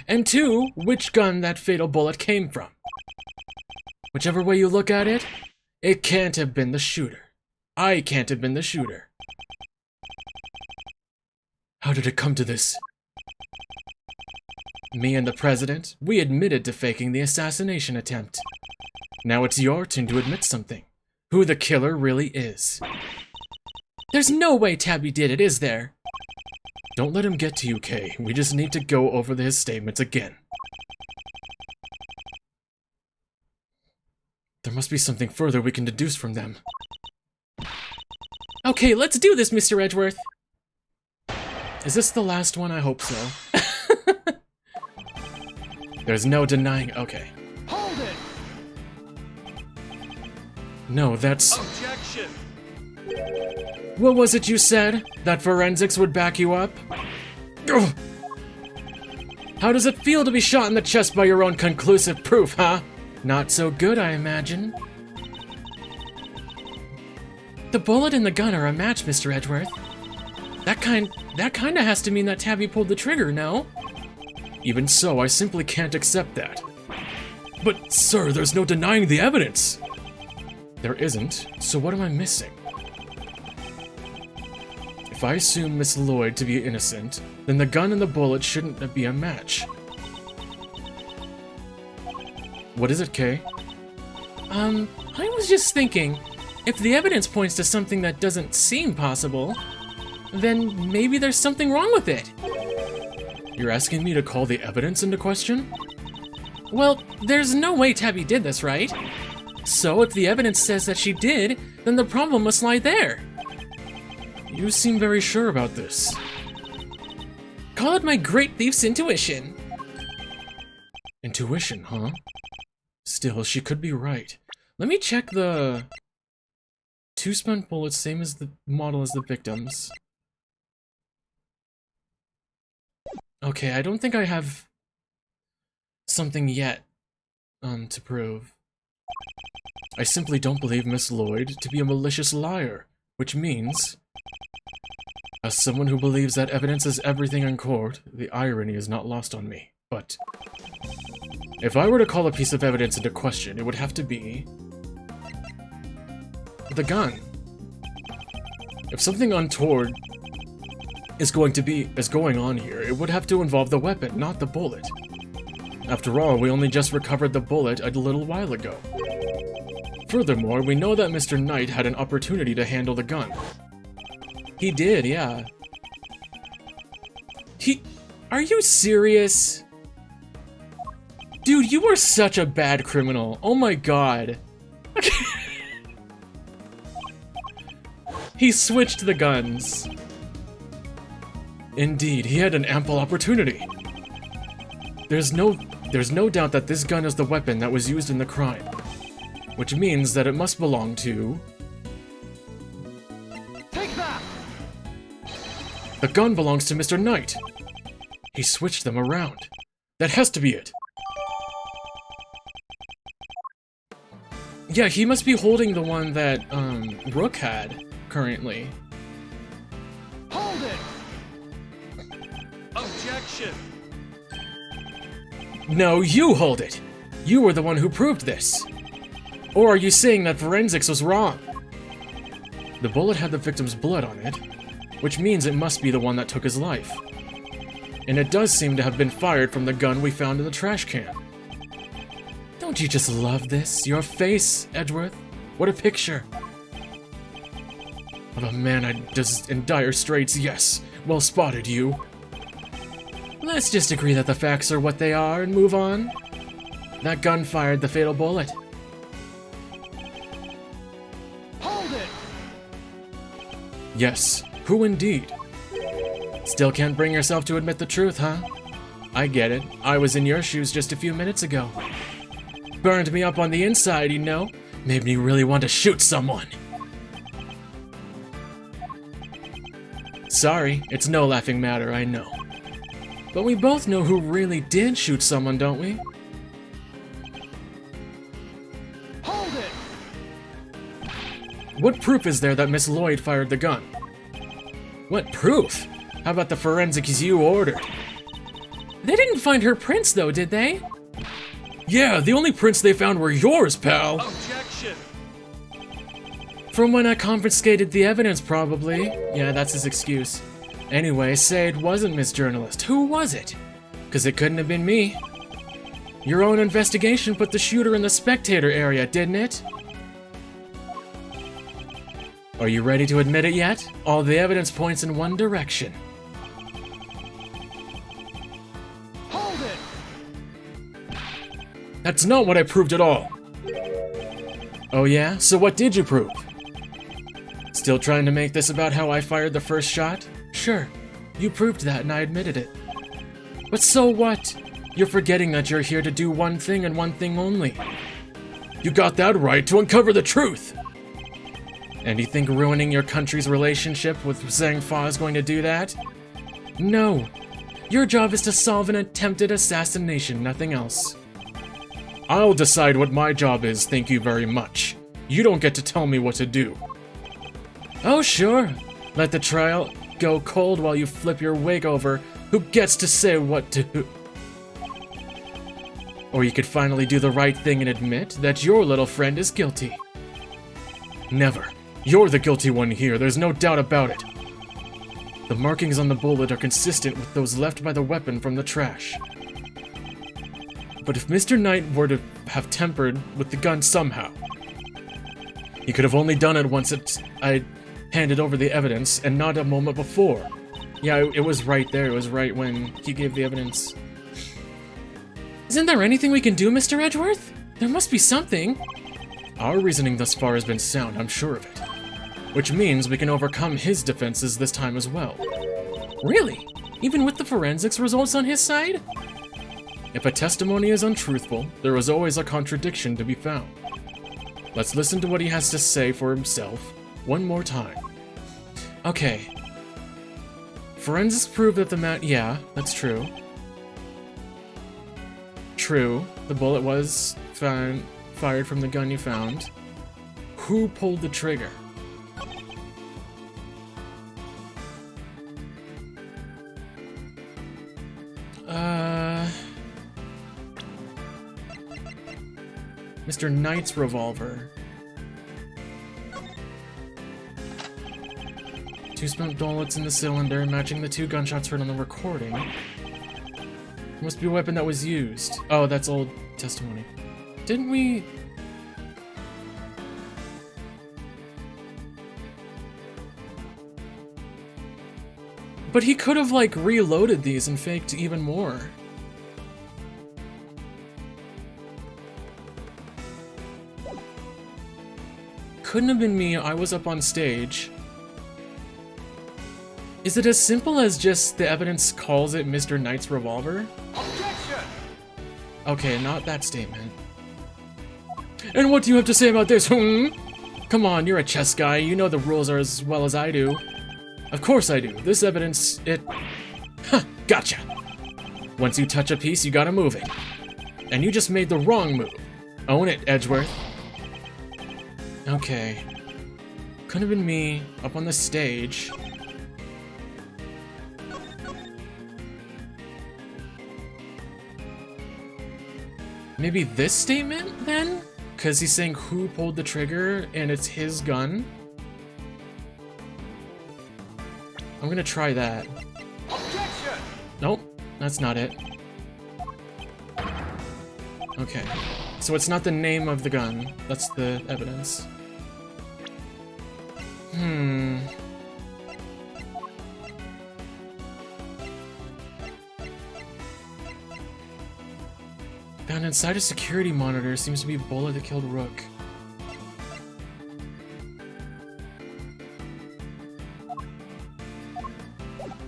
And two, which gun that fatal bullet came from. Whichever way you look at it, it can't have been the shooter. I can't have been the shooter. How did it come to this? Me and the president, we admitted to faking the assassination attempt. Now it's your turn to admit something. Who the killer really is. There's no way Tabby did it, is there? Don't let him get to you, Kay. We just need to go over his statements again. There must be something further we can deduce from them. Okay, let's do this, Mr. Edgeworth. Is this the last one? I hope so. There's no denying. Okay. Hold it! No, that's... Objection! What was it you said? That forensics would back you up? Ugh. How does it feel to be shot in the chest by your own conclusive proof, huh? Not so good, I imagine. The bullet and the gun are a match, Mr. Edgeworth. That kinda has to mean that Tabby pulled the trigger, no? Even so, I simply can't accept that. But, sir, there's no denying the evidence! There isn't, so what am I missing? If I assume Miss Lloyd to be innocent, then the gun and the bullet shouldn't be a match. What is it, Kay? I was just thinking, if the evidence points to something that doesn't seem possible, then maybe there's something wrong with it. You're asking me to call the evidence into question? Well, there's no way Tabby did this, right? So if the evidence says that she did, then the problem must lie there. You seem very sure about this. Call it my great thief's intuition. Intuition, huh? Still, she could be right. Let me check the... 2 spent bullets, same as the model as the victims. Okay, I don't think I have something yet to prove. I simply don't believe Miss Lloyd to be a malicious liar, which means, as someone who believes that evidence is everything in court, the irony is not lost on me. But if I were to call a piece of evidence into question, it would have to be the gun. If something untoward is going on here, it would have to involve the weapon, not the bullet. After all, we only just recovered the bullet a little while ago. Furthermore, we know that Mr. Knight had an opportunity to handle the gun. He did, yeah. Are you serious? Dude, you are such a bad criminal. Oh my god. He switched the guns. Indeed, he had an ample opportunity. There's no doubt that this gun is the weapon that was used in the crime, which means that it must belong to... Take that! The gun belongs to Mr. Knight. He switched them around. That has to be it. Yeah, he must be holding the one that, Rook had, currently. Hold it! Objection! No, you hold it! You were the one who proved this! Or are you saying that forensics was wrong? The bullet had the victim's blood on it, which means it must be the one that took his life. And it does seem to have been fired from the gun we found in the trash can. Don't you just love this? Your face, Edgeworth? What a picture! Of a man in dire straits, yes. Well spotted, you. Let's just agree that the facts are what they are and move on. That gun fired the fatal bullet. Hold it! Yes, who indeed? Still can't bring yourself to admit the truth, huh? I get it. I was in your shoes just a few minutes ago. Burned me up on the inside, you know? Made me really want to shoot someone. Sorry, it's no laughing matter, I know. But we both know who really did shoot someone, don't we? Hold it! What proof is there that Miss Lloyd fired the gun? What proof? How about the forensics you ordered? They didn't find her prints though, did they? Yeah, the only prints they found were yours, pal! Objection! From when I confiscated the evidence, probably. Yeah, that's his excuse. Anyway, say it wasn't Miss Journalist. Who was it? Because it couldn't have been me. Your own investigation put the shooter in the spectator area, didn't it? Are you ready to admit it yet? All the evidence points in one direction. Hold it! That's not what I proved at all. Oh yeah? So what did you prove? Still trying to make this about how I fired the first shot? Sure, you proved that and I admitted it. But so what? You're forgetting that you're here to do one thing and one thing only. You got that right, to uncover the truth! And you think ruining your country's relationship with Zhang Fa is going to do that? No. Your job is to solve an attempted assassination, nothing else. I'll decide what my job is, thank you very much. You don't get to tell me what to do. Oh, sure. Let the trial go cold while you flip your wig over. Who gets to say what to do? Or you could finally do the right thing and admit that your little friend is guilty. Never. You're the guilty one here, there's no doubt about it. The markings on the bullet are consistent with those left by the weapon from the trash. But if Mr. Knight were to have tampered with the gun somehow, he could have only done it once I handed over the evidence, and not a moment before. Yeah, it was right there. It was right when he gave the evidence. Isn't there anything we can do, Mr. Edgeworth? There must be something. Our reasoning thus far has been sound, I'm sure of it. Which means we can overcome his defenses this time as well. Really? Even with the forensics results on his side? If a testimony is untruthful, there is always a contradiction to be found. Let's listen to what he has to say for himself one more time. Okay. Forensics prove that yeah, that's true. True, the bullet was fired from the gun you found. Who pulled the trigger? Mr. Knight's revolver. 2 spent bullets in the cylinder, matching the 2 gunshots heard on the recording. Must be a weapon that was used. Oh, that's old testimony. Didn't we... But he could have, like, reloaded these and faked even more. Couldn't have been me. I was up on stage. Is it as simple as just the evidence calls it Mr. Knight's revolver? Objection! Okay, not that statement. And what do you have to say about this, Come on, you're a chess guy. You know the rules are as well as I do. Of course I do. This evidence, gotcha. Once you touch a piece, you gotta move it. And you just made the wrong move. Own it, Edgeworth. Okay. Could have been me, up on the stage. Maybe this statement, then? Because he's saying who pulled the trigger, and it's his gun? I'm gonna try that. Objection! Nope, that's not it. Okay. So it's not the name of the gun, that's the evidence. Found inside a security monitor seems to be a bullet that killed Rook.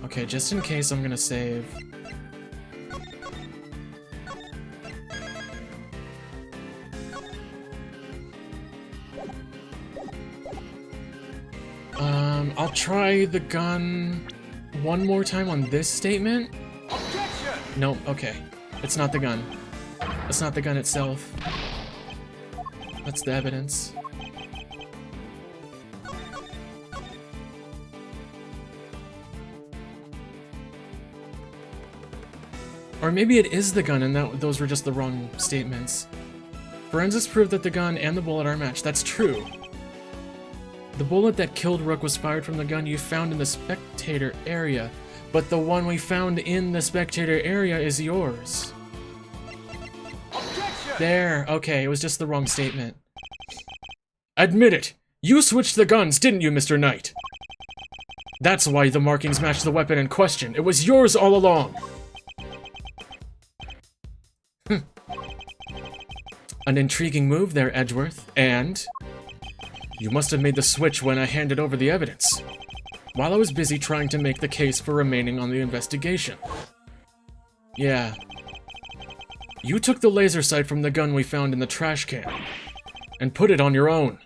Okay, just in case, I'm gonna save. I'll try the gun one more time on this statement. Objection! Nope, okay. It's not the gun. That's not the gun itself. That's the evidence. Or maybe it is the gun and those were just the wrong statements. Forensics proved that the gun and the bullet are matched. That's true. The bullet that killed Rook was fired from the gun you found in the spectator area, but the one we found in the spectator area is yours. Objection! There, okay, it was just the wrong statement. Admit it! You switched the guns, didn't you, Mr. Knight? That's why the markings match the weapon in question. It was yours all along. An intriguing move there, Edgeworth, and... you must have made the switch when I handed over the evidence, while I was busy trying to make the case for remaining on the investigation. Yeah. You took the laser sight from the gun we found in the trash can, and put it on your own.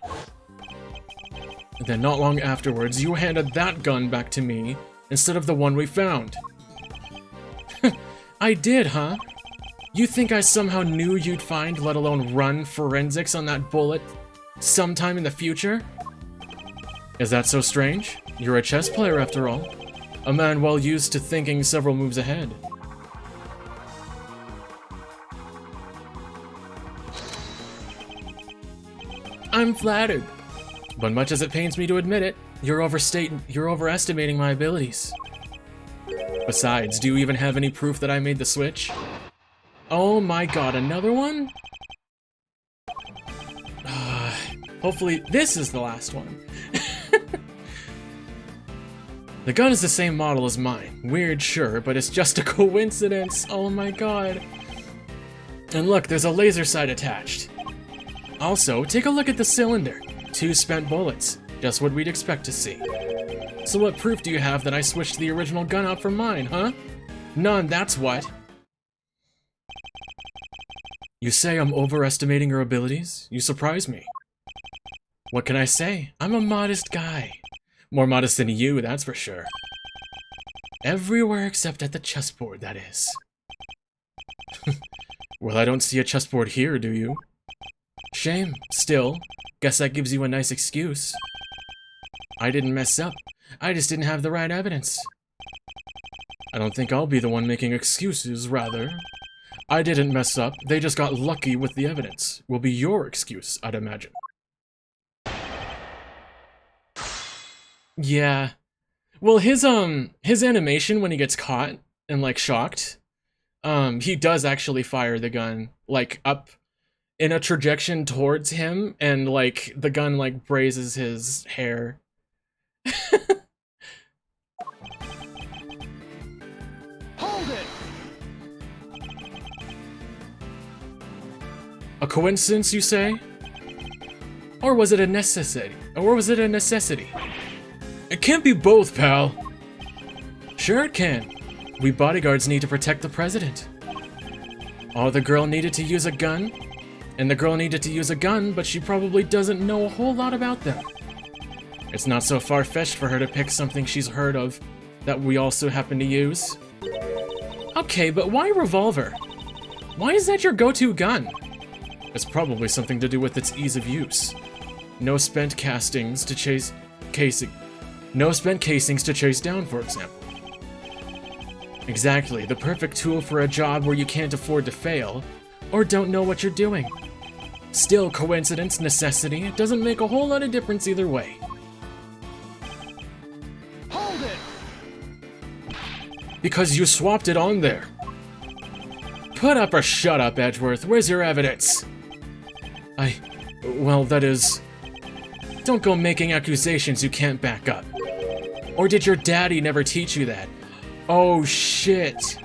Then not long afterwards, you handed that gun back to me instead of the one we found. I did, huh? You think I somehow knew you'd find, let alone run, forensics on that bullet sometime in the future? Is that so strange? You're a chess player after all. A man well used to thinking several moves ahead. I'm flattered. But much as it pains me to admit it, you're overestimating my abilities. Besides, do you even have any proof that I made the switch? Oh my god, another one? Hopefully this is the last one. The gun is the same model as mine. Weird, sure, but it's just a coincidence. Oh my god. And look, there's a laser sight attached. Also, take a look at the cylinder. 2 spent bullets. Just what we'd expect to see. So what proof do you have that I switched the original gun out for mine, huh? None, that's what. You say I'm overestimating your abilities? You surprise me. What can I say? I'm a modest guy. More modest than you, that's for sure. Everywhere except at the chessboard, that is. Well, I don't see a chessboard here, do you? Shame. Still, guess that gives you a nice excuse. I didn't mess up. I just didn't have the right evidence. I don't think I'll be the one making excuses, rather. I didn't mess up. They just got lucky with the evidence. Will be your excuse, I'd imagine. Yeah. Well, his animation when he gets caught and, like, shocked, he does actually fire the gun, like, up in a trajectory towards him, and, like, the gun, like, grazes his hair. Hold it! A coincidence, you say? Or was it a necessity? It can't be both, pal. Sure it can. We bodyguards need to protect the president. Oh, the girl needed to use a gun? And the girl needed to use a gun, but she probably doesn't know a whole lot about them. It's not so far-fetched for her to pick something she's heard of that we also happen to use. Okay, but why revolver? Why is that your go-to gun? It's probably something to do with its ease of use. No spent casings to chase down, for example. Exactly, the perfect tool for a job where you can't afford to fail, or don't know what you're doing. Still, coincidence, necessity, it doesn't make a whole lot of difference either way. Hold it! Because you swapped it on there. Put up or shut up, Edgeworth. Where's your evidence? Well, that is... Don't go making accusations you can't back up. Or did your daddy never teach you that? Oh, shit.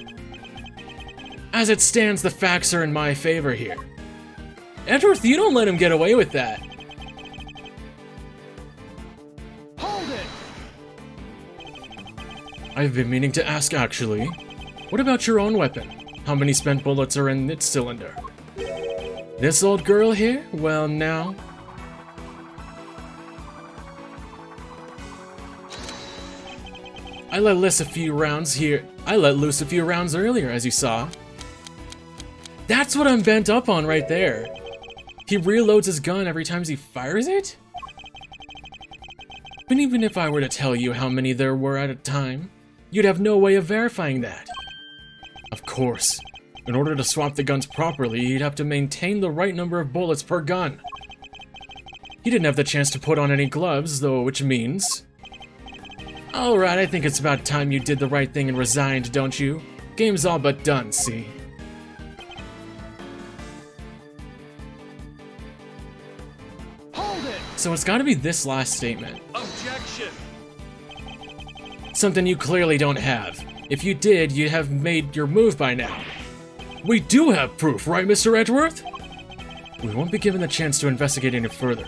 As it stands, the facts are in my favor here. Edgeworth, you don't let him get away with that. Hold it! I've been meaning to ask, actually. What about your own weapon? How many spent bullets are in its cylinder? This old girl here? Well, now... I let loose a few rounds earlier, as you saw. That's what I'm bent up on right there. He reloads his gun every time he fires it? But even if I were to tell you how many there were at a time, you'd have no way of verifying that. Of course. In order to swap the guns properly, you'd have to maintain the right number of bullets per gun. He didn't have the chance to put on any gloves, though, which means... Alright, I think it's about time you did the right thing and resigned, don't you? Game's all but done, see? Hold it! So it's gotta be this last statement. Objection! Something you clearly don't have. If you did, you'd have made your move by now. We do have proof, right, Mr. Edgeworth? We won't be given the chance to investigate any further.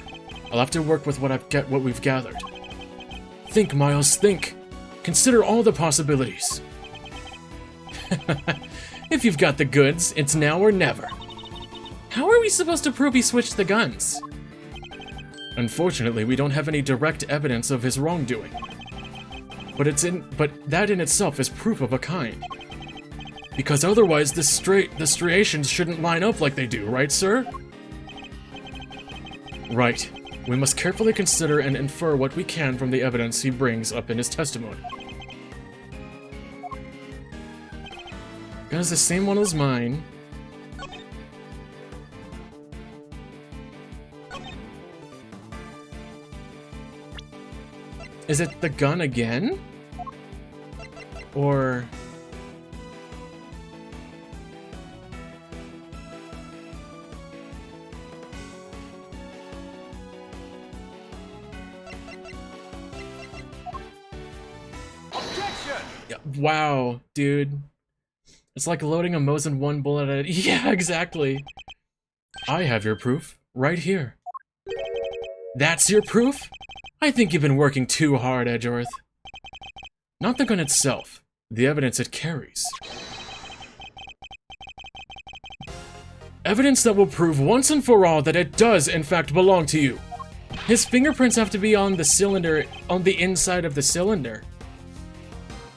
I'll have to work with what we've gathered. Think, Miles, think. Consider all the possibilities. If you've got the goods, it's now or never. How are we supposed to prove he switched the guns? Unfortunately, we don't have any direct evidence of his wrongdoing. But that in itself is proof of a kind. Because otherwise the striations shouldn't line up like they do, right, sir? Right. We must carefully consider and infer what we can from the evidence he brings up in his testimony. Gun is the same one as mine. Is it the gun again? Or... Objection! yeah, wow, dude. It's like loading a Mosin 1 bullet at it. Yeah, exactly. I have your proof, right here. That's your proof? I think you've been working too hard, Edgeworth. Not the gun itself, the evidence it carries. Evidence that will prove once and for all that it does, in fact, belong to you. His fingerprints have to be on the cylinder, on the inside of the cylinder.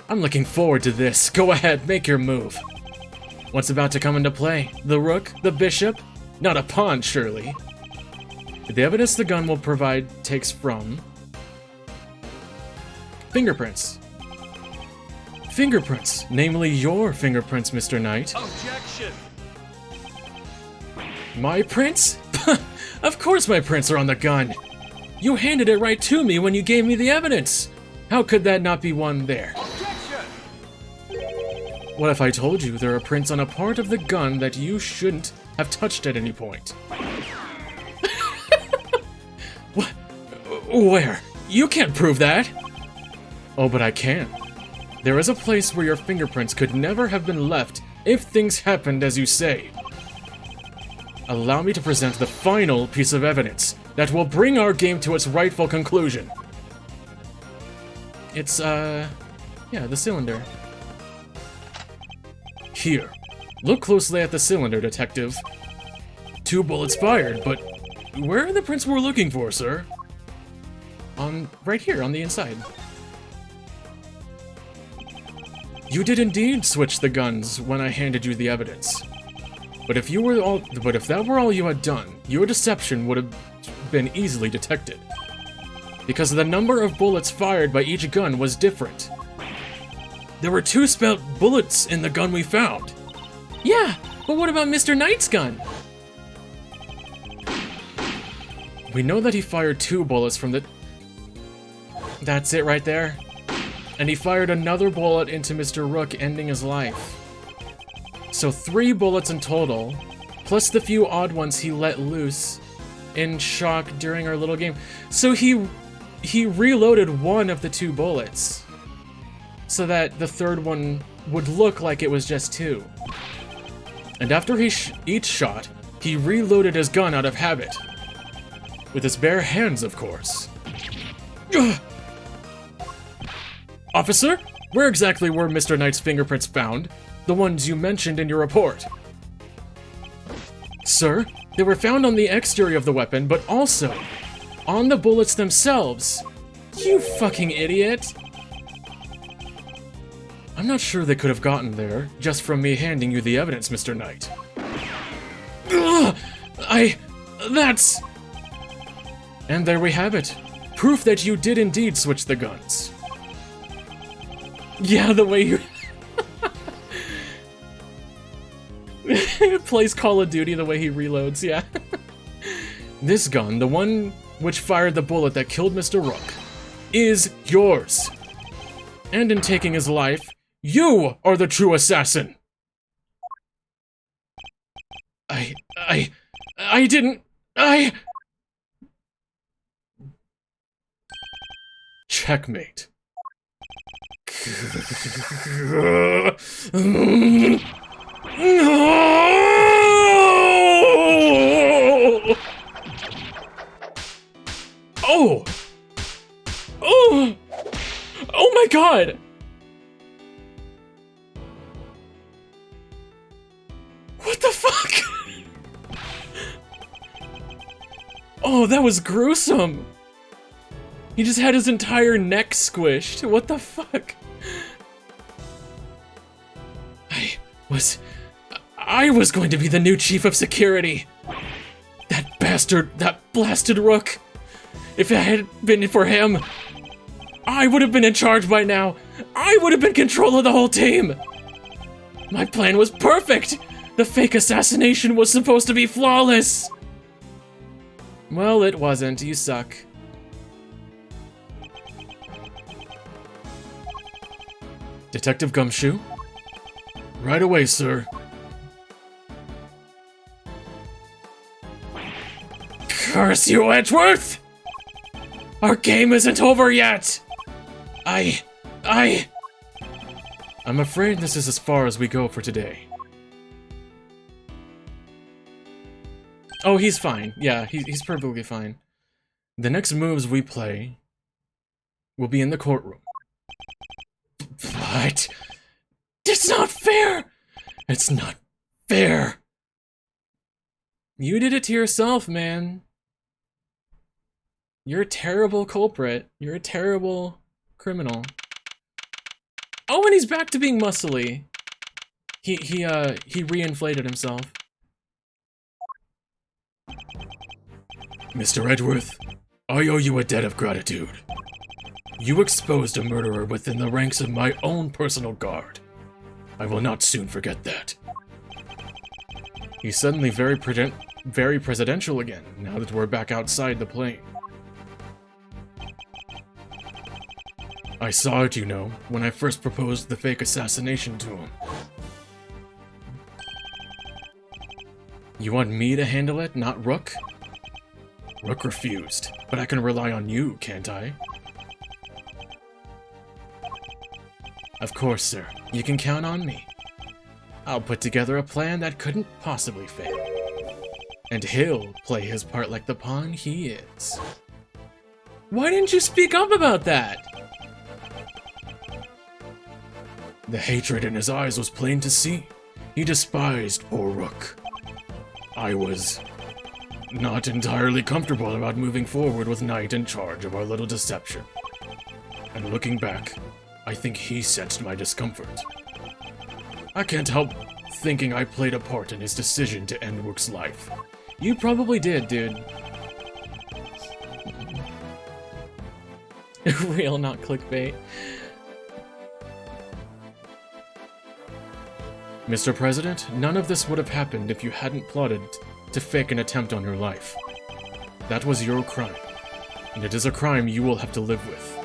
I'm looking forward to this. Go ahead, make your move. What's about to come into play? The rook? The bishop? Not a pawn, surely. The evidence the gun will provide takes from... fingerprints. Fingerprints, namely your fingerprints, Mr. Knight. Objection! My prints? Of course my prints are on the gun. You handed it right to me when you gave me the evidence. How could that not be one there? Objection! What if I told you there are prints on a part of the gun that you shouldn't have touched at any point? What? Where? You can't prove that! Oh, but I can. There is a place where your fingerprints could never have been left if things happened as you say. Allow me to present the final piece of evidence that will bring our game to its rightful conclusion. It's, yeah, the cylinder. Here. Look closely at the cylinder, detective. 2 bullets fired, but where are the prints we're looking for, sir? Right here, on the inside. You did indeed switch the guns when I handed you the evidence. But if that were all you had done, your deception would have been easily detected. Because the number of bullets fired by each gun was different. There were 2 spout bullets in the gun we found. Yeah, but what about Mr. Knight's gun? We know that he fired 2 bullets from the... That's it right there. And he fired another bullet into Mr. Rook, ending his life. So 3 bullets in total, plus the few odd ones he let loose in shock during our little game. So he reloaded one of the 2 bullets, so that the third one would look like it was just 2. And after each shot, he reloaded his gun out of habit. With his bare hands, of course. Ugh. Officer, where exactly were Mr. Knight's fingerprints found? The ones you mentioned in your report. Sir, they were found on the exterior of the weapon, but also on the bullets themselves. You fucking idiot. I'm not sure they could have gotten there just from me handing you the evidence, Mr. Knight. Ugh, that's... And there we have it. Proof that you did indeed switch the guns. Yeah, the way you... plays Call of Duty the way he reloads, yeah. This gun, the one which fired the bullet that killed Mr. Rook, is yours. And in taking his life, you are the true assassin. I didn't... Checkmate. Oh! Oh! Oh my god! What the fuck? Oh, that was gruesome! He just had his entire neck squished. What the fuck? I was going to be the new chief of security. That bastard, that blasted Rook. If it had been for him, I would have been in charge by now. I would have been in control of the whole team. My plan was perfect. The fake assassination was supposed to be flawless. Well, it wasn't. You suck. Detective Gumshoe? Right away, sir. Curse you, Edgeworth! Our game isn't over yet! I'm afraid this is as far as we go for today. Oh, he's fine. Yeah, he's perfectly fine. The next moves we play will be in the courtroom. What? It's not fair! It's not fair! You did it to yourself, man. You're a terrible culprit. You're a terrible criminal. Oh, and he's back to being muscly. He reinflated himself. Mr. Edgeworth, I owe you a debt of gratitude. You exposed a murderer within the ranks of my own personal guard. I will not soon forget that. He's suddenly very presidential again, now that we're back outside the plane. I saw it, you know, when I first proposed the fake assassination to him. You want me to handle it, not Rook? Rook refused, but I can rely on you, can't I? Of course, sir. You can count on me. I'll put together a plan that couldn't possibly fail. And he'll play his part like the pawn he is. Why didn't you speak up about that? The hatred in his eyes was plain to see. He despised poor Rook. I was not entirely comfortable about moving forward with Knight in charge of our little deception. And looking back, I think he sensed my discomfort. I can't help thinking I played a part in his decision to end Rook's life. You probably did, dude. Real, not clickbait. Mr. President, none of this would have happened if you hadn't plotted to fake an attempt on your life. That was your crime, and it is a crime you will have to live with.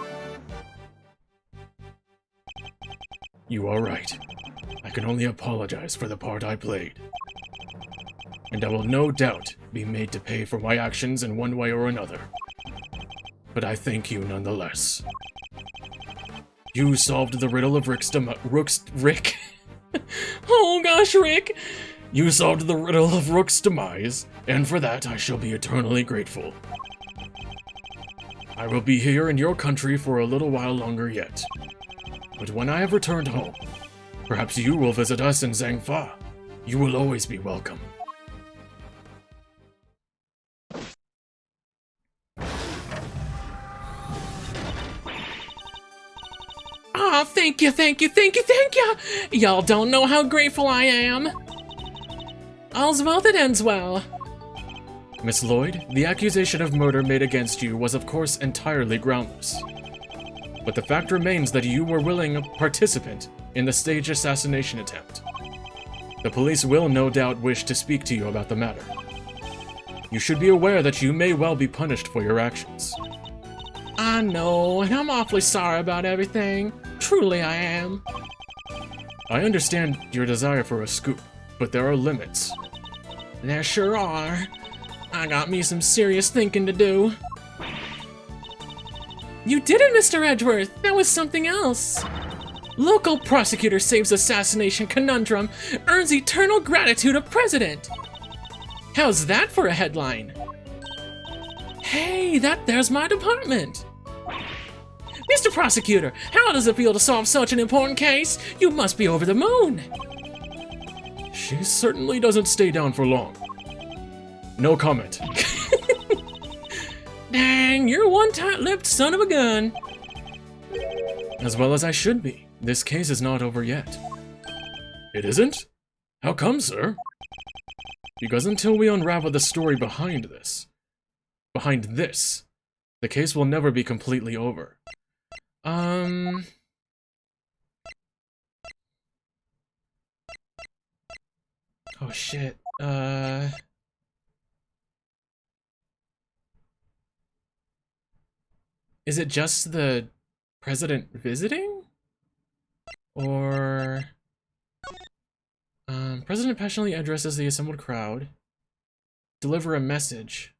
You are right. I can only apologize for the part I played. And I will no doubt be made to pay for my actions in one way or another. But I thank you nonetheless. You solved the riddle of Rick. Oh gosh, Rick! You solved the riddle of Rook's demise, and for that I shall be eternally grateful. I will be here in your country for a little while longer yet. But when I have returned home, perhaps you will visit us in Zhangfa. You will always be welcome. Oh, thank you. Y'all don't know how grateful I am. All's well that ends well. Miss Lloyd, the accusation of murder made against you was of course entirely groundless. But the fact remains that you were willing participant in the staged assassination attempt. The police will no doubt wish to speak to you about the matter. You should be aware that you may well be punished for your actions. I know, and I'm awfully sorry about everything. Truly I am. I understand your desire for a scoop, but there are limits. There sure are. I got me some serious thinking to do. You did it, Mr. Edgeworth! That was something else! Local prosecutor saves assassination conundrum, earns eternal gratitude of president! How's that for a headline? Hey, there's my department! Mr. Prosecutor, how does it feel to solve such an important case? You must be over the moon! She certainly doesn't stay down for long. No comment. Dang, you're one tight-lipped son of a gun. As well as I should be. This case is not over yet. It isn't? How come, sir? Because until we unravel the story behind this, the case will never be completely over. Oh shit. Is it just the president visiting? Or President passionately addresses the assembled crowd. Deliver a message.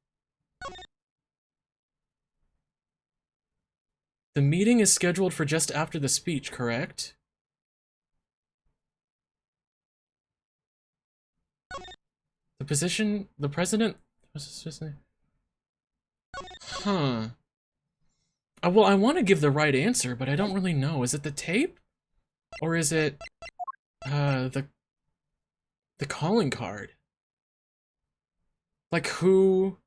The meeting is scheduled for just after the speech, correct? The president, what's his name? Huh. Well, I want to give the right answer, but I don't really know. Is it the tape? Or is it, the calling card? Like who?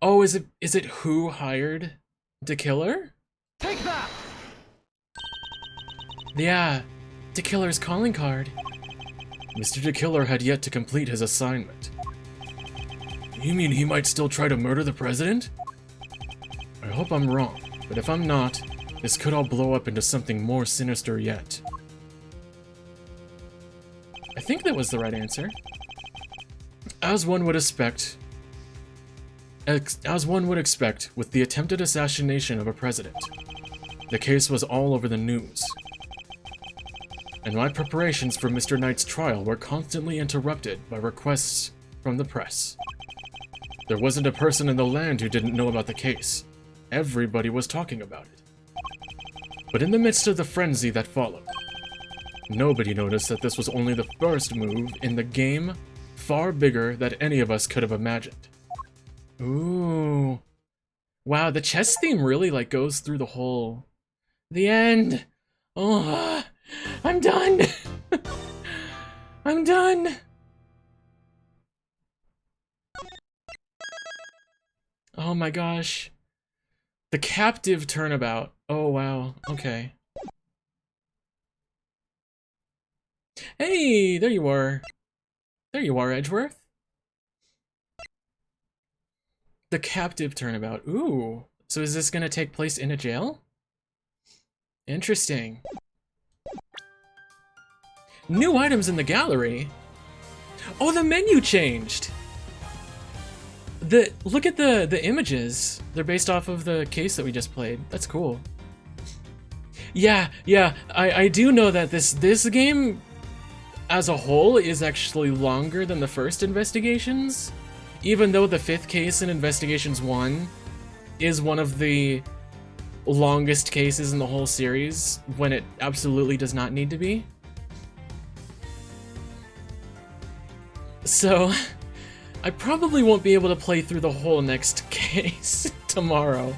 Oh, is it who hired the killer? Take that! Yeah, the killer's calling card. Mr. DeKiller had yet to complete his assignment. You mean he might still try to murder the president? I hope I'm wrong, but if I'm not, this could all blow up into something more sinister yet. I think that was the right answer. As one would expect, with the attempted assassination of a president, the case was all over the news. And my preparations for Mr. Knight's trial were constantly interrupted by requests from the press. There wasn't a person in the land who didn't know about the case. Everybody was talking about it. But in the midst of the frenzy that followed, nobody noticed that this was only the first move in the game, far bigger than any of us could have imagined. Ooh. Wow, the chess theme really like goes through the whole... The end! Oh, I'm done! I'm done! Oh my gosh. The captive turnabout. Oh wow, okay. Hey, there you are. There you are, Edgeworth. The captive turnabout. Ooh. So is this gonna take place in a jail? Interesting. New items in the gallery. Oh, the menu changed. Look at the images. They're based off of the case that we just played. That's cool. Yeah, I do know that this game as a whole is actually longer than the first Investigations, even though the 5th case in Investigations 1 is one of the longest cases in the whole series, when it absolutely does not need to be. So, I probably won't be able to play through the whole next case tomorrow.